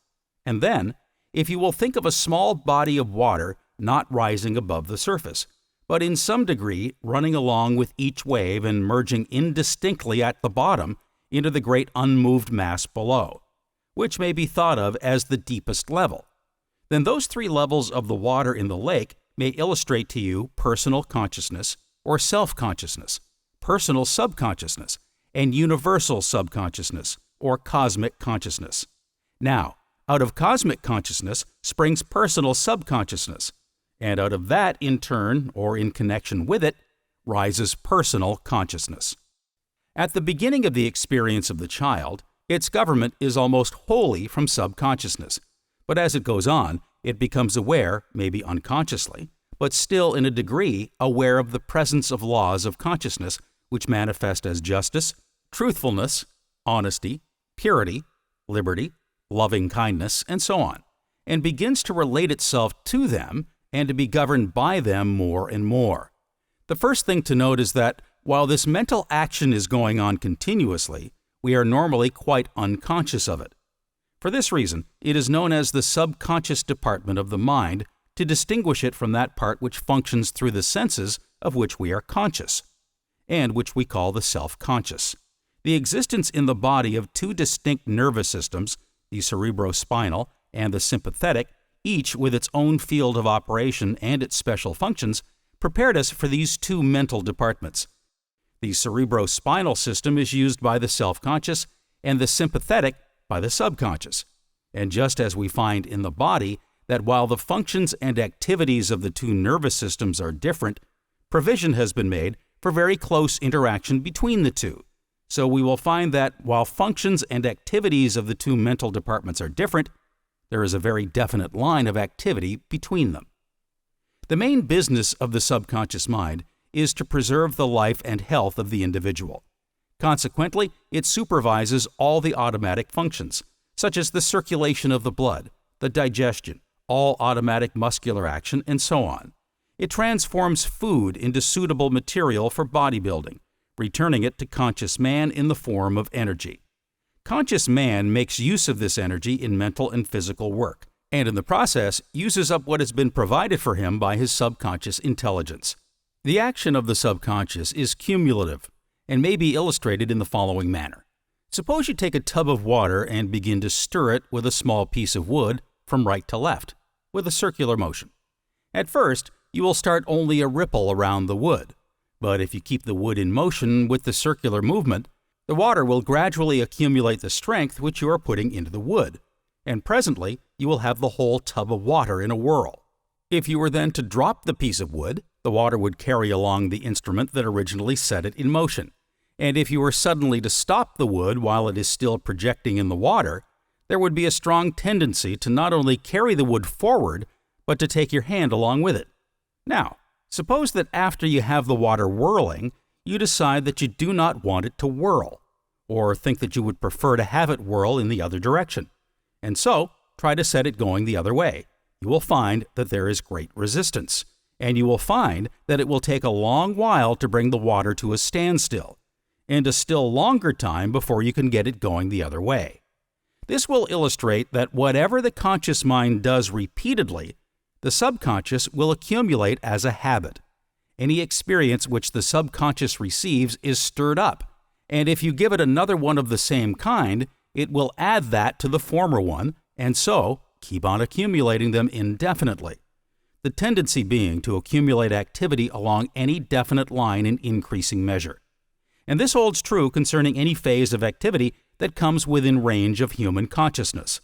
And then, if you will think of a small body of water not rising above the surface, but in some degree running along with each wave and merging indistinctly at the bottom into the great unmoved mass below, which may be thought of as the deepest level, then those three levels of the water in the lake may illustrate to you personal consciousness or self-consciousness, personal subconsciousness, and universal subconsciousness or cosmic consciousness. Now, out of cosmic consciousness springs personal subconsciousness, and out of that, in turn, or in connection with it, rises personal consciousness. At the beginning of the experience of the child, its government is almost wholly from subconsciousness, but as it goes on, it becomes aware, maybe unconsciously, but still in a degree aware of the presence of laws of consciousness which manifest as justice, truthfulness, honesty, purity, liberty, loving kindness, and so on, and begins to relate itself to them and to be governed by them more and more. The first thing to note is that while this mental action is going on continuously, we are normally quite unconscious of it. For this reason, it is known as the subconscious department of the mind to distinguish it from that part which functions through the senses of which we are conscious, and which we call the self-conscious. The existence in the body of two distinct nervous systems, the cerebrospinal and the sympathetic, each with its own field of operation and its special functions, prepared us for these two mental departments. The cerebrospinal system is used by the self-conscious and the sympathetic by the subconscious. And just as we find in the body that while the functions and activities of the two nervous systems are different, provision has been made for very close interaction between the two. So we will find that while functions and activities of the two mental departments are different, there is a very definite line of activity between them. The main business of the subconscious mind is to preserve the life and health of the individual. Consequently, it supervises all the automatic functions, such as the circulation of the blood, the digestion, all automatic muscular action, and so on. It transforms food into suitable material for bodybuilding, returning it to conscious man in the form of energy. Conscious man makes use of this energy in mental and physical work, and in the process uses up what has been provided for him by his subconscious intelligence. The action of the subconscious is cumulative and may be illustrated in the following manner. Suppose you take a tub of water and begin to stir it with a small piece of wood from right to left, with a circular motion. At first, you will start only a ripple around the wood. But if you keep the wood in motion with the circular movement, the water will gradually accumulate the strength which you are putting into the wood, and presently you will have the whole tub of water in a whirl. If you were then to drop the piece of wood, the water would carry along the instrument that originally set it in motion. And if you were suddenly to stop the wood while it is still projecting in the water, there would be a strong tendency to not only carry the wood forward, but to take your hand along with it. Now, suppose that after you have the water whirling, you decide that you do not want it to whirl, or think that you would prefer to have it whirl in the other direction, and so try to set it going the other way. You will find that there is great resistance, and you will find that it will take a long while to bring the water to a standstill, and a still longer time before you can get it going the other way. This will illustrate that whatever the conscious mind does repeatedly, the subconscious will accumulate as a habit. Any experience which the subconscious receives is stirred up, and if you give it another one of the same kind, it will add that to the former one, and so keep on accumulating them indefinitely. The tendency being to accumulate activity along any definite line in increasing measure. And this holds true concerning any phase of activity that comes within range of human consciousness.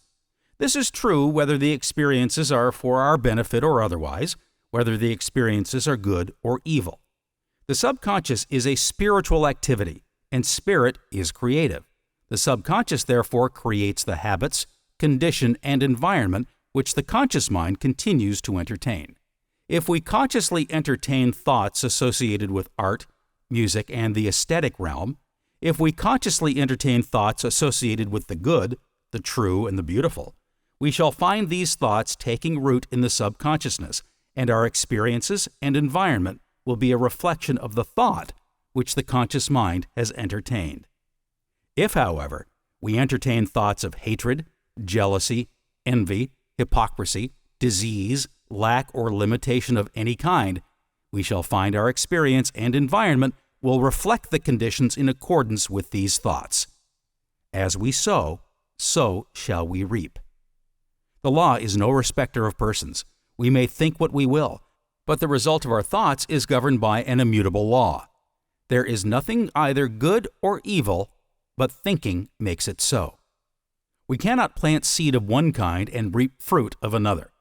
This is true whether the experiences are for our benefit or otherwise, whether the experiences are good or evil. The subconscious is a spiritual activity, and spirit is creative. The subconscious therefore creates the habits, condition, and environment which the conscious mind continues to entertain. If we consciously entertain thoughts associated with art, music, and the aesthetic realm, if we consciously entertain thoughts associated with the good, the true, and the beautiful, we shall find these thoughts taking root in the subconsciousness, and our experiences and environment will be a reflection of the thought which the conscious mind has entertained. If, however, we entertain thoughts of hatred, jealousy, envy, hypocrisy, disease, lack, or limitation of any kind, we shall find our experience and environment will reflect the conditions in accordance with these thoughts. As we sow, so shall we reap. The law is no respecter of persons. We may think what we will, but the result of our thoughts is governed by an immutable law. There is nothing either good or evil, but thinking makes it so. We cannot plant seed of one kind and reap fruit of another.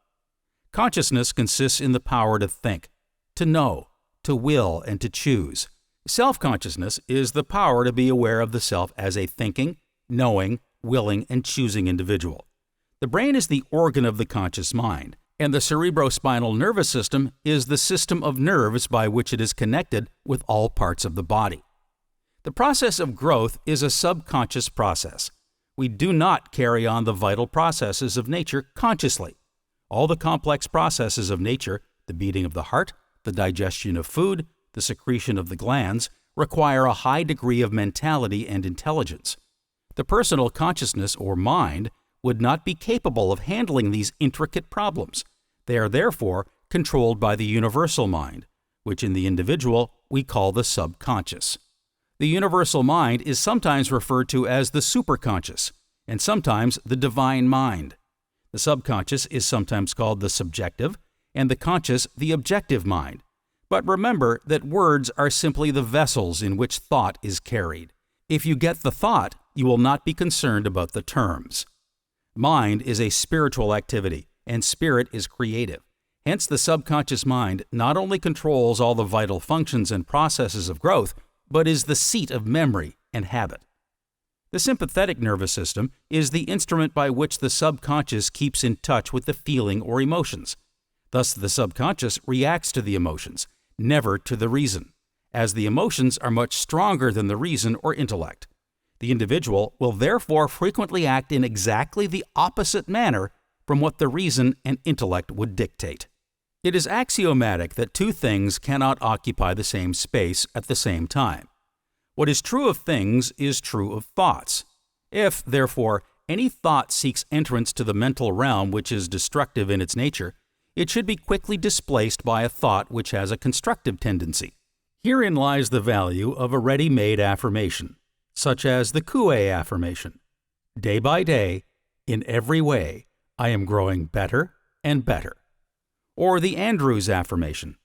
Consciousness consists in the power to think, to know, to will, and to choose. Self-consciousness is the power to be aware of the self as a thinking, knowing, willing, and choosing individual. The brain is the organ of the conscious mind, and the cerebrospinal nervous system is the system of nerves by which it is connected with all parts of the body. The process of growth is a subconscious process. We do not carry on the vital processes of nature consciously. All the complex processes of nature, the beating of the heart, the digestion of food, the secretion of the glands, require a high degree of mentality and intelligence. The personal consciousness or mind would not be capable of handling these intricate problems. They are therefore controlled by the universal mind, which in the individual we call the subconscious. The universal mind is sometimes referred to as the superconscious, and sometimes the divine mind. The subconscious is sometimes called the subjective, and the conscious the objective mind. But remember that words are simply the vessels in which thought is carried. If you get the thought, you will not be concerned about the terms. Mind is a spiritual activity, and spirit is creative. Hence, the subconscious mind not only controls all the vital functions and processes of growth, but is the seat of memory and habit. The sympathetic nervous system is the instrument by which the subconscious keeps in touch with the feeling or emotions. Thus, the subconscious reacts to the emotions, never to the reason, as the emotions are much stronger than the reason or intellect. The individual will therefore frequently act in exactly the opposite manner from what the reason and intellect would dictate. It is axiomatic that two things cannot occupy the same space at the same time. What is true of things is true of thoughts. If, therefore, any thought seeks entrance to the mental realm which is destructive in its nature, it should be quickly displaced by a thought which has a constructive tendency. Herein lies the value of a ready-made affirmation, such as the Kue affirmation. Day by day, in every way, I am growing better and better. Or the Andrews affirmation,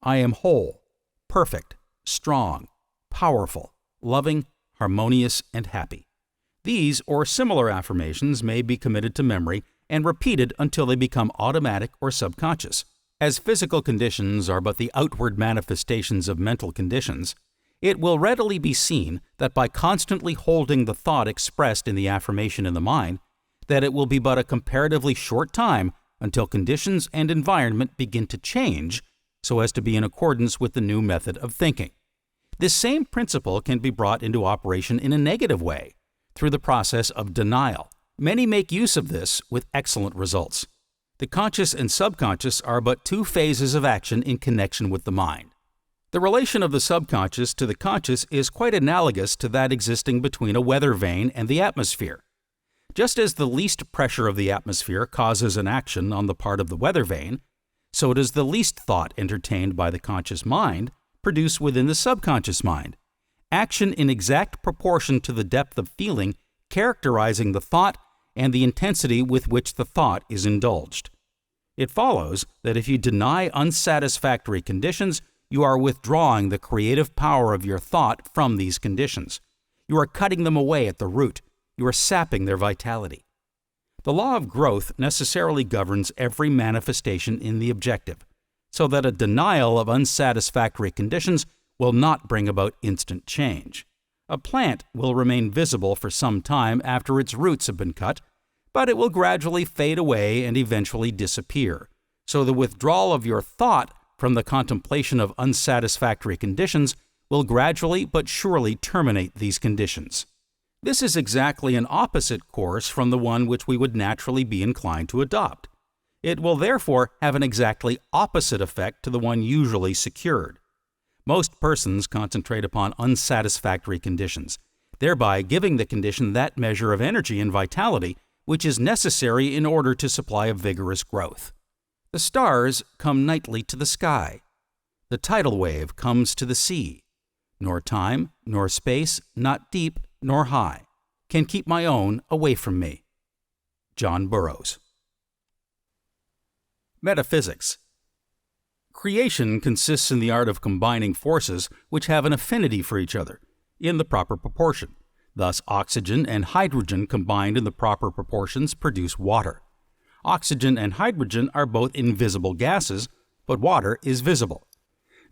I am whole, perfect, strong, powerful, loving, harmonious, and happy. These or similar affirmations may be committed to memory and repeated until they become automatic or subconscious. As physical conditions are but the outward manifestations of mental conditions, it will readily be seen that by constantly holding the thought expressed in the affirmation in the mind, that it will be but a comparatively short time until conditions and environment begin to change so as to be in accordance with the new method of thinking. This same principle can be brought into operation in a negative way, through the process of denial. Many make use of this with excellent results. The conscious and subconscious are but two phases of action in connection with the mind. The relation of the subconscious to the conscious is quite analogous to that existing between a weather vane and the atmosphere. Just as the least pressure of the atmosphere causes an action on the part of the weather vane, so does the least thought entertained by the conscious mind produce within the subconscious mind action in exact proportion to the depth of feeling characterizing the thought and the intensity with which the thought is indulged. It follows that if you deny unsatisfactory conditions, you are withdrawing the creative power of your thought from these conditions. You are cutting them away at the root. You are sapping their vitality. The law of growth necessarily governs every manifestation in the objective, so that a denial of unsatisfactory conditions will not bring about instant change. A plant will remain visible for some time after its roots have been cut, but it will gradually fade away and eventually disappear. So the withdrawal of your thought from the contemplation of unsatisfactory conditions will gradually but surely terminate these conditions. This is exactly an opposite course from the one which we would naturally be inclined to adopt. It will therefore have an exactly opposite effect to the one usually secured. Most persons concentrate upon unsatisfactory conditions, thereby giving the condition that measure of energy and vitality which is necessary in order to supply a vigorous growth. The stars come nightly to the sky. The tidal wave comes to the sea. Nor time, nor space, not deep, nor high, can keep my own away from me. John Burroughs. Metaphysics. Creation consists in the art of combining forces which have an affinity for each other, in the proper proportion. Thus, oxygen and hydrogen combined in the proper proportions produce water. Oxygen and hydrogen are both invisible gases, but water is visible.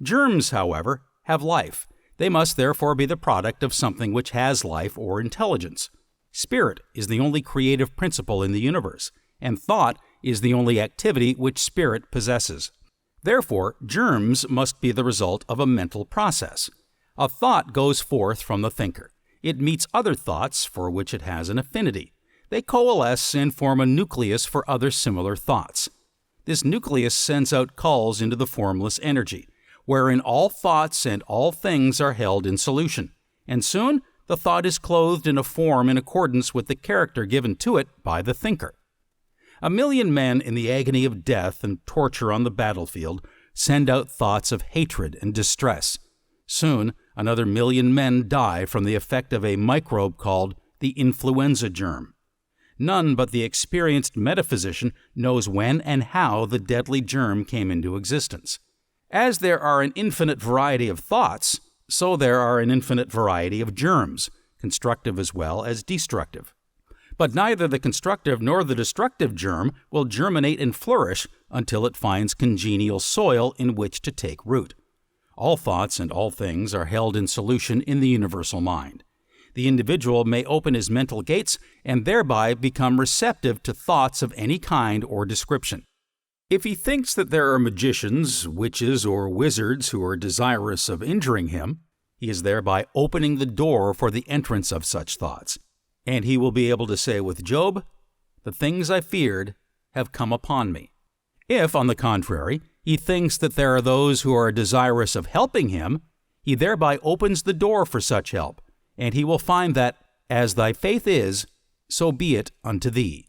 Germs, however, have life. They must therefore be the product of something which has life or intelligence. Spirit is the only creative principle in the universe, and thought is the only activity which spirit possesses. Therefore, germs must be the result of a mental process. A thought goes forth from the thinker. It meets other thoughts for which it has an affinity. They coalesce and form a nucleus for other similar thoughts. This nucleus sends out calls into the formless energy, wherein all thoughts and all things are held in solution, and soon the thought is clothed in a form in accordance with the character given to it by the thinker. 1,000,000 men in the agony of death and torture on the battlefield send out thoughts of hatred and distress. Soon, another 1,000,000 men die from the effect of a microbe called the influenza germ. None but the experienced metaphysician knows when and how the deadly germ came into existence. As there are an infinite variety of thoughts, so there are an infinite variety of germs, constructive as well as destructive. But neither the constructive nor the destructive germ will germinate and flourish until it finds congenial soil in which to take root. All thoughts and all things are held in solution in the universal mind. The individual may open his mental gates and thereby become receptive to thoughts of any kind or description. If he thinks that there are magicians, witches, or wizards who are desirous of injuring him, he is thereby opening the door for the entrance of such thoughts. And he will be able to say with Job, "The things I feared have come upon me." If, on the contrary, he thinks that there are those who are desirous of helping him, he thereby opens the door for such help, and he will find that, as thy faith is, so be it unto thee.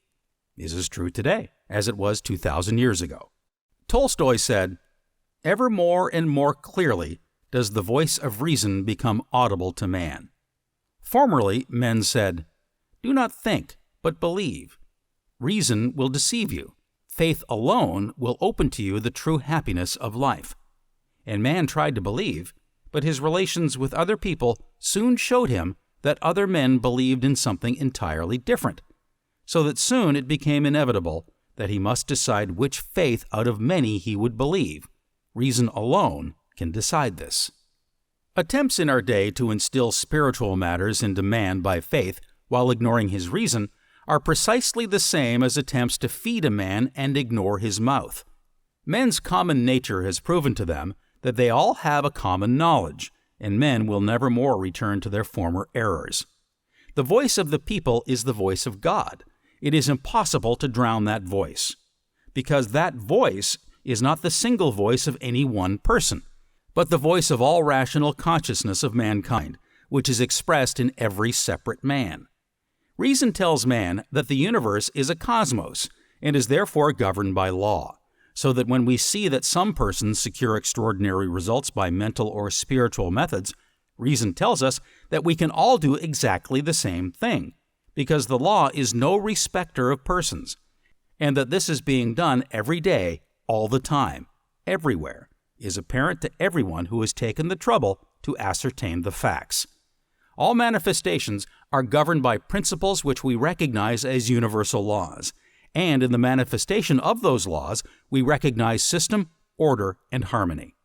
This is true today, as it was 2,000 years ago. Tolstoy said, "Ever more and more clearly does the voice of reason become audible to man. Formerly men said, 'Do not think, but believe. Reason will deceive you. faith alone will open to you the true happiness of life. And man tried to believe, but his relations with other people soon showed him that other men believed in something entirely different, so that soon it became inevitable that he must decide which faith out of many he would believe. Reason alone can decide this. Attempts in our day to instill spiritual matters into man by faith while ignoring his reason are precisely the same as attempts to feed a man and ignore his mouth. Men's common nature has proven to them that they all have a common knowledge, and men will never more return to their former errors. The voice of the people is the voice of God. It is impossible to drown that voice, because that voice is not the single voice of any one person, but the voice of all rational consciousness of mankind, which is expressed in every separate man. Reason tells man that the universe is a cosmos and is therefore governed by law, so that when we see that some persons secure extraordinary results by mental or spiritual methods, reason tells us that we can all do exactly the same thing, because the law is no respecter of persons, and that this is being done every day, all the time, everywhere, is apparent to everyone who has taken the trouble to ascertain the facts. All manifestations are governed by principles which we recognize as universal laws, and in the manifestation of those laws, we recognize system, order, and harmony.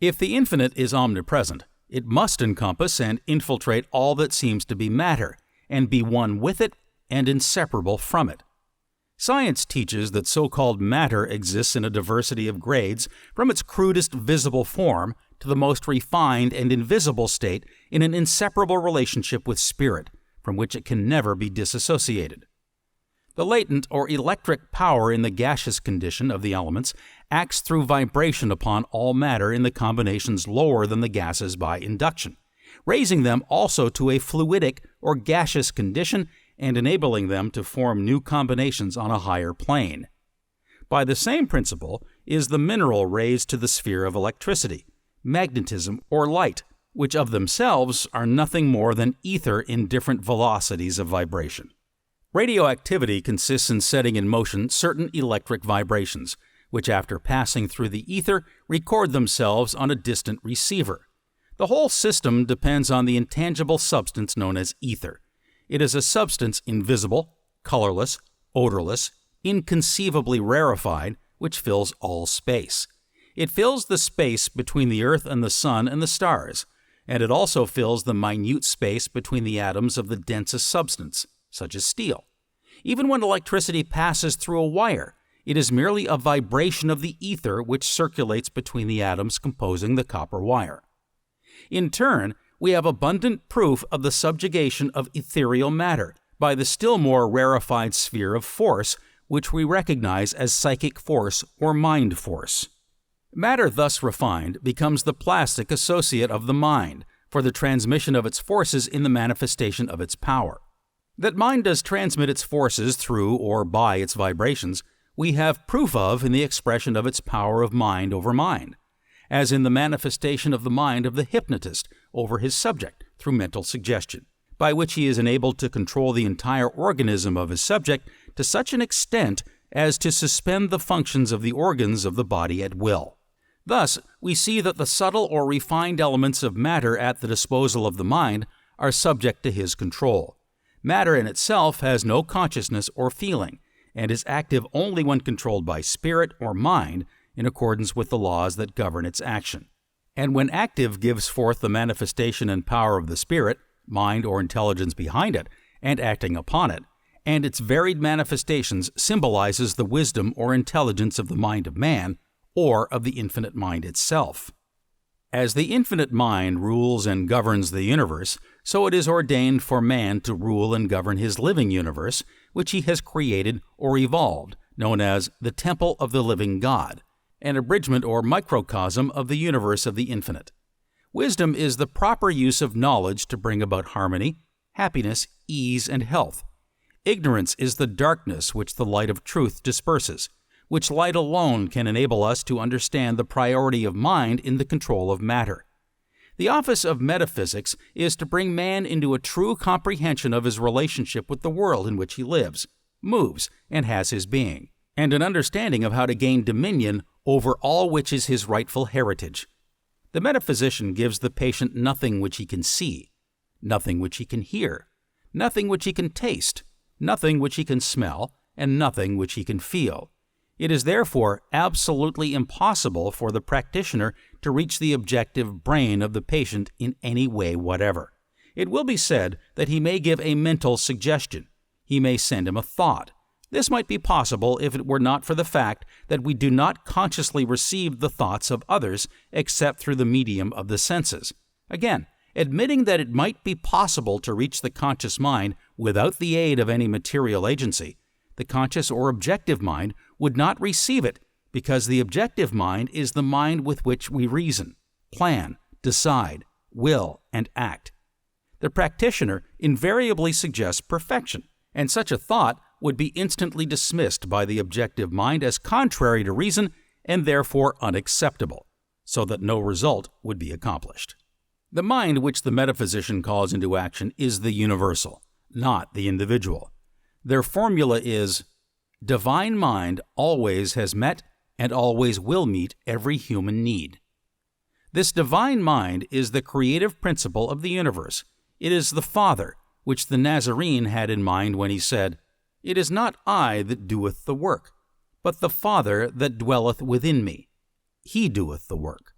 If the infinite is omnipresent, it must encompass and infiltrate all that seems to be matter, and be one with it and inseparable from it. Science teaches that so-called matter exists in a diversity of grades, from its crudest visible form to the most refined and invisible state in an inseparable relationship with spirit, from which it can never be disassociated. The latent or electric power in the gaseous condition of the elements acts through vibration upon all matter in the combinations lower than the gases by induction, raising them also to a fluidic or gaseous condition and enabling them to form new combinations on a higher plane. By the same principle is the mineral raised to the sphere of electricity, magnetism, or light, which of themselves are nothing more than ether in different velocities of vibration. Radioactivity consists in setting in motion certain electric vibrations, which after passing through the ether record themselves on a distant receiver. The whole system depends on the intangible substance known as ether. It is a substance invisible, colorless, odorless, inconceivably rarefied, which fills all space. It fills the space between the earth and the sun and the stars, and it also fills the minute space between the atoms of the densest substance, such as steel. Even when electricity passes through a wire, it is merely a vibration of the ether which circulates between the atoms composing the copper wire. In turn, we have abundant proof of the subjugation of ethereal matter by the still more rarefied sphere of force, which we recognize as psychic force or mind force. Matter thus refined becomes the plastic associate of the mind for the transmission of its forces in the manifestation of its power. That mind does transmit its forces through or by its vibrations, we have proof of in the expression of its power of mind over mind, as in the manifestation of the mind of the hypnotist over his subject through mental suggestion, by which he is enabled to control the entire organism of his subject to such an extent as to suspend the functions of the organs of the body at will. Thus, we see that the subtle or refined elements of matter at the disposal of the mind are subject to his control. Matter in itself has no consciousness or feeling, and is active only when controlled by spirit or mind in accordance with the laws that govern its action. And when active gives forth the manifestation and power of the spirit, mind or intelligence behind it, and acting upon it, and its varied manifestations symbolizes the wisdom or intelligence of the mind of man, or of the infinite mind itself. As the infinite mind rules and governs the universe, so it is ordained for man to rule and govern his living universe, which he has created or evolved, known as the temple of the living God, an abridgment or microcosm of the universe of the infinite. Wisdom is the proper use of knowledge to bring about harmony, happiness, ease, and health. Ignorance is the darkness which the light of truth disperses, which light alone can enable us to understand the priority of mind in the control of matter. The office of metaphysics is to bring man into a true comprehension of his relationship with the world in which he lives, moves, and has his being. and an understanding of how to gain dominion over all which is his rightful heritage. The metaphysician gives the patient nothing which he can see, nothing which he can hear, nothing which he can taste, nothing which he can smell, and nothing which he can feel. It is therefore absolutely impossible for the practitioner to reach the objective brain of the patient in any way whatever. It will be said that he may give a mental suggestion. He may send him a thought. This might be possible if it were not for the fact that we do not consciously receive the thoughts of others except through the medium of the senses. Again, admitting that it might be possible to reach the conscious mind without the aid of any material agency, the conscious or objective mind would not receive it because the objective mind is the mind with which we reason, plan, decide, will, and act. The practitioner invariably suggests perfection, and such a thought would be instantly dismissed by the objective mind as contrary to reason and therefore unacceptable, so that no result would be accomplished. The mind which the metaphysician calls into action is the universal, not the individual. Their formula is, divine mind always has met and always will meet every human need. This divine mind is the creative principle of the universe. It is the Father, which the Nazarene had in mind when he said, "It is not I that doeth the work, but the Father that dwelleth within me. He doeth the work."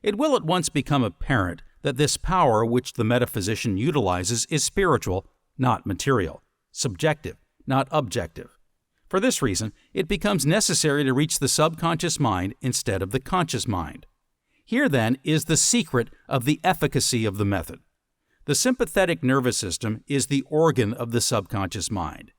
It will at once become apparent that this power which the metaphysician utilizes is spiritual, not material, subjective, not objective. For this reason, it becomes necessary to reach the subconscious mind instead of the conscious mind. Here, then, is the secret of the efficacy of the method. The sympathetic nervous system is the organ of the subconscious mind.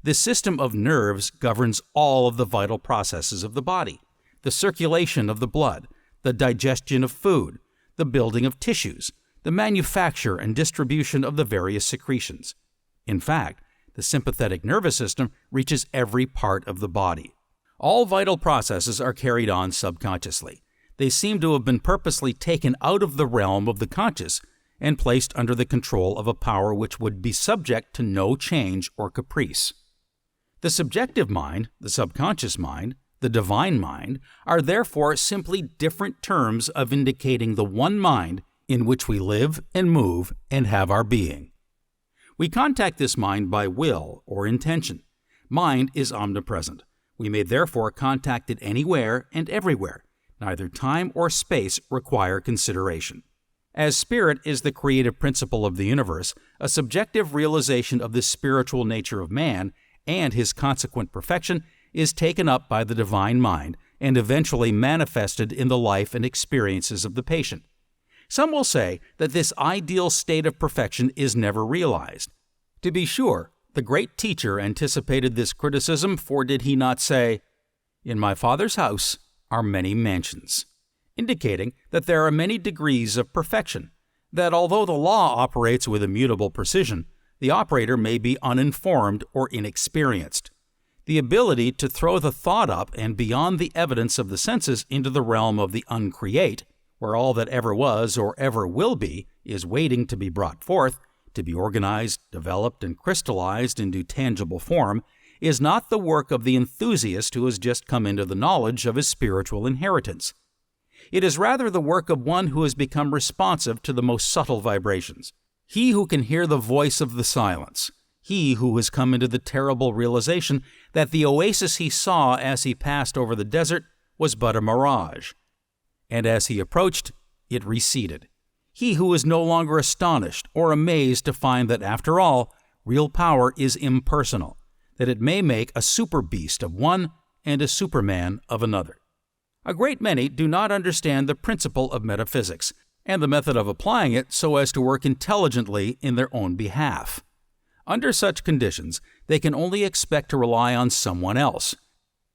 This system of nerves governs all of the vital processes of the body, the circulation of the blood, the digestion of food, the building of tissues, the manufacture and distribution of the various secretions. In fact, the sympathetic nervous system reaches every part of the body. All vital processes are carried on subconsciously. They seem to have been purposely taken out of the realm of the conscious and placed under the control of a power which would be subject to no change or caprice. The subjective mind, the subconscious mind, the divine mind, are therefore simply different terms of indicating the one mind in which we live and move and have our being. We contact this mind by will or intention. Mind is omnipresent. We may therefore contact it anywhere and everywhere. Neither time or space require consideration. As spirit is the creative principle of the universe, a subjective realization of the spiritual nature of man and his consequent perfection is taken up by the divine mind and eventually manifested in the life and experiences of the patient. Some will say that this ideal state of perfection is never realized. To be sure, the great teacher anticipated this criticism, for did he not say, "In my Father's house are many mansions," indicating that there are many degrees of perfection, that although the law operates with immutable precision, the operator may be uninformed or inexperienced. The ability to throw the thought up and beyond the evidence of the senses into the realm of the uncreate, where all that ever was or ever will be is waiting to be brought forth, to be organized, developed, and crystallized into tangible form, is not the work of the enthusiast who has just come into the knowledge of his spiritual inheritance. It is rather the work of one who has become responsive to the most subtle vibrations. He who can hear the voice of the silence. He who has come into the terrible realization that the oasis he saw as he passed over the desert was but a mirage, and as he approached, it receded. He who is no longer astonished or amazed to find that, after all, real power is impersonal, that it may make a super beast of one and a superman of another. A great many do not understand the principle of metaphysics and the method of applying it so as to work intelligently in their own behalf. Under such conditions, they can only expect to rely on someone else,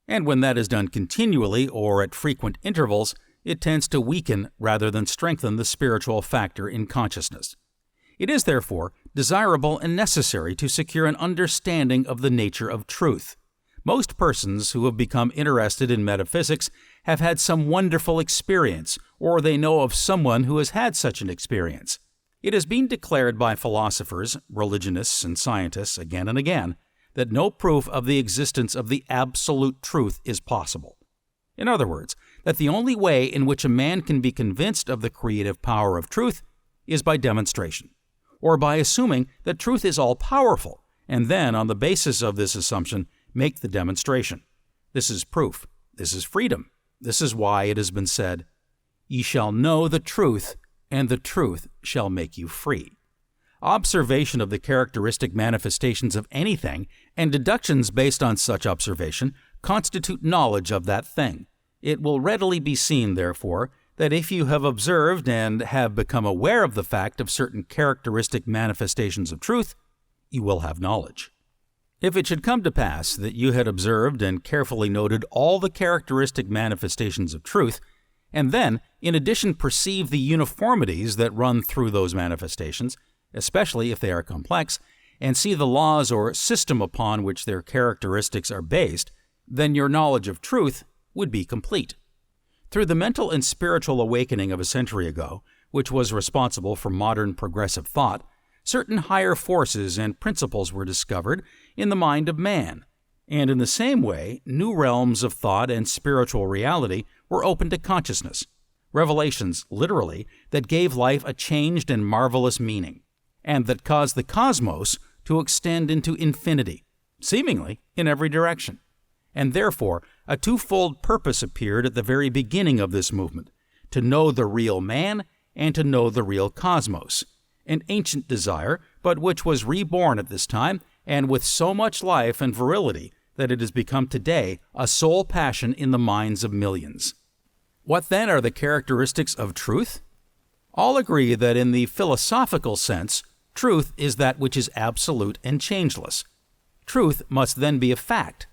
and when that is done continually or at frequent intervals, it tends to weaken rather than strengthen the spiritual factor in consciousness. It is, therefore, desirable and necessary to secure an understanding of the nature of truth. Most persons who have become interested in metaphysics have had some wonderful experience, or they know of someone who has had such an experience. It has been declared by philosophers, religionists, and scientists again and again that no proof of the existence of the absolute truth is possible. In other words, that the only way in which a man can be convinced of the creative power of truth is by demonstration, or by assuming that truth is all-powerful, and then, on the basis of this assumption, make the demonstration. This is proof. This is freedom. This is why it has been said, "Ye shall know the truth, and the truth shall make you free." Observation of the characteristic manifestations of anything and deductions based on such observation constitute knowledge of that thing. It will readily be seen, therefore, that if you have observed and have become aware of the fact of certain characteristic manifestations of truth, you will have knowledge. If it should come to pass that you had observed and carefully noted all the characteristic manifestations of truth, and then, in addition, perceive the uniformities that run through those manifestations, especially if they are complex, and see the laws or system upon which their characteristics are based, then your knowledge of truth would be complete. Through the mental and spiritual awakening of a century ago, which was responsible for modern progressive thought, certain higher forces and principles were discovered in the mind of man, and in the same way, new realms of thought and spiritual reality were opened to consciousness, revelations, literally, that gave life a changed and marvelous meaning, and that caused the cosmos to extend into infinity, seemingly in every direction. And therefore, a twofold purpose appeared at the very beginning of this movement, to know the real man and to know the real cosmos, an ancient desire, but which was reborn at this time, and with so much life and virility that it has become today a sole passion in the minds of millions. What then are the characteristics of truth? All agree that in the philosophical sense, truth is that which is absolute and changeless. Truth must then be a fact.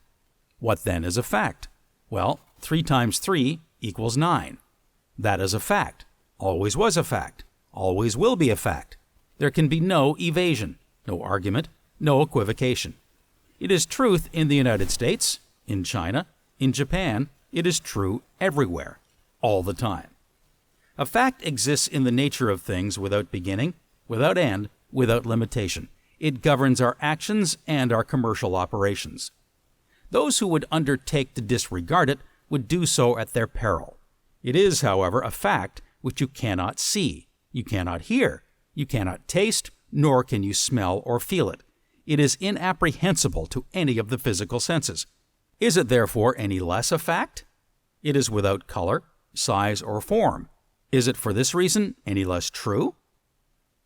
What then is a fact? Well, 3 times 3 equals 9. That is a fact. Always was a fact. Always will be a fact. There can be no evasion, no argument, no equivocation. It is truth in the United States, in China, in Japan. It is true everywhere, all the time. A fact exists in the nature of things without beginning, without end, without limitation. It governs our actions and our commercial operations. Those who would undertake to disregard it would do so at their peril. It is, however, a fact which you cannot see, you cannot hear, you cannot taste, nor can you smell or feel it. It is inapprehensible to any of the physical senses. Is it therefore any less a fact? It is without color, size, or form. Is it for this reason any less true?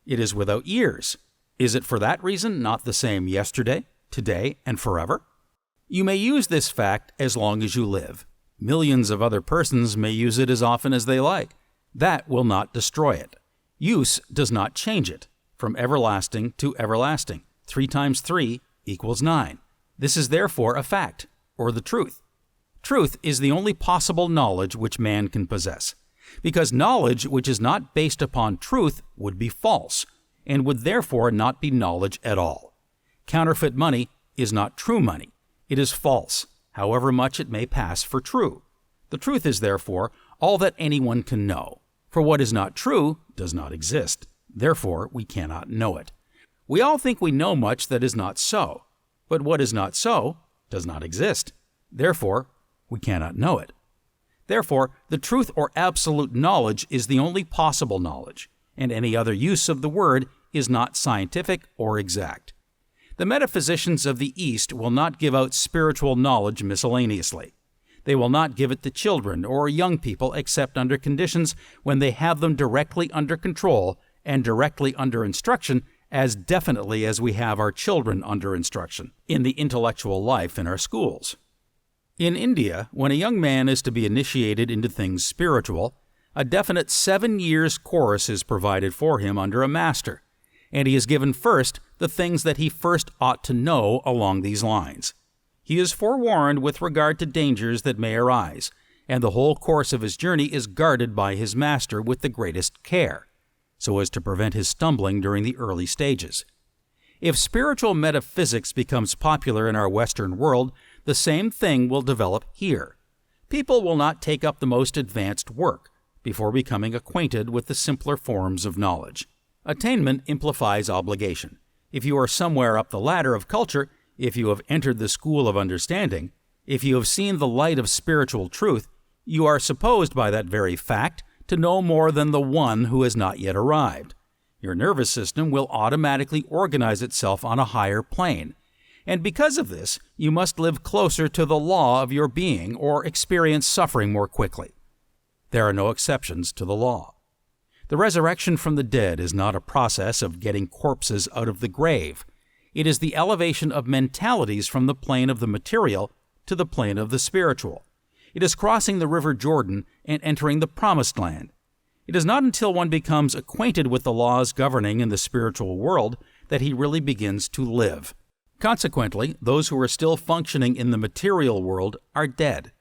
It is without ears. Is it for that reason not the same yesterday, today, and forever? You may use this fact as long as you live. Millions of other persons may use it as often as they like. That will not destroy it. Use does not change it. From everlasting to everlasting, 3 times 3 equals 9. This is therefore a fact, or the truth. Truth is the only possible knowledge which man can possess, because knowledge which is not based upon truth would be false, and would therefore not be knowledge at all. Counterfeit money is not true money. It is false, however much it may pass for true. The truth is, therefore, all that anyone can know. For what is not true does not exist. Therefore, we cannot know it. We all think we know much that is not so. But what is not so does not exist. Therefore, we cannot know it. Therefore, the truth or absolute knowledge is the only possible knowledge, and any other use of the word is not scientific or exact. The metaphysicians of the East will not give out spiritual knowledge miscellaneously. They will not give it to children or young people except under conditions when they have them directly under control and directly under instruction, as definitely as we have our children under instruction in the intellectual life in our schools. In India, when a young man is to be initiated into things spiritual, a definite 7 years course is provided for him under a master, and he is given first the things that he first ought to know along these lines. He is forewarned with regard to dangers that may arise, and the whole course of his journey is guarded by his master with the greatest care, so as to prevent his stumbling during the early stages. If spiritual metaphysics becomes popular in our Western world, the same thing will develop here. People will not take up the most advanced work before becoming acquainted with the simpler forms of knowledge. Attainment implies obligation. If you are somewhere up the ladder of culture, if you have entered the school of understanding, if you have seen the light of spiritual truth, you are supposed by that very fact to know more than the one who has not yet arrived. Your nervous system will automatically organize itself on a higher plane, and because of this, you must live closer to the law of your being or experience suffering more quickly. There are no exceptions to the law. The resurrection from the dead is not a process of getting corpses out of the grave. It is the elevation of mentalities from the plane of the material to the plane of the spiritual. It is crossing the river Jordan and entering the promised land. It is not until one becomes acquainted with the laws governing in the spiritual world that he really begins to live. Consequently, those who are still functioning in the material world are dead.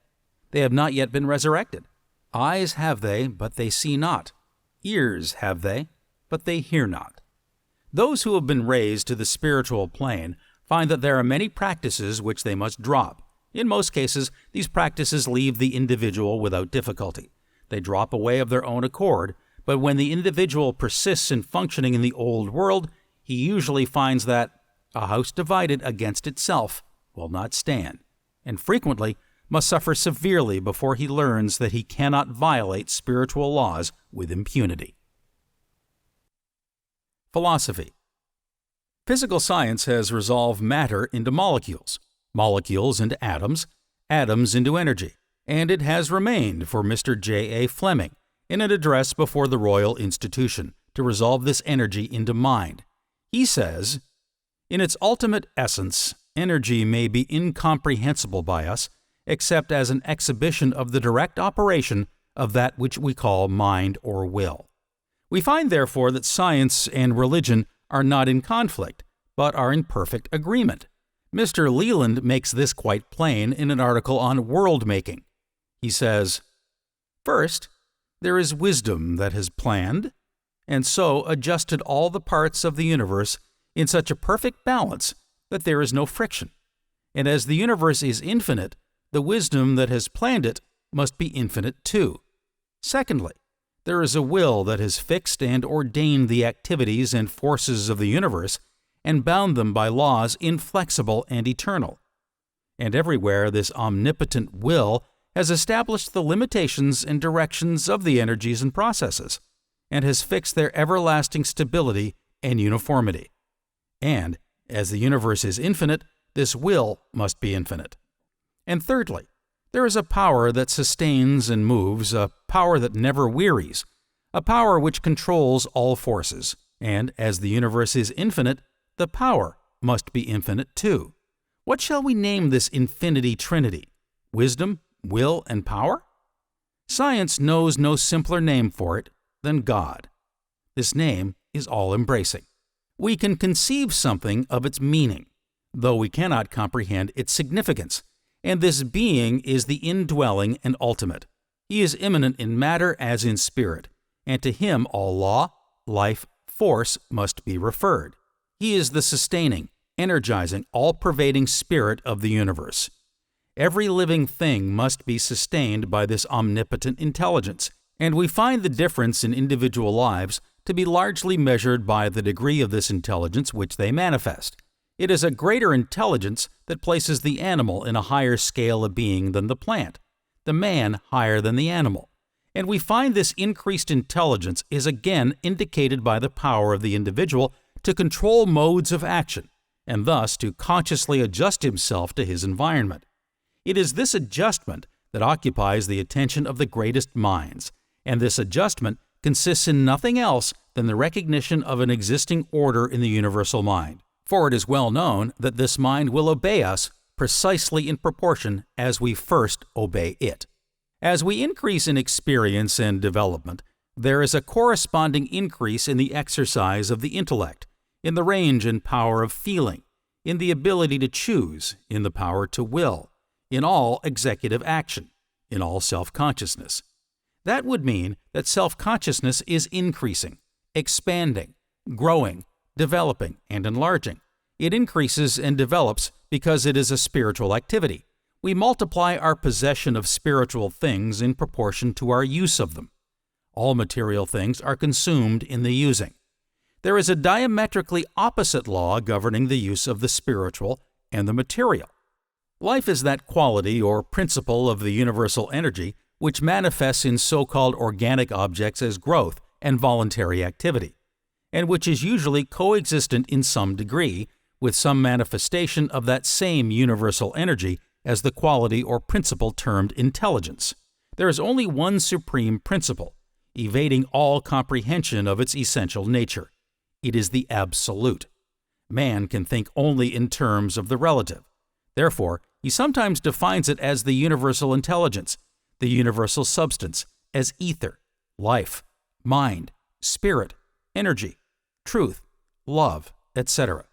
They have not yet been resurrected. Eyes have they, but they see not. Ears have they, but they hear not. Those who have been raised to the spiritual plane find that there are many practices which they must drop. In most cases, these practices leave the individual without difficulty. They drop away of their own accord, but when the individual persists in functioning in the old world, he usually finds that a house divided against itself will not stand, and frequently must suffer severely before he learns that he cannot violate spiritual laws with impunity. Philosophy. Physical science has resolved matter into molecules, molecules into atoms, atoms into energy, and it has remained for Mr. J.A. Fleming, in an address before the Royal Institution, to resolve this energy into mind. He says, "In its ultimate essence, energy may be incomprehensible by us, except as an exhibition of the direct operation of that which we call mind or will. We find, therefore, that science and religion are not in conflict, but are in perfect agreement. Mr. Leland makes this quite plain in an article on world-making. He says, "First, there is wisdom that has planned, and so adjusted all the parts of the universe in such a perfect balance that there is no friction. And as the universe is infinite, the wisdom that has planned it must be infinite too. Secondly, there is a will that has fixed and ordained the activities and forces of the universe and bound them by laws inflexible and eternal. And everywhere this omnipotent will has established the limitations and directions of the energies and processes, and has fixed their everlasting stability and uniformity. And, as the universe is infinite, this will must be infinite. And thirdly, there is a power that sustains and moves, a power that never wearies, a power which controls all forces, and as the universe is infinite, the power must be infinite too. What shall we name this infinity trinity? Wisdom, will, and power? Science knows no simpler name for it than God. This name is all-embracing. We can conceive something of its meaning, though we cannot comprehend its significance, and this being is the indwelling and ultimate. He is immanent in matter as in spirit, and to him all law, life, force must be referred. He is the sustaining, energizing, all-pervading spirit of the universe. Every living thing must be sustained by this omnipotent intelligence, and we find the difference in individual lives to be largely measured by the degree of this intelligence which they manifest. It is a greater intelligence that places the animal in a higher scale of being than the plant, the man higher than the animal. And we find this increased intelligence is again indicated by the power of the individual to control modes of action, and thus to consciously adjust himself to his environment. It is this adjustment that occupies the attention of the greatest minds, and this adjustment consists in nothing else than the recognition of an existing order in the universal mind. For it is well known that this mind will obey us precisely in proportion as we first obey it. As we increase in experience and development, there is a corresponding increase in the exercise of the intellect, in the range and power of feeling, in the ability to choose, in the power to will, in all executive action, in all self-consciousness. That would mean that self-consciousness is increasing, expanding, growing, developing, and enlarging. It increases and develops because it is a spiritual activity. We multiply our possession of spiritual things in proportion to our use of them. All material things are consumed in the using. There is a diametrically opposite law governing the use of the spiritual and the material. Life is that quality or principle of the universal energy which manifests in so-called organic objects as growth and voluntary activity, and which is usually coexistent in some degree with some manifestation of that same universal energy as the quality or principle termed intelligence. There is only one supreme principle, evading all comprehension of its essential nature. It is the absolute. Man can think only in terms of the relative. Therefore, he sometimes defines it as the universal intelligence, the universal substance, as ether, life, mind, spirit, energy, truth, love, etc.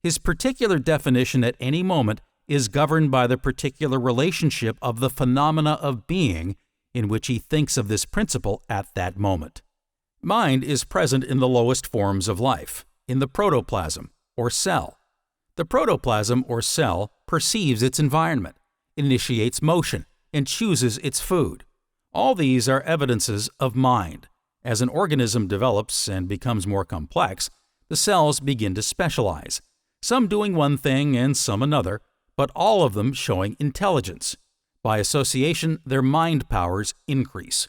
His particular definition at any moment is governed by the particular relationship of the phenomena of being in which he thinks of this principle at that moment. Mind is present in the lowest forms of life, in the protoplasm, or cell. The protoplasm, or cell, perceives its environment, initiates motion, and chooses its food. All these are evidences of mind. As an organism develops and becomes more complex, the cells begin to specialize, some doing one thing and some another, but all of them showing intelligence. By association, their mind powers increase.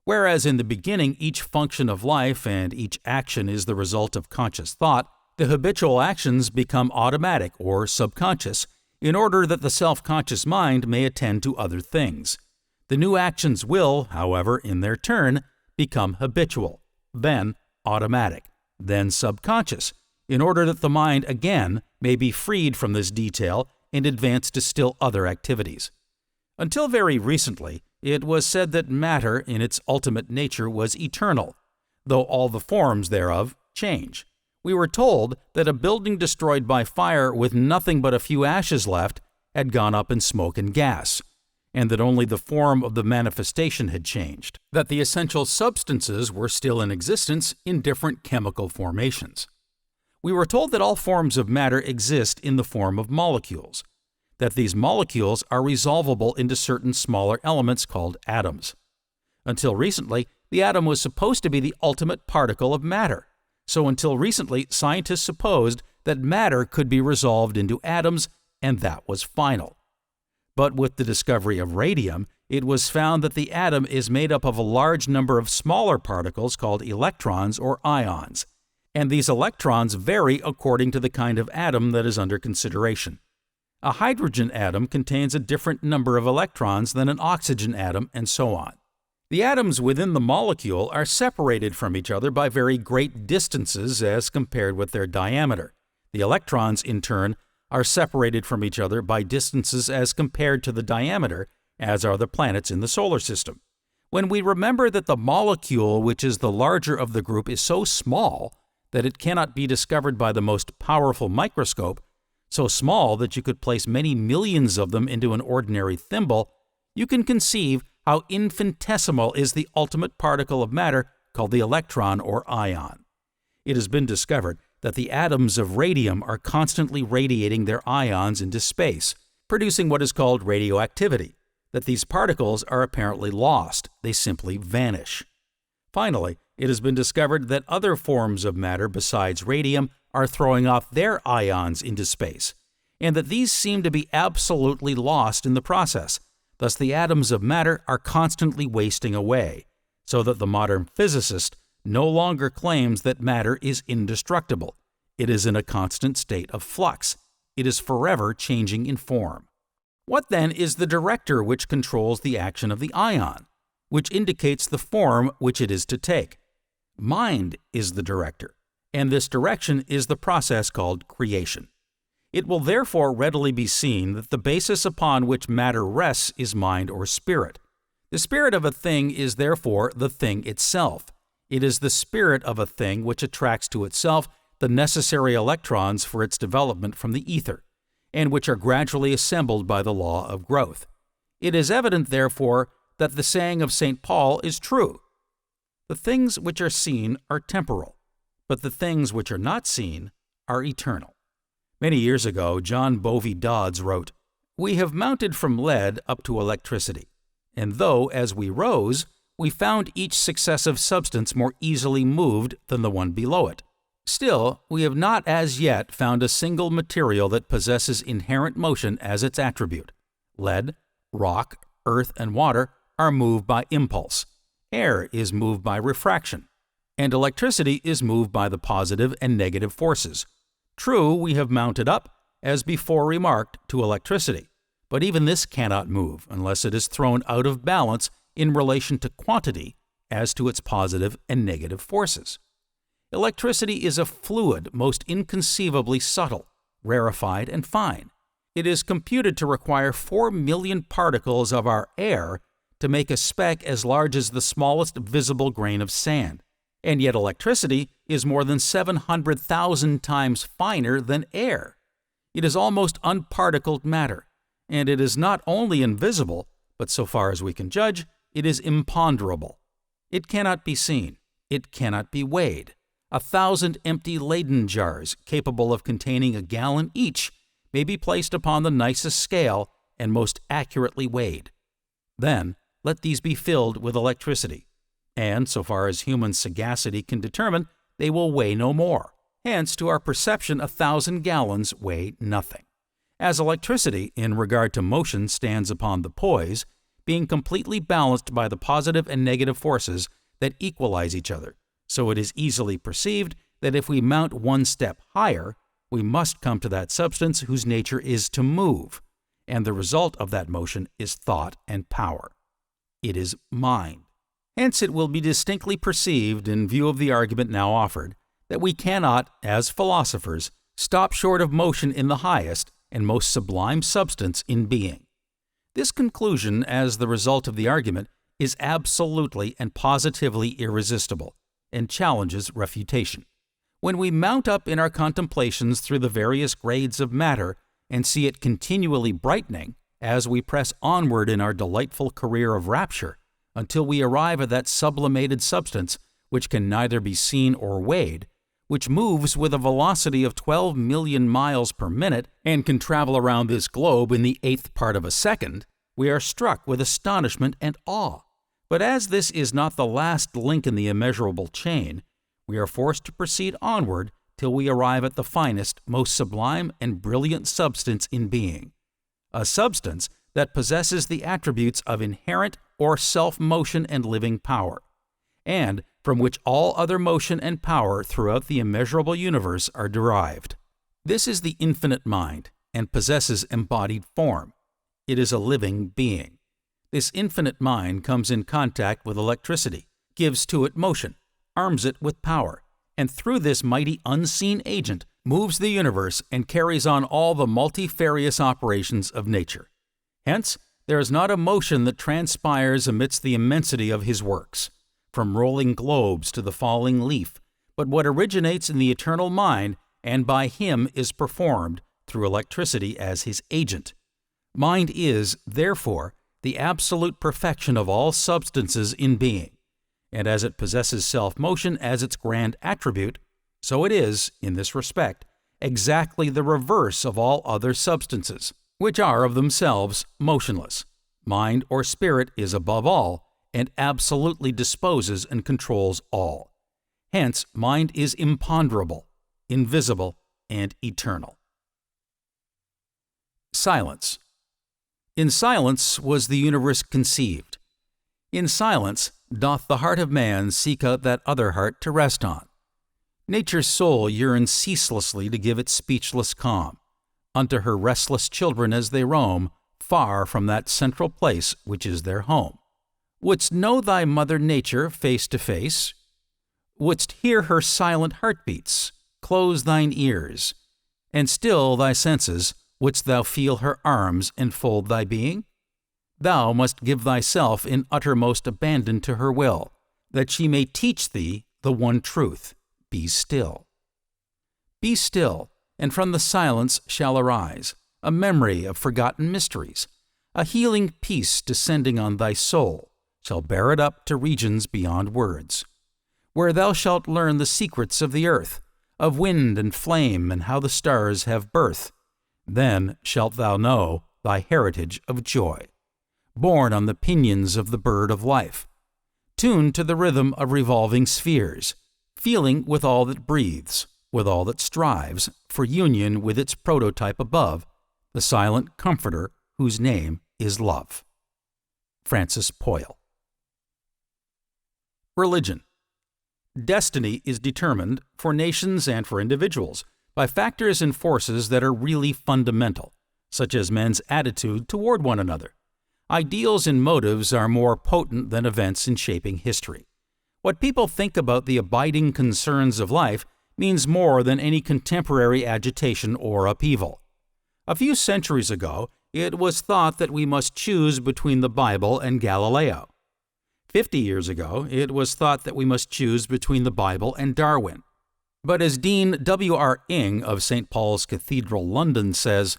Whereas in the beginning each function of life and each action is the result of conscious thought, the habitual actions become automatic or subconscious in order that the self-conscious mind may attend to other things. The new actions will, however, in their turn, become habitual, then automatic, then subconscious, in order that the mind again may be freed from this detail and advance to still other activities. Until very recently, it was said that matter in its ultimate nature was eternal, though all the forms thereof change. We were told that a building destroyed by fire with nothing but a few ashes left had gone up in smoke and gas, and that only the form of the manifestation had changed, that the essential substances were still in existence in different chemical formations. We were told that all forms of matter exist in the form of molecules, that these molecules are resolvable into certain smaller elements called atoms. Until recently, the atom was supposed to be the ultimate particle of matter. So until recently, scientists supposed that matter could be resolved into atoms, and that was final. But with the discovery of radium, it was found that the atom is made up of a large number of smaller particles called electrons or ions, and these electrons vary according to the kind of atom that is under consideration. A hydrogen atom contains a different number of electrons than an oxygen atom, and so on. The atoms within the molecule are separated from each other by very great distances as compared with their diameter. The electrons, in turn, are separated from each other by distances as compared to the diameter, as are the planets in the solar system. When we remember that the molecule, which is the larger of the group, is so small that it cannot be discovered by the most powerful microscope, so small that you could place many millions of them into an ordinary thimble, you can conceive how infinitesimal is the ultimate particle of matter called the electron or ion. It has been discovered that the atoms of radium are constantly radiating their ions into space, producing what is called radioactivity, that these particles are apparently lost, they simply vanish. Finally, it has been discovered that other forms of matter besides radium are throwing off their ions into space, and that these seem to be absolutely lost in the process. Thus, the atoms of matter are constantly wasting away, so that the modern physicist no longer claims that matter is indestructible. It is in a constant state of flux. It is forever changing in form. What then is the director which controls the action of the ion, which indicates the form which it is to take? Mind is the director, and this direction is the process called creation. It will therefore readily be seen that the basis upon which matter rests is mind or spirit. The spirit of a thing is therefore the thing itself. It is the spirit of a thing which attracts to itself the necessary electrons for its development from the ether, and which are gradually assembled by the law of growth. It is evident, therefore, that the saying of St. Paul is true. The things which are seen are temporal, but the things which are not seen are eternal. Many years ago, John Bovey Dodds wrote, "We have mounted from lead up to electricity, and though, as we rose, we found each successive substance more easily moved than the one below it, Still, we have not as yet found a single material that possesses inherent motion as its attribute. Lead, rock, earth, and water are moved by impulse. Air is moved by refraction. And electricity is moved by the positive and negative forces. True, we have mounted up, as before remarked, to electricity, but even this cannot move unless it is thrown out of balance in relation to quantity as to its positive and negative forces. Electricity is a fluid most inconceivably subtle, rarefied, and fine. It is computed to require 4 million particles of our air to make a speck as large as the smallest visible grain of sand. And yet electricity is more than 700,000 times finer than air. It is almost unparticled matter, and it is not only invisible, but so far as we can judge, it is imponderable. It cannot be seen. It cannot be weighed. 1,000 empty Leyden jars, capable of containing a gallon each, may be placed upon the nicest scale and most accurately weighed. Then, let these be filled with electricity, and, so far as human sagacity can determine, they will weigh no more. Hence, to our perception, 1,000 gallons weigh nothing. As electricity, in regard to motion, stands upon the poise, being completely balanced by the positive and negative forces that equalize each other, so it is easily perceived that if we mount one step higher, we must come to that substance whose nature is to move, and the result of that motion is thought and power. It is mind. Hence it will be distinctly perceived, in view of the argument now offered, that we cannot, as philosophers, stop short of motion in the highest and most sublime substance in being. This conclusion, as the result of the argument, is absolutely and positively irresistible, and challenges refutation. When we mount up in our contemplations through the various grades of matter and see it continually brightening, as we press onward in our delightful career of rapture, until we arrive at that sublimated substance which can neither be seen or weighed, which moves with a velocity of 12 million miles per minute and can travel around this globe in the 1/8 part of a second, we are struck with astonishment and awe. But as this is not the last link in the immeasurable chain, we are forced to proceed onward till we arrive at the finest, most sublime and brilliant substance in being, a substance that possesses the attributes of inherent or self-motion and living power, and from which all other motion and power throughout the immeasurable universe are derived. This is the infinite mind, and possesses embodied form. It is a living being. This infinite mind comes in contact with electricity, gives to it motion, arms it with power, and through this mighty unseen agent moves the universe and carries on all the multifarious operations of nature. Hence, there is not a motion that transpires amidst the immensity of his works, from rolling globes to the falling leaf, but what originates in the eternal mind and by him is performed through electricity as his agent. Mind is, therefore, the absolute perfection of all substances in being, and as it possesses self-motion as its grand attribute, so it is, in this respect, exactly the reverse of all other substances, which are of themselves motionless. Mind or spirit is above all, and absolutely disposes and controls all. Hence, mind is imponderable, invisible, and eternal. Silence. In silence was the universe conceived. In silence doth the heart of man seek out that other heart to rest on. Nature's soul yearns ceaselessly to give it speechless calm unto her restless children as they roam far from that central place which is their home. Wouldst know thy mother nature face to face? Wouldst hear her silent heartbeats? Close thine ears, and still thy senses. Wouldst thou feel her arms enfold thy being? Thou must give thyself in uttermost abandon to her will, that she may teach thee the one truth: be still. Be still, and from the silence shall arise a memory of forgotten mysteries, a healing peace descending on thy soul, shall bear it up to regions beyond words, where thou shalt learn the secrets of the earth, of wind and flame, and how the stars have birth. Then shalt thou know thy heritage of joy, borne on the pinions of the bird of life, tuned to the rhythm of revolving spheres, feeling with all that breathes, with all that strives for union with its prototype above, the silent comforter whose name is love. Francis Poyle. Religion. Destiny is determined, for nations and for individuals, by factors and forces that are really fundamental, such as men's attitude toward one another. Ideals and motives are more potent than events in shaping history. What people think about the abiding concerns of life means more than any contemporary agitation or upheaval. A few centuries ago, it was thought that we must choose between the Bible and Galileo. 50 years ago, it was thought that we must choose between the Bible and Darwin. But as Dean W.R. Ing of St. Paul's Cathedral, London says,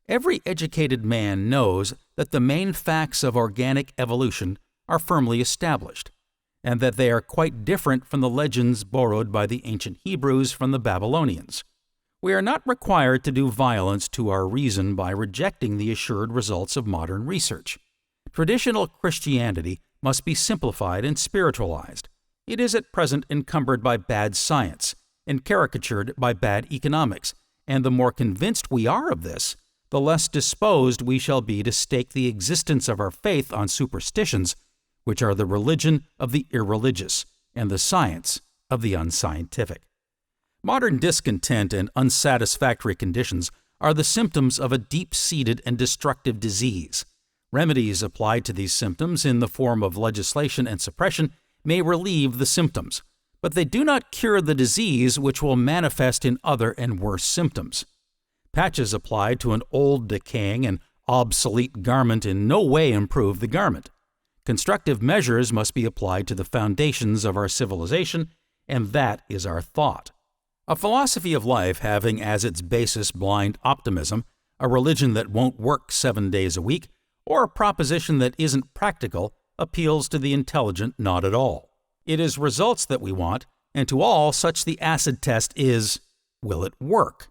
"Every educated man knows that the main facts of organic evolution are firmly established, and that they are quite different from the legends borrowed by the ancient Hebrews from the Babylonians. We are not required to do violence to our reason by rejecting the assured results of modern research. Traditional Christianity must be simplified and spiritualized. It is at present encumbered by bad science and caricatured by bad economics, and the more convinced we are of this, the less disposed we shall be to stake the existence of our faith on superstitions, which are the religion of the irreligious and the science of the unscientific." Modern discontent and unsatisfactory conditions are the symptoms of a deep-seated and destructive disease. Remedies applied to these symptoms in the form of legislation and suppression may relieve the symptoms, but they do not cure the disease, which will manifest in other and worse symptoms. Patches applied to an old, decaying, and obsolete garment in no way improve the garment. Constructive measures must be applied to the foundations of our civilization, and that is our thought. A philosophy of life having as its basis blind optimism, a religion that won't work 7 days a week, or a proposition that isn't practical appeals to the intelligent not at all. It is results that we want, and to all such the acid test is, will it work?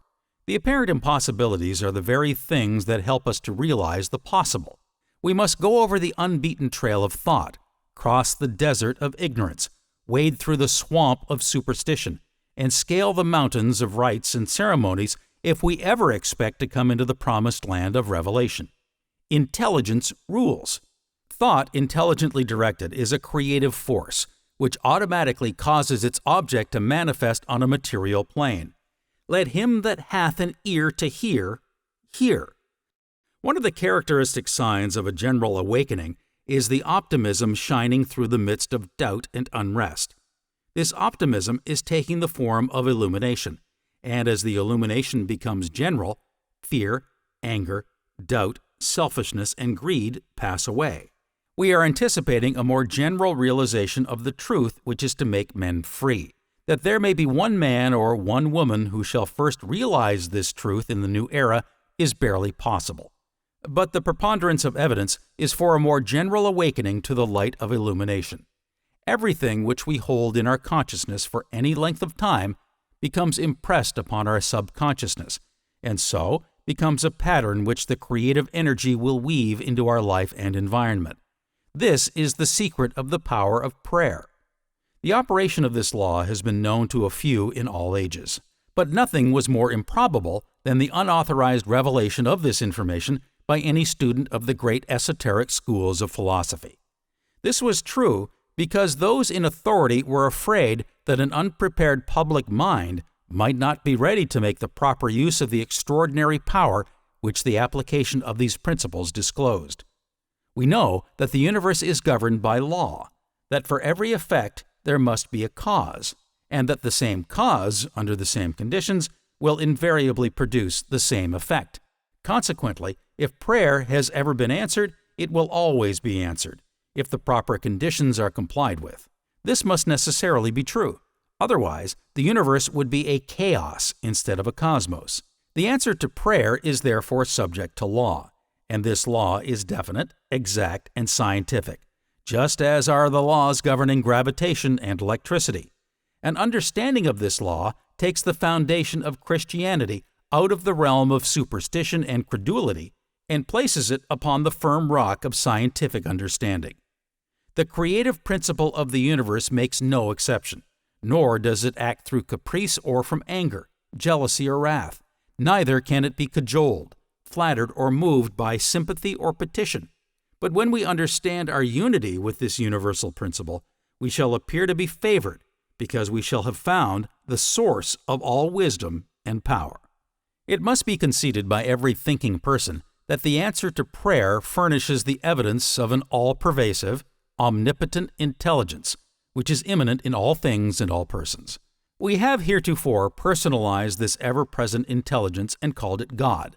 The apparent impossibilities are the very things that help us to realize the possible. We must go over the unbeaten trail of thought, cross the desert of ignorance, wade through the swamp of superstition, and scale the mountains of rites and ceremonies if we ever expect to come into the promised land of revelation. Intelligence rules. Thought intelligently directed is a creative force, which automatically causes its object to manifest on a material plane. Let him that hath an ear to hear, hear. One of the characteristic signs of a general awakening is the optimism shining through the midst of doubt and unrest. This optimism is taking the form of illumination, and as the illumination becomes general, fear, anger, doubt, selfishness, and greed pass away. We are anticipating a more general realization of the truth which is to make men free. That there may be one man or one woman who shall first realize this truth in the new era is barely possible. But the preponderance of evidence is for a more general awakening to the light of illumination. Everything which we hold in our consciousness for any length of time becomes impressed upon our subconsciousness, and so becomes a pattern which the creative energy will weave into our life and environment. This is the secret of the power of prayer. The operation of this law has been known to a few in all ages, but nothing was more improbable than the unauthorized revelation of this information by any student of the great esoteric schools of philosophy. This was true because those in authority were afraid that an unprepared public mind might not be ready to make the proper use of the extraordinary power which the application of these principles disclosed. We know that the universe is governed by law, that for every effect there must be a cause, and that the same cause, under the same conditions, will invariably produce the same effect. Consequently, if prayer has ever been answered, it will always be answered, if the proper conditions are complied with. This must necessarily be true. Otherwise, the universe would be a chaos instead of a cosmos. The answer to prayer is therefore subject to law, and this law is definite, exact, and scientific, just as are the laws governing gravitation and electricity. An understanding of this law takes the foundation of Christianity out of the realm of superstition and credulity and places it upon the firm rock of scientific understanding. The creative principle of the universe makes no exception, nor does it act through caprice or from anger, jealousy, or wrath. Neither can it be cajoled, flattered, or moved by sympathy or petition. But when we understand our unity with this universal principle, we shall appear to be favored, because we shall have found the source of all wisdom and power. It must be conceded by every thinking person that the answer to prayer furnishes the evidence of an all-pervasive, omnipotent intelligence, which is immanent in all things and all persons. We have heretofore personalized this ever-present intelligence and called it God.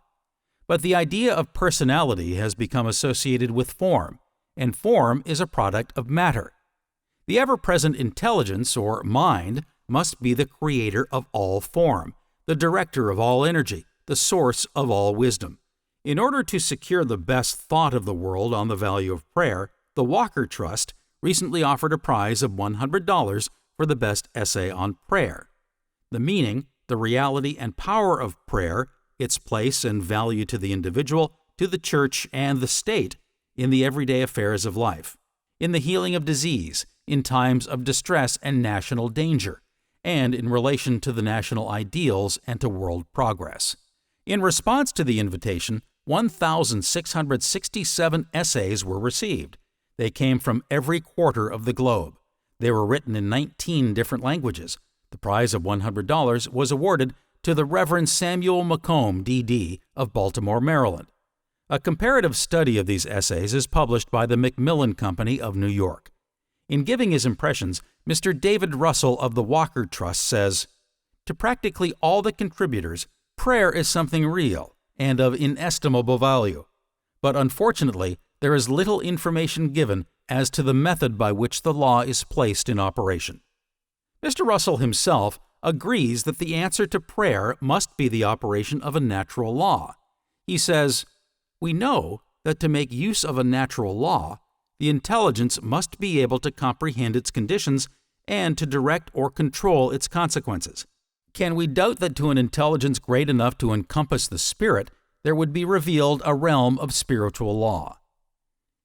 But the idea of personality has become associated with form, and form is a product of matter. The ever-present intelligence, or mind, must be the creator of all form, the director of all energy, the source of all wisdom. In order to secure the best thought of the world on the value of prayer, the Walker Trust recently offered a prize of $100 for the best essay on prayer. The meaning, the reality, and power of prayer, its place and value to the individual, to the church, and the state in the everyday affairs of life, in the healing of disease, in times of distress and national danger, and in relation to the national ideals and to world progress. In response to the invitation, 1,667 essays were received. They came from every quarter of the globe. They were written in 19 different languages. The prize of $100 was awarded to the Reverend Samuel McComb, D.D., of Baltimore, Maryland. A comparative study of these essays is published by the Macmillan Company of New York. In giving his impressions, Mr. David Russell of the Walker Trust says, "To practically all the contributors, prayer is something real and of inestimable value. But unfortunately, there is little information given as to the method by which the law is placed in operation." Mr. Russell himself agrees that the answer to prayer must be the operation of a natural law. He says, "We know that to make use of a natural law, the intelligence must be able to comprehend its conditions and to direct or control its consequences. Can we doubt that to an intelligence great enough to encompass the spirit, there would be revealed a realm of spiritual law?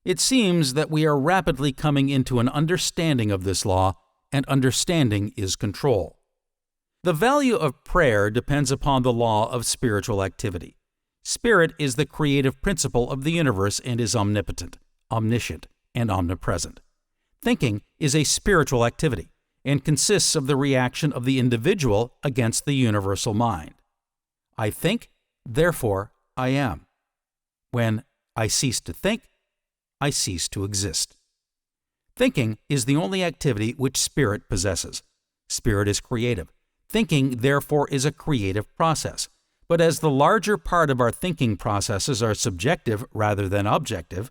It seems that we are rapidly coming into an understanding of this law, and understanding is control. The value of prayer depends upon the law of spiritual activity. Spirit is the creative principle of the universe and is omnipotent, omniscient, and omnipresent. Thinking is a spiritual activity and consists of the reaction of the individual against the universal mind. I think, therefore I am. When I cease to think, I cease to exist. Thinking is the only activity which spirit possesses. Spirit is creative. Thinking, therefore, is a creative process. But as the larger part of our thinking processes are subjective rather than objective,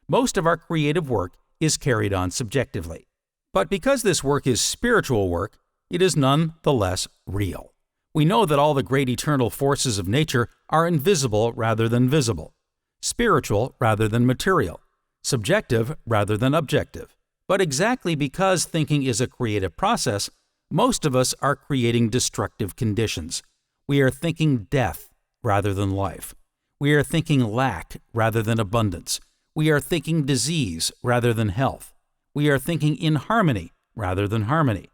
most of our creative work is carried on subjectively. But because this work is spiritual work, it is none the less real. We know that all the great eternal forces of nature are invisible rather than visible, spiritual rather than material, subjective rather than objective. But exactly because thinking is a creative process, most of us are creating destructive conditions. We are thinking death rather than life. We are thinking lack rather than abundance. We are thinking disease rather than health. We are thinking inharmony rather than harmony.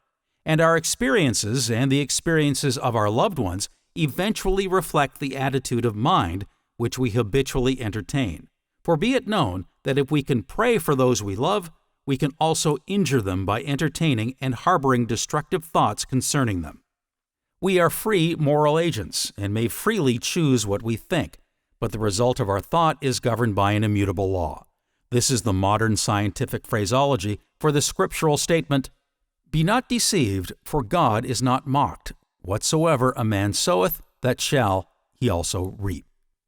And our experiences and the experiences of our loved ones eventually reflect the attitude of mind which we habitually entertain. For be it known that if we can pray for those we love, we can also injure them by entertaining and harboring destructive thoughts concerning them. We are free moral agents and may freely choose what we think, but the result of our thought is governed by an immutable law. This is the modern scientific phraseology for the scriptural statement, "Be not deceived, for God is not mocked. Whatsoever a man soweth, that shall he also reap."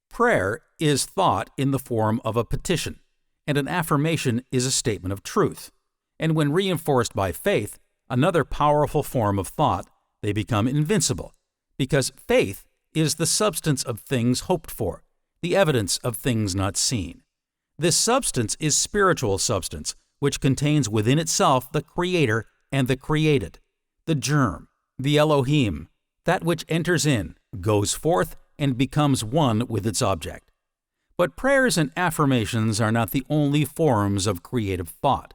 Prayer is thought in the form of a petition, and an affirmation is a statement of truth. And when reinforced by faith, another powerful form of thought, they become invincible, because faith is the substance of things hoped for, the evidence of things not seen. This substance is spiritual substance, which contains within itself the Creator and the created, the germ, the Elohim, that which enters in, goes forth, and becomes one with its object. But prayers and affirmations are not the only forms of creative thought.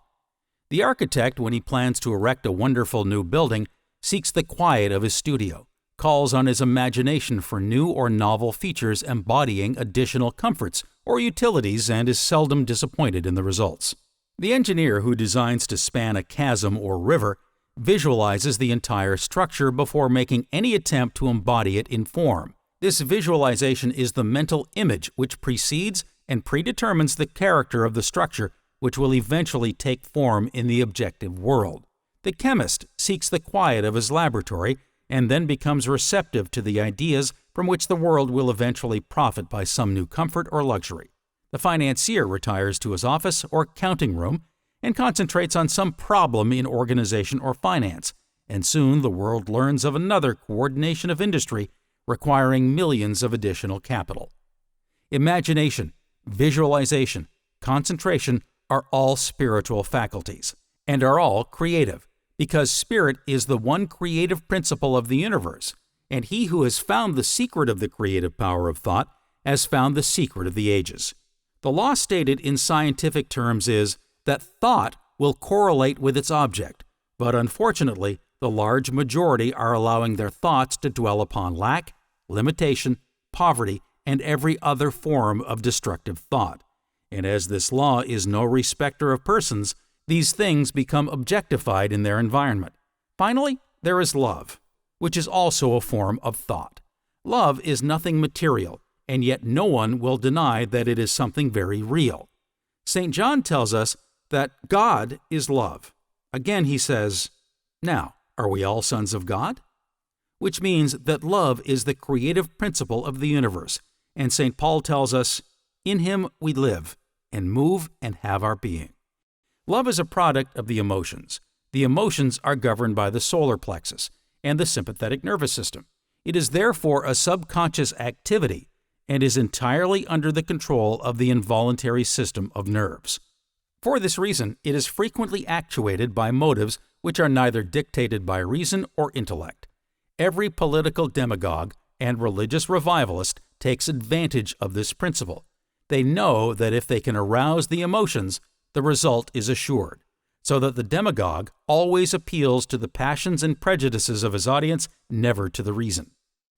The architect, when he plans to erect a wonderful new building, seeks the quiet of his studio, calls on his imagination for new or novel features embodying additional comforts or utilities and is seldom disappointed in the results. The engineer who designs to span a chasm or river visualizes the entire structure before making any attempt to embody it in form. This visualization is the mental image which precedes and predetermines the character of the structure which will eventually take form in the objective world. The chemist seeks the quiet of his laboratory and then becomes receptive to the ideas from which the world will eventually profit by some new comfort or luxury. The financier retires to his office or counting room and concentrates on some problem in organization or finance, and soon the world learns of another coordination of industry requiring millions of additional capital. Imagination, visualization, concentration are all spiritual faculties, and are all creative, because spirit is the one creative principle of the universe, and he who has found the secret of the creative power of thought has found the secret of the ages. The law stated in scientific terms is that thought will correlate with its object, but unfortunately, the large majority are allowing their thoughts to dwell upon lack, limitation, poverty, and every other form of destructive thought. And as this law is no respecter of persons, these things become objectified in their environment. Finally, there is love, which is also a form of thought. Love is nothing material, and yet no one will deny that it is something very real. St. John tells us that God is love. Again, he says, "Now, are we all sons of God?" Which means that love is the creative principle of the universe, and St. Paul tells us, "In him we live, and move, and have our being." Love is a product of the emotions. The emotions are governed by the solar plexus and the sympathetic nervous system. It is therefore a subconscious activity and is entirely under the control of the involuntary system of nerves. For this reason, it is frequently actuated by motives which are neither dictated by reason or intellect. Every political demagogue and religious revivalist takes advantage of this principle. They know that if they can arouse the emotions, the result is assured, so that the demagogue always appeals to the passions and prejudices of his audience, never to the reason.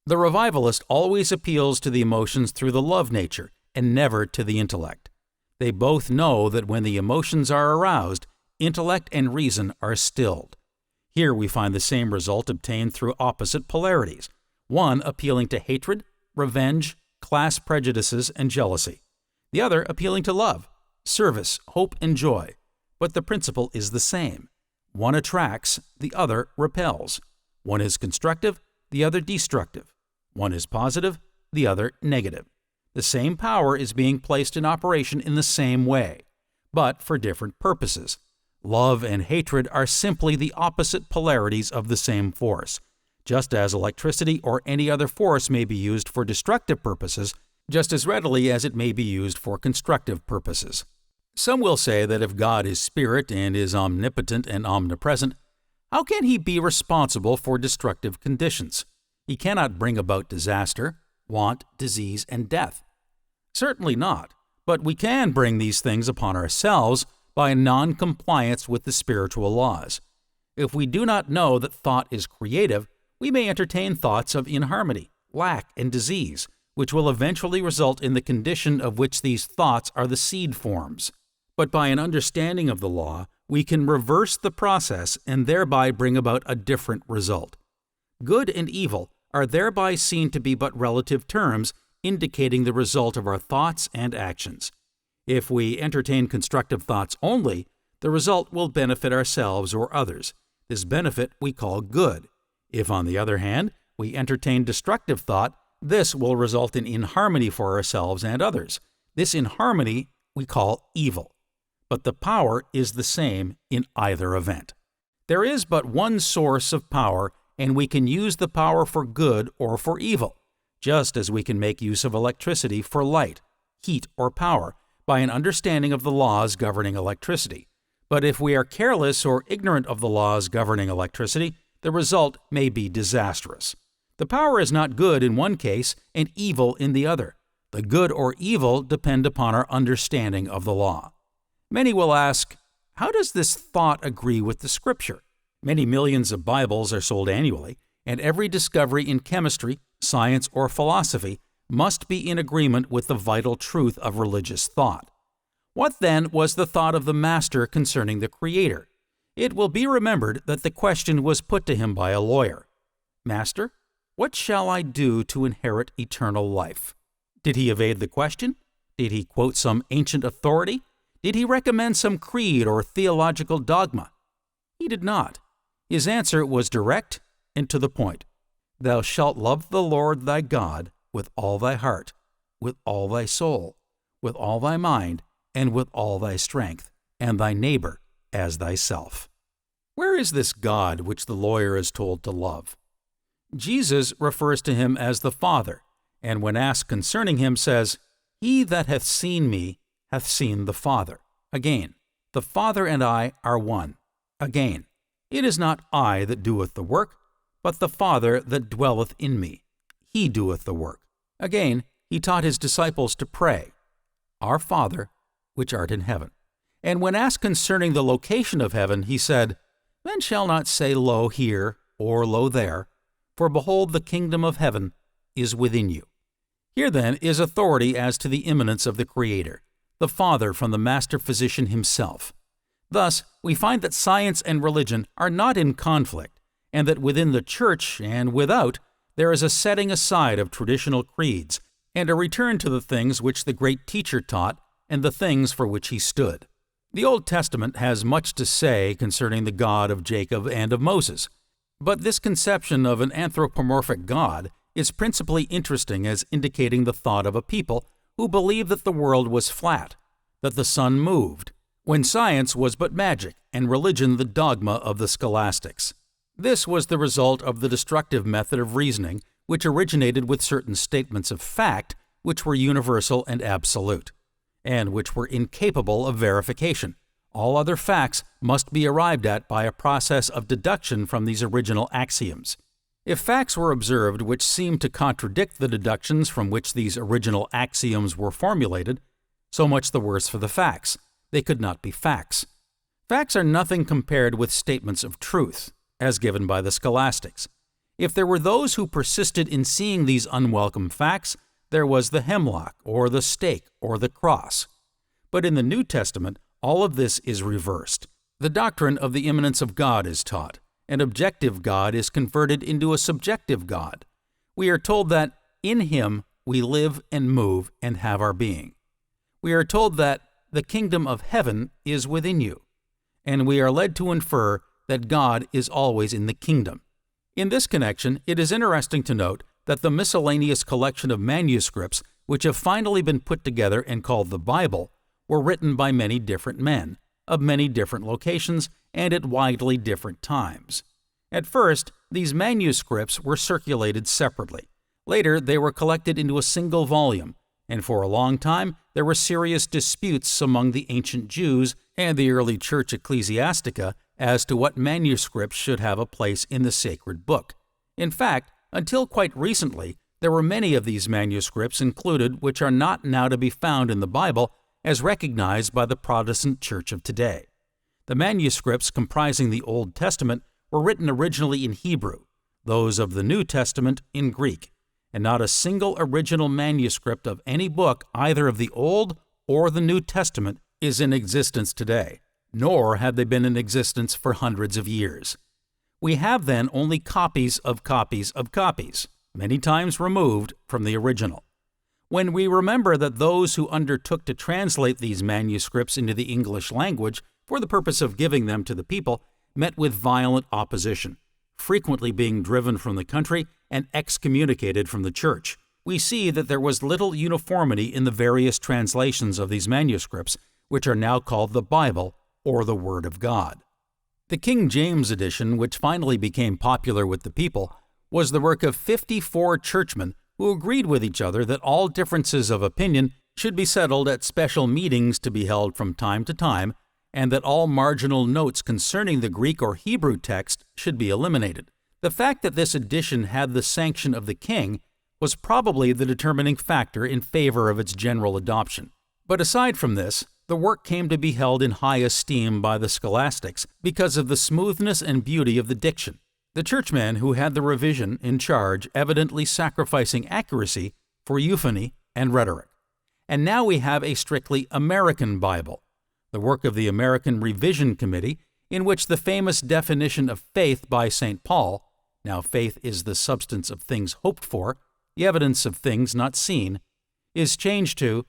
The revivalist always appeals to the emotions through the love nature and never to the intellect. They both know that when the emotions are aroused, intellect and reason are stilled. Here we find the same result obtained through opposite polarities, one appealing to hatred, revenge, class prejudices, and jealousy, the other appealing to love, service, hope, and joy. But the principle is the same. One attracts, the other repels. One is constructive, the other destructive. One is positive, the other negative. The same power is being placed in operation in the same way, but for different purposes. Love and hatred are simply the opposite polarities of the same force, just as electricity or any other force may be used for destructive purposes just as readily as it may be used for constructive purposes. Some will say that if God is spirit and is omnipotent and omnipresent, how can he be responsible for destructive conditions? He cannot bring about disaster, want, disease, and death. Certainly not, but we can bring these things upon ourselves by non-compliance with the spiritual laws. If we do not know that thought is creative, we may entertain thoughts of inharmony, lack, and disease, which will eventually result in the condition of which these thoughts are the seed forms. But by an understanding of the law, we can reverse the process and thereby bring about a different result. Good and evil are thereby seen to be but relative terms indicating the result of our thoughts and actions. If we entertain constructive thoughts only, the result will benefit ourselves or others. This benefit we call good. If, on the other hand, we entertain destructive thought, this will result in inharmony for ourselves and others. This inharmony we call evil. But the power is the same in either event. There is but one source of power, and we can use the power for good or for evil, just as we can make use of electricity for light, heat, or power by an understanding of the laws governing electricity. But if we are careless or ignorant of the laws governing electricity, the result may be disastrous. The power is not good in one case and evil in the other. The good or evil depend upon our understanding of the law. Many will ask, how does this thought agree with the Scripture? Many millions of Bibles are sold annually, and every discovery in chemistry, science, or philosophy must be in agreement with the vital truth of religious thought. What then was the thought of the Master concerning the Creator? It will be remembered that the question was put to him by a lawyer. Master, what shall I do to inherit eternal life? Did he evade the question? Did he quote some ancient authority? Did he recommend some creed or theological dogma? He did not. His answer was direct and to the point. Thou shalt love the Lord thy God with all thy heart, with all thy soul, with all thy mind, and with all thy strength, and thy neighbor as thyself. Where is this God which the lawyer is told to love? Jesus refers to him as the Father, and when asked concerning him says, He that hath seen me hath seen the Father. Again, the Father and I are one. Again, it is not I that doeth the work, but the Father that dwelleth in me. He doeth the work. Again, he taught his disciples to pray, Our Father, which art in heaven. And when asked concerning the location of heaven, he said, Men shall not say, Lo here, or Lo there, for behold, the kingdom of heaven is within you. Here then is authority as to the immanence of the Creator, the Father from the Master Physician himself. Thus, we find that science and religion are not in conflict, and that within the Church and without, there is a setting aside of traditional creeds, and a return to the things which the great teacher taught and the things for which he stood. The Old Testament has much to say concerning the God of Jacob and of Moses, but this conception of an anthropomorphic God is principally interesting as indicating the thought of a people who believed that the world was flat, that the sun moved, when science was but magic and religion the dogma of the scholastics. This was the result of the destructive method of reasoning, which originated with certain statements of fact which were universal and absolute, and which were incapable of verification. All other facts must be arrived at by a process of deduction from these original axioms. If facts were observed which seemed to contradict the deductions from which these original axioms were formulated, so much the worse for the facts. They could not be facts. Facts are nothing compared with statements of truth, as given by the scholastics. If there were those who persisted in seeing these unwelcome facts, there was the hemlock, or the stake, or the cross. But in the New Testament, all of this is reversed. The doctrine of the immanence of God is taught. An objective God is converted into a subjective God. We are told that in Him we live and move and have our being. We are told that the kingdom of heaven is within you, and we are led to infer that God is always in the kingdom. In this connection, it is interesting to note that the miscellaneous collection of manuscripts which have finally been put together and called the Bible were written by many different men, of many different locations, and at widely different times. At first, these manuscripts were circulated separately. Later, they were collected into a single volume, and for a long time there were serious disputes among the ancient Jews and the early church ecclesiastica as to what manuscripts should have a place in the sacred book. In fact, until quite recently, there were many of these manuscripts included which are not now to be found in the Bible as recognized by the Protestant Church of today. The manuscripts comprising the Old Testament were written originally in Hebrew, those of the New Testament in Greek, and not a single original manuscript of any book, either of the Old or the New Testament, is in existence today, nor have they been in existence for hundreds of years. We have then only copies of copies of copies, many times removed from the original. When we remember that those who undertook to translate these manuscripts into the English language for the purpose of giving them to the people met with violent opposition, frequently being driven from the country and excommunicated from the church, we see that there was little uniformity in the various translations of these manuscripts, which are now called the Bible or the Word of God. The King James edition, which finally became popular with the people, was the work of 54 churchmen who agreed with each other that all differences of opinion should be settled at special meetings to be held from time to time, and that all marginal notes concerning the Greek or Hebrew text should be eliminated. The fact that this edition had the sanction of the king was probably the determining factor in favor of its general adoption. But aside from this, the work came to be held in high esteem by the scholastics because of the smoothness and beauty of the diction, the churchmen who had the revision in charge evidently sacrificing accuracy for euphony and rhetoric. And now we have a strictly American Bible, the work of the American Revision Committee, in which the famous definition of faith by St. Paul, now faith is the substance of things hoped for, the evidence of things not seen, is changed to,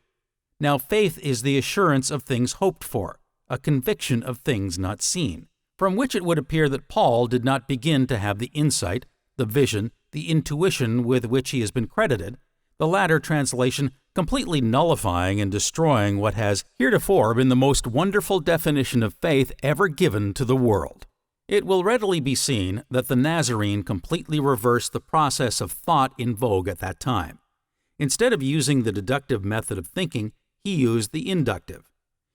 now faith is the assurance of things hoped for, a conviction of things not seen, from which it would appear that Paul did not begin to have the insight, the vision, the intuition with which he has been credited, the latter translation completely nullifying and destroying what has heretofore been the most wonderful definition of faith ever given to the world. It will readily be seen that the Nazarene completely reversed the process of thought in vogue at that time. Instead of using the deductive method of thinking, he used the inductive.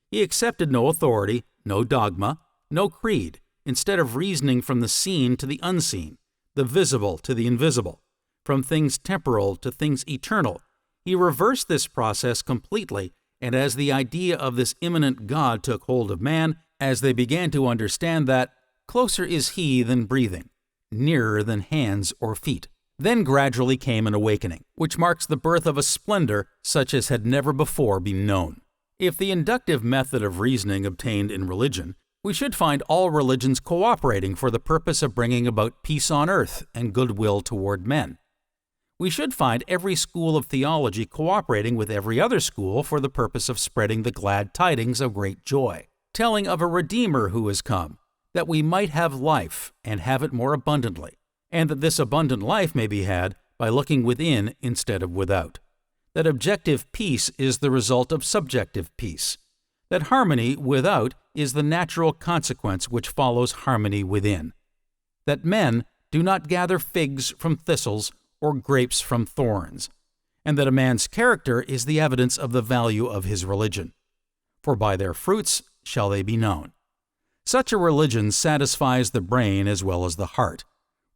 He accepted no authority, no dogma, no creed, instead of reasoning from the seen to the unseen, the visible to the invisible, from things temporal to things eternal. He reversed this process completely, and as the idea of this immanent God took hold of man, as they began to understand that closer is he than breathing, nearer than hands or feet, then gradually came an awakening, which marks the birth of a splendor such as had never before been known. If the inductive method of reasoning obtained in religion, we should find all religions cooperating for the purpose of bringing about peace on earth and goodwill toward men. We should find every school of theology cooperating with every other school for the purpose of spreading the glad tidings of great joy, telling of a Redeemer who has come, that we might have life and have it more abundantly, and that this abundant life may be had by looking within instead of without, that objective peace is the result of subjective peace, that harmony without is the natural consequence which follows harmony within, that men do not gather figs from thistles or grapes from thorns, and that a man's character is the evidence of the value of his religion. For by their fruits shall they be known. Such a religion satisfies the brain as well as the heart.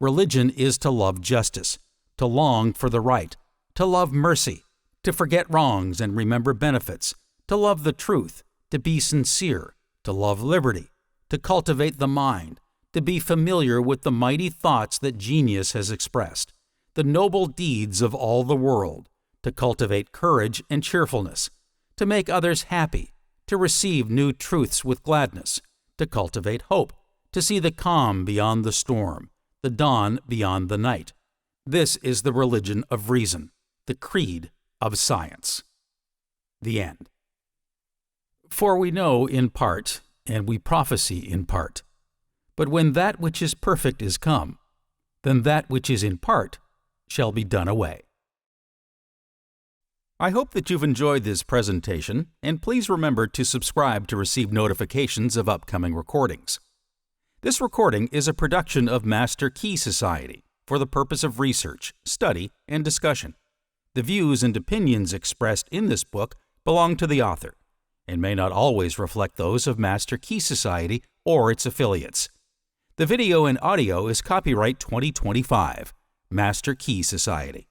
Religion is to love justice, to long for the right, to love mercy, to forget wrongs and remember benefits, to love the truth, to be sincere, to love liberty, to cultivate the mind, to be familiar with the mighty thoughts that genius has expressed, the noble deeds of all the world, to cultivate courage and cheerfulness, to make others happy, to receive new truths with gladness, to cultivate hope, to see the calm beyond the storm, the dawn beyond the night. This is the religion of reason, the creed of science. The end. For we know in part, and we prophesy in part. But when that which is perfect is come, then that which is in part shall be done away. I hope that you've enjoyed this presentation, and please remember to subscribe to receive notifications of upcoming recordings. This recording is a production of Master Key Society for the purpose of research, study, and discussion. The views and opinions expressed in this book belong to the author, and may not always reflect those of Master Key Society or its affiliates. The video and audio is copyright 2025, Master Key Society.